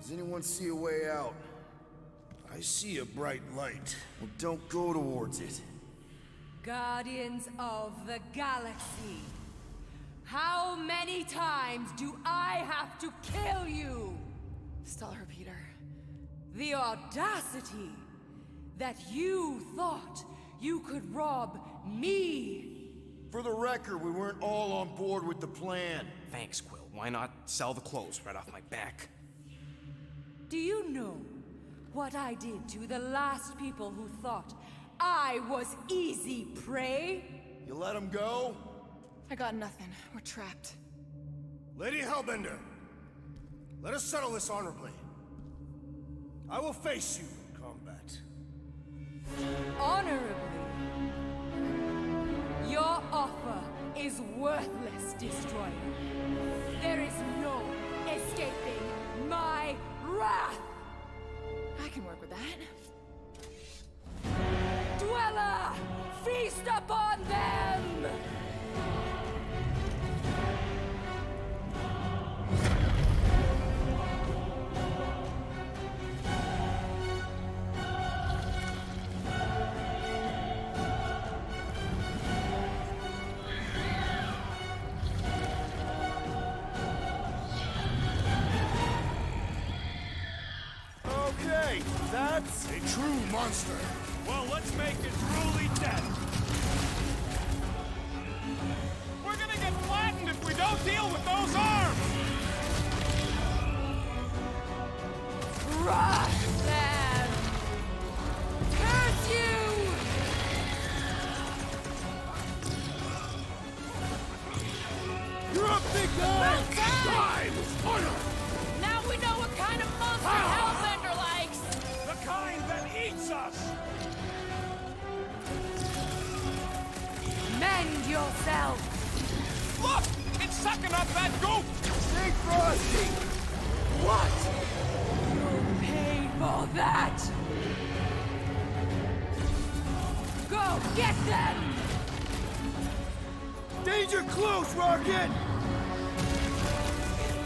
A: Does anyone see a way out?
H: I see a bright light.
A: Well, don't go towards it.
K: Guardians of the Galaxy. How many times do I have to kill you?
G: Stall her, Peter.
K: The audacity that you thought you could rob me.
A: For the record, we weren't all on board with the plan.
L: Thanks, Quill. Why not sell the clothes right off my back?
K: Do you know what I did to the last people who thought I was easy prey?
A: You let them go?
G: I got nothing. We're trapped.
H: Lady Hellbender, let us settle this honorably. I will face you in combat.
K: Honorably? Your offer is worthless, Destroyer. There is no escaping my wrath!
G: I can work with that.
K: Dweller! Feast upon them!
A: Okay, that's
D: a true monster.
I: Well, let's make it truly dead. We're gonna get flattened if we don't deal with those arms!
K: Crush them! Curse you!
A: You're up, big guy!
K: Time! Order! Now we know what kind of monster Hellbender likes!
I: The kind that eats us!
K: Mend yourself!
I: Look! It's sucking up that goop!
A: Stay frosty!
K: What? You'll pay for that! Go get them!
A: Danger close, Rocket!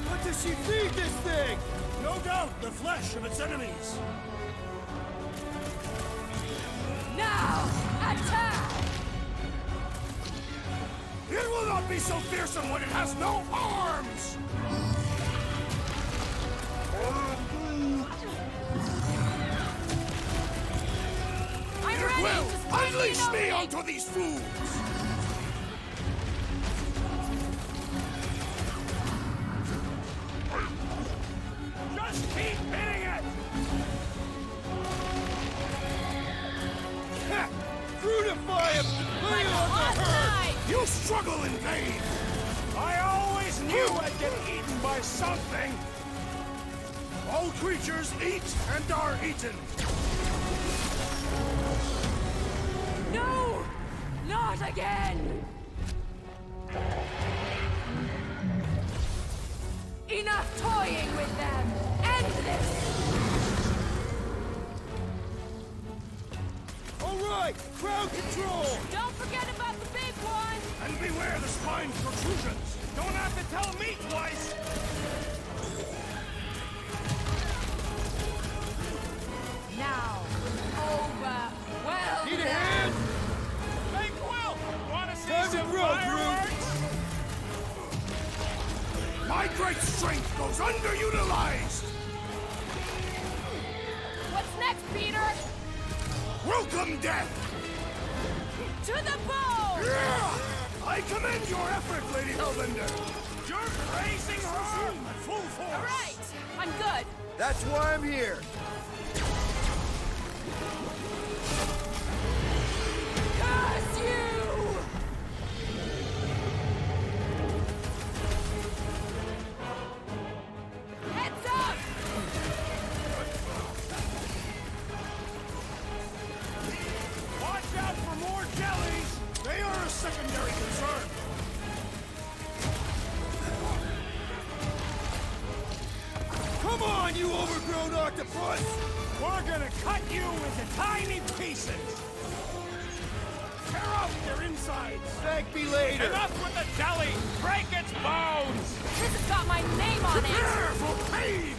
A: What does she feed this thing?
H: No doubt the flesh of its enemies.
K: Now, attack!
D: It will not be so fearsome when it has no arms!
K: I'm ready!
D: Will,
K: Just
D: unleash me
K: me!
D: onto these fools!
I: Just keep hitting it!
A: Fruitify him! Lay on the herd!
D: You struggle in vain!
I: I always knew I'd get eaten by something!
D: All creatures eat and are eaten!
K: No! Not again! Enough toying with them! End this!
A: All right, crowd control!
K: Don't forget about the big one!
D: And beware Beware the spine protrusions!
L: Don't have to tell me twice!
K: Now, overwhelm
H: Need a
K: them.
H: hand?
L: Hey, Quill! Wanna see
H: Time to
L: some
H: grow,
L: fireworks?
D: My great strength goes underutilized!
G: What's next, Peter?
D: Welcome, death!
G: To the bone!
D: I commend your effort, Lady Hellbender!
L: You're raising her!
D: At full force!
G: All right, I'm good.
H: That's why I'm here.
K: Curse you!
G: Heads up!
L: Watch out for more jellies!
D: They are a secondary concern!
H: Come on, you overgrown octopus!
L: We're gonna cut you into tiny pieces!
D: Tear out their insides!
H: Thank me later!
L: Enough with the jelly! Break its bones!
G: This has got my name on it!
D: Prepare for pain!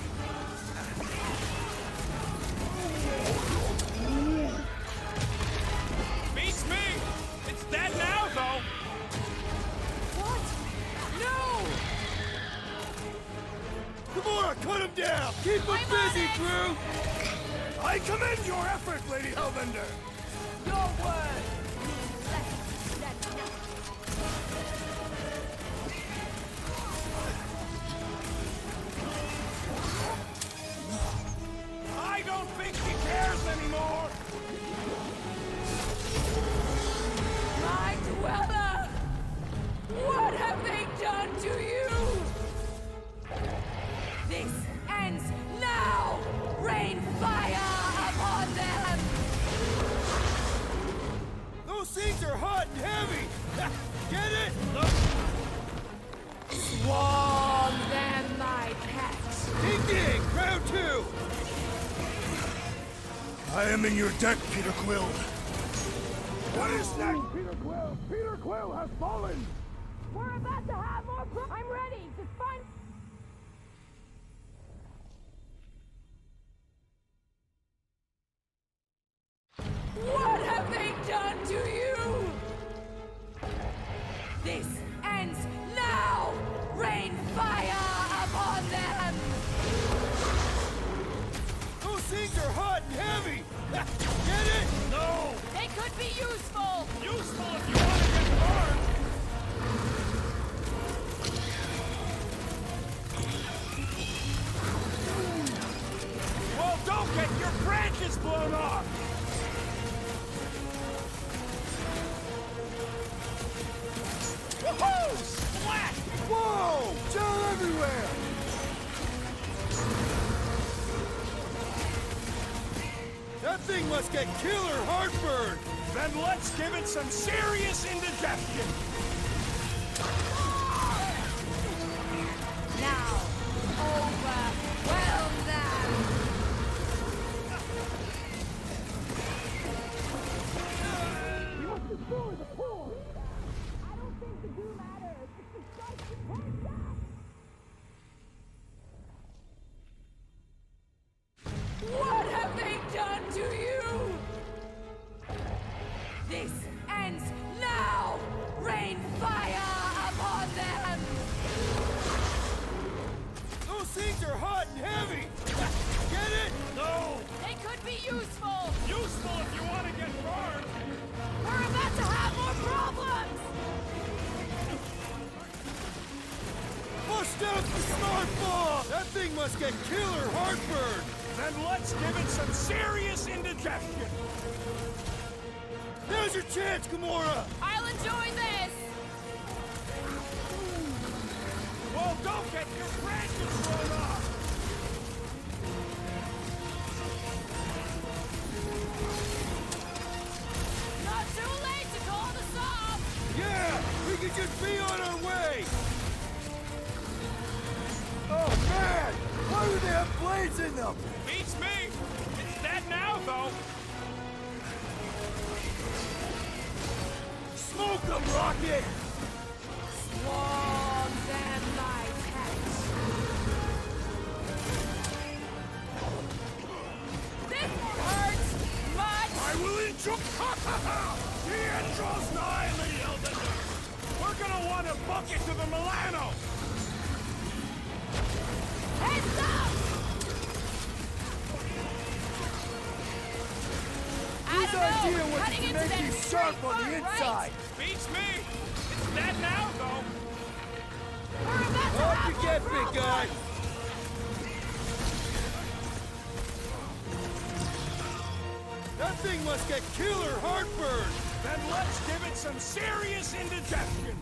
L: Beats me! It's dead now, though!
G: What? No!
H: Gamora, cut him down! Keep him busy, crew!
D: I commend your effort, Lady Hellbender!
K: Your word means less than nothing.
L: I don't think he cares anymore!
K: My dweller! What have they done to you? This ends now! Rain fire upon them!
H: Those things are hot and heavy! Get it?
K: Swarm them, my pets!
H: Ding ding! Round two!
D: I am in your debt, Peter Quill. What is next, Peter Quill? Peter Quill has fallen!
K: We're about to have more I'm ready! Just find... What have they done to you? This ends now! Rain fire upon them!
H: Those things are hot and heavy! Get it?
L: No!
G: They could be useful!
L: Useful if you want to get burned! Well, don't get your branches blown off! Woohoo! Splat!
H: Whoa! Gel everywhere! That thing must get killer heartburn!
L: Then let's give it some serious indigestion!
K: Now, overwhelm them! You must destroy the poor! I don't think the do matters. It's the strike to take down! What have they done to you? This ends now! Rain fire upon them!
H: Those things are hot and heavy! Get it?
L: No!
G: They could be useful!
L: Useful if you want to get burned!
G: We're about to have more problems!
H: Bust out the smart ball! That thing must get killer heartburn!
L: Then let's give it some serious indigestion!
H: There's your chance, Gamora!
G: I'll enjoy this!
L: Well, don't get your branches blown off!
G: Not too late to call this off!
H: Yeah! We could just be on our way! Oh, man! Why do they have blades in them?
L: Beats me! It's dead now, though!
H: Smoke them, Rocket!
D: The end draws nigh, Lady Hellbender! We're gonna want to book it to the Milano!
K: Heads up!
H: Whose idea was to make you sharp on the inside?
I: Beats me. It's dead now, though.
H: Up you get, big guy! That thing must get killer heartburn!
D: Then let's give it some serious indigestion!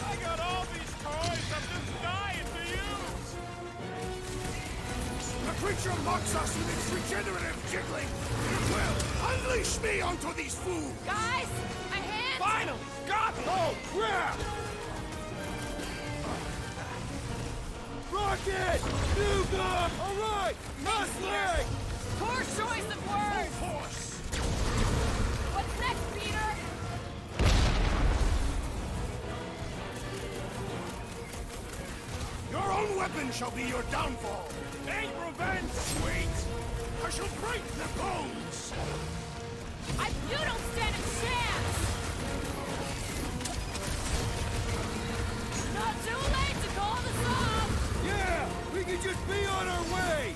I: I got all these toys I'm just dying to use.
D: The creature mocks us with its regenerative jiggling! It will unleash me onto these fools!
K: Guys, my hands!
D: Finally! Got them! Oh, crap!
H: Rocket! Nougat! Alright! Last leg!
K: Poor choice of words!
D: Horse!
K: What's next, Peter?
D: Your own weapon shall be your downfall! Ain't revenge, sweet! I shall break the bones!
K: You don't stand a chance! Not too late to call this off!
H: Yeah! We can just be on our way!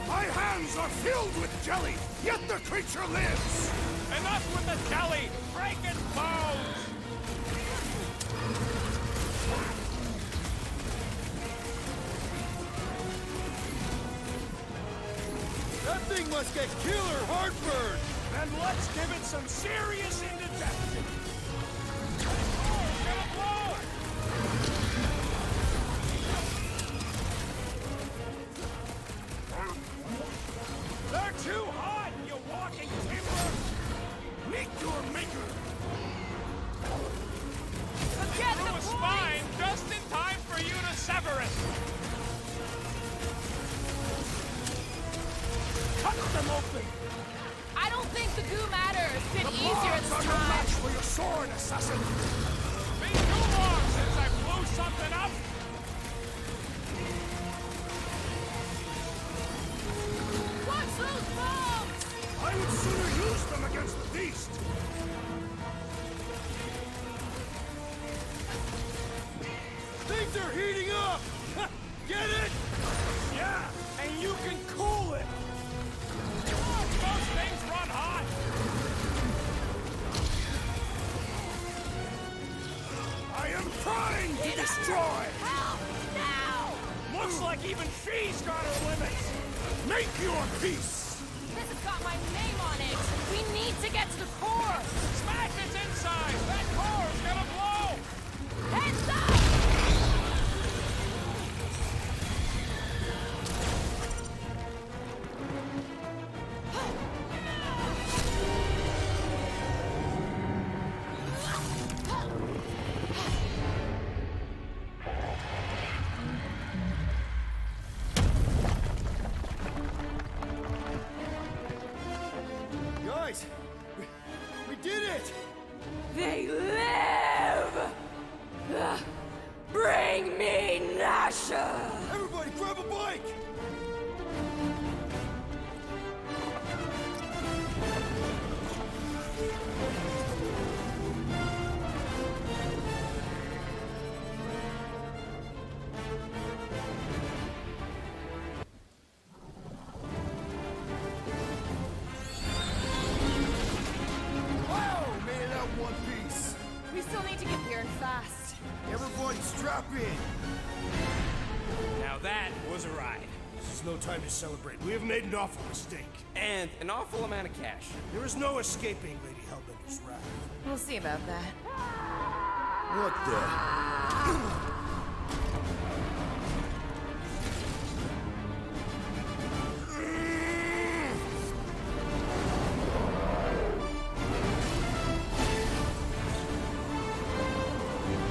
D: My hands are filled with jelly, yet the creature lives!
I: Enough with the jelly! Break its bones!
H: That thing must get killer heartburn!
D: Then let's give it some serious indigestion!
I: They're too hot, you walking timber!
D: Meet your maker!
K: Forget
I: Through
K: the
I: a spine just in time for you to sever it!
D: Cut them open!
K: I don't think the goo matter. It's been easier
D: Claws
K: this
D: are no
K: time.
D: match for your sword, assassin!
I: Been too long since I blew something up!
K: What's those bombs?
D: I would sooner use them against the beast!
H: Things are heating up! Get it?
D: Yeah, and you can cool it!
I: Those things run hot!
D: I am trying to destroy!
K: Help! Now!
I: Looks like even she's got her limits!
D: Make your peace!
K: This has got my name on it. We need to get to the core.
I: Smash its inside! That core's gonna blow!
K: Heads up!
H: Guys! We did it!
K: They live! Bring me Nasha!
H: Everybody grab a bike! Wow! Made it out in one piece!
K: We still need to get here and fast.
H: Everybody strap in!
L: Now that was a ride.
D: This is no time to celebrate. We have made an awful mistake.
L: And an awful amount of cash.
D: There is no escaping Lady Hellbender's wrath.
C: We'll see about that.
H: What the?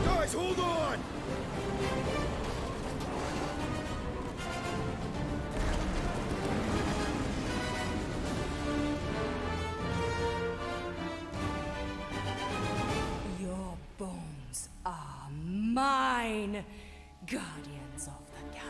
H: Guys, hold on!
K: Your bones are mine, guardians of the galaxy.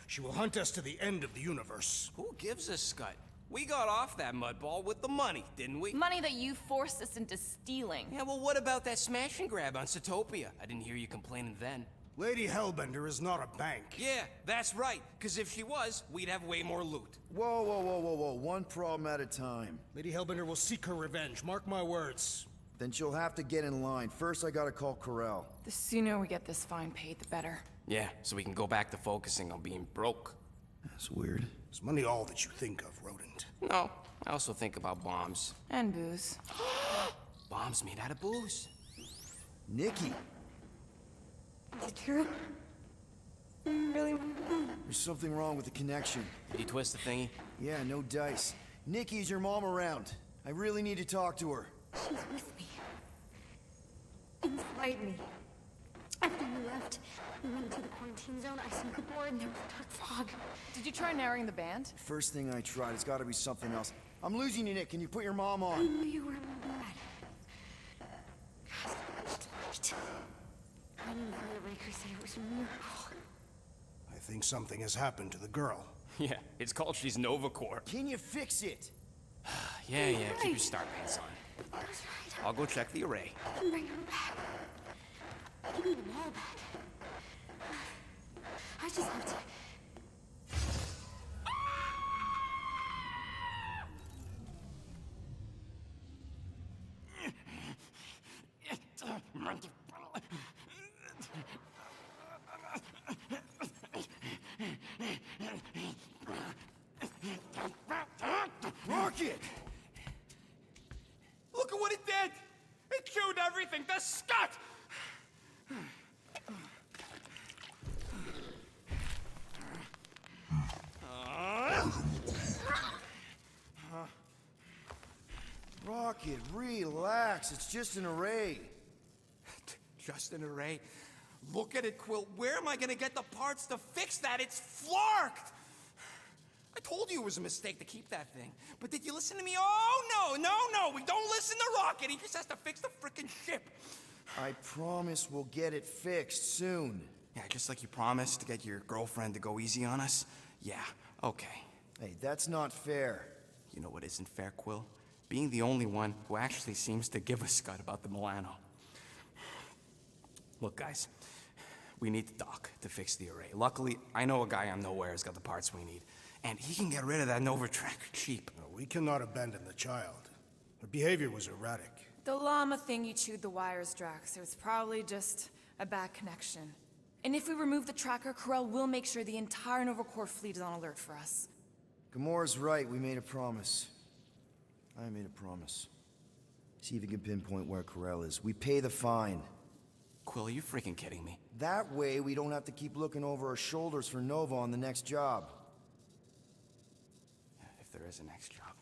D: She will hunt us to the end of the universe.
L: Who gives a scut? We got off that mudball with the money, didn't we?
C: Money that you forced us into stealing.
L: Yeah, well, what about that smash and grab on Satopia? I didn't hear you complaining then.
D: Lady Hellbender is not a bank.
L: Yeah, that's right. Because if she was, we'd have way more loot.
A: Whoa, whoa, whoa, whoa, whoa. One problem at a time.
D: Lady Hellbender will seek her revenge. Mark my words.
A: Then she'll have to get in line. First, I gotta call Corel.
C: The sooner we get this fine paid, the better.
L: Yeah, so we can go back to focusing on being broke.
A: That's weird.
D: Is money all that you think of, rodent?
L: No, I also think about bombs.
C: And booze.
L: Bombs made out of booze.
A: Nikki!
M: Is it true? Really?
A: There's something wrong with the connection.
L: Did you twist the thingy?
A: Yeah, no dice. Nikki, is your mom around? I really need to talk to her.
M: She's with me. Inside me. After you left, we went into the quarantine zone. I snuck aboard and there was a dark fog.
C: Did you try narrowing the band?
A: First thing I tried, it's gotta be something else. I'm losing you, Nick. Can you put your mom
M: I
A: on?
M: knew you were bad. I knew Firebreaker said it was a miracle.
D: I think something has happened to the girl.
L: Yeah, it's called she's Nova Corps.
A: Can you fix it?
L: Yeah, keep your star pants on.
M: That's right.
L: I'll go check the array.
M: I can bring them back. Give me them all back. I just have to...
A: Rocket!
L: Look at what it did! It chewed everything! The scut!
A: Rocket, relax. It's just an array.
L: Just an array? Look at it, Quill. Where am I gonna get the parts to fix that? It's flarked! I told you it was a mistake to keep that thing. But did you listen to me? Oh, no! We don't listen to Rocket. He just has to fix the frickin' ship.
A: I promise we'll get it fixed soon.
L: Yeah, just like you promised to get your girlfriend to go easy on us? Yeah, okay.
A: Hey, that's not fair.
L: You know what isn't fair, Quill? Being the only one who actually seems to give a scut about the Milano. Look, guys, we need the dock to fix the array. Luckily, I know a guy on Nowhere has got the parts we need. And he can get rid of that Nova Tracker cheap.
D: No, we cannot abandon the child. Her behavior was erratic.
C: The llama thing you chewed the wires, Drax. It was probably just a bad connection. And if we remove the tracker, Corel will make sure the entire Nova Corps fleet is on alert for us.
A: Gamora's right. We made a promise. I made a promise. See if you can pinpoint where Corel is. We pay the fine.
L: Quill, are you freaking kidding me?
A: That way, we don't have to keep looking over our shoulders for Nova on the next job.
L: If there is a next job.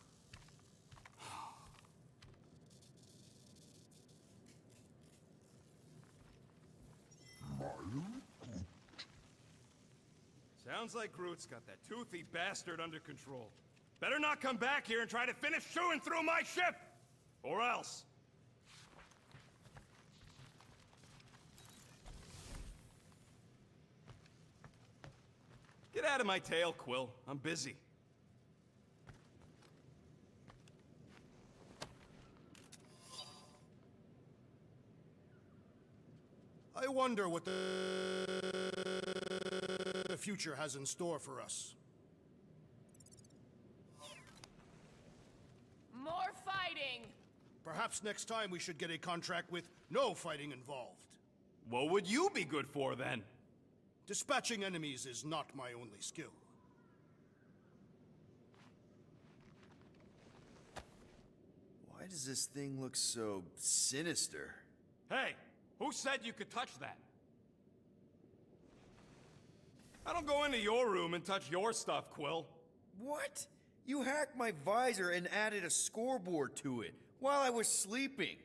I: Sounds like Groot's got that toothy bastard under control. Better not come back here and try to finish chewing through my ship! Or else. Get out of my tail, Quill. I'm busy.
D: I wonder what the future has in store for us.
G: More fighting!
D: Perhaps next time we should get a contract with no fighting involved.
I: What would you be good for, then?
D: Dispatching enemies is not my only skill.
A: Why does this thing look so sinister?
I: Hey, who said you could touch that? I don't go into your room and touch your stuff, Quill.
A: What? You hacked my visor and added a scoreboard to it while I was sleeping.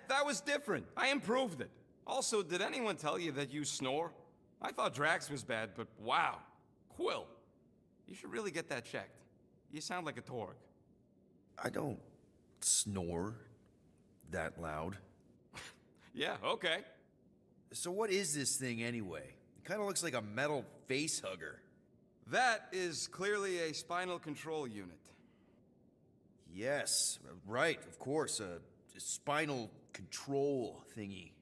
F: That was different. I improved it. Also, did anyone tell you that you snore? I thought Drax was bad, but wow. Quill, you should really get that checked. You sound like a Torg.
A: I don't snore that loud.
F: Yeah, okay.
A: So what is this thing anyway? It kind of looks like a metal face hugger.
F: That is clearly a spinal control unit.
A: Yes, right, of course, a spinal control thingy.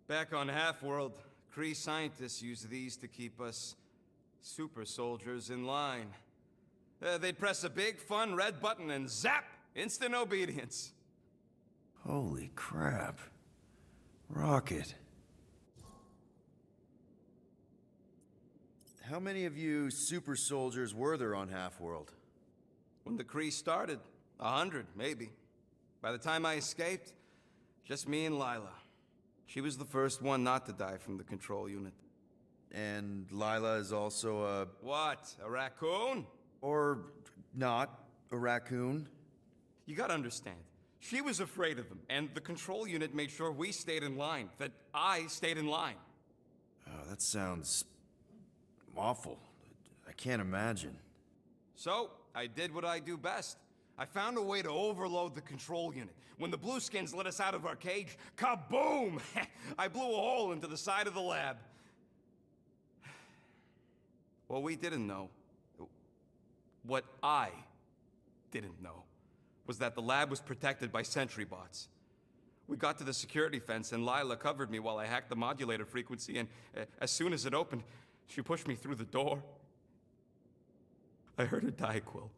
F: Back on Half-World, Kree scientists use these to keep us super soldiers in line. They'd press a big, fun red button and zap! Instant obedience.
A: Holy crap. Rocket. How many of you super soldiers were there on Half-World?
F: When the Kree started, 100, maybe. By the time I escaped, just me and Lila. She was the first one not to die from the control unit.
A: And Lila is also a...
F: What? A raccoon?
A: Or not a raccoon?
F: You gotta understand. She was afraid of them, and the control unit made sure we stayed in line, that I stayed in line.
A: Oh, that sounds... awful. I can't imagine.
F: So, I did what I do best. I found a way to overload the control unit. When the Blueskins let us out of our cage, kaboom! I blew a hole into the side of the lab. What we didn't know, what I didn't know, was that the lab was protected by sentry bots. We got to the security fence and Lila covered me while I hacked the modulator frequency, and as soon as it opened, she pushed me through the door. I heard her die, Quill.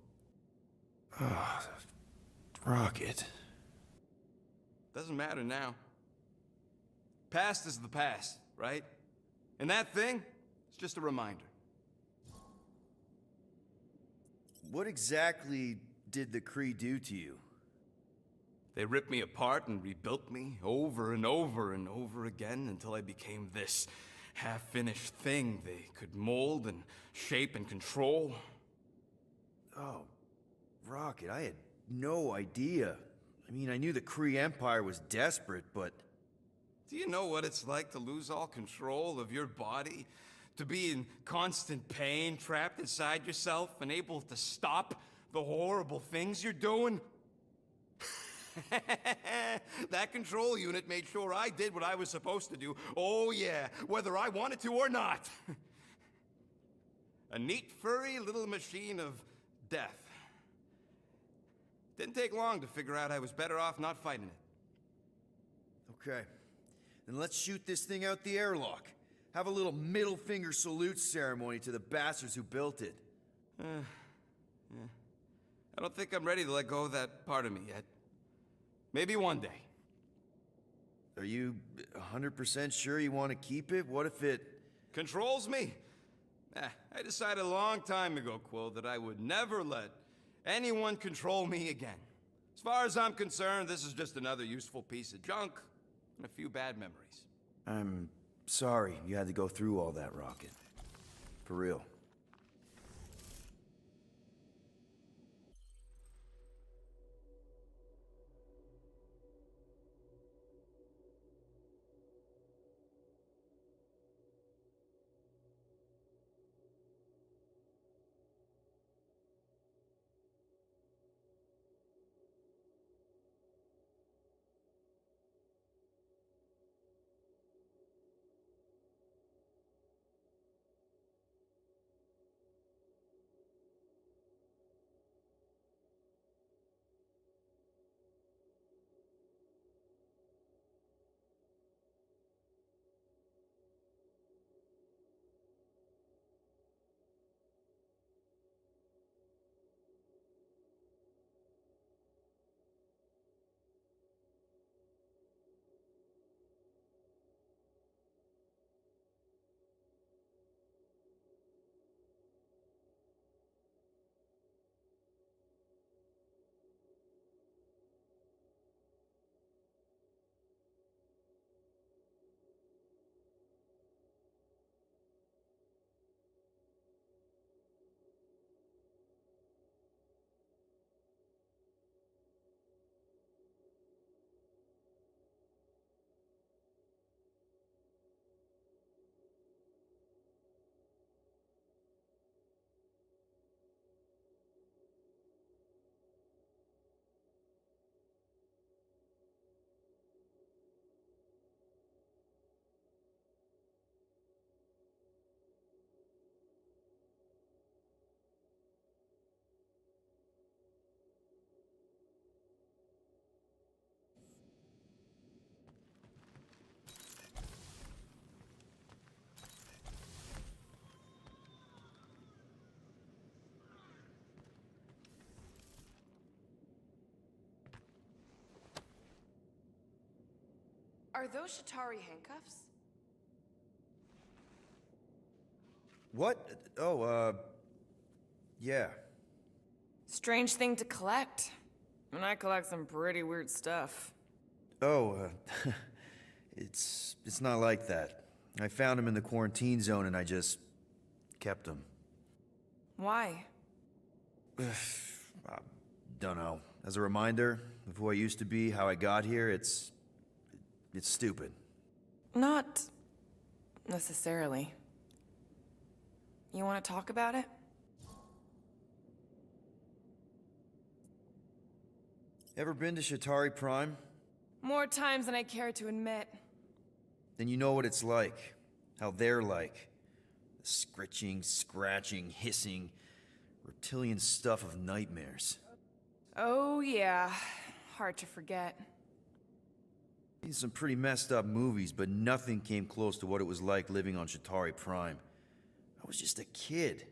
A: Ah, Rocket.
F: Doesn't matter now. Past is the past, right? And that thing, it's just a reminder.
A: What exactly did the Kree do to you?
F: They ripped me apart and rebuilt me over and over and over again until I became this half-finished thing they could mold and shape and control.
A: Oh, Rocket, I had no idea. I mean, I knew the Kree Empire was desperate, but...
F: Do you know what it's like to lose all control of your body? To be in constant pain, trapped inside yourself, unable to stop the horrible things you're doing? That control unit made sure I did what I was supposed to do. Oh yeah, whether I wanted to or not. A neat, furry little machine of death. Didn't take long to figure out I was better off not fighting it.
A: Okay. Then let's shoot this thing out the airlock. Have a little middle finger salute ceremony to the bastards who built it.
F: Yeah. I don't think I'm ready to let go of that part of me yet. Maybe one day.
A: Are you 100% sure you want to keep it? What if it...
F: Controls me? I decided a long time ago, Quill, that I would never let anyone control me again. As far as I'm concerned, this is just another useful piece of junk and a few bad memories.
A: I'm sorry you had to go through all that, Rocket. For real.
C: Are those Shatari handcuffs?
A: What? Oh, yeah.
C: Strange thing to collect. And I collect some pretty weird stuff.
A: Oh, it's not like that. I found him in the quarantine zone and I just kept him.
C: Why?
A: Dunno. As a reminder of who I used to be, how I got here, it's stupid.
C: Not necessarily. You want to talk about it?
A: Ever been to Shatari Prime?
C: More times than I care to admit.
A: Then you know what it's like. How they're like. The scritching, scratching, hissing, reptilian stuff of nightmares.
C: Oh yeah, hard to forget.
A: Seen some pretty messed up movies, but nothing came close to what it was like living on Shatari Prime. I was just a kid.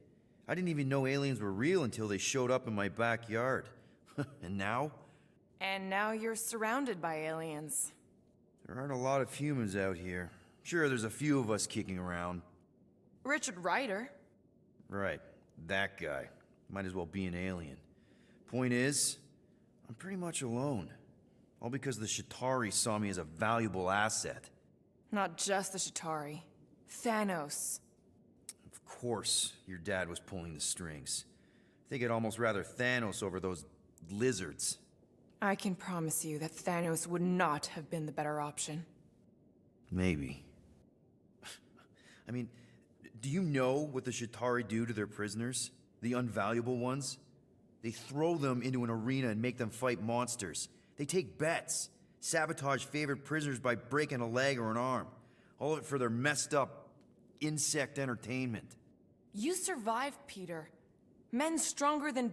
A: I didn't even know aliens were real until they showed up in my backyard. And now?
C: And now you're surrounded by aliens.
A: There aren't a lot of humans out here. Sure, there's a few of us kicking around.
C: Richard Ryder.
A: Right, that guy. Might as well be an alien. Point is, I'm pretty much alone. All because the Shatari saw me as a valuable asset.
C: Not just the Shatari. Thanos.
A: Of course, your dad was pulling the strings. I think I'd almost rather Thanos over those lizards.
C: I can promise you that Thanos would not have been the better option.
A: Maybe. I mean, do you know what the Shatari do to their prisoners? The unvaluable ones? They throw them into an arena and make them fight monsters. They take bets, sabotage favorite prisoners by breaking a leg or an arm. All of it for their messed up insect entertainment.
C: You survived, Peter. Men stronger than